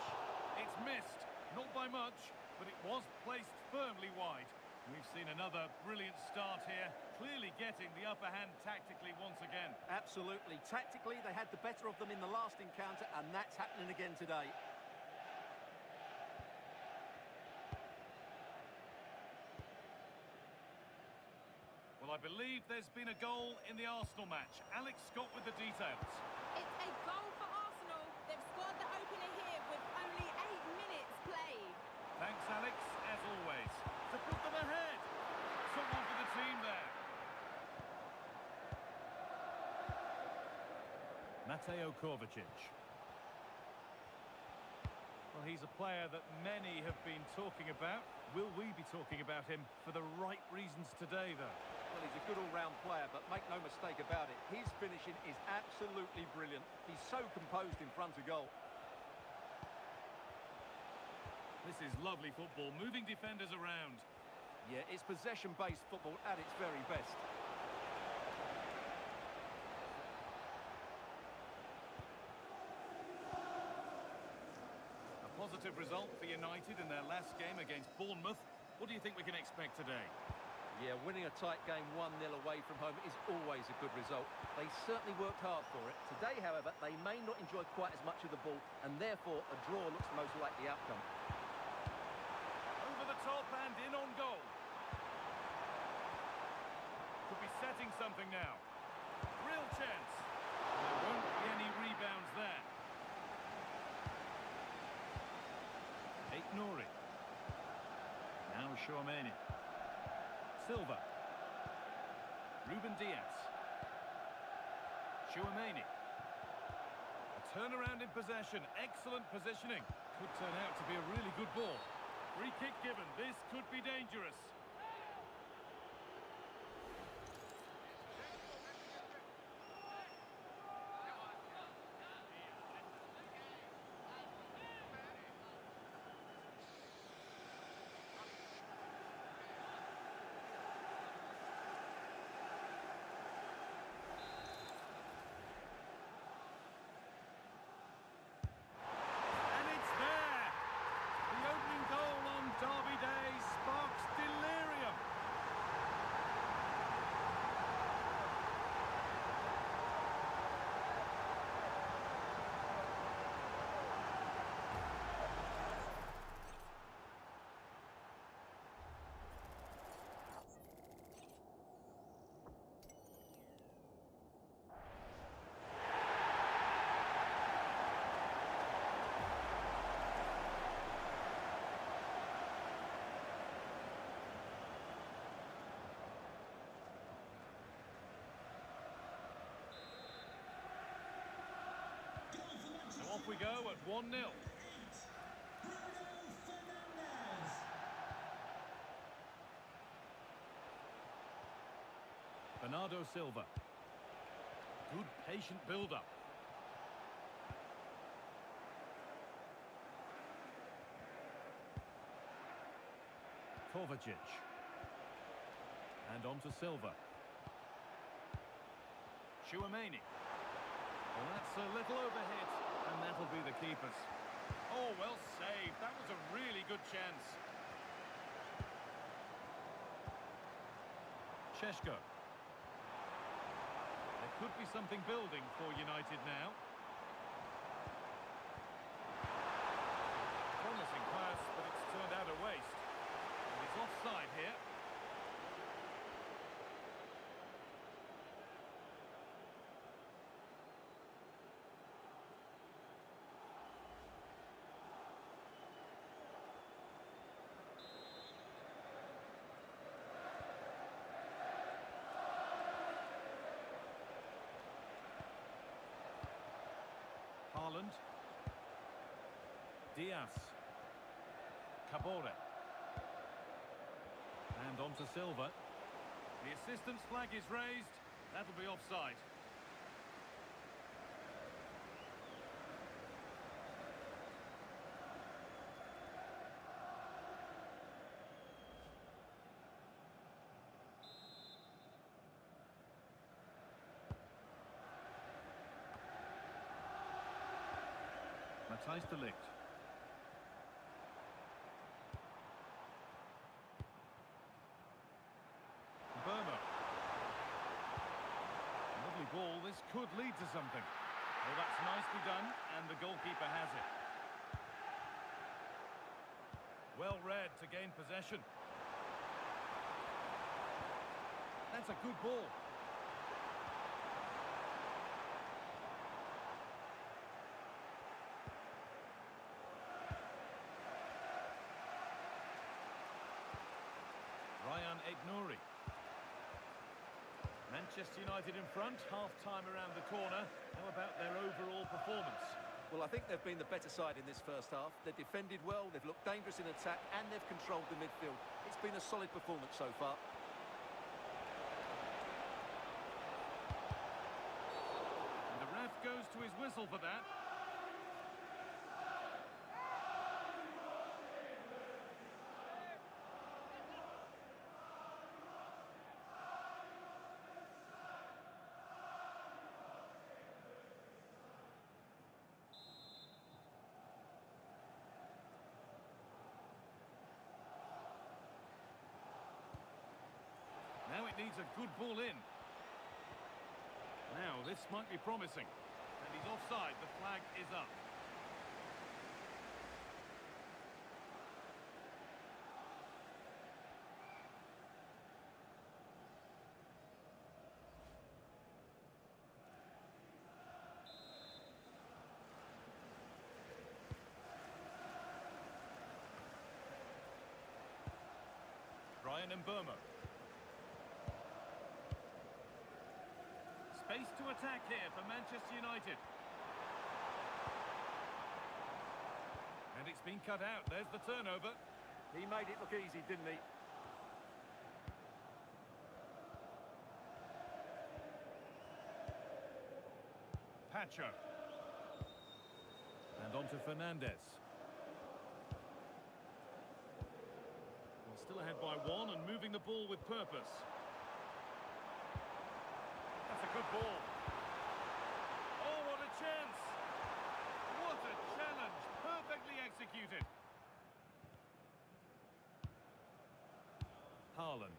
It's missed. Not by much, but it was placed firmly wide. We've seen another brilliant start here, clearly getting the upper hand tactically once again. Absolutely. Tactically, they had the better of them in the last encounter, and that's happening again today. Well, I believe there's been a goal in the Arsenal match. Alex Scott with the details. It's a goal for Arsenal. They've scored the opener here with only 8 minutes played. Thanks, Alex, as always. To put them ahead. Someone for the team there. Mateo Kovacic. Well, he's a player that many have been talking about. Will we be talking about him for the right reasons today, though? Well, he's a good all-round player, but make no mistake about it, his finishing is absolutely brilliant. He's so composed in front of goal. This is lovely football, moving defenders around. Yeah, it's possession-based football at its very best. A positive result for United in their last game against Bournemouth. What do you think we can expect today? Yeah, winning a tight game 1-0 away from home is always a good result. They certainly worked hard for it. Today, however, they may not enjoy quite as much of the ball, and therefore a draw looks the most likely outcome. Over the top and in on goal. Could be setting something now. Real chance. There won't be any rebounds there. Nouri. Now Tchouameni. Silva. Ruben Dias. Tchouameni. A turnaround in possession. Excellent positioning. Could turn out to be a really good ball. Free kick given. This could be dangerous. Derby Day sparks delirium. So off we go at 1-0. Bernardo Silva. Good patient build-up. Kovacic. And on to Silva. Tchouameni. Well, that's a little overhit, and And that'll be the keepers. Oh, well saved. That was a really good chance. Sheshko. There could be something building for United now. Promising pass, but it's turned out a waste. And he's offside here. Haaland. Diaz. Cabore. And on to Silva. The assistant's flag is raised. That'll be offside. Matthijs de Ligt. Burma. Lovely ball. This could lead to something. Well, that's nicely done, and the goalkeeper has it. Well read to gain possession. That's a good ball. Ryan Aït-Nouri. Manchester United in front, half-time around the corner. How about their overall performance? Well, I think they've been the better side in this first half. They've defended well, they've looked dangerous in attack, and they've controlled the midfield. It's been a solid performance so far. And the ref goes to his whistle for that. Now it needs a good ball in. Now this might be promising. And he's offside. The flag is up. Brian Mbeumo. Space to attack here for Manchester United. And it's been cut out. There's the turnover. He made it look easy, didn't he? Pacho. And on to Fernandez. Well, still ahead by one and moving the ball with purpose. That's a good ball. Oh, what a chance! What a challenge! Perfectly executed. Haaland.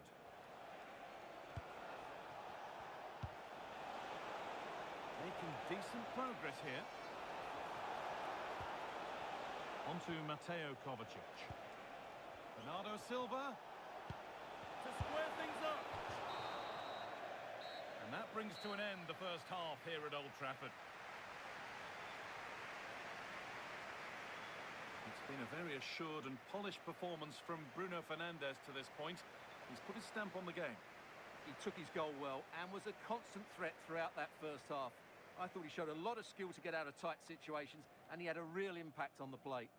Making decent progress here. On to Mateo Kovacic. Bernardo Silva. To square things up. And that brings to an end the first half here at Old Trafford. It's been a very assured and polished performance from Bruno Fernandes to this point. He's put his stamp on the game. He took his goal well and was a constant threat throughout that first half. I thought he showed a lot of skill to get out of tight situations, and he had a real impact on the plate.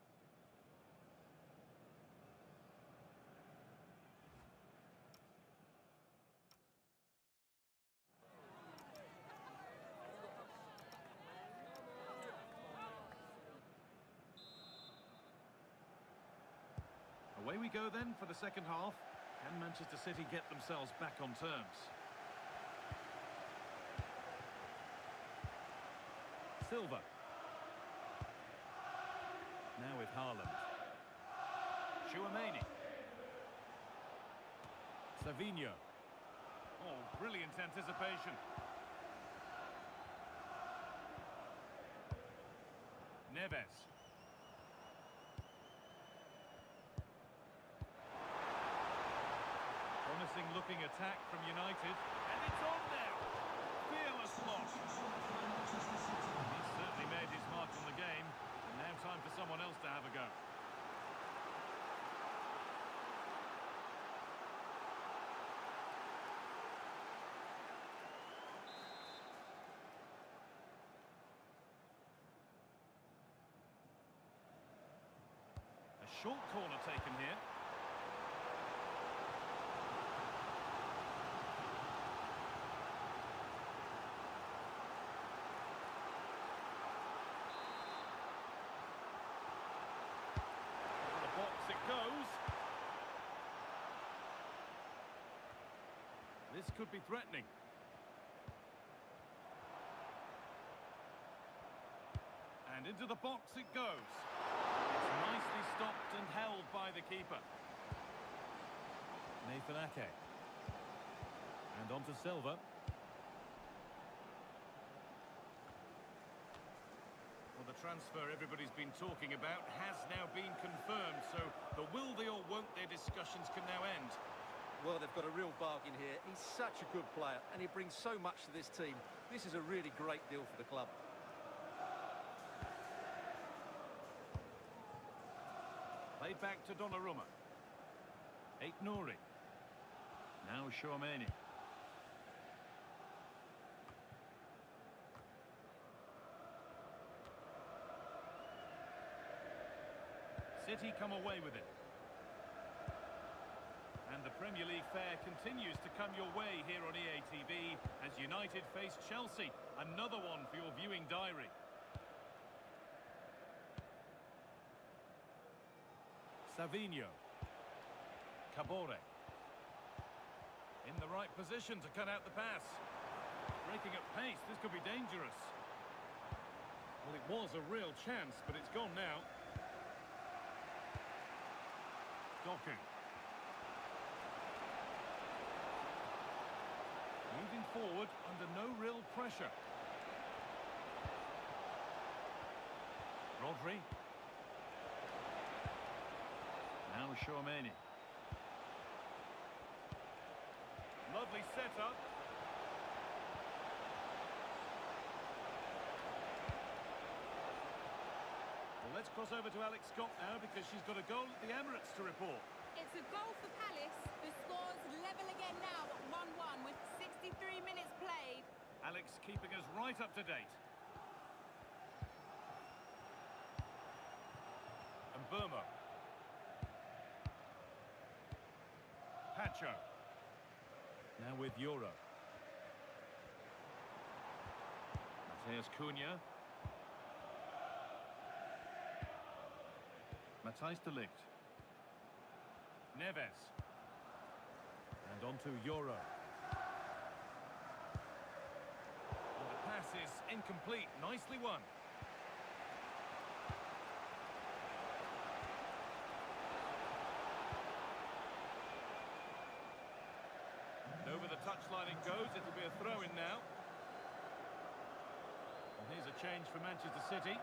Away we go then for the second half. Can Manchester City get themselves back on terms? Silva. Now with Haaland. Chouameni. Savinho. Oh, brilliant anticipation. Neves. Promising looking attack from United. And it's on now. Fearless block. He's certainly made his mark on the game. And now time for someone else to have a go. A short corner taken here. Into the box it goes. This could be threatening. And into the box it goes. It's nicely stopped and held by the keeper. Nathan Ake. And on to Silva. Well, the transfer everybody's been talking about has now been confirmed, so the will they or won't they discussions can now end. Well, they've got a real bargain here. He's such a good player, and he brings so much to this team. This is a really great deal for the club. Played back to Donnarumma. Nouri. Now Chouameni. City come away with it. And the Premier League fare continues to come your way here on EA TV as United face Chelsea. Another one for your viewing diary. Savinho. Cabore. In the right position to cut out the pass. Breaking at pace, this could be dangerous. Well, it was a real chance, but it's gone now. Doku. Moving forward under no real pressure. Rodri. Now Chouameni. Lovely setup. Well, let's cross over to Alex Scott now because she's got a goal at the Emirates to report. It's a goal for Palace. The score's level again now at 1-1 with 63 minutes played. Alex keeping us right up to date. And Burma. Pacho. Now with Euro. Mateus Cunha. Matthijs de Ligt. Neves. And on to Euro. And the pass is incomplete. Nicely won. And over the touchline it goes. It'll be a throw-in now. And here's a change for Manchester City.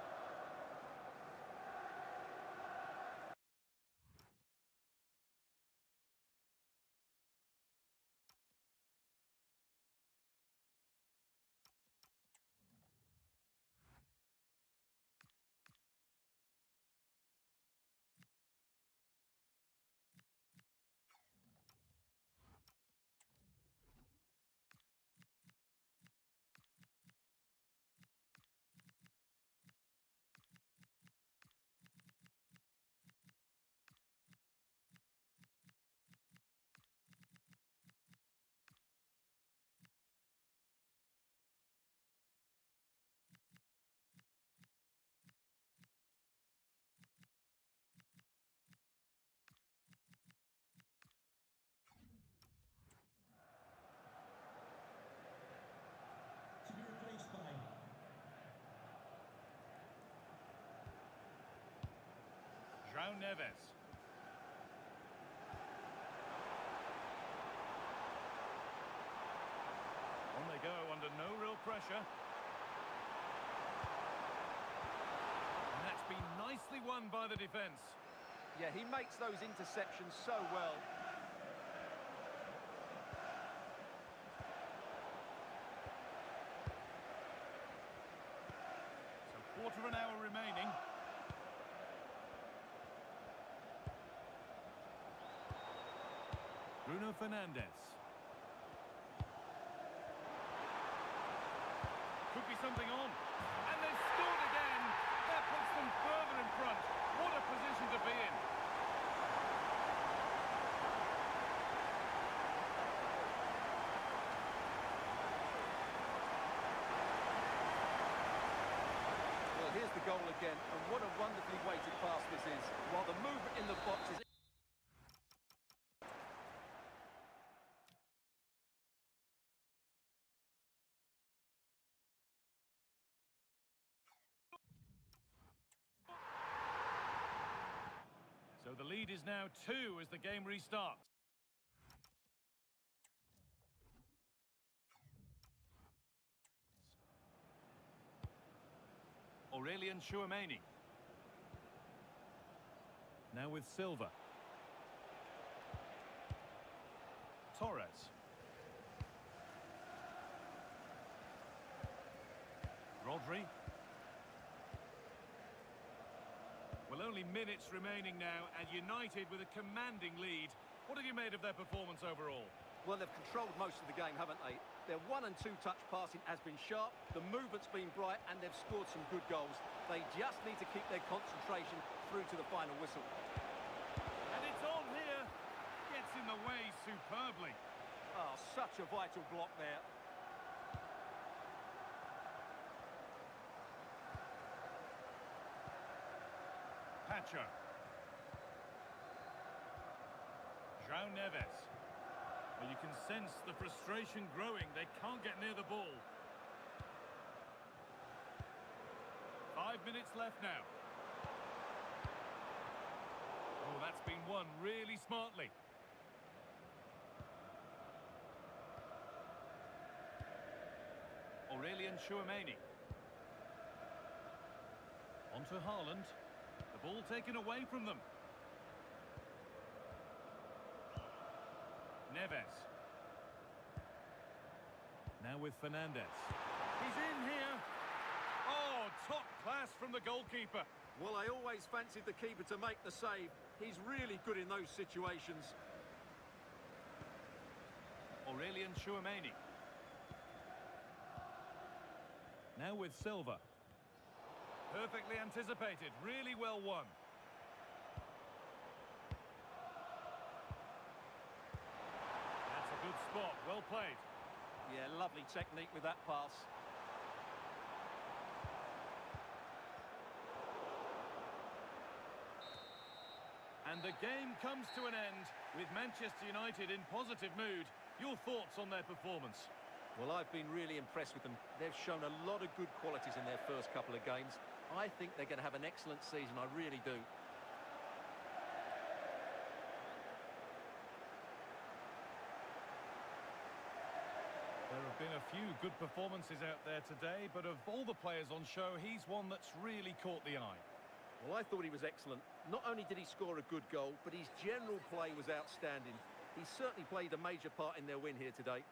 João Neves. On they go under no real pressure. And that's been nicely won by the defence. Yeah, he makes those interceptions so well. So quarter of an hour remaining. Bruno Fernandes. Could be something on. And they've scored again. That puts them further in front. What a position to be in. Well, here's the goal again, and what a wonderfully weighted pass this is. While the movement in the box is... So the lead is now 2 as the game restarts. Aurelian Tchouameni. Now with Silva. Torres. Rodri. Well, only minutes remaining now, and United with a commanding lead. What have you made of their performance overall? Well, they've controlled most of the game, haven't they? Their 1- and 2-touch passing has been sharp, the movement's been bright, and they've scored some good goals. They just need to keep their concentration through to the final whistle. And it's on here. Gets in the way superbly. Oh, such a vital block there. Pacho. João Neves. Well, you can sense the frustration growing. They can't get near the ball. 5 minutes left now. Oh, that's been won really smartly. Aurelian Tchouameni. On to Haaland. The ball taken away from them. Neves. Now with Fernandes. He's in here. Oh, top class from the goalkeeper. Well, I always fancied the keeper to make the save. He's really good in those situations. Aurelian Tchouameni. Now with Silva. Perfectly anticipated, really well won. That's a good spot, well played. Yeah, lovely technique with that pass. And the game comes to an end with Manchester United in positive mood. Your thoughts on their performance? Well, I've been really impressed with them. They've shown a lot of good qualities in their first couple of games. I think they're going to have an excellent season, I really do. There have been a few good performances out there today, but of all the players on show, he's one that's really caught the eye. Well, I thought he was excellent. Not only did he score a good goal, but his general play was outstanding. He certainly played a major part in their win here today.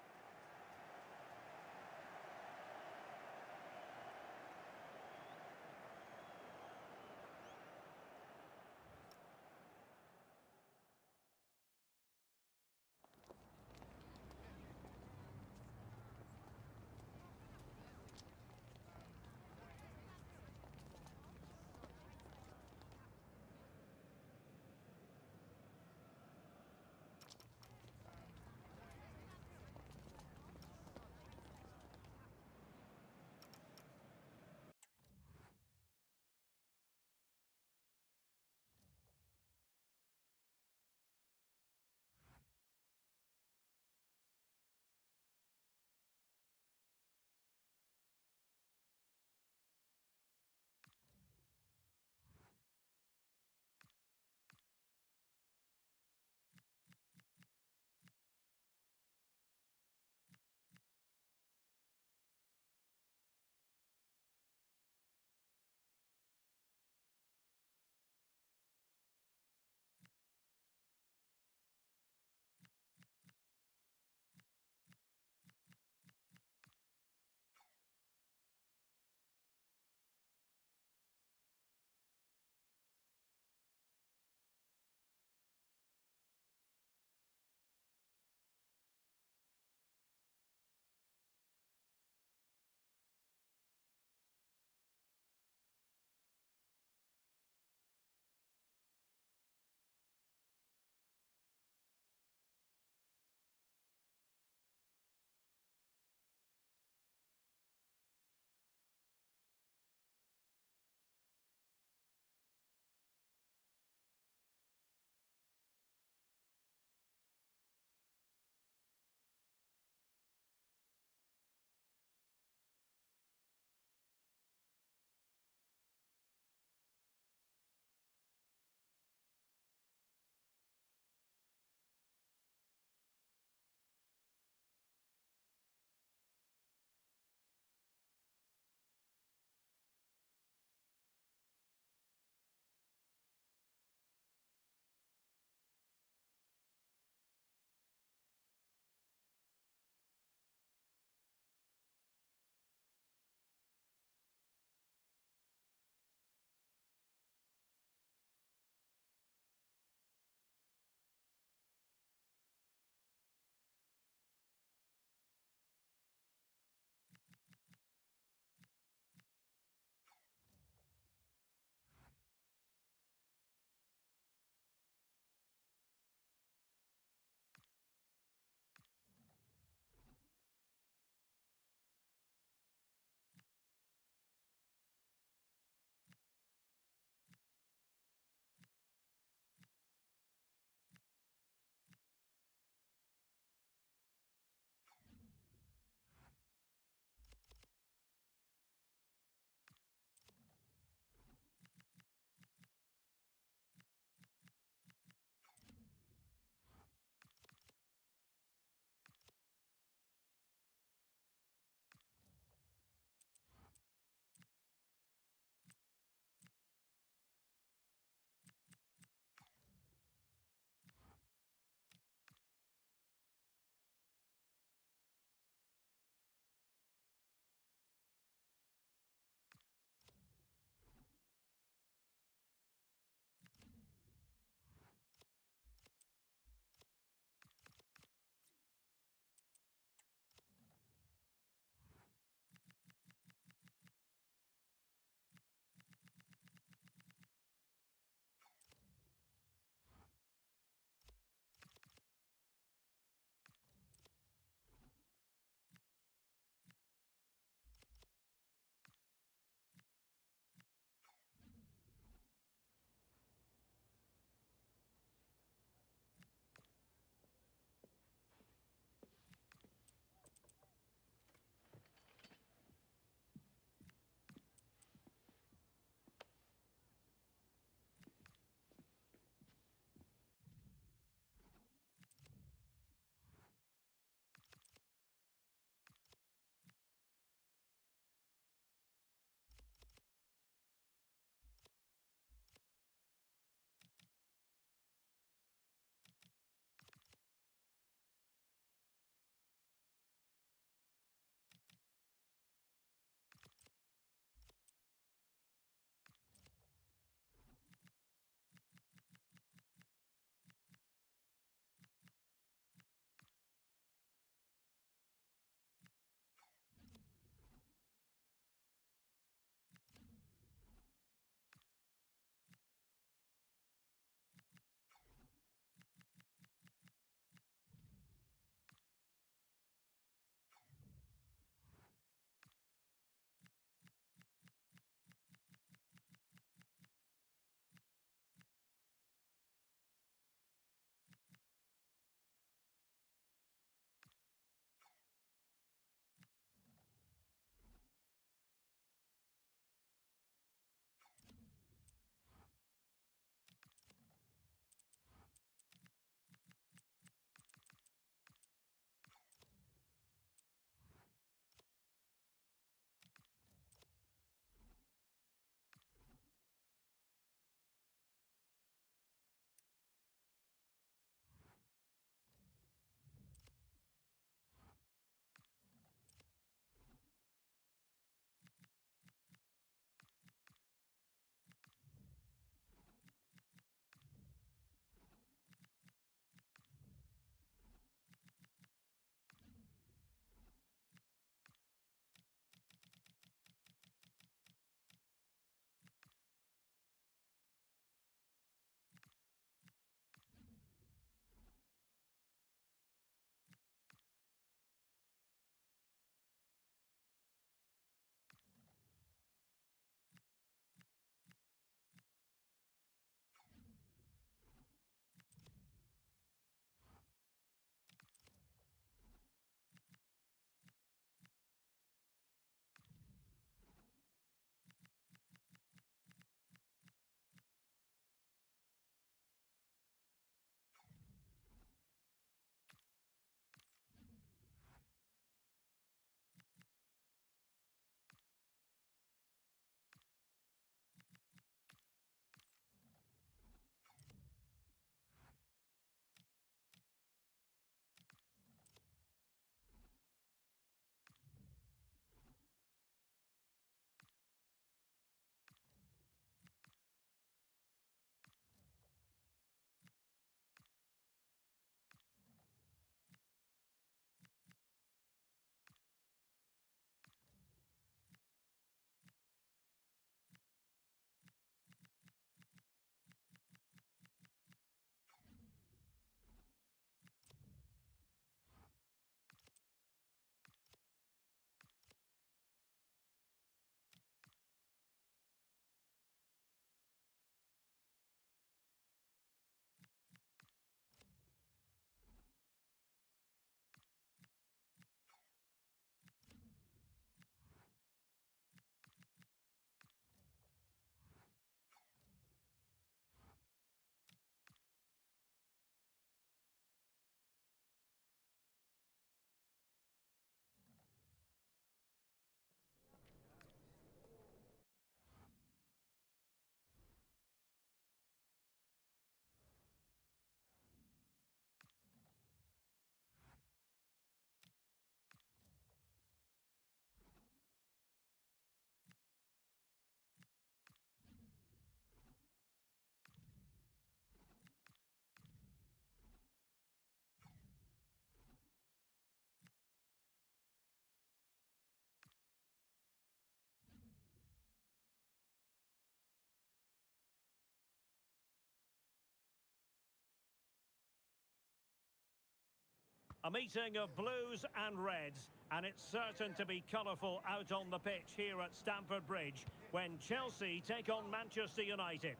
A meeting of blues and reds, and it's certain to be colourful out on the pitch here at Stamford Bridge when Chelsea take on Manchester United.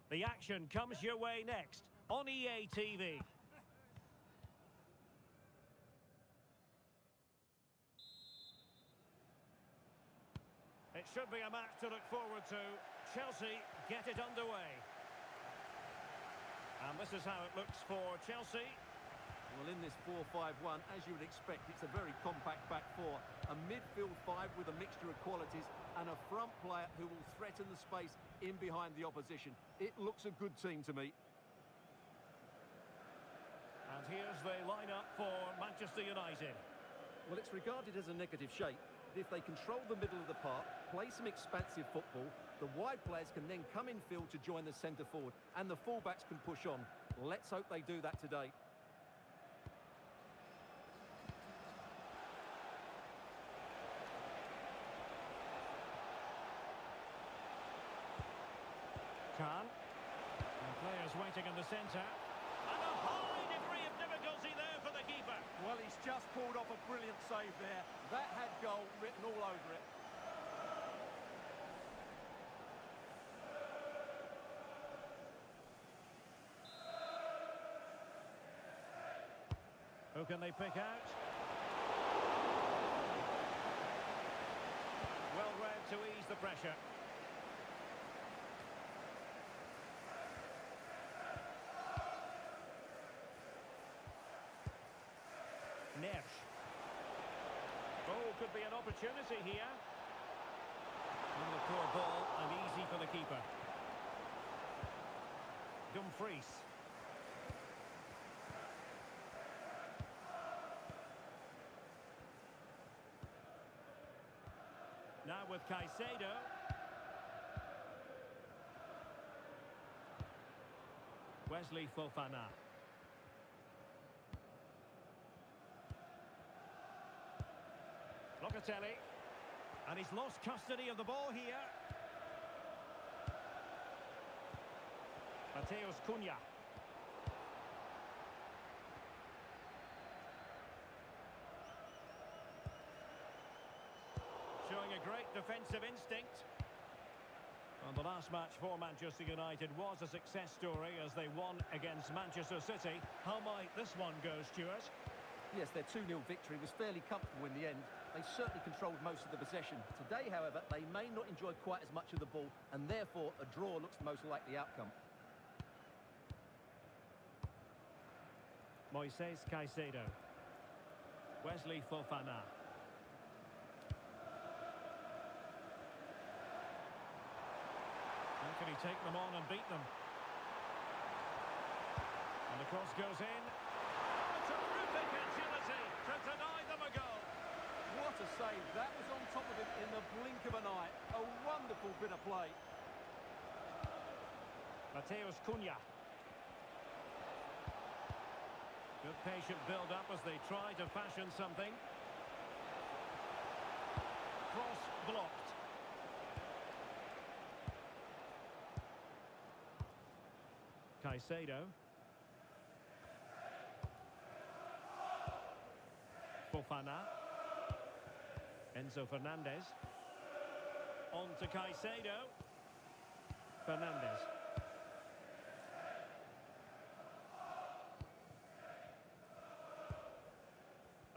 The action comes your way next on EA TV. It should be a match to look forward to. Chelsea get it underway. And this is how it looks for Chelsea. Well, in this 4-5-1, as you would expect, it's a very compact back four. A midfield five with a mixture of qualities and a front player who will threaten the space in behind the opposition. It looks a good team to me. And here's the lineup for Manchester United. Well, it's regarded as a negative shape. But if they control the middle of the park, play some expansive football, the wide players can then come in field to join the centre forward, and the fullbacks can push on. Let's hope they do that today. Khan. And players waiting in the centre. And a high degree of difficulty there for the keeper. Well, he's just pulled off a brilliant save there. That had goal written all over it. Who can they pick out? Well read to ease the pressure. Neves. Oh, could be an opportunity here. And the poor ball, and easy for the keeper. Dumfries. Now with Caicedo. Wesley Fofana. Locatelli. And he's lost custody of the ball here. Mateus Cunha. Showing a great defensive instinct. And the last match for Manchester United was a success story as they won against Manchester City. How might this one go, Stuart? Yes, their 2-0 victory was fairly comfortable in the end. They certainly controlled most of the possession. Today, however, they may not enjoy quite as much of the ball, and therefore a draw looks the most likely outcome. Moises Caicedo. Wesley Fofana. How can he take them on and beat them? And the cross goes in. Terrific agility to deny them a goal. What a save. That was on top of him in the blink of an eye. A wonderful bit of play. Mateus Cunha. Good patient build-up as they try to fashion something. Cross blocked. Caicedo. Fofana. Enzo Fernandez. On to Caicedo. Fernandez.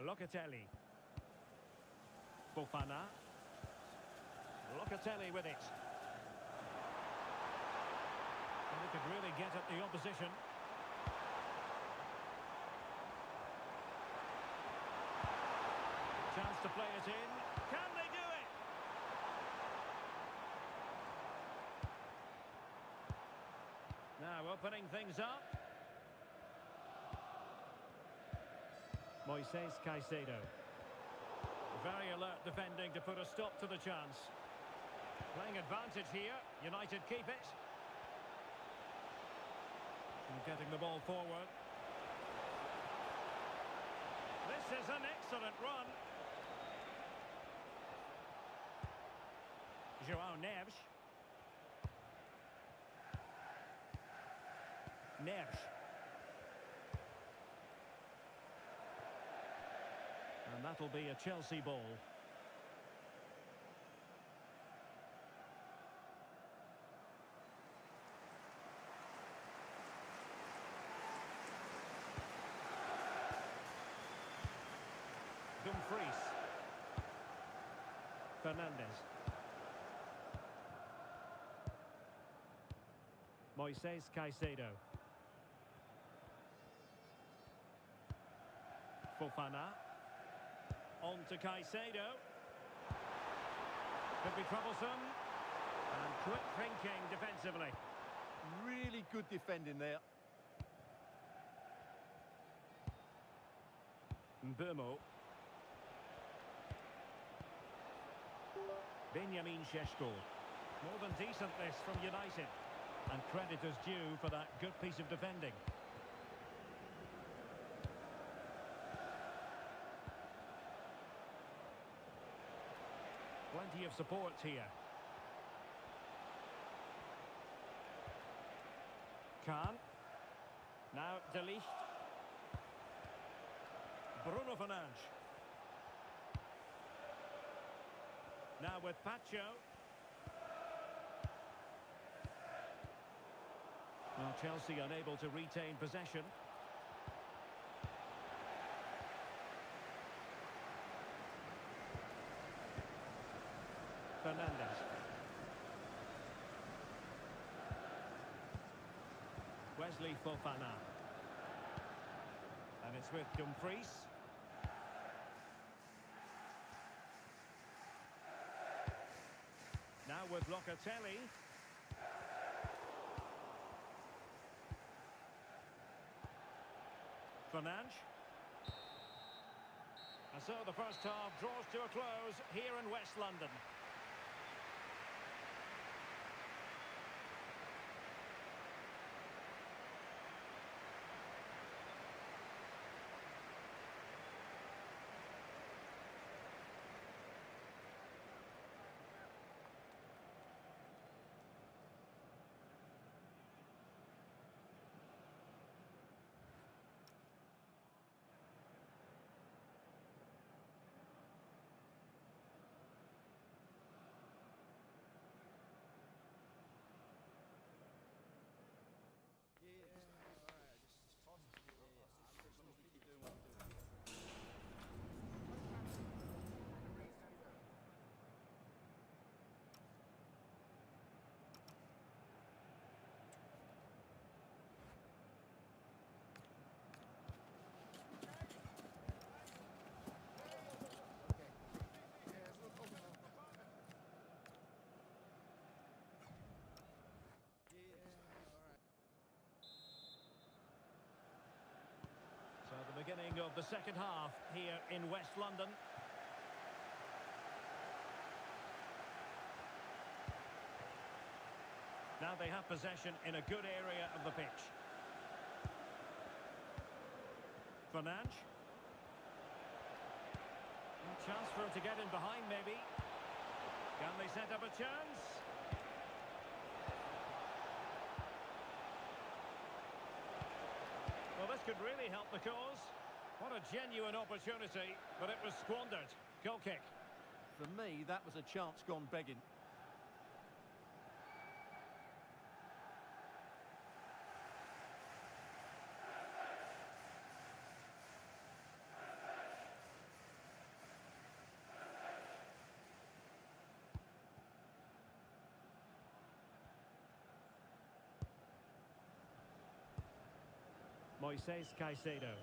Locatelli. Fofana. Locatelli with it. And they could really get at the opposition. Chance to play it in. Can they do it? Now opening things up. Moises Caicedo. Very alert defending to put a stop to the chance. Playing advantage here. United keep it. And getting the ball forward. This is an excellent run. João Neves. Nersch. And that'll be a Chelsea ball. Dumfries. Fernandes. Moises Caicedo. Fofana. On to Caicedo. Could be troublesome. And quick thinking defensively. Really good defending there. Mbeumo. Benjamin Šeško. More than decent this from United. And credit is due for that good piece of defending. Plenty of support here. Kahn. Now De Ligt. Bruno Fernandes. Now with Pacho. Well, Chelsea unable to retain possession. Fernandes. Wesley Fofana. And it's with Dumfries. Now with Locatelli. Fernandes. And so the first half draws to a close here in West London. So the beginning of the second half here in West London. Now they have possession in a good area of the pitch. Fernandes. Chance for him to get in behind maybe. Can they set up a chance? Well, this could really help the cause. What a genuine opportunity, but it was squandered. Goal kick. For me, that was a chance gone begging. Moises Caicedo.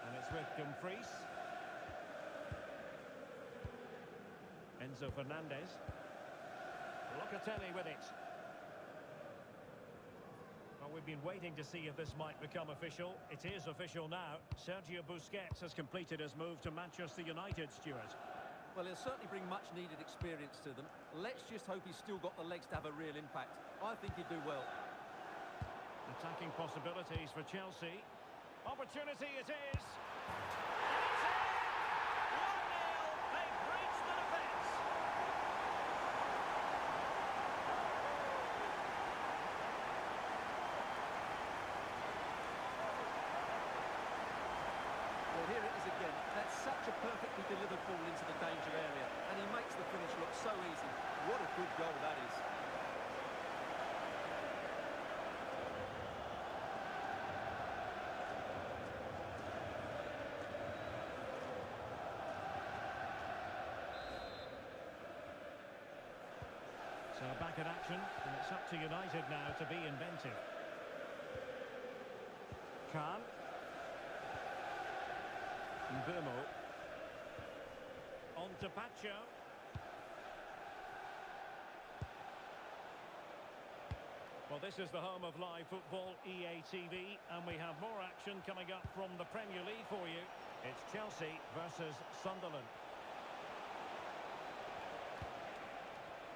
And it's with Dumfries. Enzo Fernandez. Locatelli with it. Well, we've been waiting to see if this might become official. It is official now. Sergio Busquets has completed his move to Manchester United, Stuart. Well, he'll certainly bring much-needed experience to them. Let's just hope he's still got the legs to have a real impact. I think he'd do well. Attacking possibilities for Chelsea. Opportunity it is. And it's in! 1-0. They've breached the defence. good goal that is. So back in action, and it's up to United now to be inventive. Khan. Mbumo. On to Pacho. Well, this is the home of live football, EA TV, and we have more action coming up from the Premier League for you. It's Chelsea versus Sunderland.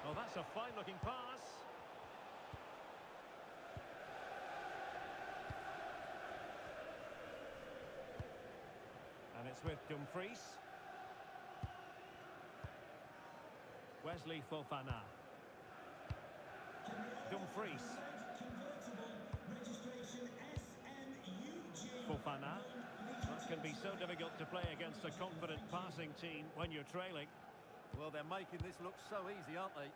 Well, that's a fine-looking pass. And it's with Dumfries. Wesley Fofana. Dumfries. Fofana. That can be so difficult to play against a confident passing team when you're trailing. Well, they're making this look so easy, aren't they?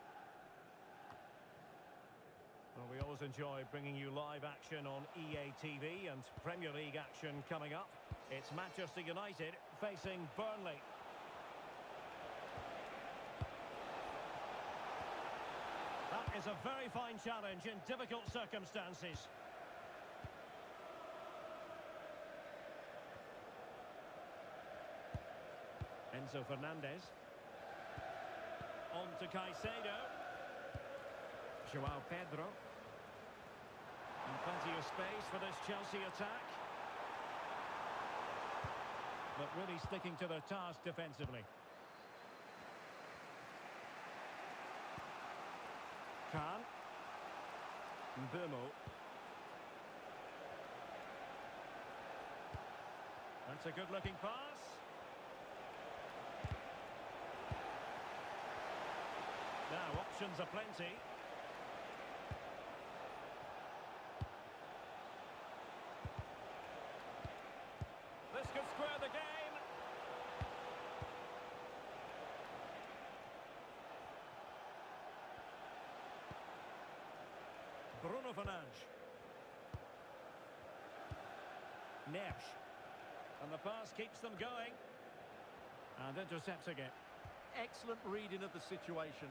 Well, we always enjoy bringing you live action on EA TV and Premier League action coming up. It's Manchester United facing Burnley. That is a very fine challenge in difficult circumstances. Enzo Fernandez. On to Caicedo. Joao Pedro. And plenty of space for this Chelsea attack. But really sticking to their task defensively. Khan. Mbumo. That's a good-looking pass. Now, options are plenty. This could square the game. Bruno Fernandes. Neves. And the pass keeps them going. And intercepts again. Excellent reading of the situation.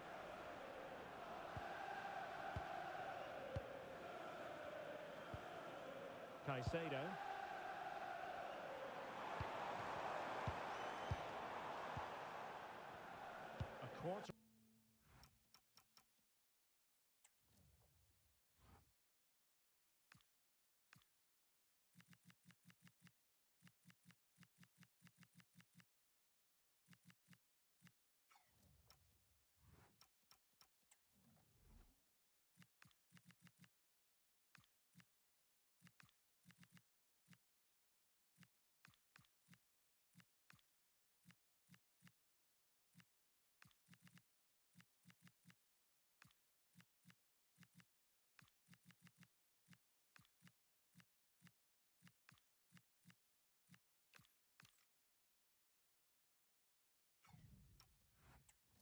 Caicedo. A quarter.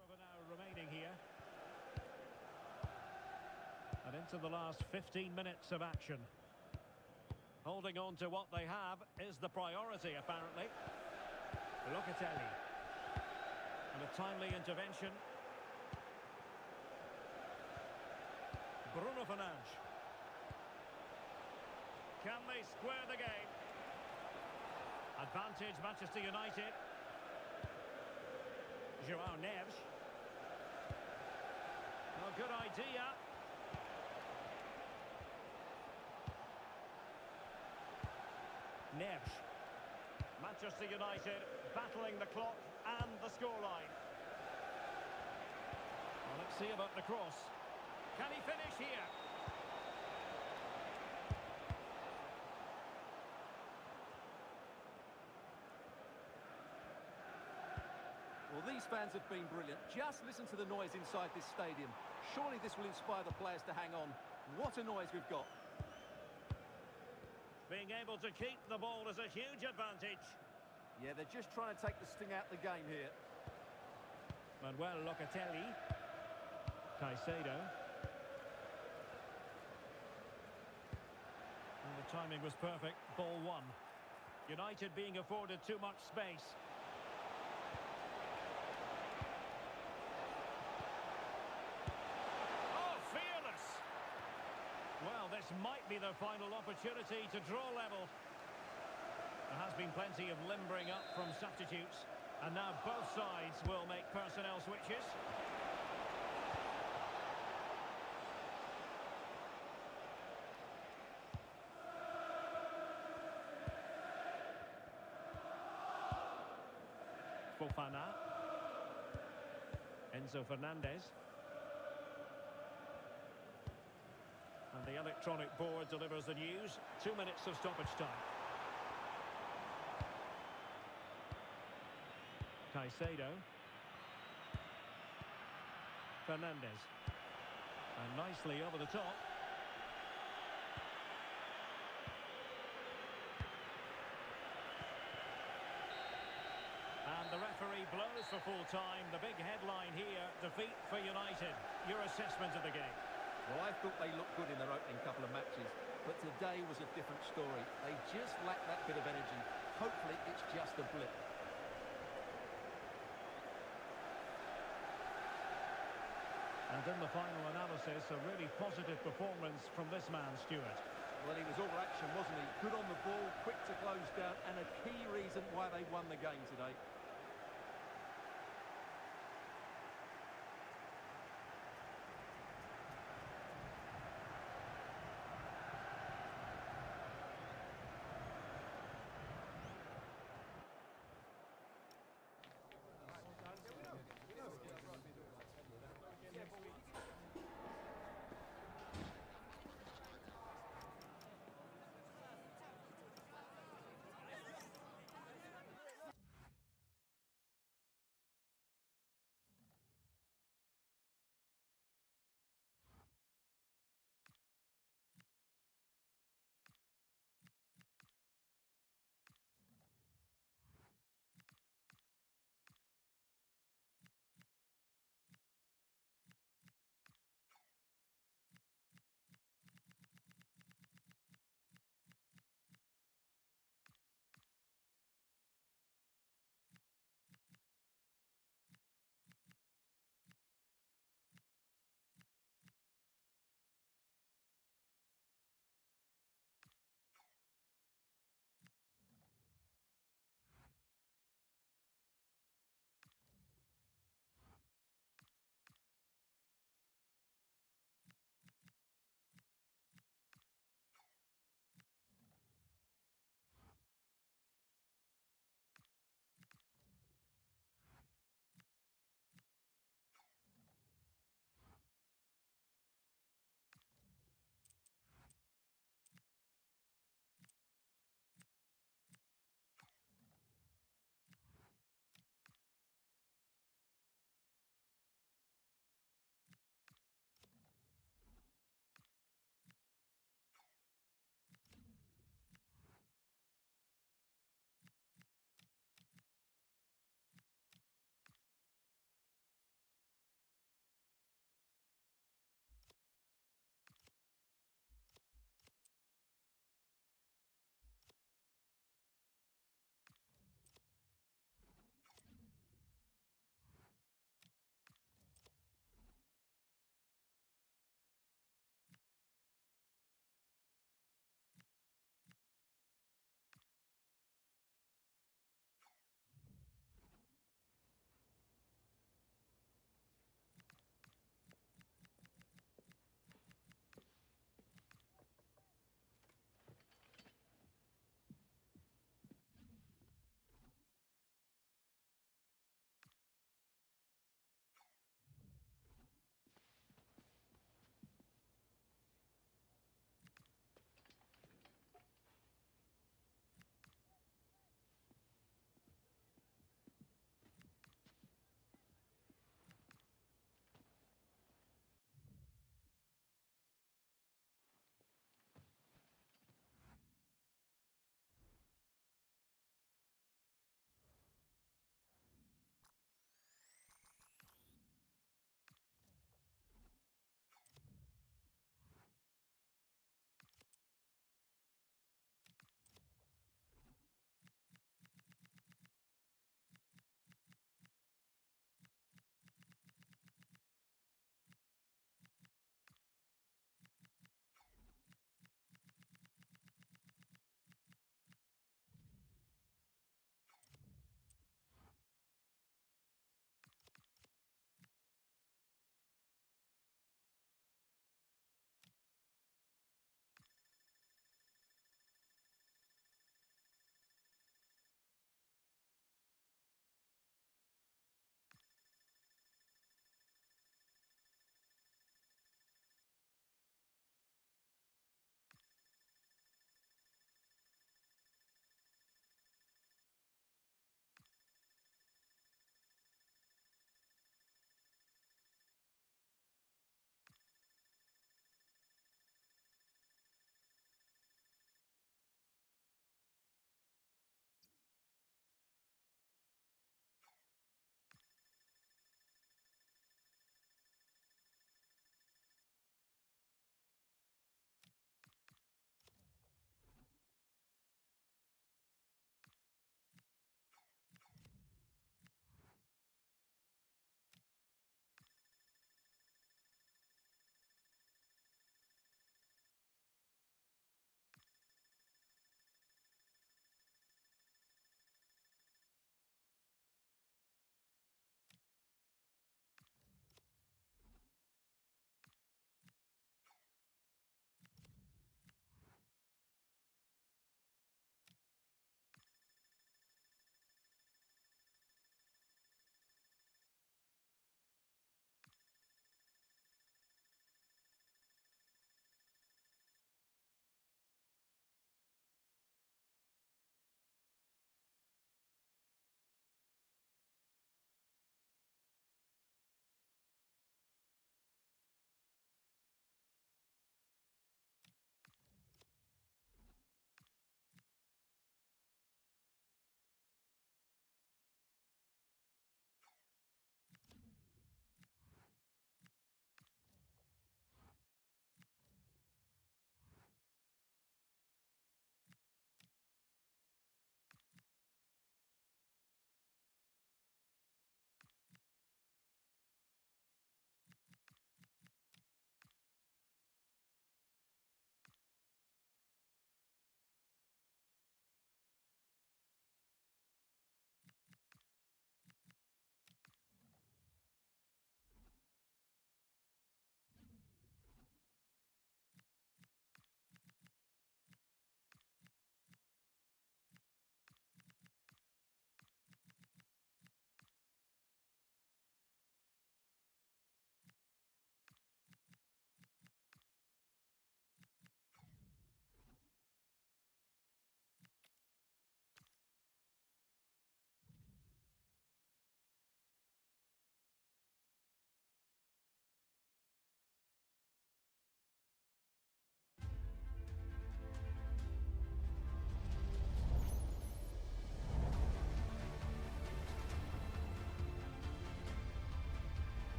Of an hour remaining here. And into the last 15 minutes of action. Holding on to what they have is the priority, apparently. Locatelli. And a timely intervention. Bruno Fernandes. Can they square the game? Advantage Manchester United. Joao Neves. Well, good idea. Neves. Manchester United battling the clock and the scoreline. Well, let's see about the cross. Can he finish here? Well, these fans have been brilliant. Just listen to the noise inside this stadium. Surely this will inspire the players to hang on. What a noise we've got. Being able to keep the ball is a huge advantage. Yeah, they're just trying to take the sting out of the game here. Manuel Locatelli. Caicedo. And the timing was perfect. Ball one. United being afforded too much space. Oh, fearless! Well, this might be the final opportunity to draw level. There has been plenty of limbering up from substitutes. And now both sides will make personnel switches. Fofana. Enzo Fernandez. And the electronic board delivers the news. 2 minutes of stoppage time. Caicedo. Fernandez. And nicely over the top. And the referee blows for full time. The big headline here, defeat for United. Your assessment of the game? Well, I thought they looked good in their opening couple of matches, but today was a different story. They just lacked that bit of energy. Hopefully it's just a blip. And in the final analysis, a really positive performance from this man, Stuart. Well, he was all action, wasn't he? Good on the ball, quick to close down, and a key reason why they won the game today.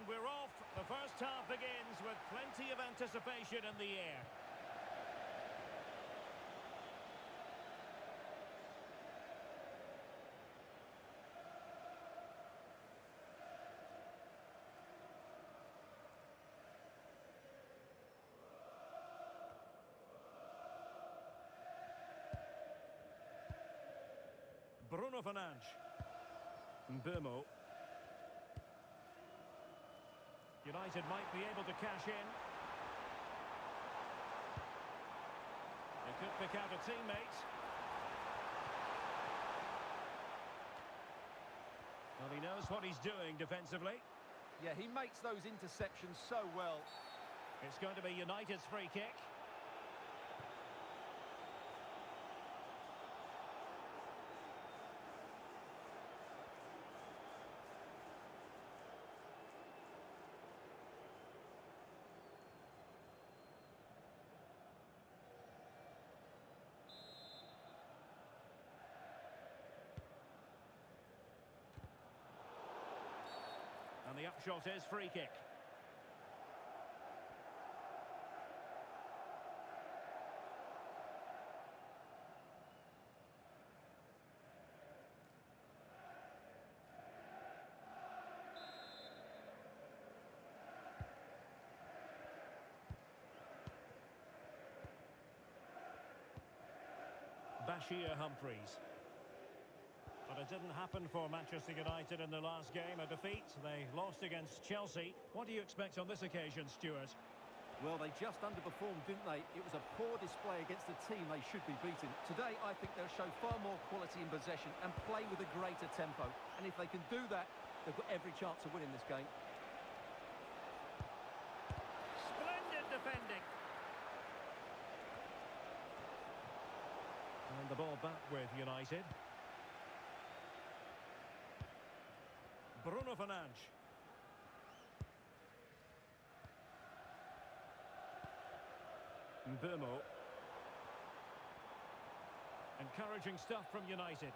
And we're off. The first half begins with plenty of anticipation in the air. Bruno Fernandes. Mbeumo. United might be able to cash in. They could pick out a teammate. Well, he knows what he's doing defensively. Yeah, he makes those interceptions so well. It's going to be United's free kick. And the upshot is free kick. Bashir Humphreys. But it didn't happen for Manchester United in the last game, a defeat. They lost against Chelsea. What do you expect on this occasion, Stuart? Well, they just underperformed, didn't they? It was a poor display against the team they should be beating. Today, I think they'll show far more quality in possession and play with a greater tempo. And if they can do that, they've got every chance of winning this game. Splendid defending. And the ball back with United. Bruno Fernandes. Mbeumo. Encouraging stuff from United.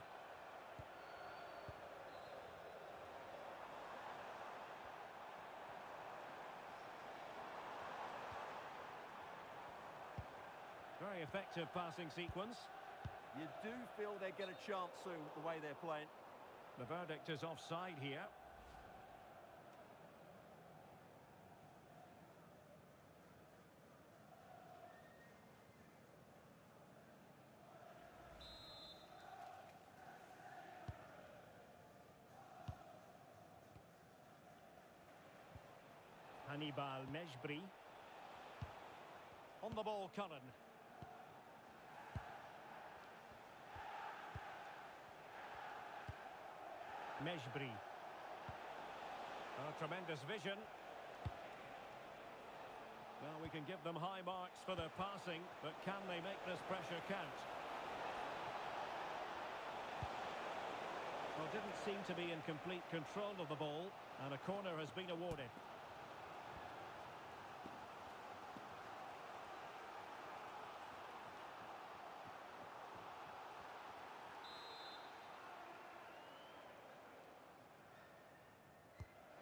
Very effective passing sequence. You do feel they get a chance soon, the way they're playing. The verdict is offside here. Hannibal Mejbri. On the ball, Cullen. Mejbri. Oh, tremendous vision. Well, we can give them high marks for their passing, but can they make this pressure count? Well, didn't seem to be in complete control of the ball, and a corner has been awarded.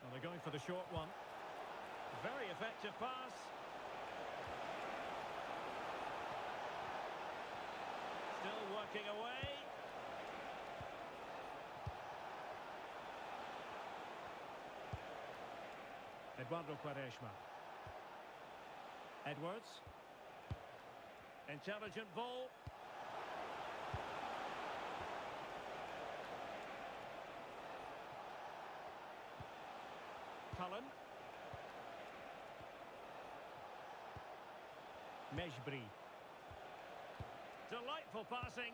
Well, they're going for the short one. Very effective pass. Still working away. Eduardo Quaresma. Edwards. Intelligent ball. Cullen. Mejbri. Delightful passing.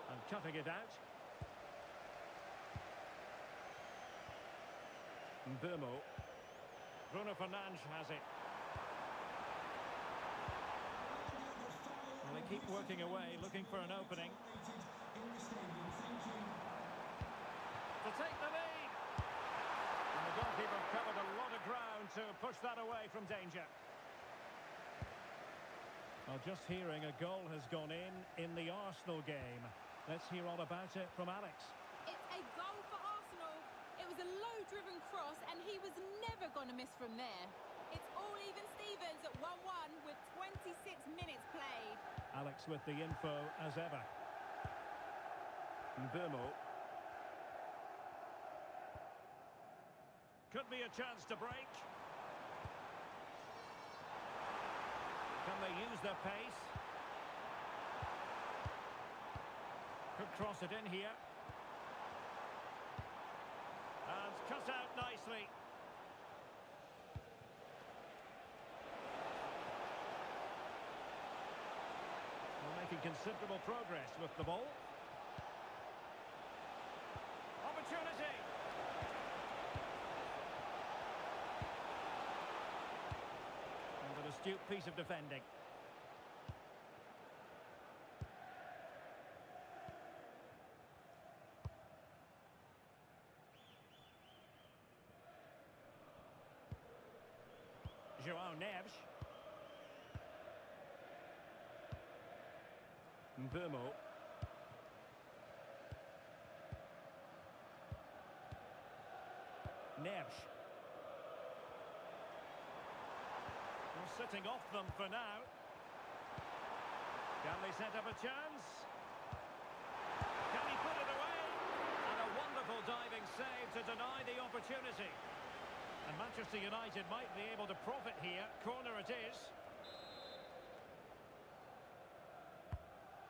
And cutting it out. Mbeumo. Bruno Fernandes has it. Well, they keep working away, looking for an opening. To take the lead. And the goalkeeper covered a lot of ground to push that away from danger. Well, just hearing a goal has gone in the Arsenal game. Let's hear all about it from Alex. It's a goal for Arsenal. It was a low well-driven cross, and he was never going to miss from there. It's all even Stevens at 1-1 with 26 minutes played. Alex with the info as ever. Mbeumo. Could be a chance to break. Can they use their pace? Could cross it in here. And cut out nicely. We're making considerable progress with the ball. Opportunity. And an astute piece of defending. João Neves. Mbeumo. Neves. Well, sitting off them for now. Can they set up a chance? Can he put it away? And a wonderful diving save to deny the opportunity. And Manchester United might be able to profit here. Corner it is.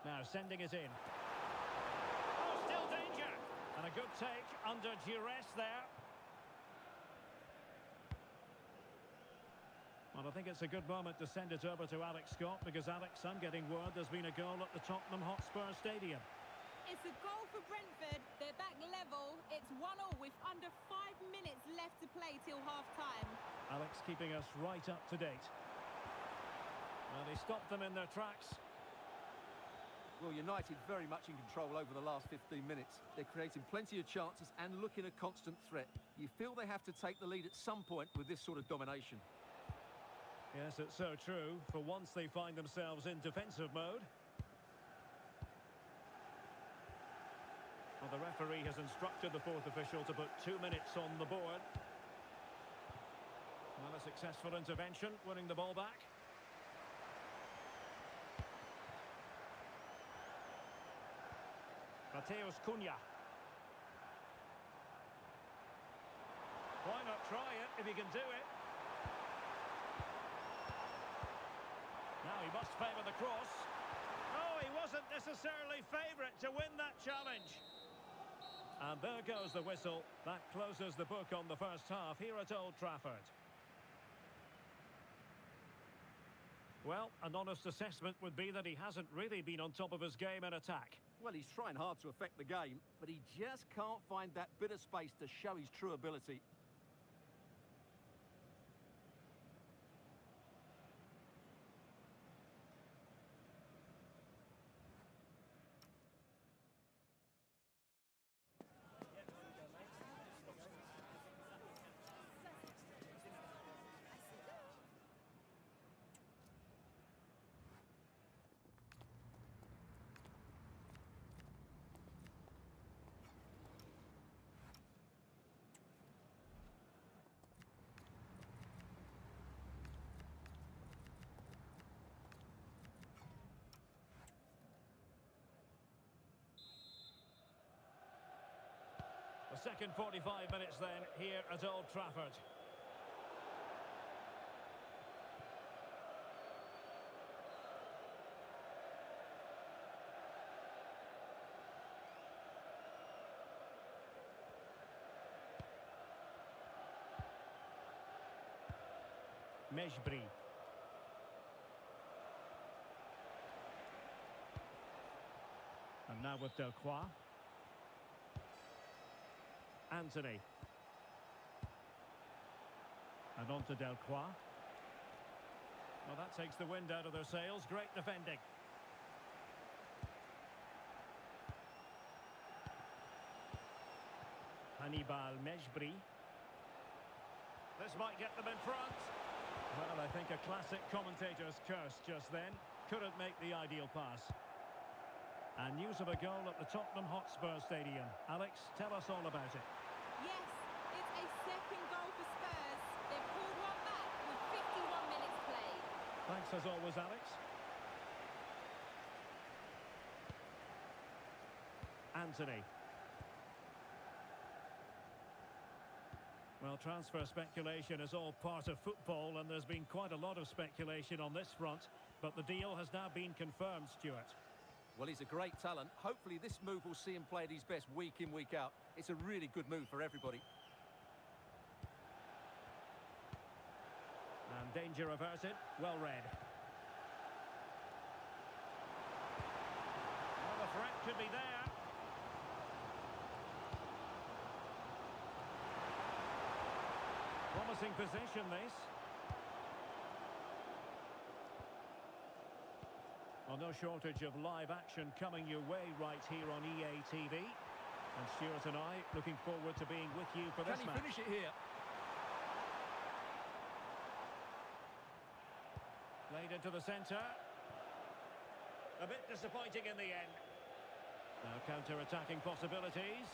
Now sending it in. Oh, still danger. And a good take under duress there. Well, I think it's a good moment to send it over to Alex Scott, because Alex, I'm getting word there's been a goal at the Tottenham Hotspur Stadium. It's a goal for Brentford. They're back level. It's 1-0 with under 5 minutes left to play till half-time. Alex keeping us right up to date. Well, they stopped them in their tracks. Well, United very much in control over the last 15 minutes. They're creating plenty of chances and looking a constant threat. You feel they have to take the lead at some point with this sort of domination. Yes, it's so true. For once they find themselves in defensive mode. Well, the referee has instructed the fourth official to put 2 minutes on the board. Well, a successful intervention, winning the ball back. Mateus Cunha. Why not try it if he can do it? Now he must favour the cross. Oh, he wasn't necessarily favourite to win that challenge. And there goes the whistle. That closes the book on the first half here at Old Trafford. Well, an honest assessment would be that he hasn't really been on top of his game in attack. Well, he's trying hard to affect the game, but he just can't find that bit of space to show his true ability. The second 45 minutes then here at Old Trafford. Mejbri. And now with Delcroix. Anthony. And on to Delcroix. Well, that takes the wind out of their sails. Great defending. Hannibal Mejbri. This might get them in front. Well, I think a classic commentator's curse just then. Couldn't make the ideal pass. And news of a goal at the Tottenham Hotspur Stadium. Alex, tell us all about it. Yes, it's a as always, Alex. Anthony. Well, transfer speculation is all part of football, and there's been quite a lot of speculation on this front, but the deal has now been confirmed, Stuart. Well, he's a great talent. Hopefully this move will see him play at his best week in, week out. It's a really good move for everybody. And danger averted. Well read. Well, the threat could be there. Promising position, this. Well, no shortage of live action coming your way right here on EA TV. And Stuart and I looking forward to being with you for this match. Can he finish it here? Played into the centre. A bit disappointing in the end. Now counter-attacking possibilities.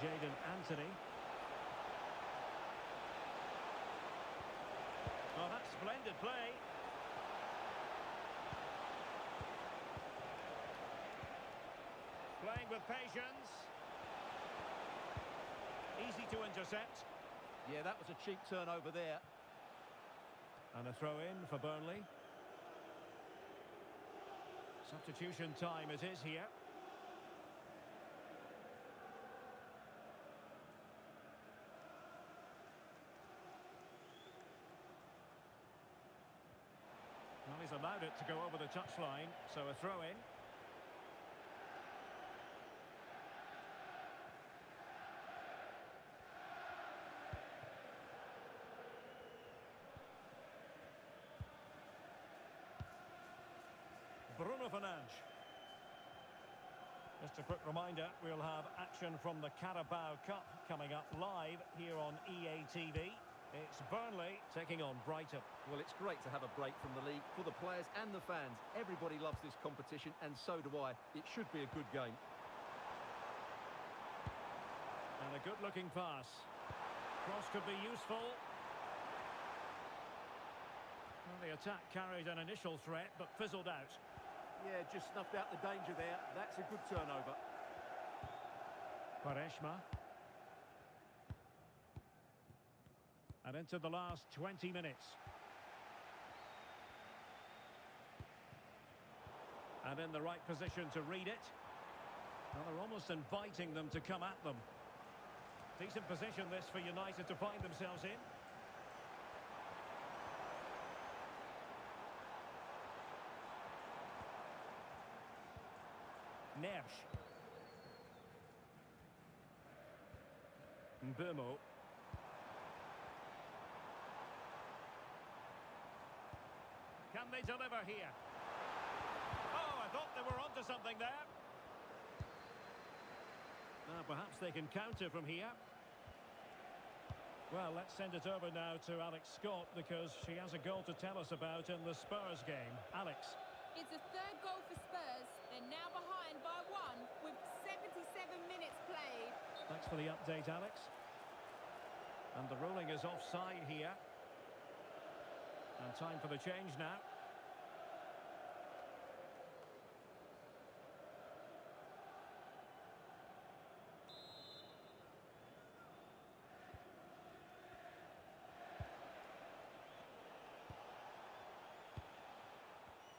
Jadon Anthony. Oh, that's splendid play. Playing with patience. Easy to intercept. Yeah, that was a cheap turnover there. And a throw-in for Burnley. Substitution time it is here. Well, he's allowed it to go over the touchline, so a throw-in. Bruno Fernandes. Just a quick reminder, we'll have action from the Carabao Cup coming up live here on EA TV. It's Burnley taking on Brighton. Well, it's great to have a break from the league for the players and the fans. Everybody loves this competition, and so do I. It should be a good game. And a good-looking pass. Cross could be useful. Well, the attack carried an initial threat, but fizzled out. Yeah, just snuffed out the danger there. That's a good turnover. Quaresma. And into the last 20 minutes. And in the right position to read it. Well, they're almost inviting them to come at them. Decent position this for United to find themselves in. Neves. Mbeumo. Can they deliver here? Oh, I thought they were onto something there. Perhaps they can counter from here. Well, let's send it over now to Alex Scott, because she has a goal to tell us about in the Spurs game. Alex. It's a third goal for Spurs. They're now behind by 1 with 77 minutes played. Thanks for the update, Alex. And the ruling is offside here. And time for the change now.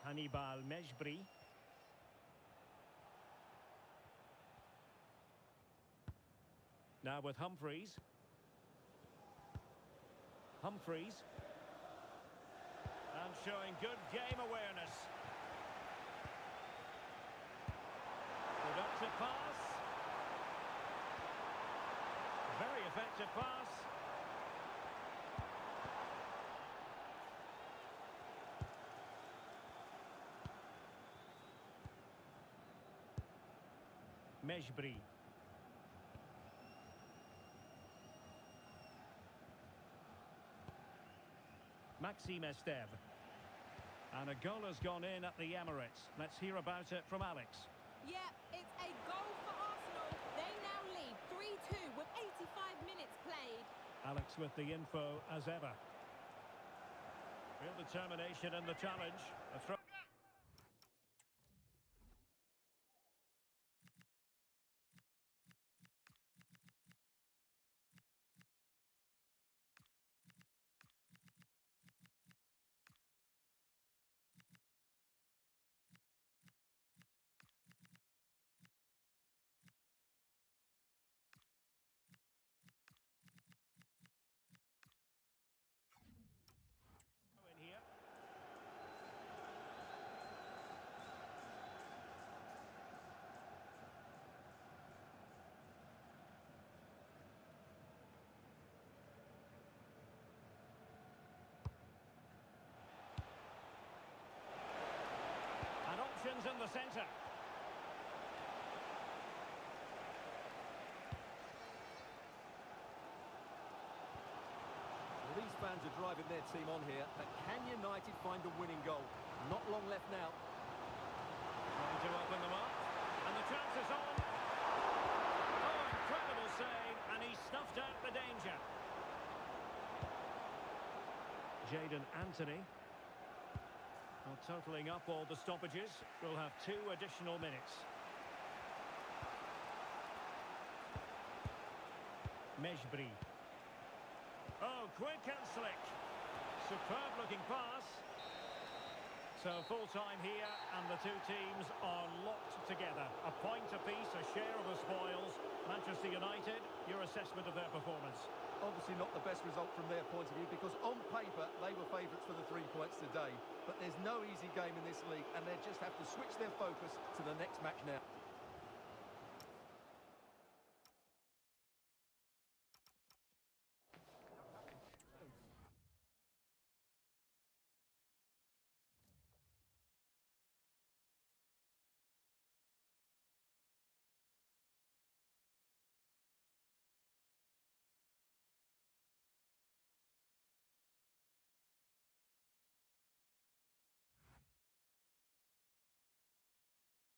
Hannibal Mejbri. Now with Humphreys. Humphreys. And showing good game awareness. Productive pass. Very effective pass. Mejbri. Maxime Esteve. And a goal has gone in at the Emirates. Let's hear about it from Alex. Yeah, it's a goal for Arsenal. They now lead 3-2 with 85 minutes played. Alex with the info as ever. Real determination in the challenge. A throw. In here. And options in the centre. Well, these fans are driving their team on here, but can United find a winning goal? Not long left now. Trying to open them up. And the chance is on. Oh, incredible save. And he snuffed out the danger. Jadon Anthony. Well, totalling up all the stoppages, we'll have 2 additional minutes. Mejbri. Oh, quick and slick. Superb looking pass. So full time here, and the two teams are locked together. A point apiece, a share of the spoils. Manchester United, your assessment of their performance? Obviously not the best result from their point of view, because on paper they were favourites for the 3 points today. But there's no easy game in this league, and they just have to switch their focus to the next match now.